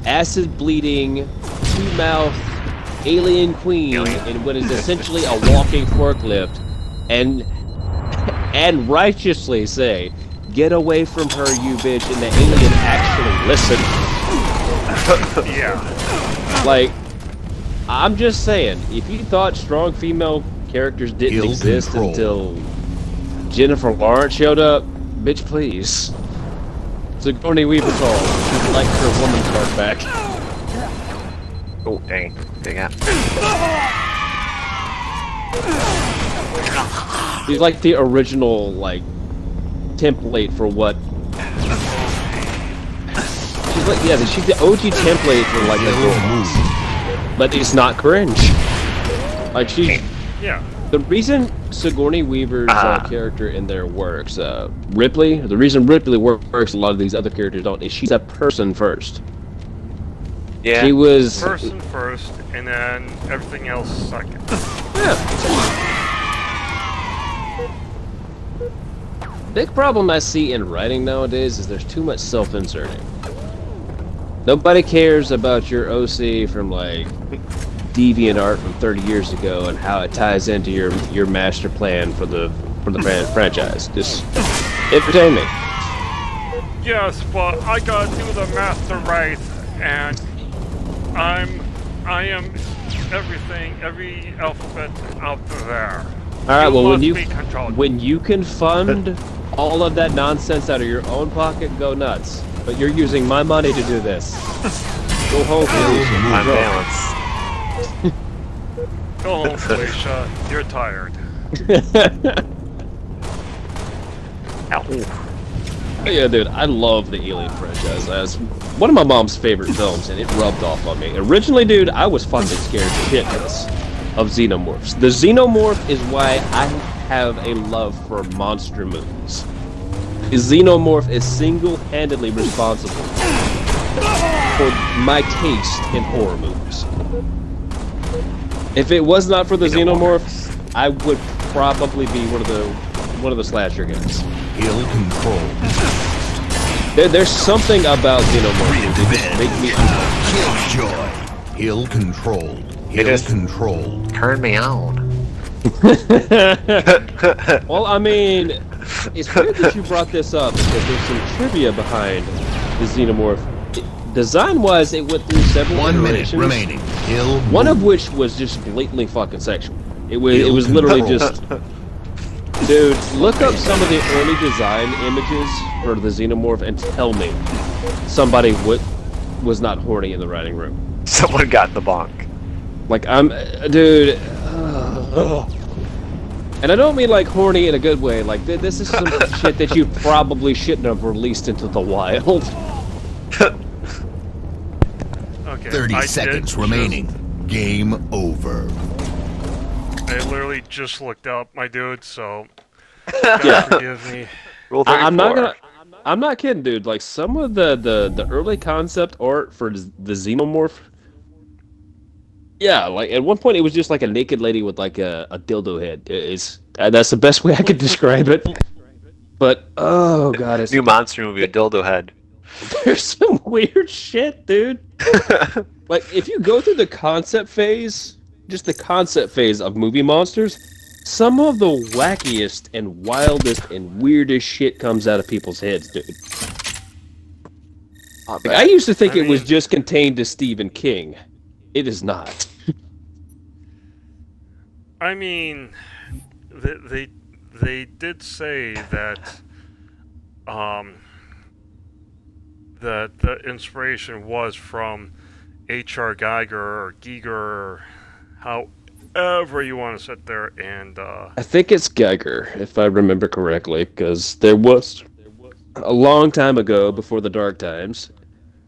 acid bleeding, 2-mouth alien queen in what is essentially a walking forklift, and righteously say, "Get away from her, you bitch," and the alien actually listen. Yeah. Like, I'm just saying, if you thought strong female characters didn't Hill exist control. until Jennifer Lawrence showed up, bitch, please. Sigourney Weaver called. She'd like her woman's part back. Oh, dang. Dang out. She's like the original, like, template for what. She's like, yeah, she's the OG template for like the Hill girls. move. But it's not cringe. Like, she. Yeah. The reason Sigourney Weaver's character in there works, Ripley, the reason Ripley works, a lot of these other characters don't, is she's a person first. Yeah. She was. Person first, and then everything else second. Yeah. Big problem I see in writing nowadays is there's too much self-inserting. Nobody cares about your OC from like deviant art from 30 years ago and how it ties into your master plan for the franchise. Just entertain me. Yes, but I gotta do the master race, and I am everything, every alphabet out there. All right. Well, must be controlled. when you can fund all of that nonsense out of your own pocket, go nuts. But you're using my money to do this. Go home, Felicia. I'm Go. balanced. Go home, Felicia. You're tired. Ow. Yeah, dude, I love the Alien franchise. That's one of my mom's favorite films, and it rubbed off on me. Originally, dude, I was fucking scared shitless of xenomorphs. The xenomorph is why I have a love for monster movies. The xenomorph is single-handedly responsible for my taste in horror movies. If it was not for the Xenomorphs, I would probably be one of the slasher guys. Hill control. There's something about Xenomorphs that just make me. Killjoy. Hill control. Hill is. control. Turn me on. Well, I mean, it's weird that you brought this up because there's some trivia behind the Xenomorph. Design-wise, it went through several 1 minute iterations. remaining. Hill. One of move. which was just blatantly fucking sexual. It was literally just. Dude, look up some of the early design images for the Xenomorph and tell me somebody was not horny in the writing room. Someone got in the bonk. Like, dude. And I don't mean like horny in a good way. Like, this is some shit that you probably shouldn't have released into the wild. Okay. 30 I seconds did remaining. Game over. I literally just looked up, my dude. So Yeah. forgive me. Rule 34. I'm not kidding, dude. Like, some of the early concept art for the Xenomorph. Yeah, like at one point it was just like a naked lady with like a dildo head. That's the best way I could describe it. But oh god, it's New monster movie, a dildo head. there's some weird shit, dude. Like if you go through the concept phase, just the concept phase of movie monsters, some of the wackiest and wildest and weirdest shit comes out of people's heads, dude. Like, I used to think it was just contained to Stephen King. It is not. I mean, they did say that that the inspiration was from H.R. Geiger or Giger, or however you want to sit there and. I think it's Geiger, if I remember correctly, because there was a long time ago, before the Dark Times,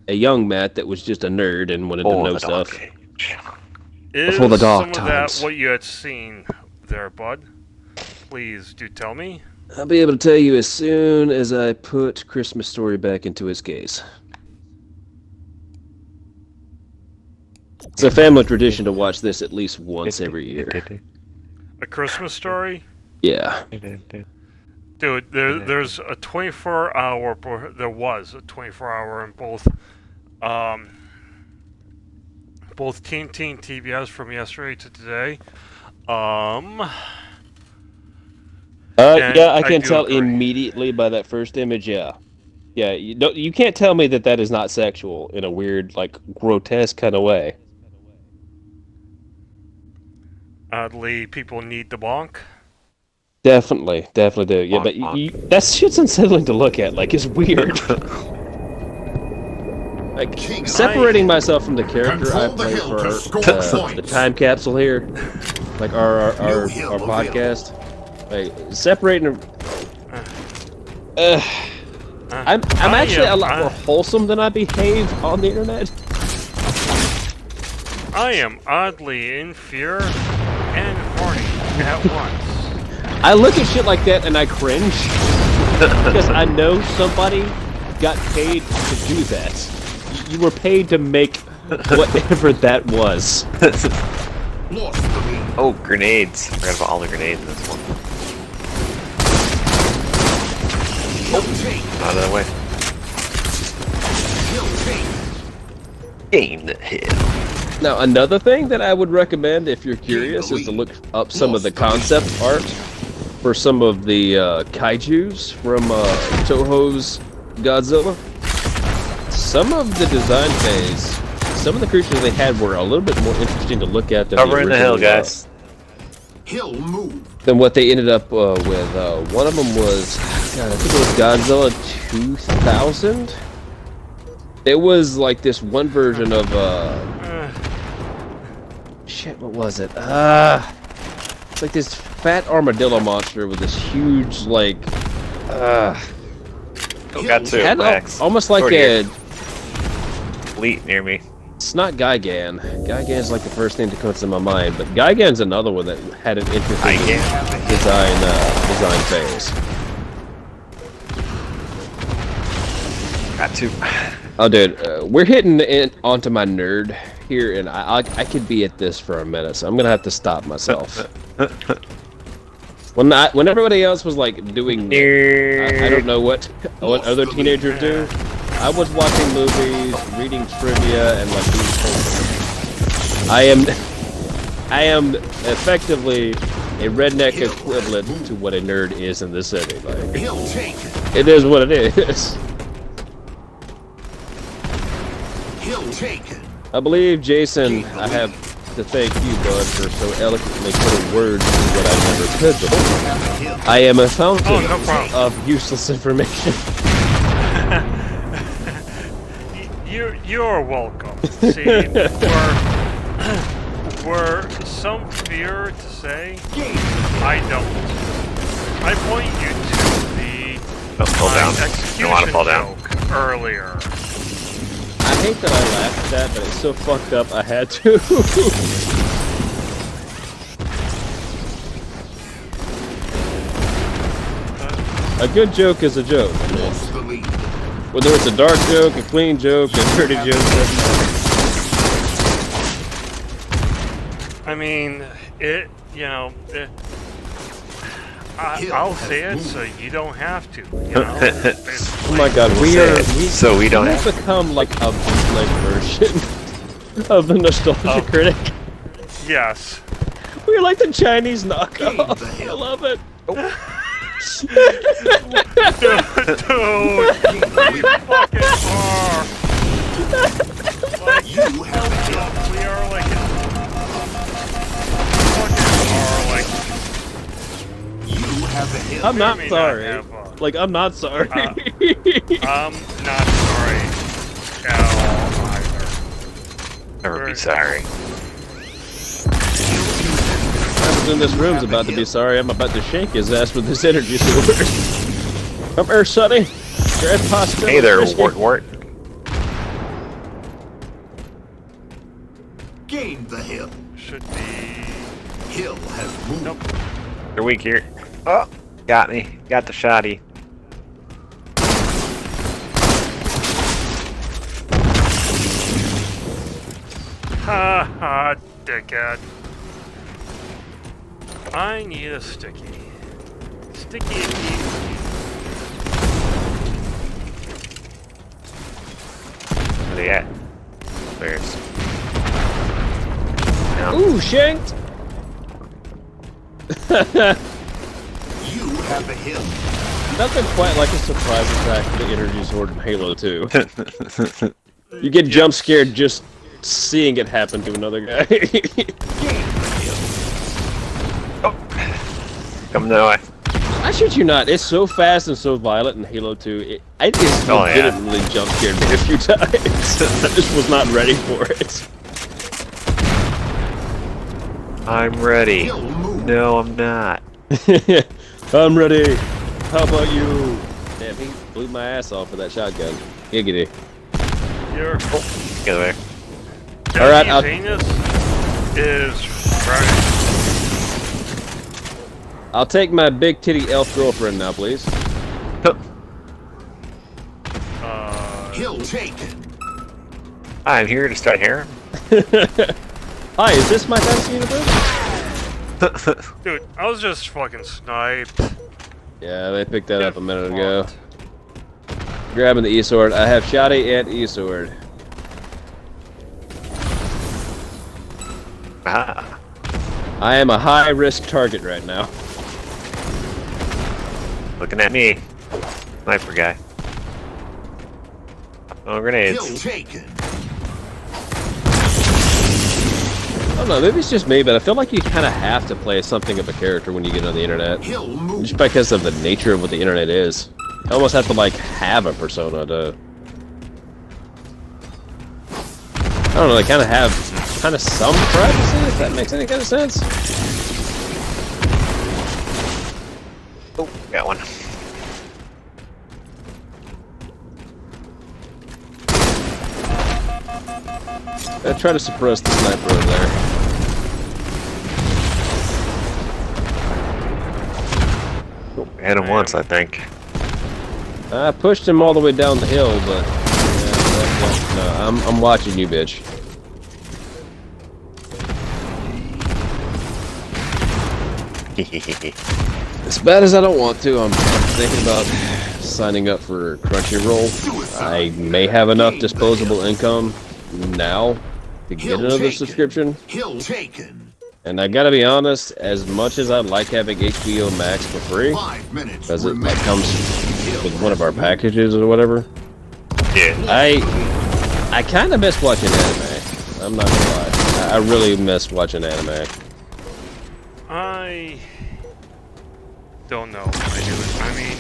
a young Matt that was just a nerd and wanted to know the stuff. dog. Is Before the dark some of times. that what you had seen there, bud? Please do tell me. I'll be able to tell you as soon as I put Christmas Story back into its case. It's a family tradition to watch this at least once every year. A Christmas Story? Yeah. Dude, there's a 24-hour. There was a 24-hour in both Teen TBS from yesterday to today. Yeah, I can do tell agree. immediately by that first image. Yeah, yeah. You can't tell me that is not sexual in a weird, like, grotesque kind of way. Oddly, people need the bonk. Definitely do. Yeah, but that shit's unsettling to look at. Like, it's weird. Like, separating myself from the character I Control the play hill for to score the points. time capsule here, like our hill podcast. Like, separating. I'm actually a lot more wholesome than I behave on the internet. I am oddly in fear and horny at once. I look at shit like that and I cringe because I know somebody got paid to do that. You were paid to make whatever that was. Lost the lead. Oh, grenades. I forgot about all the grenades in this one. Out of the way. Gain the hill. Now, another thing that I would recommend if you're curious is to look up some of the concept art for some of the kaijus from Toho's Godzilla. Some of the design phase, some of the creatures they had were a little bit more interesting to look at than Cover in the hill, guys. Hill move. Than what they ended up with. One of them was, God, I think it was Godzilla 2000. It was like this one version of shit. What was it? It's like this fat armadillo monster with this huge like. Got two. Had Max. almost like Over a. here. Fleet near me. It's not Gigan. Gigan's like the first thing that comes to my mind, but Gigan's another one that had an interesting design phase. Got two. Oh, dude, we're hitting onto my nerd here and I could be at this for a minute, so I'm gonna have to stop myself. When everybody else was like doing, I don't know what other teenagers do. I was watching movies, reading trivia, and like doing things. I am effectively a redneck equivalent to what a nerd is in this city. Like, He'll take it. it is what it is. He'll take it. I believe, Jason, I have to thank you, bud, for so eloquently putting words to what I never could before. I am a fountain Oh, no problem. of useless information. You're welcome. See, were some fear to say, I don't. I point you to the Don't fall down. execution Don't want to fall down. joke earlier. I hate that I laughed at that, but it's so fucked up I had to. A good joke is a joke. Lost the lead. Whether it's a dark joke, a clean joke, a dirty joke, doesn't matter. I mean, I'll say it so you don't have to. You know? Oh my god, So we don't we've have. become like a bootleg version of the Nostalgia Critic. Yes. We're like the Chinese knockoff. I love it. Dude, we fucking are. Like, You have a hill. we are like, fucking are like. You have a hill. I'm not may not sorry. have, Like, I'm not sorry. I'm not sorry at all either. Never be sorry. Whoever's in this room's about to be sorry. I'm about to shake his ass with this energy sword. Come here, Sonny. Grandpa still Hey there, frisky. Wart. Gain the hill. Should be. Hill has moved. Nope. They're weak here. Oh, got me. Got the shotty. Ha ha, dickhead. I need a sticky. Sticky key. Where they at? There's. No. Ooh, shanked. You have a hill. Nothing quite like a surprise attack with the energy sword in Halo 2. You get jump scared just seeing it happen to another guy. Come no way. I shit you not, it's so fast and so violent in Halo 2. I just Oh, yeah. legitimately jump scared me a few times. I just was not ready for it. I'm ready. Hill moved. No, I'm not. I'm ready. How about you? Damn, he blew my ass off with that shotgun. Giggity. Your Get away. All right, I'll- Genius is right. I'll take my big titty elf girlfriend now, please. Hill taken. I'm here to start here. Hi, is this my fantasy universe? Dude, I was just fucking sniped. Yeah, they picked that up a minute ago. Grabbing the E-sword. I have Shotty and E-sword. Ah. I am a high-risk target right now. Looking at me. Sniper guy. Oh, grenades. Hill taken. I don't know, maybe it's just me, but I feel like you kind of have to play something of a character when you get on the internet. Hill moved. Just because of the nature of what the internet is. You almost have to, like, have a persona to... I don't know, they kind of have some privacy, if that makes any kind of sense. Oh, got one. I try to suppress the sniper in there. Hit him once, I think. I pushed him all the way down the hill, but... yeah, no, I'm watching you, bitch. As bad as I don't want to, I'm thinking about signing up for Crunchyroll. I may have enough disposable income now to get another subscription. Hill taken. And I gotta be honest, as much as I like having HBO Max for free, 5 minutes. because it like, remaining. comes with one of our packages or whatever, Yeah. I kind of miss watching anime. I'm not gonna lie. I really miss watching anime. I don't know. I do. I mean,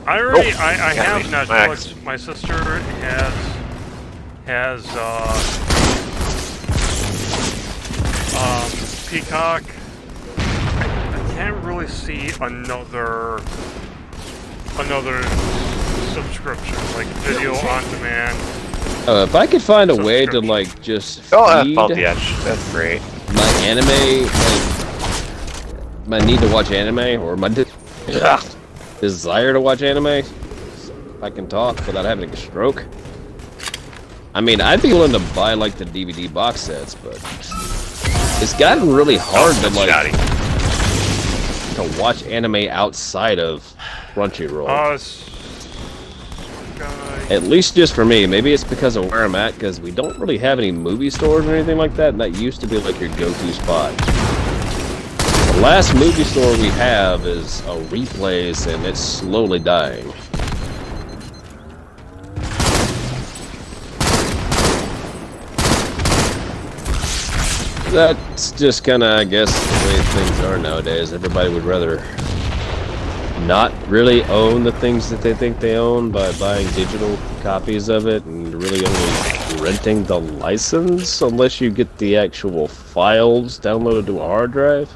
I already. I have me. Netflix. My sister has Peacock. I can't really see another subscription, like video on demand. If I could find a way to like just feed Oh, Faulty Edge. That's great. my anime, like my need to watch anime, or my desire to watch anime, if I can talk without having a stroke. I mean, I'd be willing to buy like the DVD box sets, but it's gotten really hard to like to watch anime outside of Crunchyroll. At least just for me. Maybe it's because of where I'm at, because we don't really have any movie stores or anything like that, and that used to be like your go-to spot. The last movie store we have is a Replays, and it's slowly dying. That's just kind of, I guess, the way things are nowadays. Everybody would rather not really own the things that they think they own by buying digital copies of it and really only renting the license unless you get the actual files downloaded to a hard drive.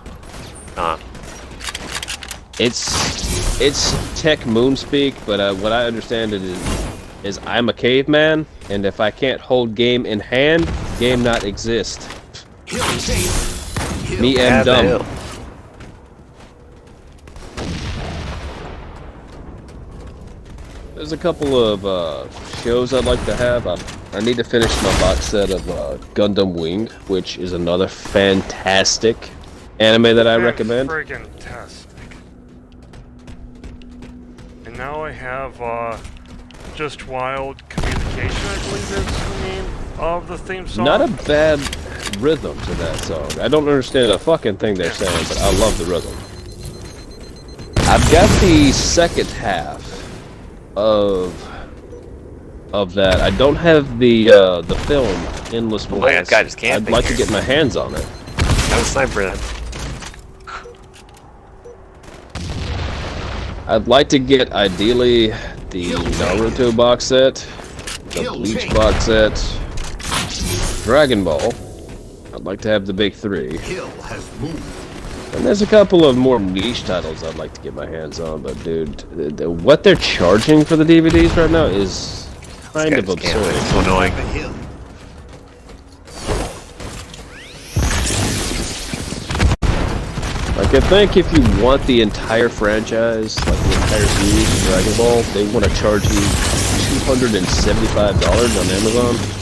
It's tech moon speak, but what I understand it is I'm a caveman, and if I can't hold game in hand, game not exist. Me and dumb. There's a couple of shows I'd like to have. I need to finish my box set of Gundam Wing, which is another fantastic anime that I recommend. Friggin' tastic. And now I have Just Wild Communication, I believe is the name of the theme song. Not a bad rhythm to that song. I don't understand a fucking thing they're saying, but I love the rhythm. I've got the second half of that. I don't have the film Endless Bliss. my God, it's camping I'd like here. to get my hands on it. Have a sniper then. I'd like to get ideally the Naruto box set, the Bleach box set, Dragon Ball. I'd like to have the big three. Hill has moved. And there's a couple of more niche titles I'd like to get my hands on, but dude, what they're charging for the DVDs right now is kind of absurd. It's so annoying. The hill. Like, I think if you want the entire franchise, like the entire series of Dragon Ball, they want to charge you $275 on Amazon.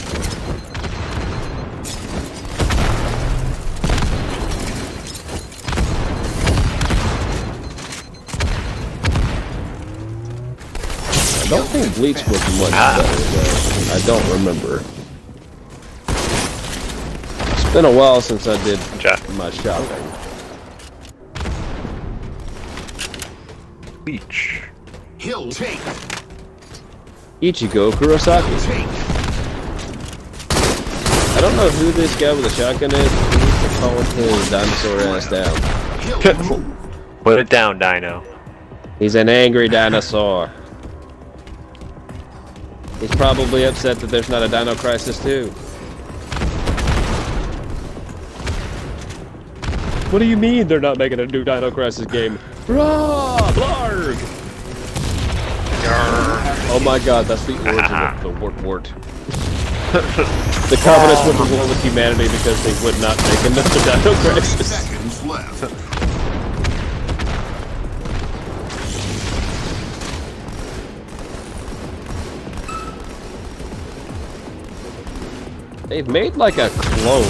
I don't think Bleach was much better, though. I don't remember. It's been a while since I did my shopping. Bleach. Hill take. Ichigo Kurosaki. Take. I don't know who this guy with the shotgun is, but he needs to calm his dinosaur ass down. Hill moved. Put it down, Dino. He's an angry dinosaur. He's probably upset that there's not a Dino Crisis 2. What do you mean they're not making a new Dino Crisis game? Rah! Blarg! Oh my god, that's the origin of the wart. The communists went to war with humanity because they would not make another Dino Crisis. Seconds left. They've made like a clone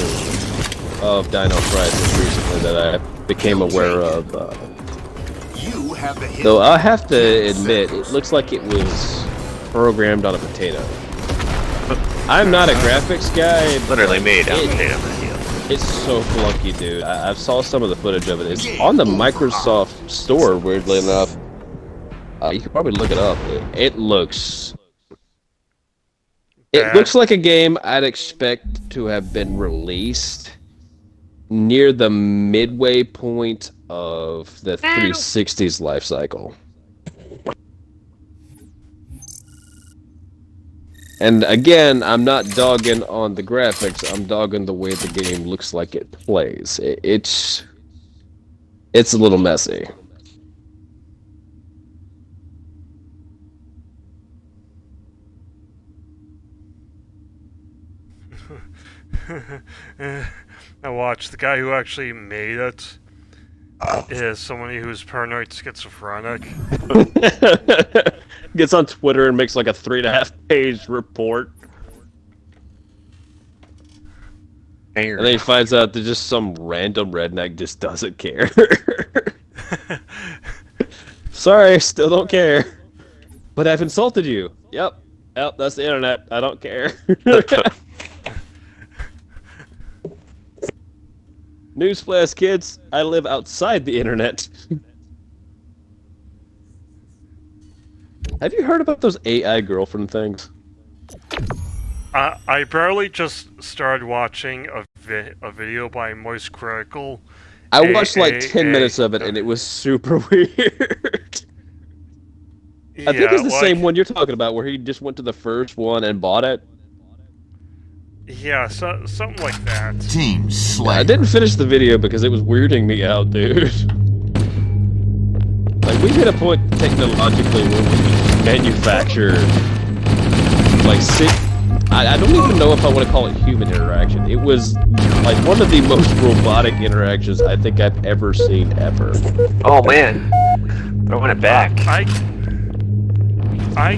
of Dino Crisis recently that I became aware of. You have the hill. Though I have to admit, it looks like it was programmed on a potato. I'm not a graphics guy. Literally made out of it- potato on the heel. It's so clunky, dude. I saw some of the footage of it. It's on the Microsoft Store, weirdly enough. You can probably look it up. It looks... It Bad. looks like a game I'd expect to have been released near the midway point of the 360's life cycle. And again, I'm not dogging on the graphics, I'm dogging the way the game looks like it plays. It's a little messy. I watched the guy who actually made it is somebody who's paranoid schizophrenic. Gets on Twitter and makes like a 3.5-page report. And then he finds out that just some random redneck just doesn't care. Sorry, still don't care. But I've insulted you. Yep, that's the internet. I don't care. Newsflash, kids. I live outside the internet. Have you heard about those AI girlfriend things? I barely just started watching a video by Moist Critical. I watched like 10 minutes of it and it was super weird. I think it's the same one you're talking about where he just went to the first one and bought it. Yeah, something like that. Team Slayer. I didn't finish the video because it was weirding me out, dude. Like, we hit a point technologically where we manufacture, like, I don't even know if I want to call it human interaction. It was, like, one of the most robotic interactions I think I've ever seen, ever. Oh man, throwing it back. I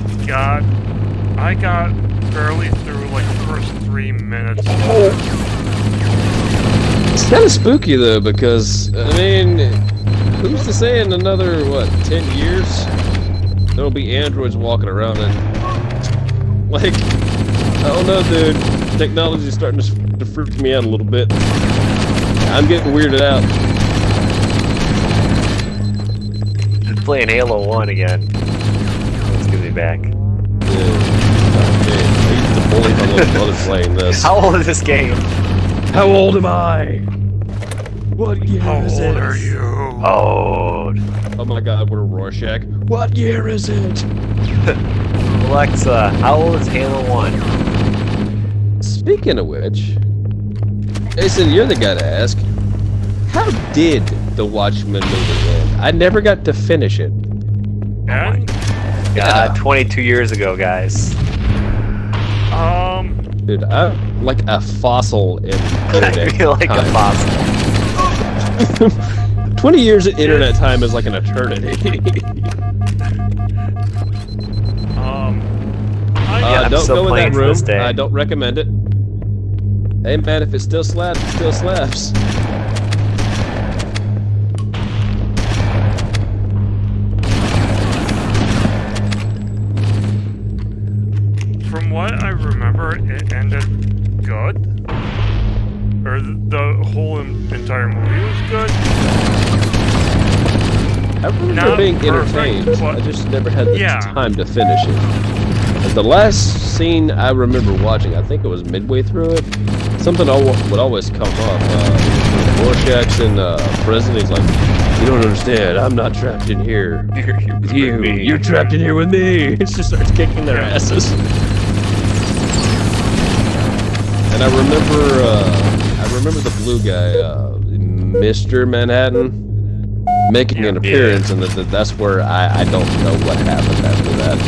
got barely through like the first 3 minutes. It's kind of spooky, though, because, I mean, who's to say in another, 10 years, there'll be androids walking around and, like, I don't know, dude. Technology's starting to freak me out a little bit. I'm getting weirded out. Playing Halo 1 again. Let's get me back. I used to bully my little brother playing this. How old is this game? How old am I? What year How is old it? are you? Old. Oh my god, what a Rorschach. What year is it? Alexa, how old is Halo 1? Speaking of which, Jason, you're the guy to ask. How did the Watchmen movie end? I never got to finish it. And, 22 years ago, guys. Dude, I'm like a fossil in I internet feel like a time. fossil. 20 years of internet time is like an eternity. I'm don't still go in playing that to room. this day. I don't recommend it. Hey man, if it still slaps, it still slaps. from what I remember, it ended good. Or the whole entire movie was good. I remember Not being perfect, entertained. but- I just never had the Yeah. time to finish it. But the last scene I remember watching, I think it was midway through it, something would always come up. Rorschach's in prison, he's like, you don't understand, I'm not trapped in here with you. You're trapped in here with me. It just starts kicking their asses. And I remember the blue guy, Mr. Manhattan, making an appearance, and that's where I don't know what happened after that.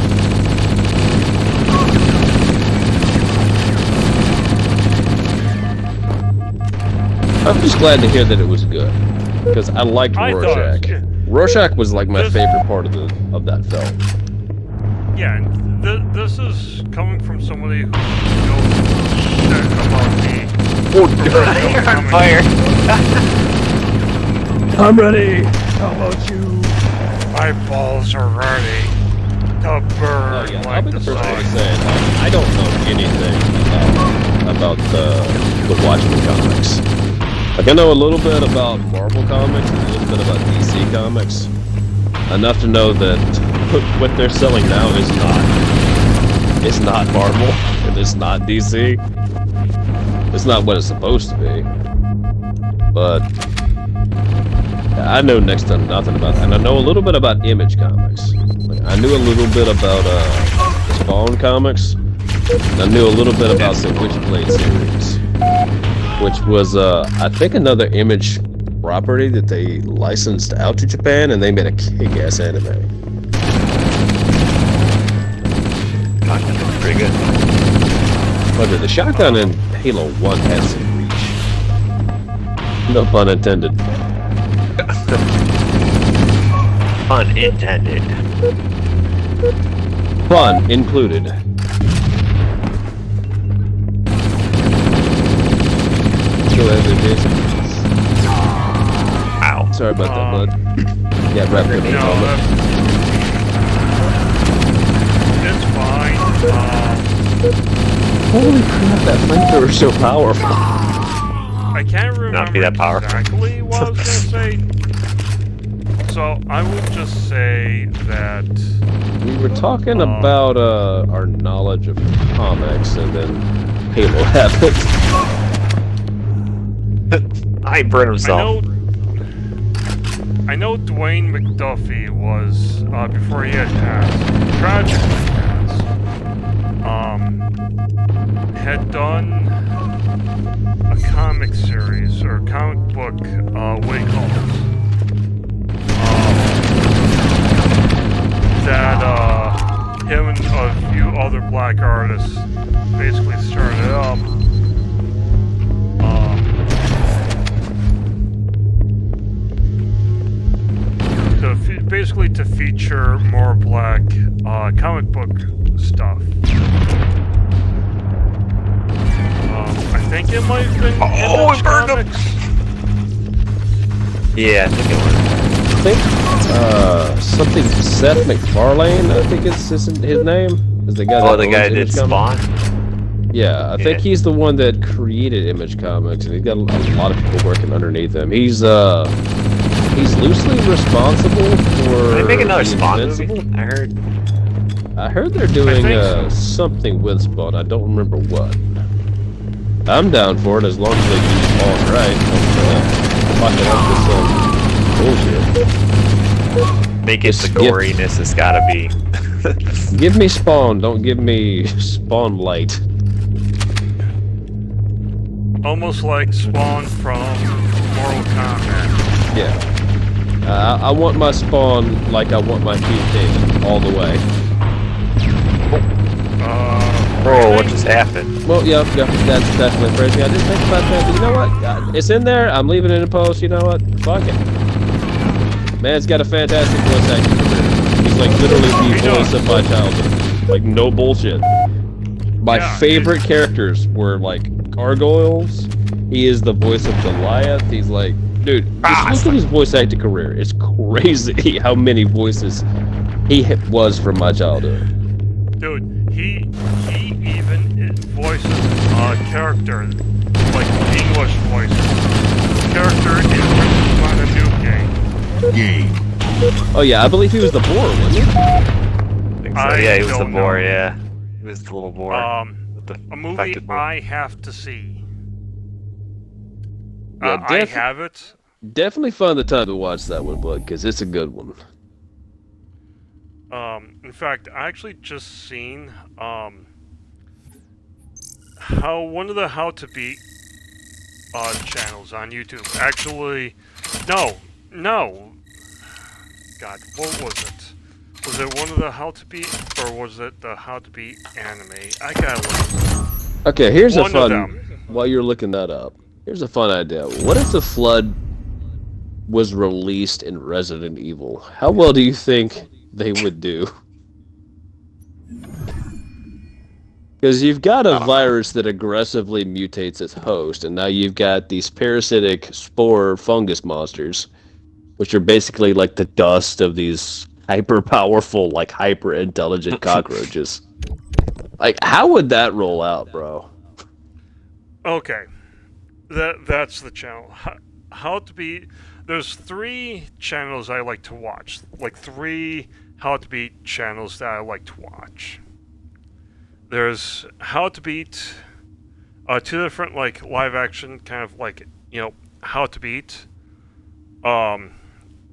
I'm just glad to hear that it was good, because I liked I thought- Rorschach. Rorschach was like my This- favorite part of that film. Yeah, and this is coming from somebody who knows shit about the. Oh, you're on fire! I'm ready. How about you? My balls are ready to burn Oh yeah, I'll like be the the first one to sun. say it. I don't know anything about the Watchmen comics. Like I know a little bit about Marvel comics and a little bit about DC comics. Enough to know that what they're selling now is not Marvel and it's not DC. It's not what it's supposed to be. But I know next to nothing about that. And I know a little bit about Image Comics. Like, I knew a little bit about Spawn Comics. And I knew a little bit about the Witchblade series, which was I think another Image property that they licensed out to Japan, and they made a kick-ass anime. God, that's pretty good. But the shotgun in Halo 1 had some reach. No pun intended. Unintended. Fun included. Go ahead, Jason. Ow. Sorry about that, bud. Yeah, wrap it No, up. it's fine. Holy crap, that flamethrower is so powerful. I can't remember Not be that powerful. exactly what I was gonna say. So I will just say that We were talking about our knowledge of comics, and then Halo happened. I burned himself. I know Dwayne McDuffie was before he had passed, tragically passed. Had done a comic series or comic book. What do you call it? That him and a few other black artists basically started up. Basically to feature more black comic book stuff. I think it might have been Image it burned him. Comics. Yeah, I think it was. I think something Seth MacFarlane, I think is his name. Is the guy Oh, that the guy owns that did Image Comics. Spawn? Yeah, I think Yeah. he's the one that created Image Comics, and he's got a lot of people working underneath him. He's loosely responsible for. Did they make another the Spawn Invincible. movie? I heard they're doing think so. something with Spawn. I don't remember what. I'm down for it as long as they do Spawn right. Fuck it up with some bullshit. Make it Just the skip. goriness it's gotta be. Give me Spawn, don't give me Spawn Light. Almost like Spawn from Mortal Kombat. Yeah. I want my Spawn like I want my Pete David, all the way. Bro, what just happened? Well, yeah, that's definitely crazy. I didn't think about that, but you know what? It's in there. I'm leaving it in post. You know what? Fuck it. Man's got a fantastic voice acting career. He's like literally the voice of my childhood. Like, no bullshit. My Yeah, favorite characters were like gargoyles. He is the voice of Goliath. He's like, dude, just look at his voice acting career. It's crazy how many voices he was from my childhood. Dude, he even voices character, like English voices. Character in Princess Mononoke. Game. Oh yeah, I believe he was the boar, wasn't he? I think so. I Yeah, he was the don't boar, know. yeah. He was the little boar. with the A movie infected boar. I have to see. Yeah, I have it. Definitely find the time to watch that one, bud, because it's a good one. In fact, I actually just seen how one of the How to Beat channels on YouTube. Actually, no. God, what was it? Was it one of the How to Beat, or was it the How to Beat anime? I gotta look. Okay, here's One a of fun. them. While you're looking that up, here's a fun idea. What if the Flood was released in Resident Evil? How well do you think they would do? Because you've got a virus that aggressively mutates its host, and now you've got these parasitic spore fungus monsters, which are basically like the dust of these hyper-powerful, like hyper-intelligent cockroaches. Like, how would that roll out, bro? Okay, that's the channel. How to beat. There's 3 channels I like to watch. Like 3 how to beat channels that I like to watch. There's how to beat. 2 different like live action kind of like how to beat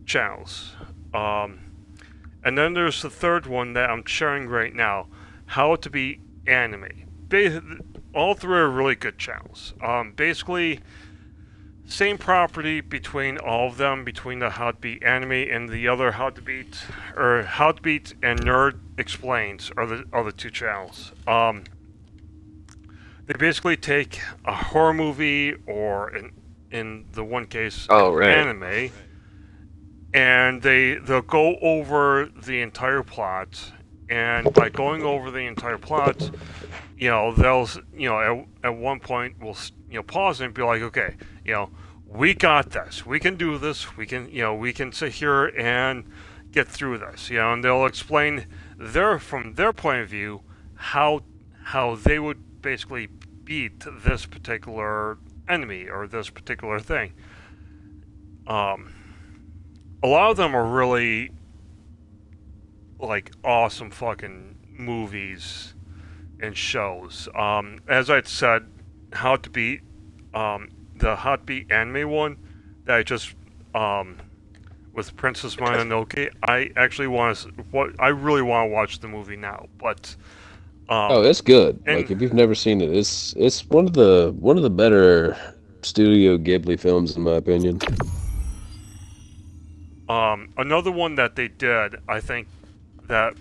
channels. And then there's the 3rd one that I'm sharing right now. How to beat anime. All 3 are really good channels. Basically, same property between all of them, between the How to Beat Anime and the other How to Beat, or How to Beat and Nerd Explains are the 2 channels. They basically take a horror movie, or in the one case, anime, and they'll go over the entire plot. And by going over the entire plot, they'll at one point we'll pause and be like, okay, we got this. We can do this. We can sit here and get through this. And they'll explain from their point of view how they would basically beat this particular enemy or this particular thing. A lot of them are really like awesome fucking movies and shows. As I'd said, How to Beat, the How to Beat anime one that I just with Princess Mononoke, I actually I really want to watch the movie now, but it's good. Like, if you've never seen it, it's one of the better Studio Ghibli films in my opinion. Another one that they did, I think that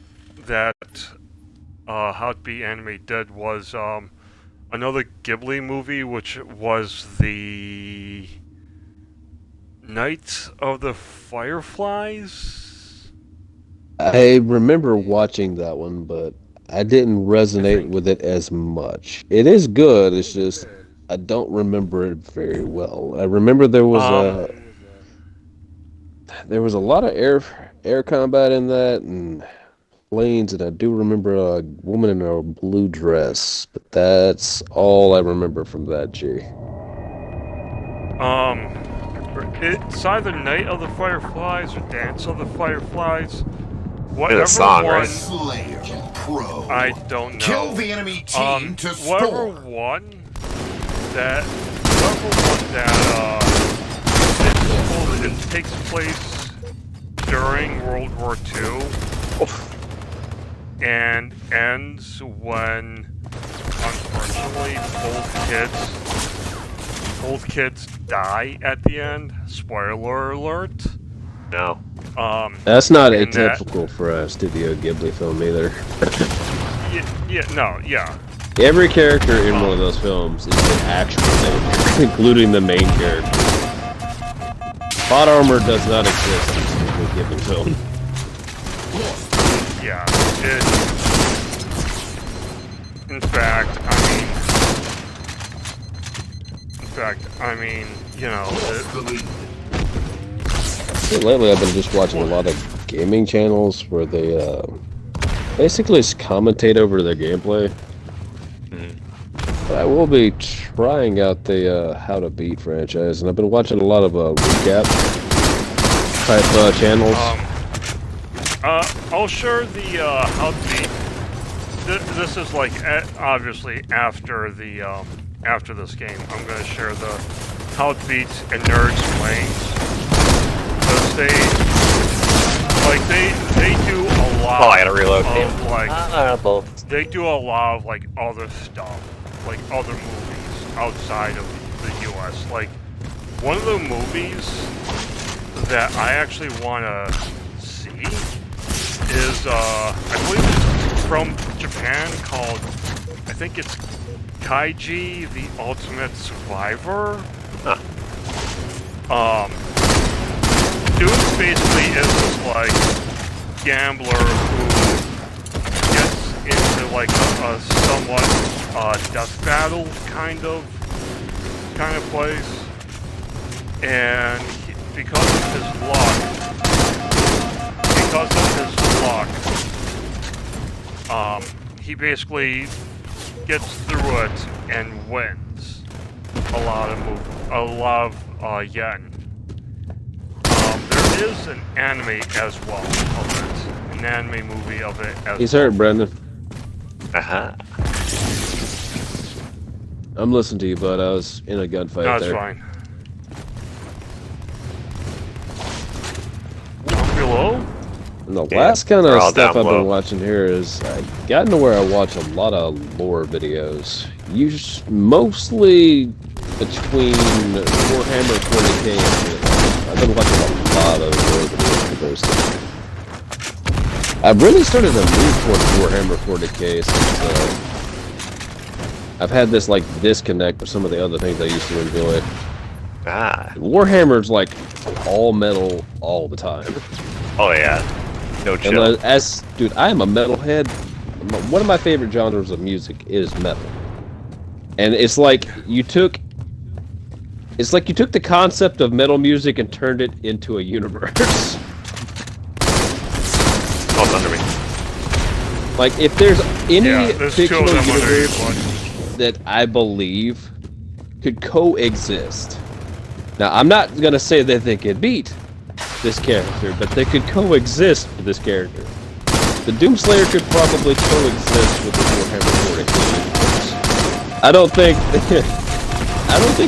How to Beat Anime did was another Ghibli movie, which was the Night of the Fireflies. I remember watching that one, but I didn't resonate with it as much. It is good, it's just I don't remember it very well. I remember there was a lot of air combat in that and planes, and I do remember a woman in a blue dress, but that's all I remember from that, G. It's either Night of the Fireflies or Dance of the Fireflies. Whatever song, one, right? Slayer Pro. I don't know. Kill the enemy team to whatever score. one that it takes place during World War II and ends when, unfortunately, both kids die at the end. Spoiler alert. No. That's not atypical for a Studio Ghibli film either. Yeah. Every character in one of those films is an actual name, including the main character. Bot armor does not exist in a Studio Ghibli film. Yeah. In fact, Lately I've been just watching a lot of gaming channels where they basically commentate over their gameplay. But I will be trying out the How to Beat franchise, and I've been watching a lot of recap type channels. I'll share the How to Beat. This is like obviously after this game. I'm going to share the How to Beat and Nerd Explains. Because they do a lot. Oh, I gotta reload. Both. They do a lot of like other stuff, like other movies outside of the U.S. Like one of the movies that I actually want to see is I believe it's from Japan called, I think it's Kaiji the Ultimate Survivor. Dude basically is this like gambler who gets like a somewhat death battle kind of place, and because of his luck, he basically gets through it and wins a lot of yen. There is an anime as well of it, an anime movie of it as He's hurt, Brendan. Uh-huh. I'm listening to you, bud. I was in a gunfight No, it's there. fine. Down below? And the Yeah, last kind they're of all stuff down I've low. been watching here is I've gotten to where I watch a lot of lore videos. Mostly between Warhammer 40k and shit. I've been watching a lot of lore videos for those things. I've really started to move towards Warhammer 40k since I've had this like disconnect with some of the other things I used to enjoy. Ah. Warhammer's like all metal all the time. Oh yeah. No And chill. dude, I am a metalhead. One of my favorite genres of music is metal. And it's like you took the concept of metal music and turned it into a universe. Oh, it's under me. Like if there's any Yeah, there's two of fictional them under universe each one. that I believe could coexist. Now, I'm not gonna say that they could beat this character, but they could coexist with this character. The Doomslayer could probably coexist with the Warhammer 40k universe. I don't think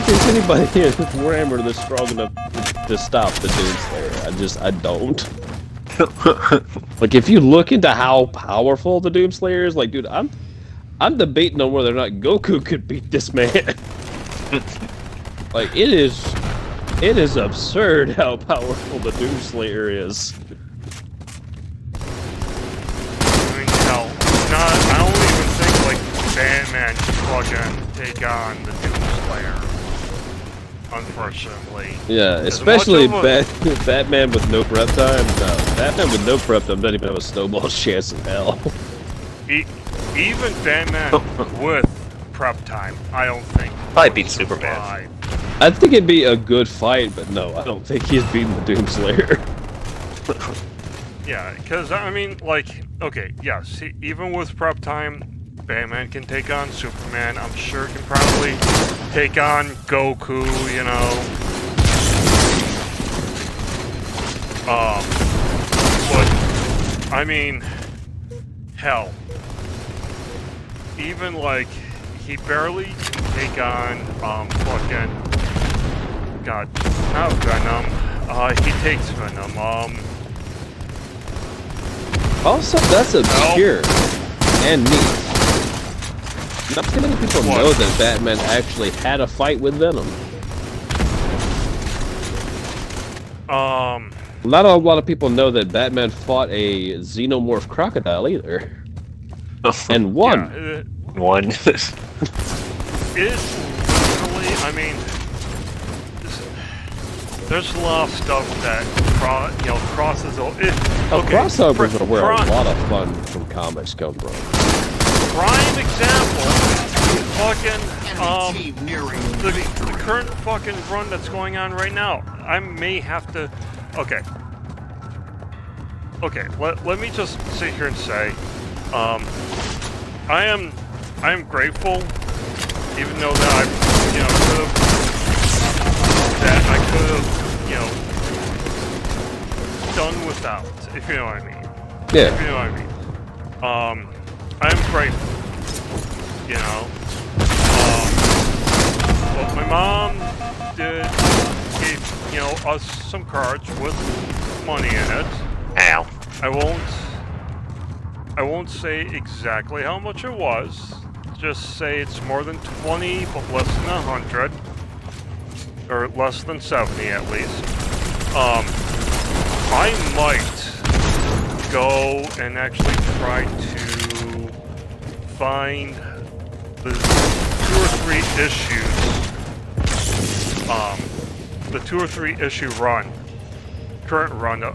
there's anybody in Warhammer that's strong enough to stop the Doomslayer. I don't. Like, if you look into how powerful the Doomslayer is, like, dude, I'm debating on whether or not Goku could beat this man. Like, it is absurd how powerful the Doomslayer is. I mean, hell, I don't even think like Batman can fucking take on the Doomslayer. Unfortunately. Yeah, As especially much of Batman with no prep time. No, Batman with no prep time doesn't even have a snowball's chance in hell. Even Batman with prep time, I don't think. Probably would beat Superman. survive. I think it'd be a good fight, but no, I don't think he's beating the Doomslayer. Yeah, because I mean, like, okay, yes, even with prep time, Batman can take on Superman. I'm sure can probably take on Goku, you know. But I mean, hell, even like he barely can take on fucking God, not Venom. He takes Venom. Also, that's obscure and neat. Not too many people know that Batman actually had a fight with Venom. Not a lot of people know that Batman fought a xenomorph crocodile either. And won. Yeah, One. It's literally, I mean, there's a lot of stuff that crosses over. Crossovers are where a lot of fun from comics come from. Prime example, fucking Enemy team nearing the current fucking run that's going on right now. I may have to. Okay. Let me just sit here and say, I am grateful, even though that I could have done without, if you know what I mean. Yeah. If you know what I mean. I'm grateful, you know. But my mom gave us some cards with money in it. Ow. I won't say exactly how much it was. Just say it's more than 20, but less than 100. Or less than 70 at least. I might go and actually try to find the 2 or 3 issues. The 2 or 3 issue run. Current run. The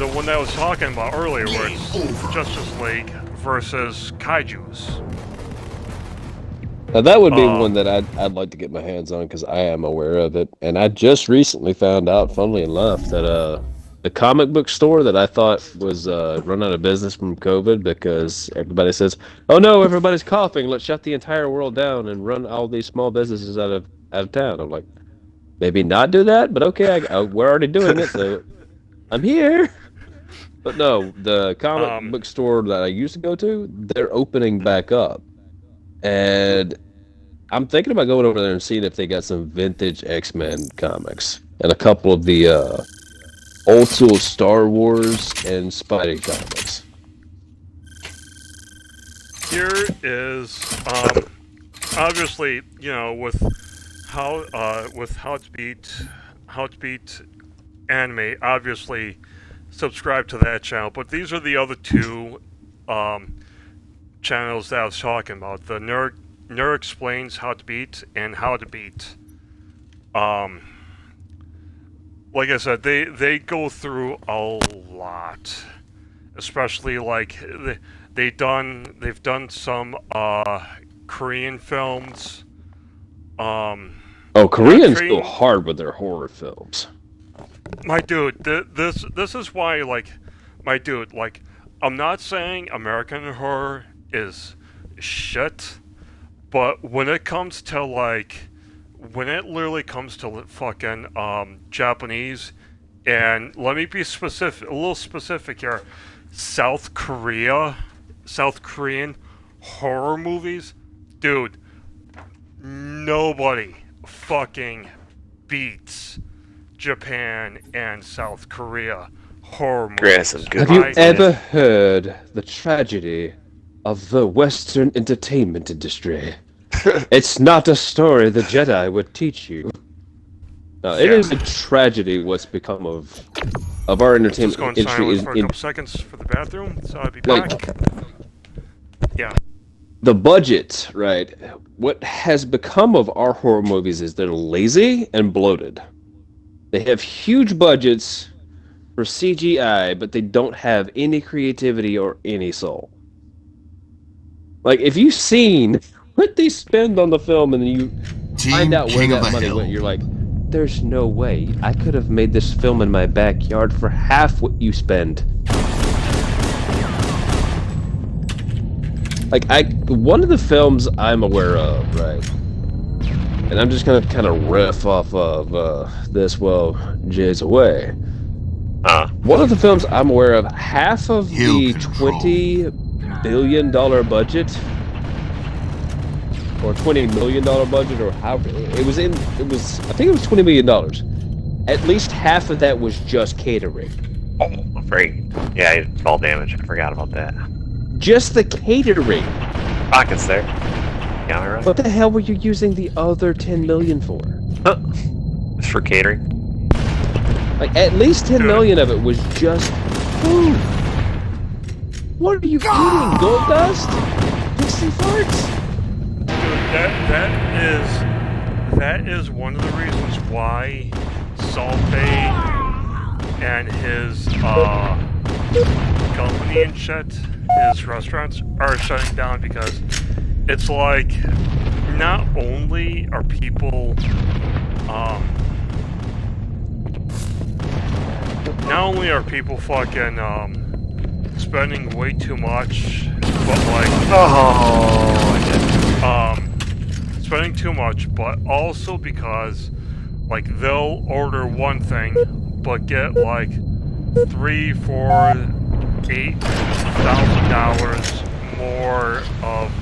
one that I was talking about earlier, where it's Justice League versus kaijus. Now that would be one that I'd like to get my hands on because I am aware of it, and I just recently found out, funnily enough, that the comic book store that I thought was run out of business from COVID because everybody says, "Oh no, everybody's coughing. Let's shut the entire world down and run all these small businesses out of town." I'm like, maybe not do that, but okay, we're already doing it, so I'm here. But no, the comic book store that I used to go to, they're opening back up, and I'm thinking about going over there and seeing if they got some vintage X-Men comics and a couple of the old school Star Wars and Spidey comics. Here is obviously, you know, with how to beat anime, obviously subscribe to that channel, but these are the other two channels that I was talking about. The Nerd Explains How to Beat and How to Beat. Like I said, they go through a lot, especially like they've done some Korean films. Koreans go hard with their horror films. My dude, this is why, like, my dude, like, I'm not saying American horror is shit, but when it comes to, like, when it literally comes to fucking Japanese, and let me be specific, a little specific here, South Korean horror movies, dude, nobody fucking beats Japan and South Korea horror movies. Have you ever heard the tragedy of the Western entertainment industry? It's not a story the Jedi would teach you. No, it is a tragedy what's become of our entertainment Just industry. going silent for a couple seconds for the bathroom, so I'll be back. Yeah. The budget, right? What has become of our horror movies is they're lazy and bloated. They have huge budgets for CGI, but they don't have any creativity or any soul. Like, if you've seen what they spend on the film and then you find out where that money went, you're like, there's no way. I could have made this film in my backyard for half what you spend. Like, one of the films I'm aware of, right? And I'm just gonna kind of riff off of this while Jay's away. One of the films I'm aware of, half of the $20 billion budget, or $20 million budget, or how it was, I think it was $20 million. At least half of that was just catering. Oh, afraid. Yeah, fall damage. I forgot about that. Just the catering. Pockets there. Yeah, am I right? What the hell were you using the other $10 million for? It's for catering. Like, at least $10 million of it was just food. What are you eating? Gold dust? Pixie farts? That is one of the reasons why Salt Bay and his company and shit, his restaurants, are shutting down, because it's like, not only are people fucking spending way too much, but like spending too much, but also because like they'll order one thing but get like $3,000, $4,000, $8,000 more of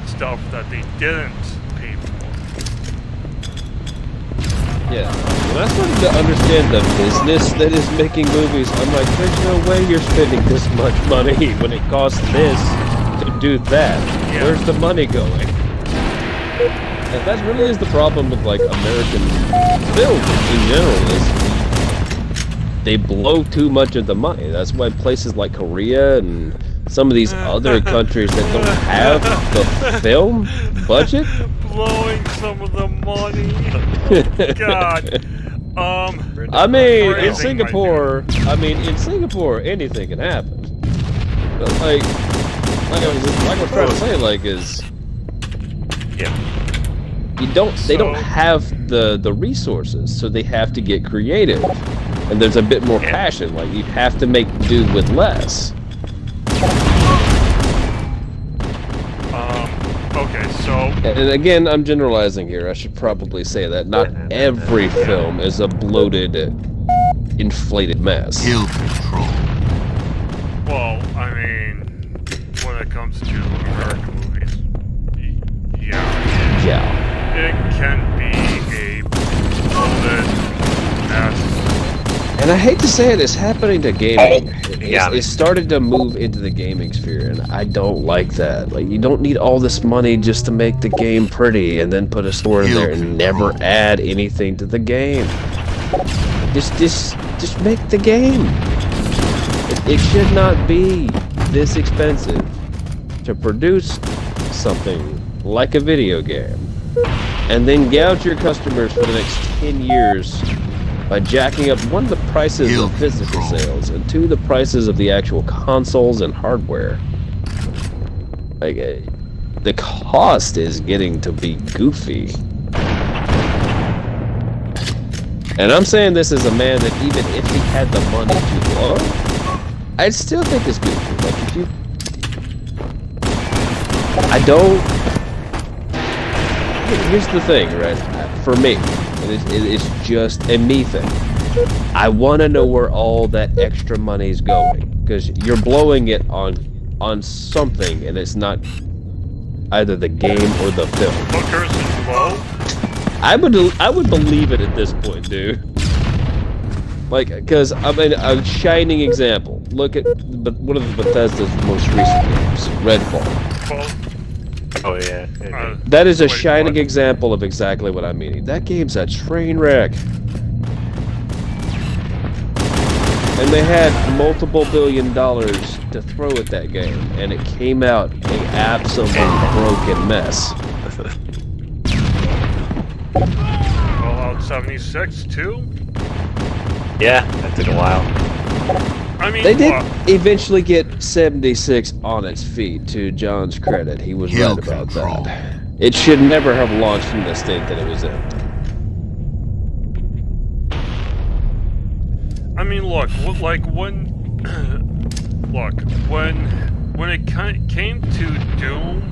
stuff that they didn't pay for. Yeah. When I started to understand the business that is making movies, I'm like, there's no way you're spending this much money when it costs this to do that. Yeah. Where's the money going? And that really is the problem with like American films in general, is they blow too much of the money. That's why places like Korea and some of these other countries that don't have the film budget, blowing some of the money. God. I mean, in Singapore, anything can happen. But like, like I was trying to say, like, is Yeah. they don't have the resources, so they have to get creative. And there's a bit more passion, like you have to make do with less. Okay, so And again, I'm generalizing here. I should probably say that not every film is a bloated, inflated mess. Hill control. well, I mean, when it comes to American movies, yeah, Yeah. it can be a bloated mess. And I hate to say it, it's happening to gaming. Yeah. It started to move into the gaming sphere, and I don't like that. Like, you don't need all this money just to make the game pretty and then put a story in there and never add anything to the game. Just make the game. It should not be this expensive to produce something like a video game and then gouge your customers for the next 10 years by jacking up, one, the prices of physical sales, and two, the prices of the actual consoles and hardware. Like, the cost is getting to be goofy. And I'm saying this as a man that even if he had the money to blow, I'd still think it's goofy. Like, if you... I don't... Here's the thing, right? For me, it's just a me thing. I want to know where all that extra money's going, because you're blowing it on something, and it's not either the game or the film. Hookers and blow? I would believe it at this point, dude. Like, because I mean, a shining example. Look at one of the Bethesda's most recent games, Redfall. Well, Oh yeah. That is a wait, shining what? example of exactly what I'm meaning. That game's a train wreck. And they had multiple $1 billion to throw at that game, and it came out an absolute broken mess. Fallout 76 too? Yeah, that took a while. I mean, They did eventually get 76 on its feet, to John's credit. He was Hill right about control. that. It should never have launched in the state that it was in. I mean, look, like when, when it came to Doom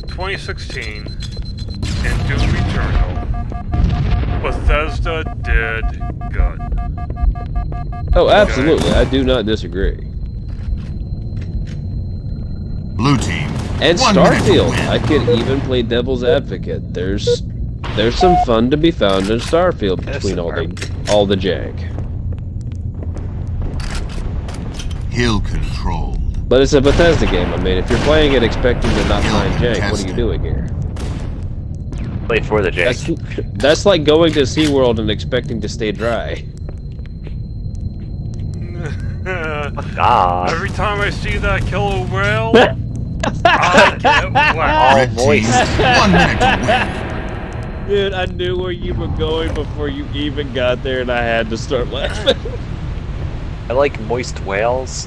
2016 and Doom Eternal, Bethesda did good. Oh, absolutely. I do not disagree. Blue team. And 1 minute to Starfield, win. I could even play devil's advocate. There's some fun to be found in Starfield between all the jank. Hill control. But it's a Bethesda game. I mean, if you're playing it expecting to not find jank, what are you doing here? Play for the Jake. That's like going to SeaWorld and expecting to stay dry. God. Every time I see that killer whale, I get wet. All Red team. moist. 1 minute to win. Dude, I knew where you were going before you even got there, and I had to start laughing. I like moist whales.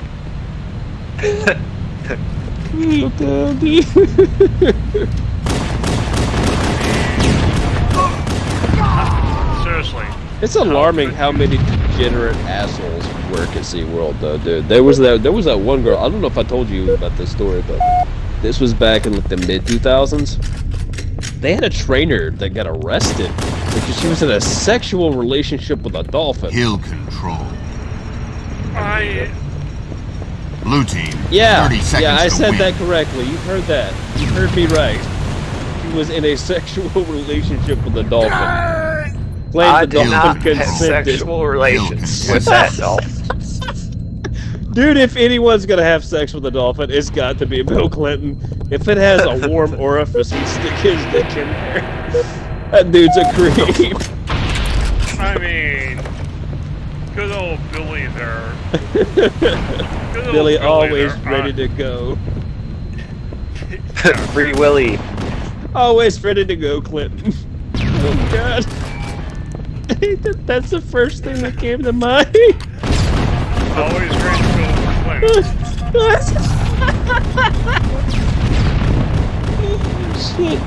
Seriously. It's alarming how many degenerate assholes work at SeaWorld, though, dude. There was that one girl. I don't know if I told you about this story, but this was back in like the mid 2000s. They had a trainer that got arrested because she was in a sexual relationship with a dolphin. Hill control. Blue team. 30 seconds I to said win. that correctly. You heard that. You heard me right. She was in a sexual relationship with a dolphin. Claimed I the did not dolphin have consented. sexual relations with that dolphin. Dude, if anyone's gonna have sex with a dolphin, it's got to be Bill Clinton. If it has a warm orifice, he'd stick his dick in there. That dude's a creep. I mean, good old Billy there. Good old Billy always there. ready to go. Free Willy. Always ready to go, Clinton. Oh God. That's the first thing that came to mind. Always ready to go for Clinton. Shit.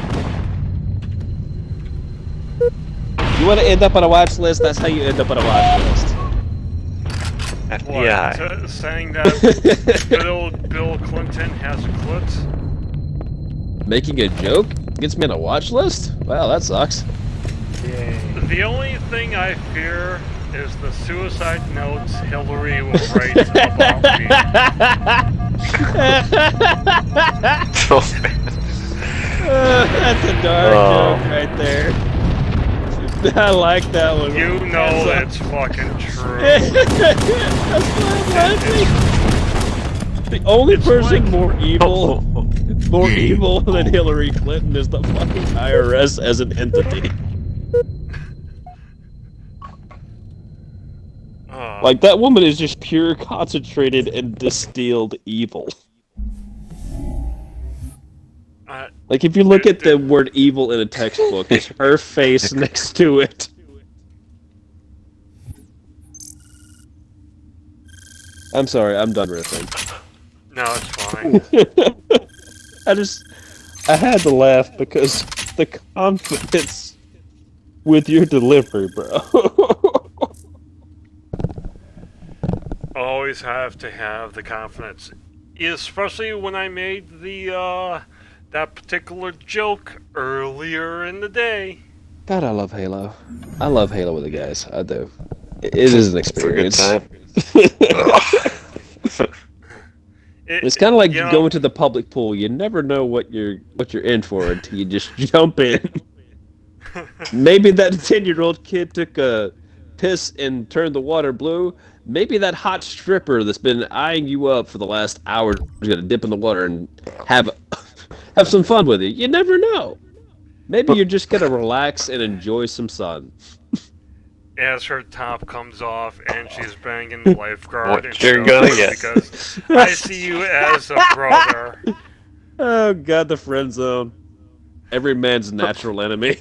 You want to end up on a watch list? That's how you end up on a watch list. FBI. What, saying that good old Bill Clinton has a clit? Making a joke gets me on a watch list? Wow, that sucks. The only thing I fear is the suicide notes Hillary will write about me. That's a dark joke right there. I like that one. You know it's fucking true. That's why I'm laughing. The only person more evil than Hillary Clinton is the fucking IRS as an entity. Like, that woman is just pure, concentrated, and distilled evil. Like, if you look at the word evil in a textbook, it's her face next to it. I'm sorry, I'm done riffing. No, it's fine. I had to laugh because the confidence with your delivery, bro. Always have to have the confidence, especially when I made the that particular joke earlier in the day. God, I love Halo. I love Halo with the guys. I do. It is an experience. It's kind of like going to the public pool. You never know what you're in for until you just jump in. Maybe that 10-year-old kid took a piss and turned the water blue. Maybe that hot stripper that's been eyeing you up for the last hour is gonna dip in the water and have some fun with it. You never know. Maybe you're just gonna relax and enjoy some sun. As her top comes off and she's banging the lifeguard, What you're gonna get? Because I see you as a brother. Oh god, the friend zone. Every man's natural enemy.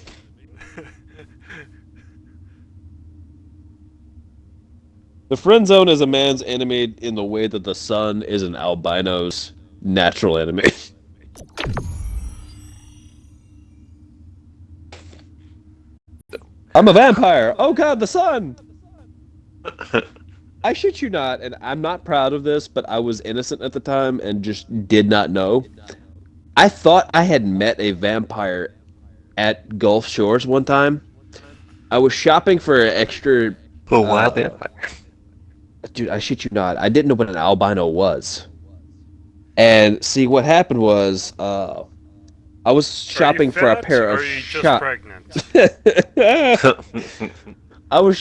The friend zone is a man's enemy in the way that the sun is an albino's natural enemy. I'm a vampire! Oh god, the sun! I shit you not, and I'm not proud of this, but I was innocent at the time and just did not know. I thought I had met a vampire at Gulf Shores one time. I was shopping for an extra... Oh, wild vampire. Dude, I shit you not. I didn't know what an albino was. And see, what happened was, I was shopping for a pair of I was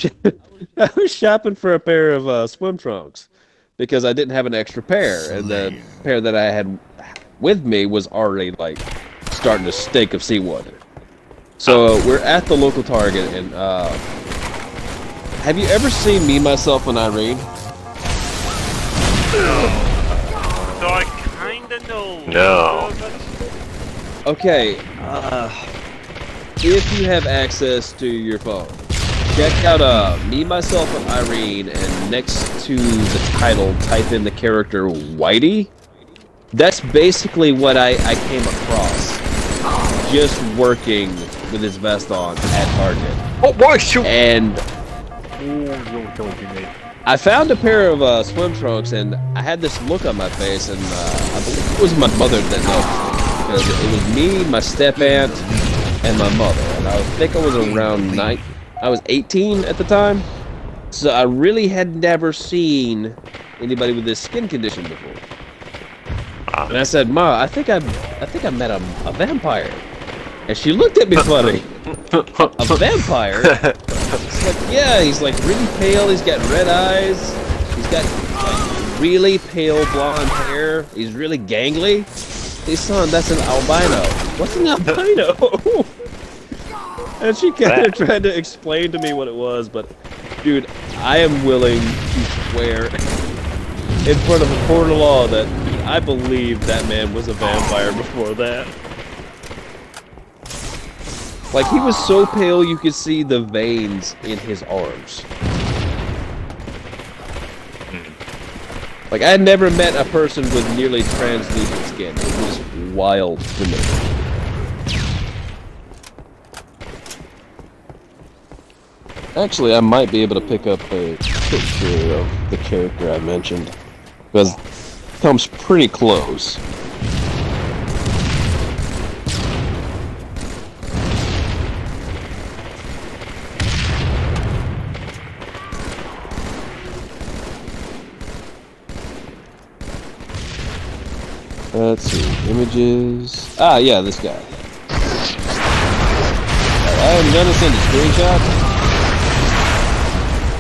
shopping for a pair of swim trunks because I didn't have an extra pair, and the pair that I had with me was already like starting to stink of seawater. So we're at the local Target, and have you ever seen Me, Myself, and Irene? So I kinda know. No. Okay, if you have access to your phone, check out Me, Myself, and Irene, and next to the title, type in the character Whitey. That's basically what I came across just working with his vest on at Target. Oh boy, shoot! And I found a pair of swim trunks, and I had this look on my face, and I believe it was my mother that noticed me. Because it was me, my step-aunt, and my mother. And I think I was around I was 18 at the time. So I really had never seen anybody with this skin condition before. And I said, Ma, I think I met a vampire. And she looked at me funny. A vampire? It's like, yeah, he's like really pale, he's got red eyes, he's got like really pale blonde hair, he's really gangly. Hey son, that's an albino. What's an albino? And she kind of tried to explain to me what it was, but dude, I am willing to swear in front of a court of law that I believe that man was a vampire before that. Like, he was so pale you could see the veins in his arms. Like, I had never met a person with nearly translucent skin. It was wild to me. Actually, I might be able to pick up a picture of the character I mentioned. Because it comes pretty close. Let's see, images. Ah, yeah, this guy. I am gonna send a screenshot.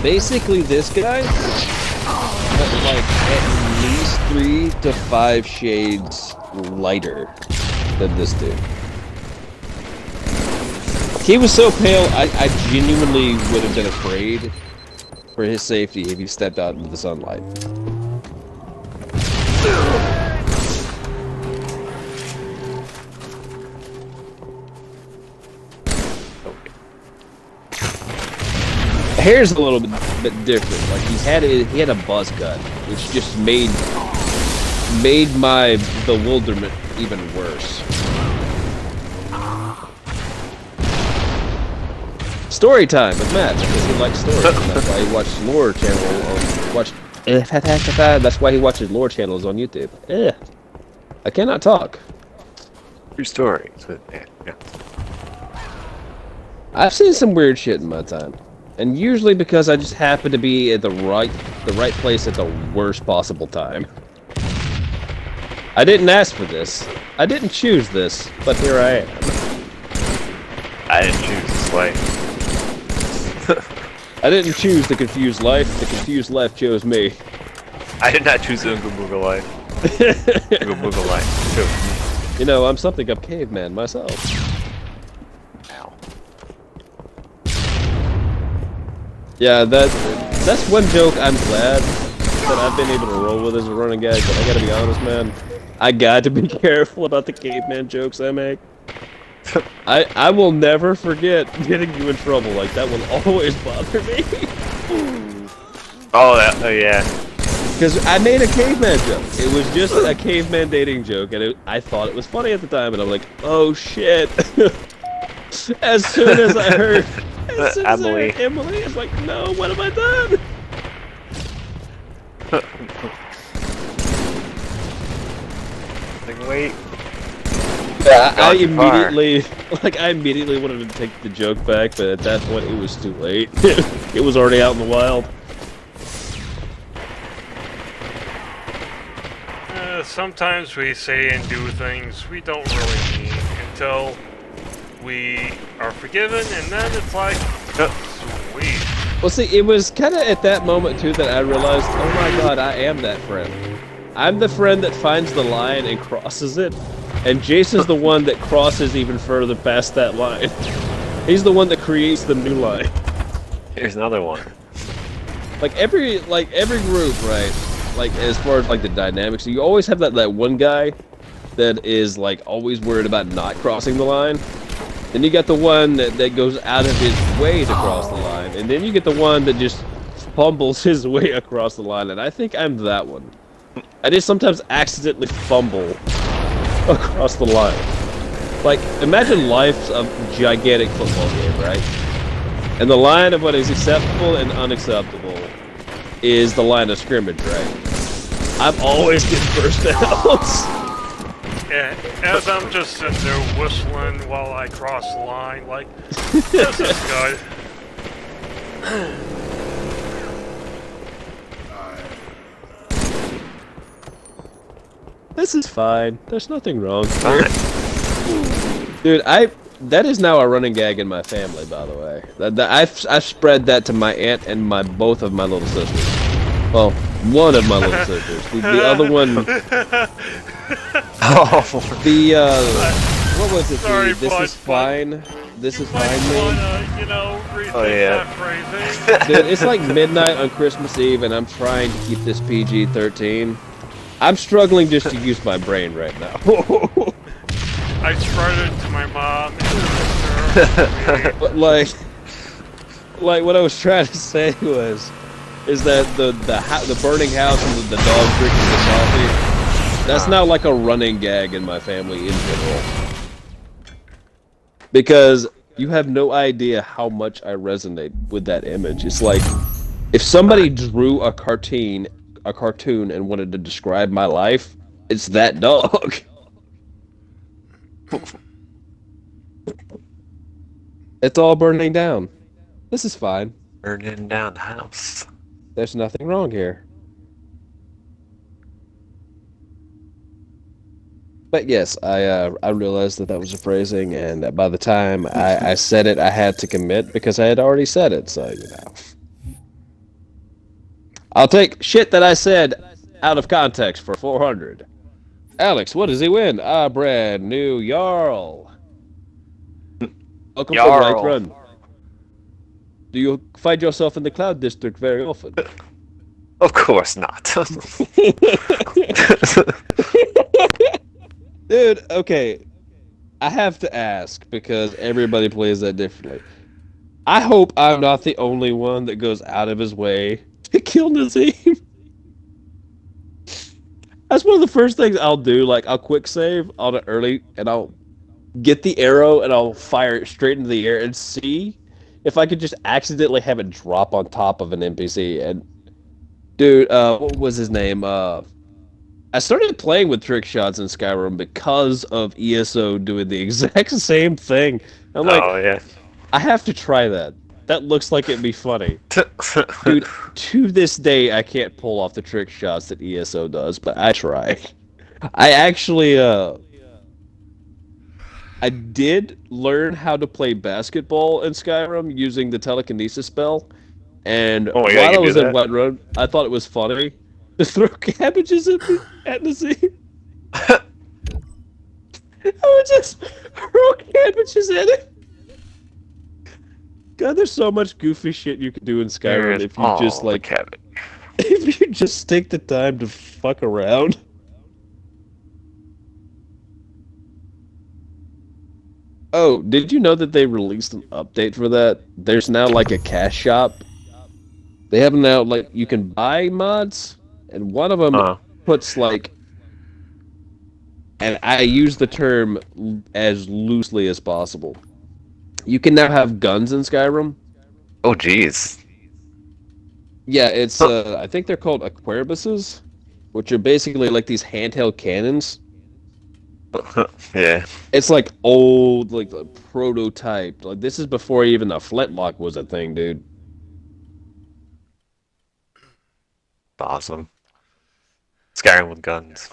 Basically, this guy, but like at least 3 to 5 shades lighter than this dude. He was so pale, I genuinely would have been afraid for his safety if he stepped out into the sunlight. Hair's a little bit different. Like he had a buzz cut, which just made my bewilderment even worse. Story time with Matt because he likes stories. And that's why he watched lore channel. That's why he watches lore channels on YouTube. I cannot talk. True story. Yeah. I've seen some weird shit in my time. And usually because I just happen to be at the right place at the worst possible time. I didn't ask for this. I didn't choose this, but here I am. I didn't choose this life. I didn't choose the confused life. The confused life chose me. I did not choose the Ooga Booga life. Ooga Booga life. Too. You know, I'm something of caveman myself. Ow. Yeah, that's one joke I'm glad that I've been able to roll with as a running gag, but I gotta be honest, man. I got to be careful about the caveman jokes I make. I will never forget getting you in trouble. Like, that will always bother me. Oh, yeah. Because I made a caveman joke. It was just a caveman dating joke, and I thought it was funny at the time, and I'm like, oh shit. As soon as I heard Emily, it's like, no, what have I done? Like, wait. Yeah, I immediately wanted to take the joke back, but at that point it was too late. It was already out in the wild. Sometimes we say and do things we don't really mean until we are forgiven, and then it's like, sweet. Well, see, it was kind of at that moment, too, that I realized, oh my god, I am that friend. I'm the friend that finds the line and crosses it, and Jason's the one that crosses even further past that line. He's the one that creates the new line. Here's another one. Like every group, right? Like, as far as, like, the dynamics, you always have that one guy that is, like, always worried about not crossing the line. Then you got the one that goes out of his way to cross the line. And then you get the one that just fumbles his way across the line. And I think I'm that one. I just sometimes accidentally fumble across the line. Like, imagine life's a gigantic football game, right? And the line of what is acceptable and unacceptable is the line of scrimmage, right? I'm always getting first downs. Yeah, as I'm just sitting there whistling while I cross the line, like, this is good. This is fine. There's nothing wrong here. Dude, that is now a running gag in my family, by the way. I've spread that to my aunt and both of my little sisters. Well, one of my little sisters. The other one. What was it? Sorry, this is fine. This is fine, man. Oh yeah. Dude, it's like midnight on Christmas Eve, and I'm trying to keep this PG-13. I'm struggling just to use my brain right now. I spread it to my mom and sister. But like what I was trying to say was, is that the burning house and the dog drinking the coffee. That's now like a running gag in my family in general. Because you have no idea how much I resonate with that image. It's like if somebody drew a cartoon and wanted to describe my life, it's that dog. It's all burning down. This is fine. Burning down the house. There's nothing wrong here. But yes, I realized that was a phrasing, and by the time I said it, I had to commit because I had already said it, so, you know. I'll take shit that I said out of context for 400. Alex, what does he win? A brand new Jarl. Welcome to Jarl. Whiterun. Do you find yourself in the Cloud District very often? Of course not. Dude, okay. I have to ask because everybody plays that differently. I hope I'm not the only one that goes out of his way to kill Nazim. That's one of the first things I'll do. Like, I'll quick save on it early, and I'll get the arrow, and I'll fire it straight into the air and see if I could just accidentally have it drop on top of an NPC. And, dude, what was his name? I started playing with trick shots in Skyrim because of ESO doing the exact same thing. I'm like, oh, yeah. I have to try that. That looks like it'd be funny. Dude, to this day, I can't pull off the trick shots that ESO does, but I try. I actually, I did learn how to play basketball in Skyrim using the telekinesis spell, and Oh, yeah, while you I was do in that? Whiterun, I thought it was funny to throw cabbages at the sea. I would just throw cabbages at it. God, there's so much goofy shit you can do in Skyrim if you just like cabbage. if you just take the time to fuck around. Oh, did you know that they released an update for that? There's now like a cash shop. They have now like you can buy mods, and one of them puts like, and I use the term as loosely as possible. You can now have guns in Skyrim. Oh, jeez. Yeah, it's I think they're called Aquaribuses, which are basically like these handheld cannons. Yeah. It's like old, like prototype. Like this is before even the flintlock was a thing, dude. Awesome. Skyrim with guns.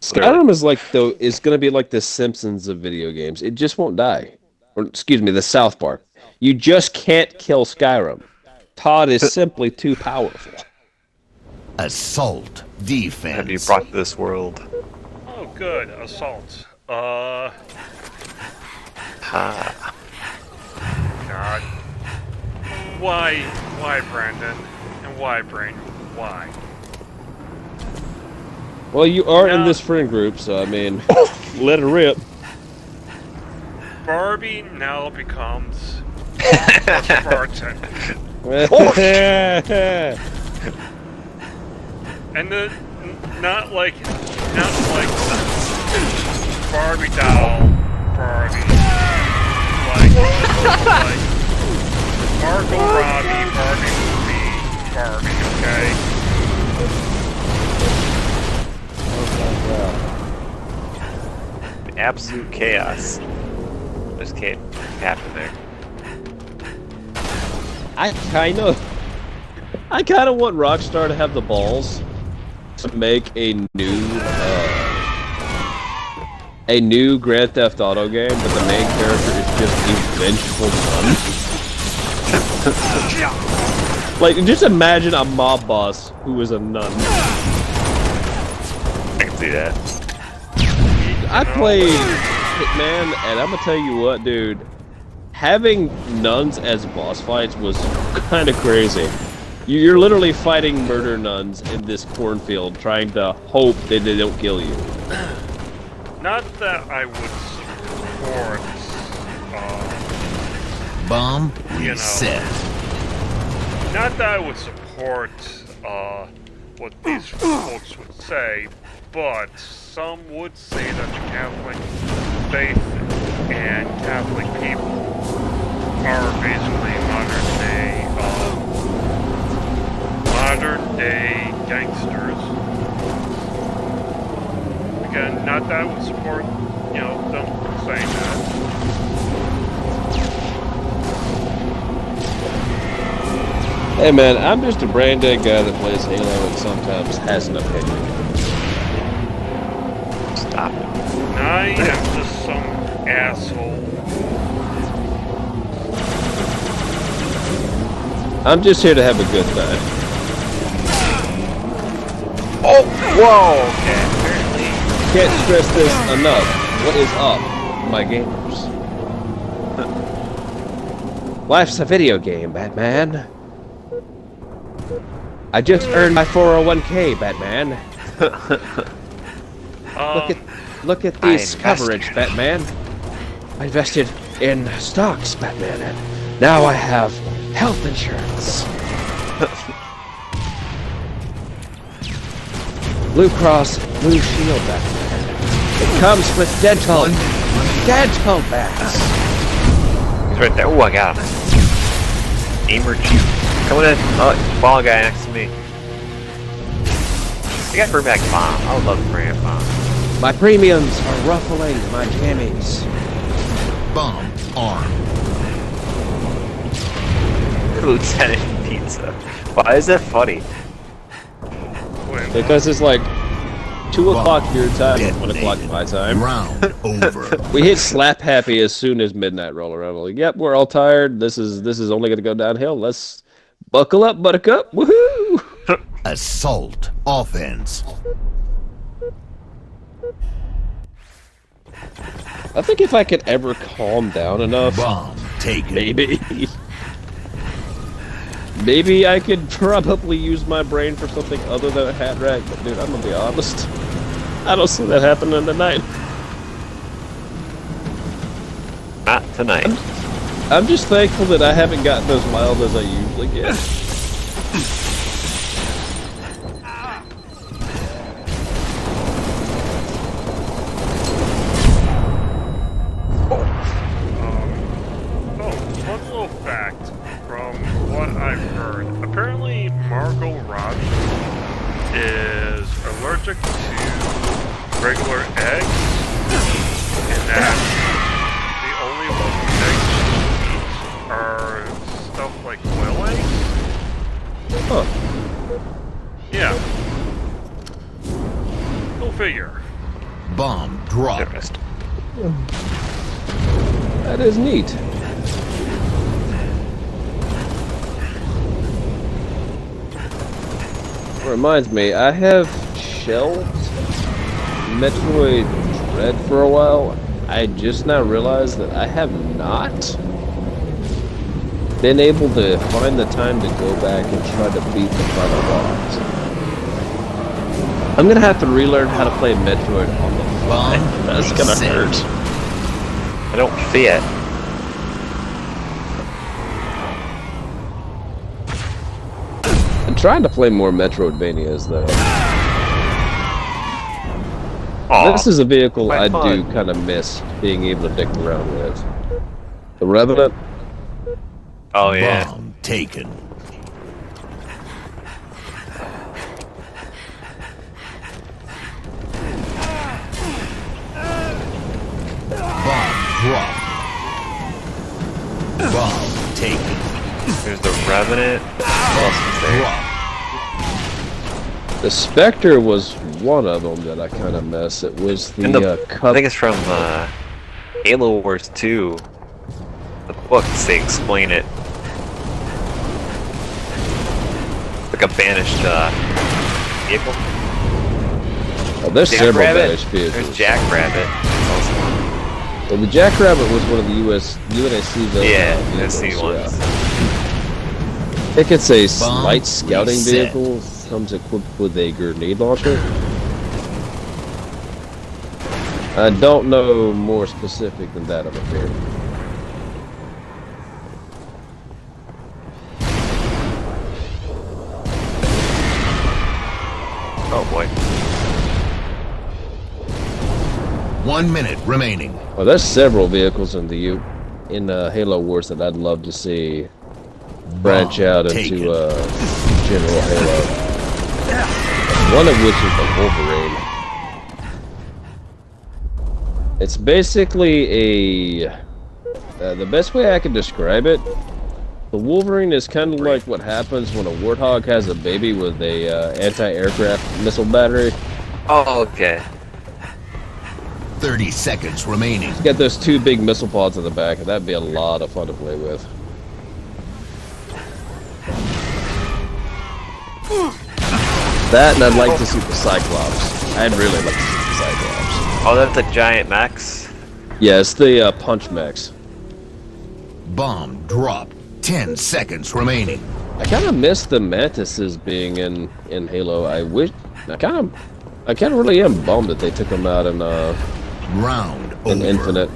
Skyrim is like is gonna be like the Simpsons of video games. It just won't die. Or excuse me, the South Park. You just can't kill Skyrim. Todd is simply too powerful. Assault defense. Have you brought this world? Oh, good. Assault. God. Why, Brandon? And why, Brain? Why? Well, you are in this friend group, so I mean, let it rip. Barbie now becomes a Spartan. And not like Barbie doll Barbie. Like Margot Robbie Barbie movie Barbie, okay? The absolute chaos. Just can't happen there. I kind of want Rockstar to have the balls to make a new Grand Theft Auto game, but the main character is just a vengeful nun. Like, just imagine a mob boss who is a nun. I can see that. I played Hitman, and I'm gonna tell you what, dude. Having nuns as boss fights was kind of crazy. You're literally fighting murder nuns in this cornfield, trying to hope that they don't kill you. Not that I would support, Bomb you know, reset. not that I would support support what these folks would say, but some would say that the Catholic faith and Catholic people are basically modern day gangsters. Again, not that I would support, them saying that. Hey man, I'm just a brain dead guy that plays Halo and sometimes has an opinion. Stop. I am just some asshole. I'm just here to have a good time. Oh, whoa, okay, apparently. Can't stress this enough. What is up, my gamers? Life's a video game, Batman. I just earned my 401k, Batman. Look at these coverage, Batman. I invested in stocks, Batman, and now I have health insurance. Blue Cross Blue Shield, Batman. It comes with dental bats. He's right there. Oh, I got him. Aimer Chief. Coming in. Oh, ball guy next to me. I got to bring back bomb. I would love to bring back bomb. My premiums are ruffling my jammies. Bomb armed. Lieutenant Pizza. Why is that funny? Because it's like 2 o'clock your time, 1 o'clock my time. Round over. We hit slap happy as soon as midnight roll around. We're like, yep, we're all tired. This is only gonna go downhill. Let's buckle up, buttercup. Woohoo! Assault offense. I think if I could ever calm down enough, Bomb taken. maybe I could probably use my brain for something other than a hat rack. But dude, I'm gonna be honest, I don't see that happening tonight. Not tonight. I'm just thankful that I haven't gotten as wild as I usually get. One little fact from what I've heard. Apparently, Margot Robbie is allergic to regular eggs, and that the only eggs she eats are stuff like quail eggs. Huh. Yeah. Go figure. Bomb dropped. Interesting. That is neat. Reminds me, I have shelved Metroid Dread for a while. I just now realized that I have not been able to find the time to go back and try to beat the final boss. I'm gonna have to relearn how to play Metroid on the fly. That's gonna hurt. I don't see it. I'm trying to play more Metroidvanias though. Aw, This is a vehicle quite I fun. do kind of miss being able to dick around with. The Revenant. Oh yeah. Bomb taken. Bomb dropped. Bomb taken. There's the Revenant. What else is there? Dropped. The Spectre was one of them that I kind of miss. It was And the the, I cup. think it's from Halo Wars 2. The books, they explain it. It's like a banished vehicle. Oh, there's several Jackrabbit. banished vehicles. There's Jackrabbit. That's also one. Well, the Jackrabbit was one of the UNSC Yeah, vehicles, SC ones. yeah. I think it's a Bomb light scouting reset. vehicle. Comes equipped with a grenade launcher. I don't know more specific than that, I'm afraid. 1 minute remaining. Well, there's several vehicles in the Halo Wars that I'd love to see branch out into General Halo. One of which is the Wolverine. It's basically the best way I can describe it, the Wolverine is kind of like what happens when a Warthog has a baby with a anti-aircraft missile battery. Oh, okay. 30 seconds remaining. It's got those two big missile pods in the back, and that'd be a lot of fun to play with. That, and I'd like to see the Cyclops. I'd really like to see the Cyclops. Oh, that's a giant Max? Yeah, it's the Punch Max. Bomb dropped. 10 seconds remaining. I kind of miss the Mantises being in Halo. I kind of really am bummed that they took them out in Round in over. Infinite.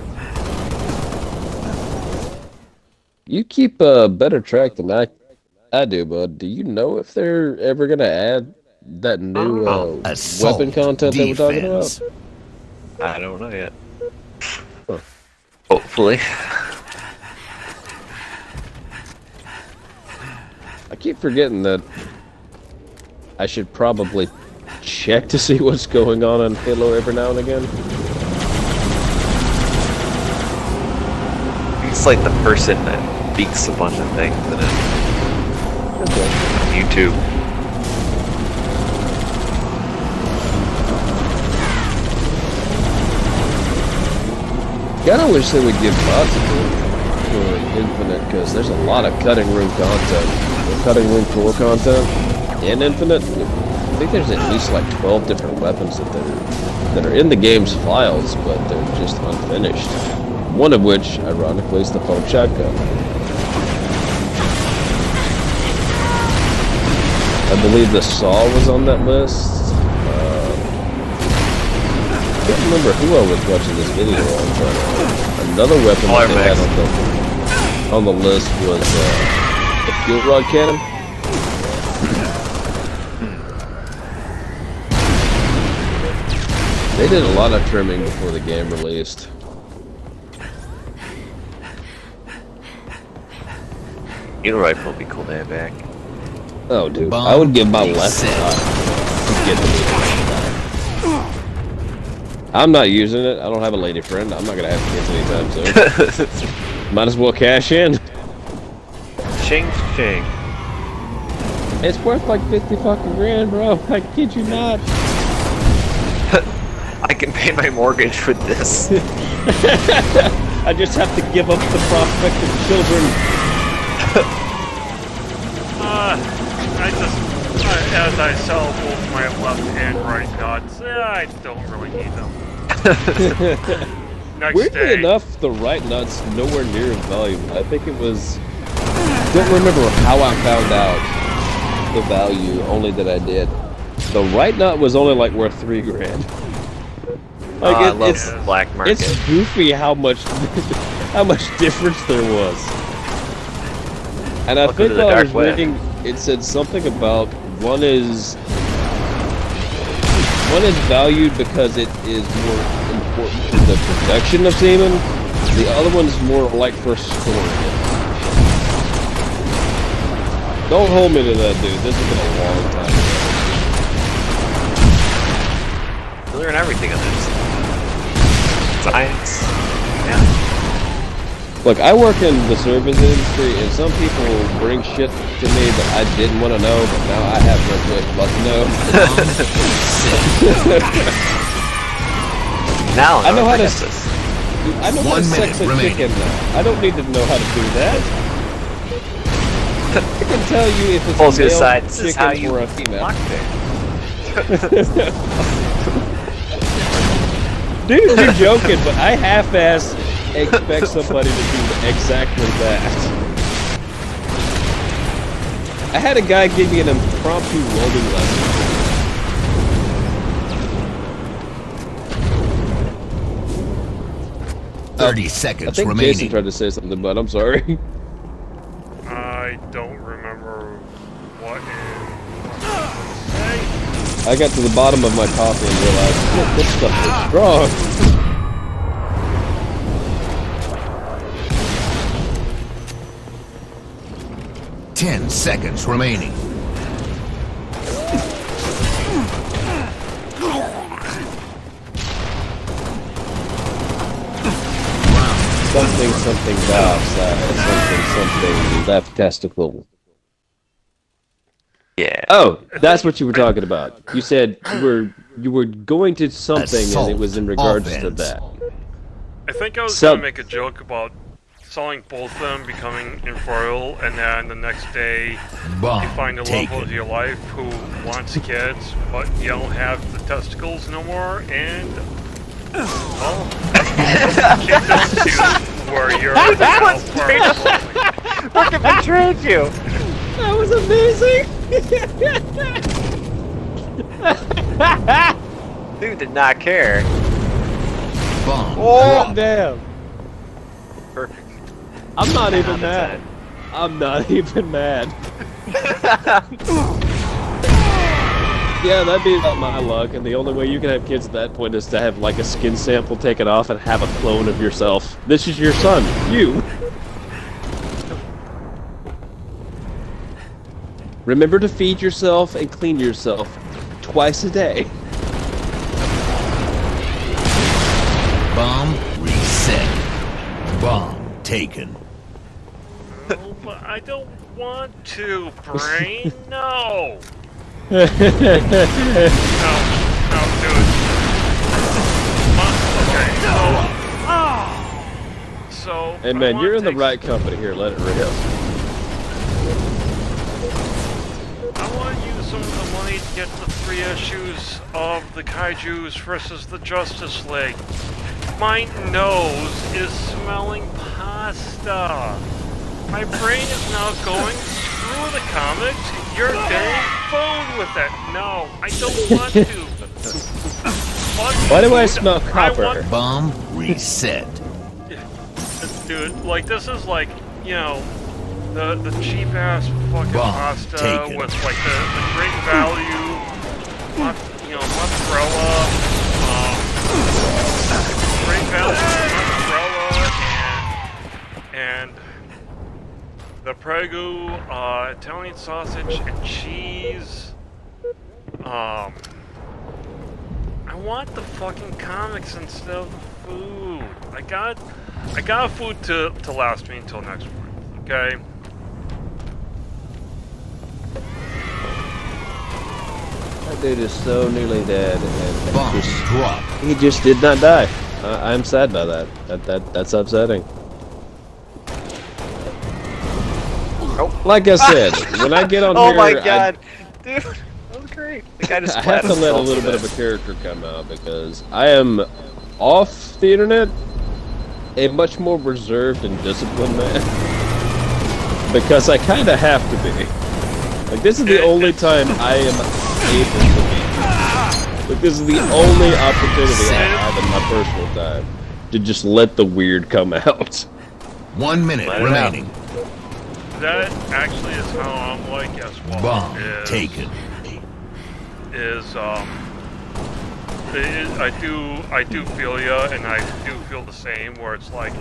You keep a better track than I do, bud. Do you know if they're ever gonna add that new Assault weapon content that we're talking about? defense. I don't know yet. Hopefully. I keep forgetting that I should probably check to see what's going on in Halo every now and again. It's like the person that leaks a bunch of things in it. Okay. YouTube. Kinda wish they would give bots for Infinite, because there's a lot of cutting room content. Or cutting room floor content in Infinite. I think there's at least like 12 different weapons that are in the game's files, but they're just unfinished. One of which, ironically, is the pump shotgun. I believe the Saw was on that list. I can't remember who I was watching this video on. Another weapon that they had on the list was the field rod cannon. They did a lot of trimming before the game released. Needle rifle would be cool to have back. Oh, dude, Bomb I would give my left set. eye to get the needle rifle back. I'm not using it. I don't have a lady friend. I'm not gonna have kids anytime soon. Might as well cash in. Ching ching. It's worth like 50 fucking grand, bro. I kid you not. I can pay my mortgage with this. I just have to give up the prospect of children. As I sell both my left and right nuts, I don't really need them. Next Weirdly day, enough, the right nut's nowhere near in value. I think it was... don't remember how I found out the value, only that I did. The right nut was only like worth $3 grand. Like I love it's the black market. It's goofy how much how much difference there was. And I Welcome think to the while I dark was web. reading, it said something about one is valued because it is more important to the production of semen. The other one's more like for storing it. Don't hold me to that, dude. This has been a long time ago. You learn everything on this. Science. Yeah. Look, I work in the service industry, and some people bring shit to me that I didn't want to know, but now I have no choice but to know. Now I know how to. this. I know how to 1 sex minute a remaining. chicken now. I don't need to know how to do that. I can tell you if it's Pulls a you male aside. This is chicken how you or a female. lock there. Dude, you're joking, but I half-ass expect somebody to do exactly that. I had a guy give me an impromptu welding lesson. 30 I seconds think Jason remaining. tried to say something, but I'm sorry. I don't remember what it I got to the bottom of my coffee and realized, shit, this stuff is strong. 10 seconds remaining. Something valve something left testicle. Yeah. Oh, that's what you were talking about. You said you were going to something and it was in regards to Offense. that. I think I was So- gonna make a joke about selling both of them, becoming infertile, and then the next day you Bomb find the love taken. of your life who wants kids, but you don't have the testicles no more, and well, kids don't choose where you're now Fucking betrayed you! That was amazing. Dude did not care. Bomb Oh, dropped. Damn. perfect. I'm not 10 even out of mad. 10. I'm not even mad. Yeah, that'd be about my luck, and the only way you can have kids at that point is to have like a skin sample taken off and have a clone of yourself. This is your son, you. Remember to feed yourself and clean yourself twice a day. Bomb reset. Bomb taken. Oh, but I don't want to, Brain. No. No, no, dude. Okay, so. Hey I man, wanna you're in the take- right company here. Let it rip. I want to use some of the money to get the 3 issues of the Kaijus versus the Justice League. My nose is smelling pasta. My brain is now going, screw the comics, you're getting food with it. No, I don't want to. Why do I smell I copper? want- Bomb reset. Dude, like, this is like, you know, the cheap ass fucking Bomb pasta taken. with like the great value, you know, mozzarella, great value mozzarella, and the Prego, Italian sausage and cheese. I want the fucking comics instead of the food. I got food to last me until next month, okay? That dude is so nearly dead, and Bomb dropped. he just did not die. I'm sad by that. That's upsetting. Like I said, when I get on Oh here, my god. Dude, that was great. The guy just I have to splat let a himself little to bit of a death. character come out because I am off the internet a much more reserved and disciplined man. Because I kind of have to be. Like, this is the only time I am able to be. Like, this is the only opportunity I have in my personal time to just let the weird come out. 1 minute Let it remaining. That actually is how I'm like as well. Bomb is, taken. I do feel ya, and I do feel the same. Where it's like,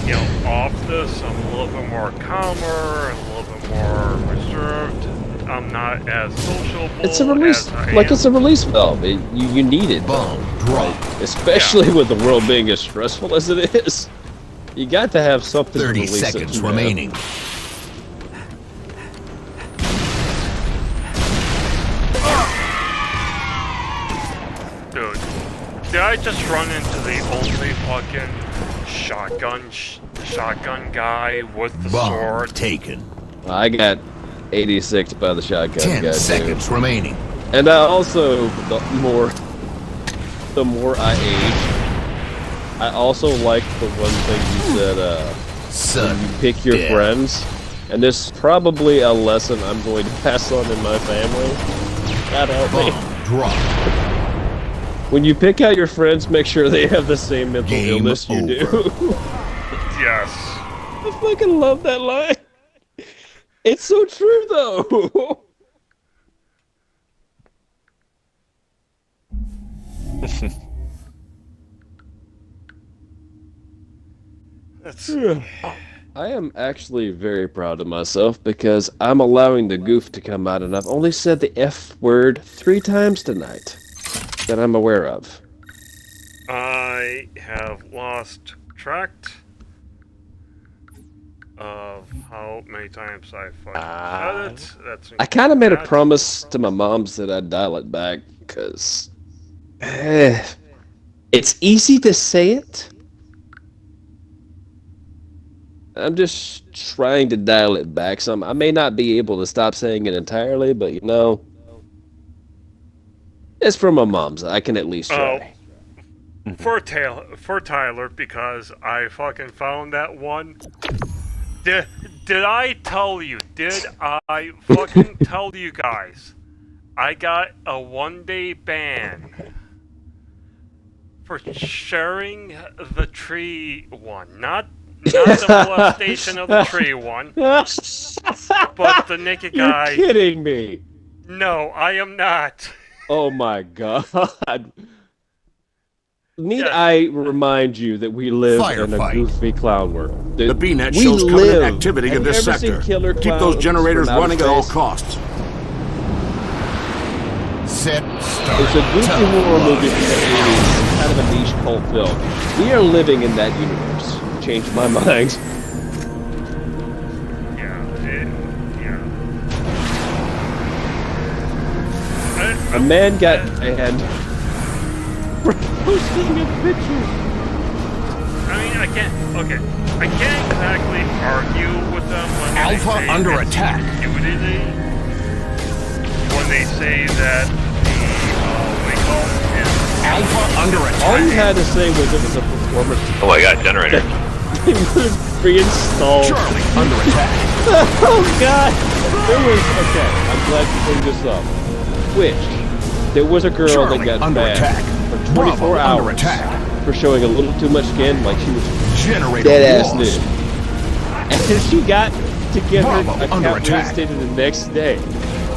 you know, off this, I'm a little bit more calmer, and a little bit more reserved. I'm not as sociable. It's a release, as I like am. it's a release valve. You need it, Bomb dropped. especially with the world being as stressful as it is. You got to have something. 30 to release seconds it, man. remaining. Dude, did I just run into the only fucking shotgun guy with the Bomb sword? taken. I got 86 by the shotgun 10 guy, too. seconds remaining. And I also, the more I age, I also like the one thing you said, Sudden you pick your death. friends. And this is probably a lesson I'm going to pass on in my family. God help me. Bomb dropped. When you pick out your friends, make sure they have the same mental Game illness you do. Yes. I fucking love that line. It's so true, though. That's I am actually very proud of myself because I'm allowing the goof to come out, and I've only said the F word 3 times tonight that I'm aware of. I have lost track of how many times I fucking said it. That's I kind of made a that- promise to my moms that I'd dial it back because it's easy to say it. I'm just trying to dial it back some. I may not be able to stop saying it entirely, but you know, it's from my mom's. I can at least try. For Tyler, because I fucking found that one. Did I tell you? Did I fucking tell you guys? I got a 1-day ban for sharing the tree one, not the molestation of the tree one, but the naked guy. You're kidding me. No, I am not. Oh my god. Need I remind you that we live in a Firefight. goofy clown world? The BNet We shows live. covenant activity Have in you this ever seen sector. Killer Keep those Clowns generators from outer running at all space? costs. Set, start. It's a goofy time. horror movie from the 80s, kind of a niche cult film. We are living in that universe. Changed my mind. A man got banned for posting a picture. I mean, I can't exactly argue with them when Alpha they say under it's attack. nudity. When they say that the wiggle is Alpha under All attack. you had to say was it was a performance. Oh my god, generator. It was reinstalled. Charlie under attack. Oh god! There was okay. I'm glad you bring this up. Which there was a girl Charlie that got under banned attack. for 24 Bravo hours under attack. for showing a little too much skin, like she was Generator dead ass lost. nude. And she got to get Bravo her under account attack. reinstated the next day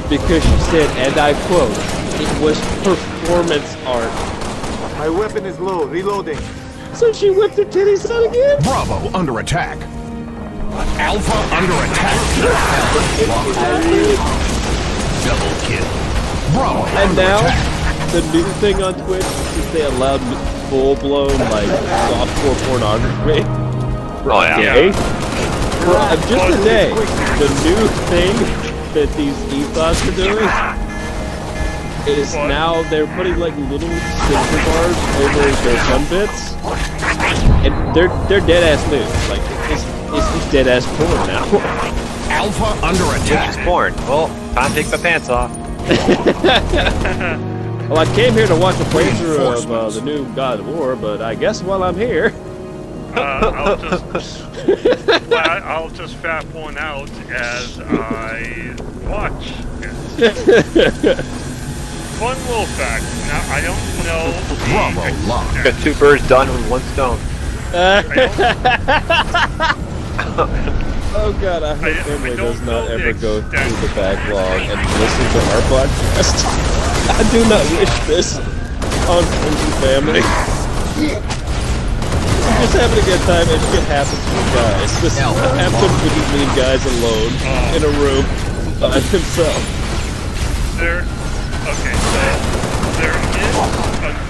because she said, and I quote, "It was performance art." My weapon is low. Reloading. So she whipped her titties out again. Bravo under attack. Alpha under attack. Double kill. Bravo And under now, attack. the new thing on Twitch is they allowed full-blown, like, softcore pornography. Oh yeah. Okay? For just a day, the new thing that these ethos are doing is now they're putting, like, little censor bars over their sun bits, and they're dead-ass nude. Like, it's just dead-ass porn now. Alpha under It's attack. porn. Well, time to take my pants off. Well, I came here to watch a playthrough of the new God of War, but I guess while I'm here... I'll just fat one out as I watch. Fun little fact. Now I don't know. Bravo lock. Got 2 birds done with 1 stone. Oh god, I hope I Emily don't does not know the ever go through extent. the backlog and listen to our podcast. I do not wish this on friends and family. I'm just having a good time and shit happens to you guys. This happens when you leave guys alone in a room by themselves. There is a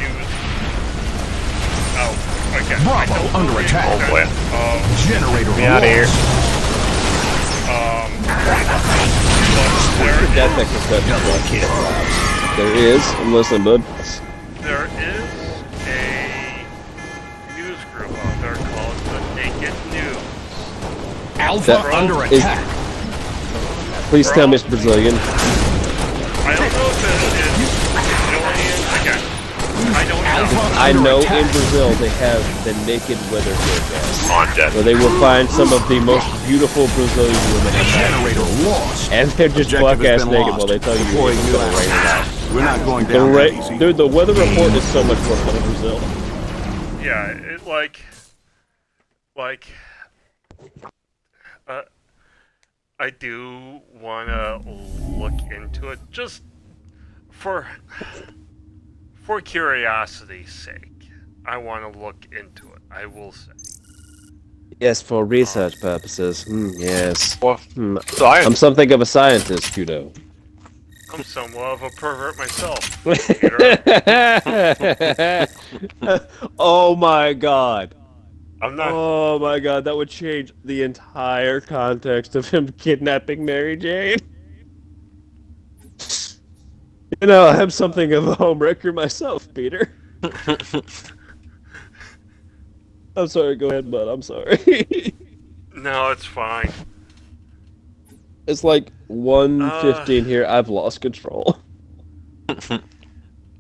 news. Oh, okay. I Bravo don't under know the attack. Oh boy. extent of, Generator Get out of here. but That makes a Double kill. There is, I'm listening, bud. there is a news group out there called the Naked News. Alpha That under is- attack. Please tell me it's Brazilian. I don't know if it is Brazilian. Again, I don't Alpha know. I under know attack. in Brazil they have the naked weather forecast, On jet. where they will find some of the most beautiful Brazilian women in life. Generator lost. And they're just Objective buck has ass been naked lost. while they tell you Deploying it's new gonna rain it out. We're not going The down that easy. dude, the weather report is so much more fun in Brazil. Yeah, it like, I do want to look into it just for curiosity's sake. I want to look into it. I will say. Yes, for research purposes. Yes. Well, Hmm. so I I'm something of a scientist, you know. I'm somewhat of a pervert myself. Oh my god. I'm not. Oh my god, that would change the entire context of him kidnapping Mary Jane. You know, I'm something of a homewrecker myself, Peter. I'm sorry, go ahead, bud. I'm sorry. No, it's fine. It's like 1:15 here. I've lost control.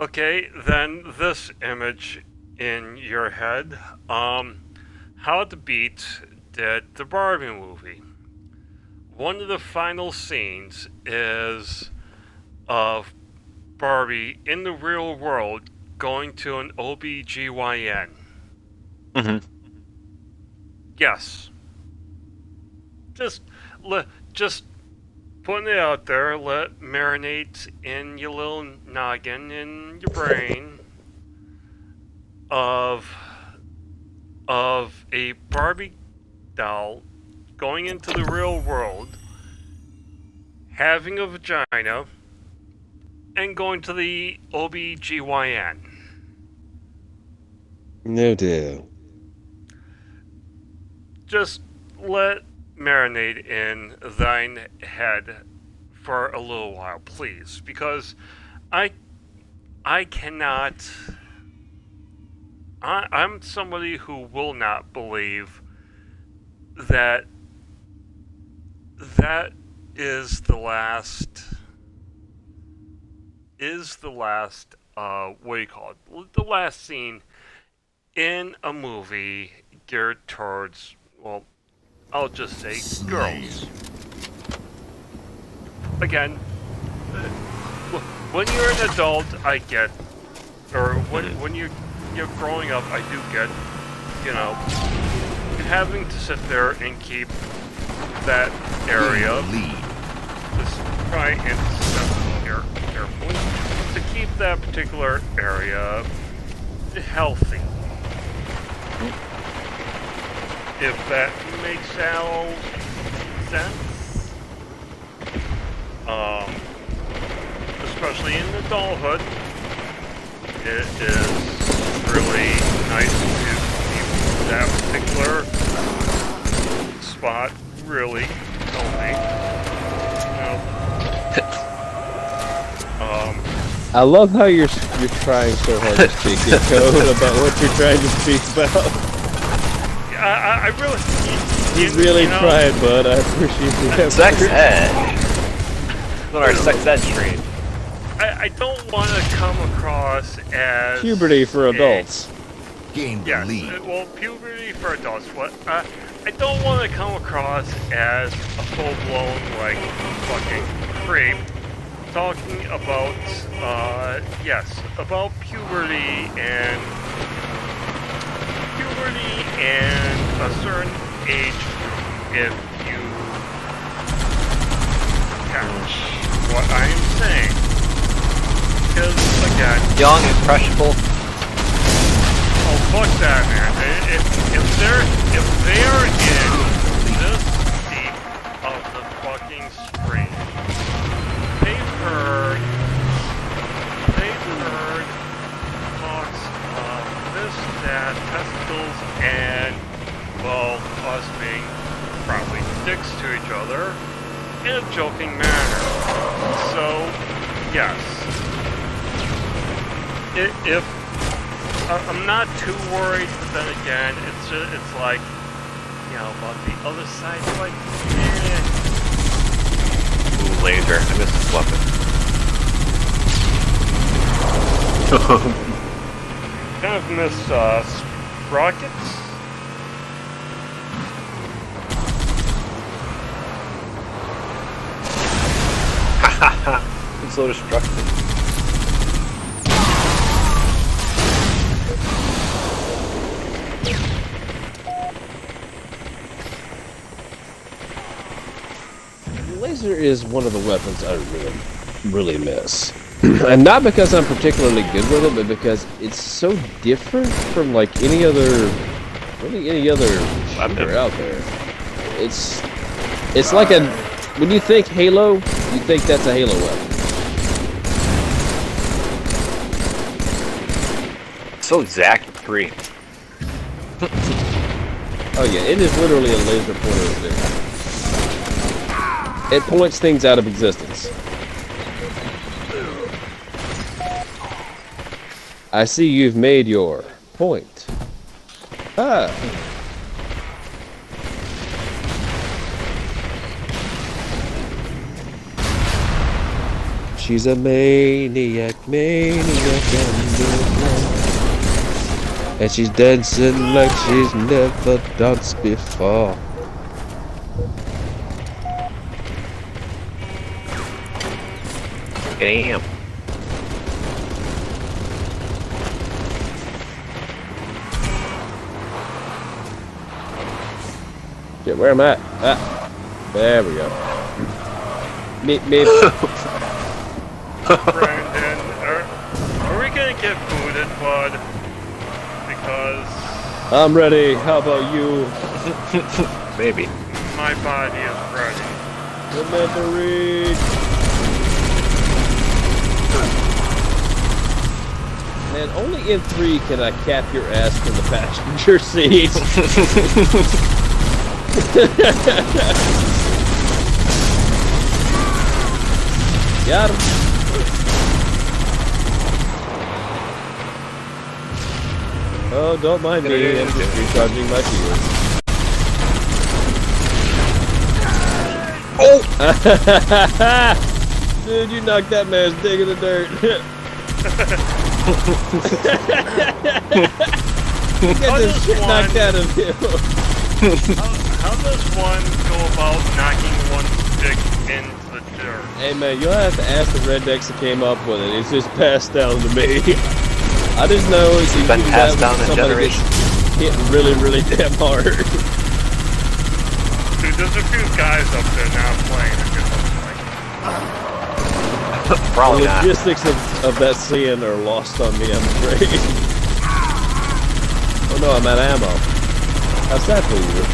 Okay, then this image in your head. How to Beat did the Barbie movie. One of the final scenes is of Barbie in the real world going to an OBGYN. Mhm. Yes. Just putting it out there, let marinate in your little noggin, in your brain, of a Barbie doll going into the real world, having a vagina, and going to the OBGYN. No deal. Just let marinate in thine head for a little while, please, because I cannot. I'm somebody who will not believe that is the last. What do you call it? The last scene in a movie geared towards, well, I'll just say girls. Again, when you're an adult, I get, or when you're growing up, I do get, you know, having to sit there and keep that area. Just try and step here carefully to keep that particular area healthy. If that makes sense. Especially in adulthood, it is really nice to keep that particular spot really healthy. I love how you're trying so hard to speak in code about what you're trying to speak about. I really... You really tried, bud. I appreciate the Sex ed. On our sex ed stream. I don't want to come across as... Puberty for adults. Gain the lead. Well, puberty for adults. What? I don't want to come across as a full-blown, like, fucking creep talking about, about puberty and a certain age, if you catch what I'm saying. Because, again... Young, impressionable. Oh, fuck that, man. If they're in this deep of the fucking spring, they've heard talks of this, that, testicles, and, well, us being probably dicks to each other in a joking manner. So, yes. If I'm not too worried, but then again, it's like, you know, about the other side, like, Ooh, laser. I missed this weapon. kind of miss rockets. It's so destructive. Laser is one of the weapons I really miss. And not because I'm particularly good with it, but because it's so different from like any other They're out there. It's like a when you think Halo, you think that's a Halo weapon. So Zack 3. Oh yeah, it is literally a laser pointer. It points things out of existence. I see you've made your point. Ah. She's a maniac, and she's dancing like she's never danced before. Damn. Yeah, where am I at? Ah, there we go. Meep, meep. Brandon, are we gonna get booted, bud? Because I'm ready. How about you? Maybe. my body is ready. Remember, Reed. Man, only in 3 can I cap your ass from the passenger seat. Got him. Oh, don't mind me. I'm just recharging my shield. Oh! Dude, you knocked that man's dig in the dirt. You got this shit knocked out of him. How does one go about knocking one stick into the dirt? Hey man, you'll have to ask the rednecks that came up with it. It's just passed down to me. I just know it's been passed down in generations. Hit really, really damn hard. Dude, there's a few guys up there now playing. It looks like. Probably The not. logistics of that scene are lost on me, I'm afraid. Oh no, I'm out of ammo. How's that for you?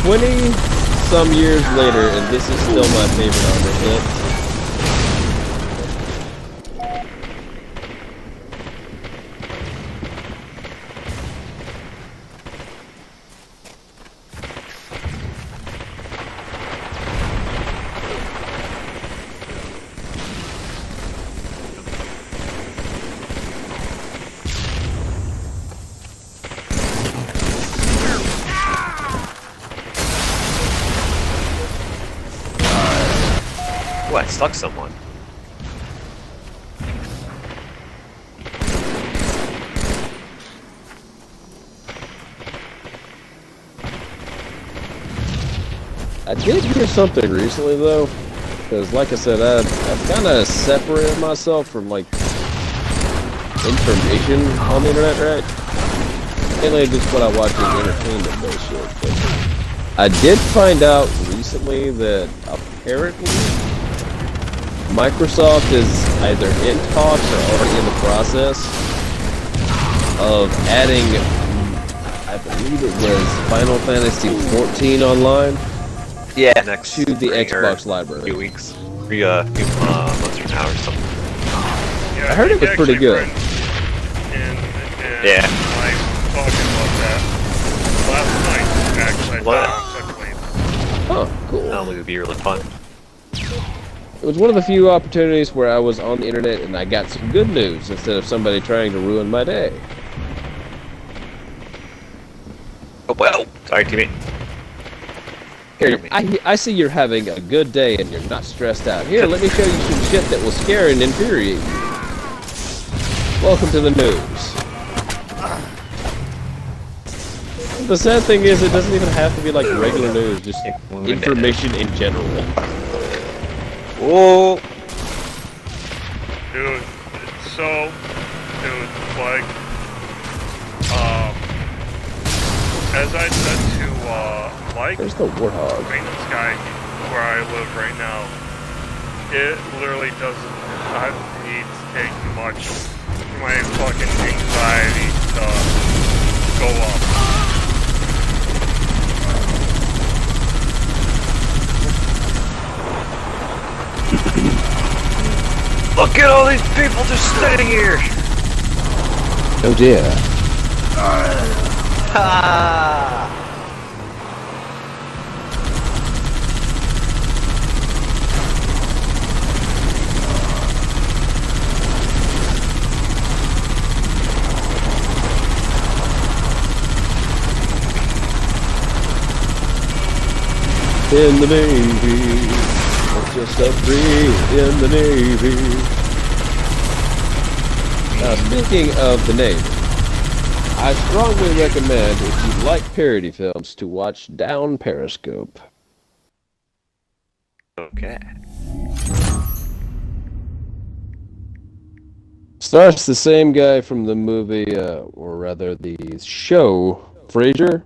20-some years later, and this is still my favorite armor kit. Ooh, I stuck someone. I did hear something recently though, because like I said, I've kind of separated myself from like information on the internet, right? Mainly just what I watch as entertainment bullshit. But I did find out recently that apparently Microsoft is either in talks or already in the process of adding, I believe it was Final Fantasy XIV Online. Yeah, next to the spring Xbox or library. Few weeks, few months from now or something. Yeah, I heard it was pretty actually good. And Yeah. I was talking about that last night. Actually, What? I took leave. Oh, cool. That would be really fun. It was one of the few opportunities where I was on the internet and I got some good news instead of somebody trying to ruin my day. Oh well. Sorry, teammate. Here, I see you're having a good day and you're not stressed out. Here, let me show you some shit that will scare and infuriate you. Welcome to the news. The sad thing is, it doesn't even have to be like regular news, just information in general. Whoa. Dude, like, as I said to, Mike, There's the warthog. maintenance guy where I live right now, it literally doesn't not need to take much for my fucking anxiety to go up. Look at all these people just sitting here! Oh dear. Ah! In the Navy. Just a free in the Navy. Speaking of the Navy, I strongly recommend, if you like parody films, to watch Down Periscope. Okay. Stars the same guy from the movie, or rather the show, Frasier.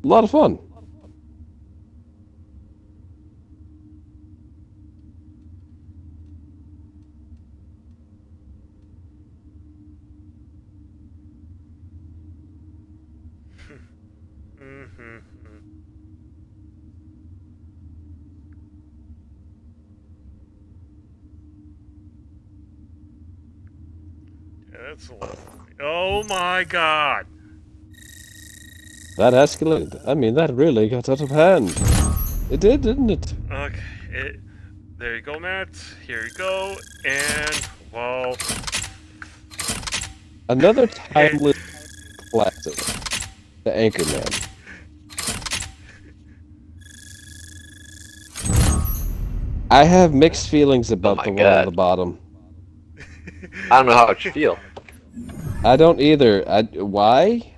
A lot of fun. That's a lot. Oh my god! That escalated. I mean, that really got out of hand. It did, didn't it? Okay, there you go, Matt. Here you go, and well, Another timeless classic, The Anchorman. I have mixed feelings about my the one God. on the bottom. I don't know how it should feel. I don't either. Why?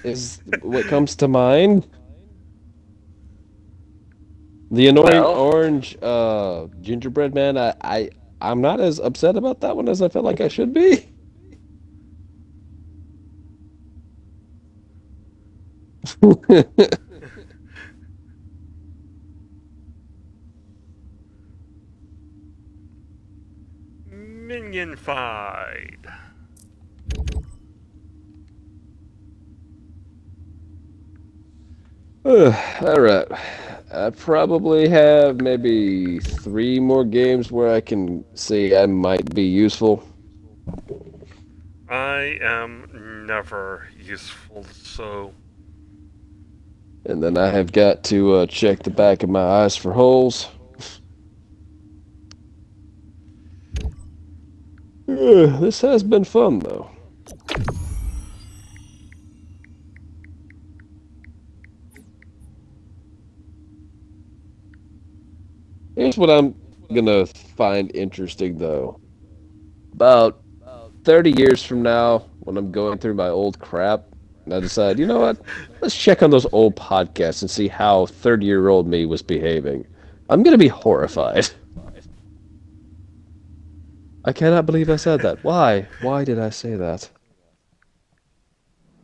Is what comes to mind. The annoying Well- orange gingerbread man. I'm not as upset about that one as I felt like I should be. minion fight. All right. I probably have maybe 3 more games where I can say I might be useful. I am never useful, so And then I have got to check the back of my eyes for holes. This has been fun, though. Here's what I'm gonna find interesting, though. About 30 years from now, when I'm going through my old crap, and I decide, you know what? Let's check on those old podcasts and see how 30-year-old me was behaving. I'm gonna be horrified. I cannot believe I said that. Why? Why did I say that?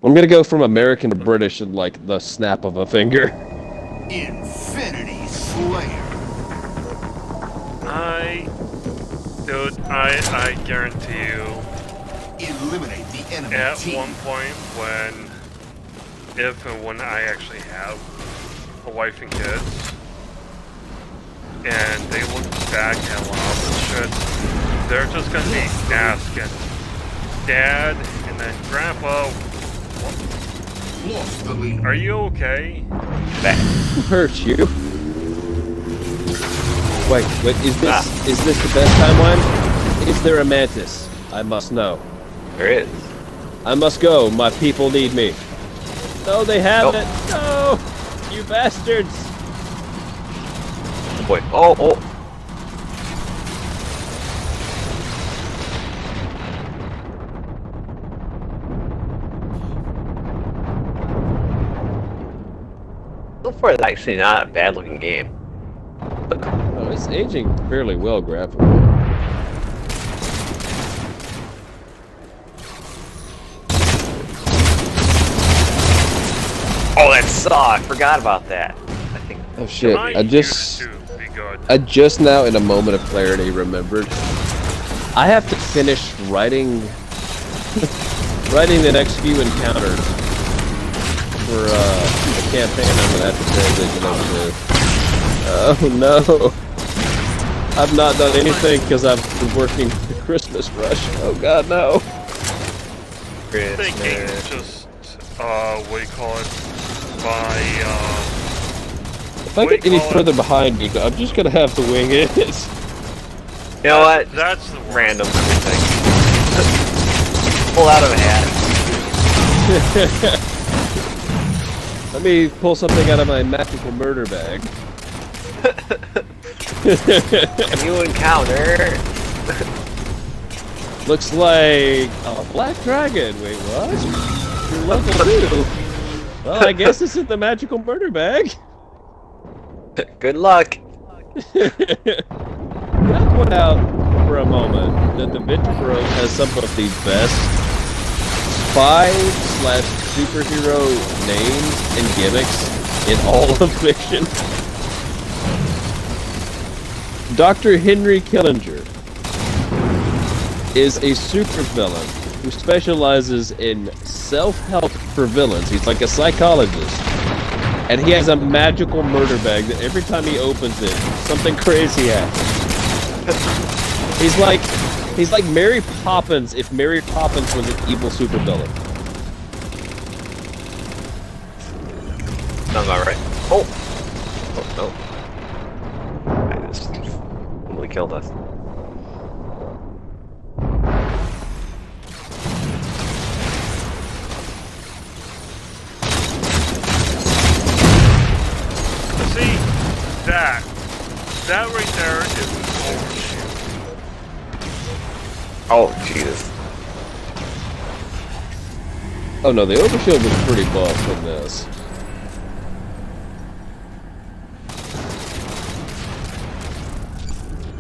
I'm gonna go from American to British in like the snap of a finger. Infinity Slayer. Dude, I guarantee you, Eliminate the enemy at team. one point if and when I actually have a wife and kids, and they look back at a lot of this shit, they're just gonna be asking, Dad, and then Grandpa, Lost the lead. are you okay? Who hurt you? Wait, is this the best timeline? Is there a mantis? I must know. There is. I must go. My people need me. No, they haven't. No, you bastards. Oh boy. Oh. So far, it's actually not a bad looking game. Oh, it's aging fairly well graphically. Oh, that saw! I forgot about that. I think. Oh shit! I I just used to, good. I just now, in a moment of clarity, remembered. I have to finish writing the next few encounters for the campaign I'm gonna have to transition over to. Oh no! I've not done anything because I've been working the Christmas rush. Oh god, no! Thinking just what do you call it? By If I get any further behind you, I'm just gonna have to wing it. You know what? That's the one. Random everything. Pull out of a hat. Let me pull something out of my magical murder bag. And you encounter. Looks like a black dragon. Wait, what? You're level 2. Well, I guess this is the magical murder bag. Good luck. Can I point out for a moment that the Venturos has some of the best spy/superhero names and gimmicks in all of fiction? Dr. Henry Killinger is a supervillain who specializes in self-help for villains. He's like a psychologist. And he has a magical murder bag that every time he opens it, something crazy happens. He's like Mary Poppins if Mary Poppins was an evil supervillain. Sounds about right. Oh! Oh no. I just totally killed us. See, that right there is an overshoot. Oh, Jesus. Oh no, the overshield was pretty buff in this.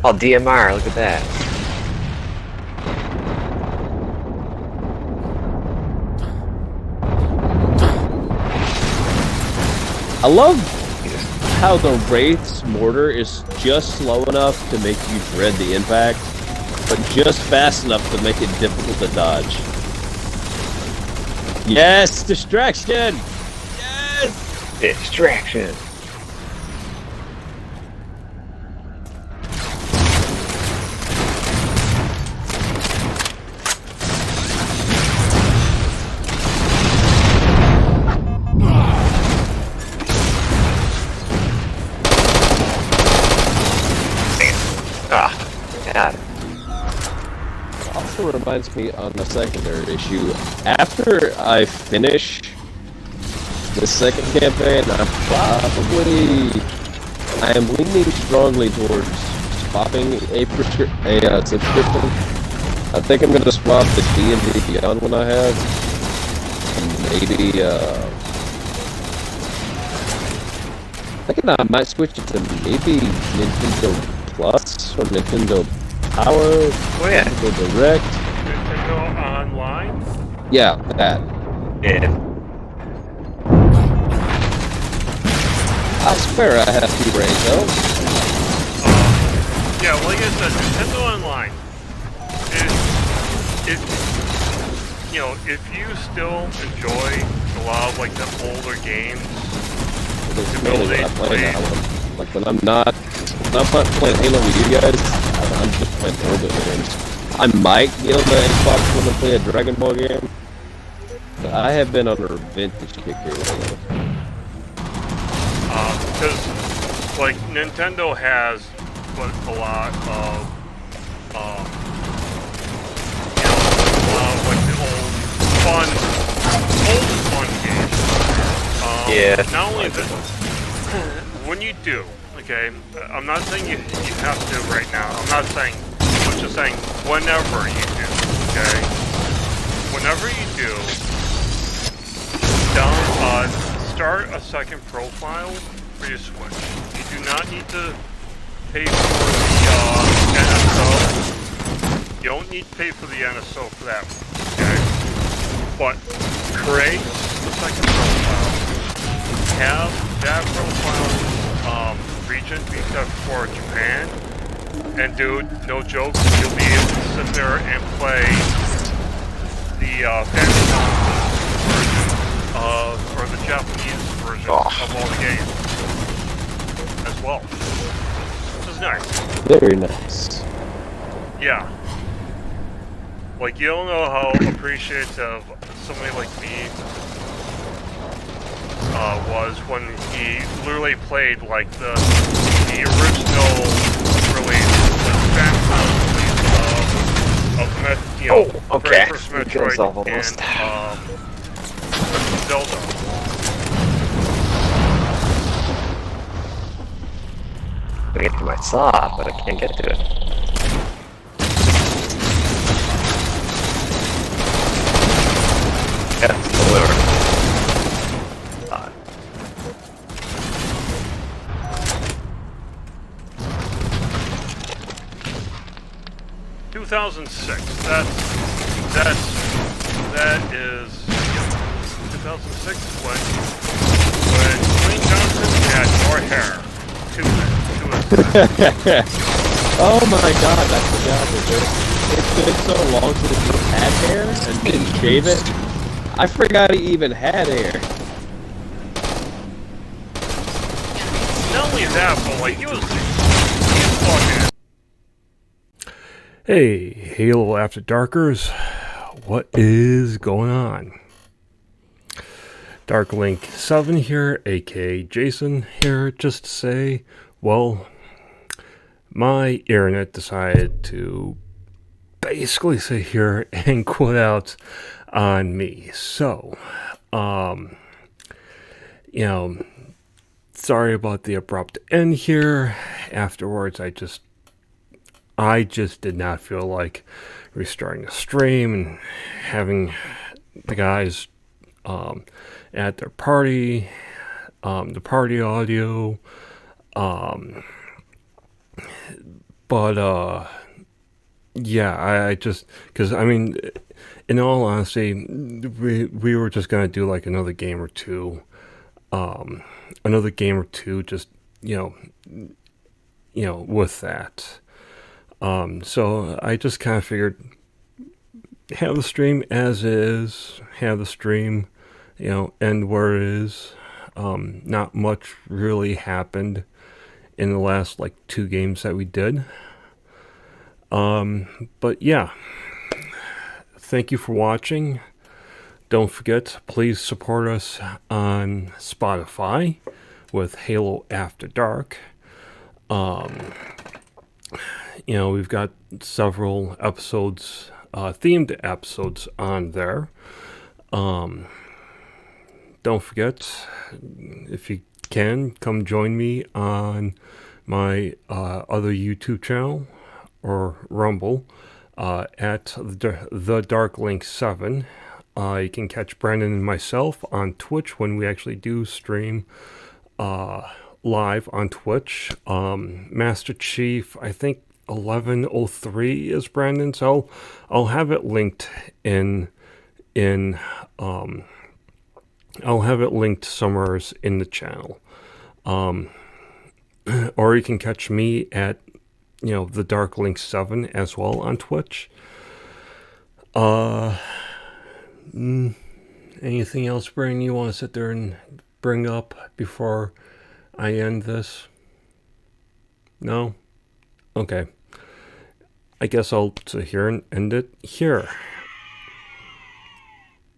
Oh, DMR, look at that. I love how the Wraith's mortar is just slow enough to make you dread the impact, but just fast enough to make it difficult to dodge. Yes! Distraction! Yes! Distraction. God. Also reminds me on the secondary issue, after I finish the second campaign, I am leaning strongly towards swapping a subscription. I think I'm gonna swap the D&D Beyond one I have, and maybe thinking I might switch it to maybe Nintendo Plus or Nintendo Power. Oh yeah. Nintendo Direct. Nintendo Online? Yeah, that. Yeah. I swear I have two brains though. Yeah, like I said, Nintendo Online is you know, if you still enjoy a lot of like the older games, It's mainly when I play that one. Like when I'm not playing Halo with you guys, I'm just playing older games. I might get on the Xbox One and play a Dragon Ball game, but I have been on a vintage kick here lately. because like Nintendo has put a lot of you know, a lot of like the old fun games. Yeah. Not only that, when you do, okay, I'm not saying you have to right now. I'm not saying. I'm just saying whenever you do, okay. Whenever you do, start a second profile for your Switch. You do not need to pay for the NSO. You don't need to pay for the NSO for that one, okay? But create a second profile. Have that profile region except for Japan. And dude, no joke, you'll be able to sit there and play the Famicom version or the Japanese version of all the games as well, which is nice. Very nice. Yeah. Like, you don't know how appreciative somebody like me was when he literally played like the original release, the Famicom release of very first Metroid and Zelda. I can get to my saw, but I can't get to it. Yeah, delivered. 2006. That is 2006 when Dwayne Johnson had more hair. Oh my god, I forgot that it's been so long since he had hair and didn't shave it. I forgot he even had hair. Not only that, but like he was fucking. Hey, Halo After Darkers, what is going on? Darklink 7 here, aka Jason here, just to say, well, my internet decided to basically sit here and quit out on me. So, you know, sorry about the abrupt end here. Afterwards, I just did not feel like restarting the stream and having the guys at their party, the party audio, but yeah, I just, because I mean, in all honesty, we were just gonna do like another game or two, just with that. So I just kind of figured, have the stream as is, have the stream, end where it is. Not much really happened in the last like 2 games that we did. But yeah, thank you for watching. Don't forget, please support us on Spotify with Halo After Dark. We've got several episodes, themed episodes on there. Don't forget, if you can, come join me on my other YouTube channel or Rumble at the Darklink 7. You can catch Brandon and myself on Twitch when we actually do stream live on Twitch. Master Chief, I think 1103 is Brandon, so I'll have it linked I'll have it linked somewhere in the channel. Or you can catch me at the Darklink 7 as well on Twitch. Anything else, Brandon, you want to sit there and bring up before I end this? No? Okay. I guess I'll sit here and end it here.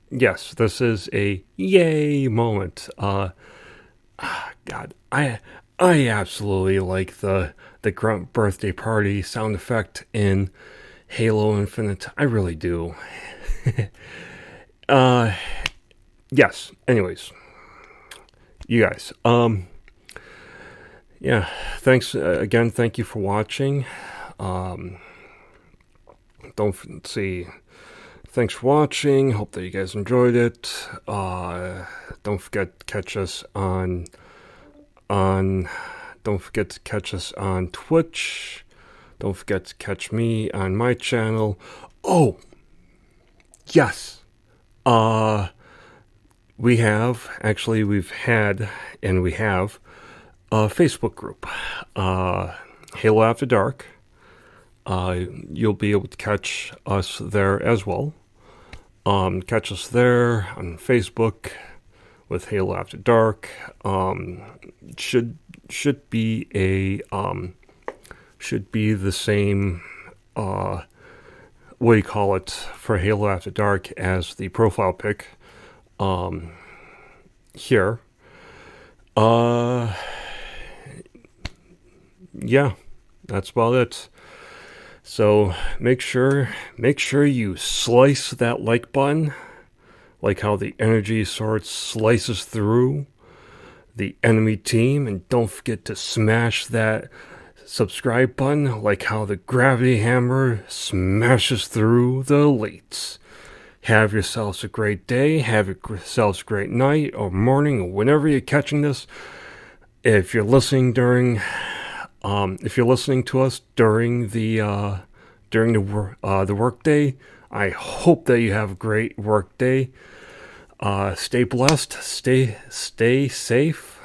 Yes, this is a yay moment. God, I absolutely like the grunt birthday party sound effect in Halo Infinite. I really do. Yes, anyways. You guys, yeah, thanks again. Thank you for watching. Thanks for watching. Hope that you guys enjoyed it. Don't forget to catch us on Twitch. Don't forget to catch me on my channel. Oh, yes. We've had Facebook group, Halo After Dark. You'll be able to catch us there as well. Catch us there on Facebook with Halo After Dark. Should be the same what do you call it for Halo After Dark as the profile pic here. Yeah, that's about it. So make sure you slice that like button, like how the energy sword slices through the enemy team, and don't forget to smash that subscribe button, like how the gravity hammer smashes through the elites. Have yourselves a great day, have yourselves a great night or morning, or whenever you're catching this. If you're listening to us during the work day, I hope that you have a great work day. Stay blessed, stay safe.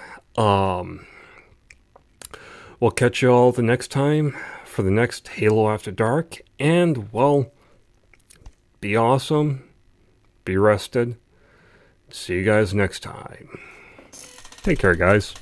We'll catch you all the next time for the next Halo After Dark, and well, be awesome, be rested. See you guys next time. Take care, guys.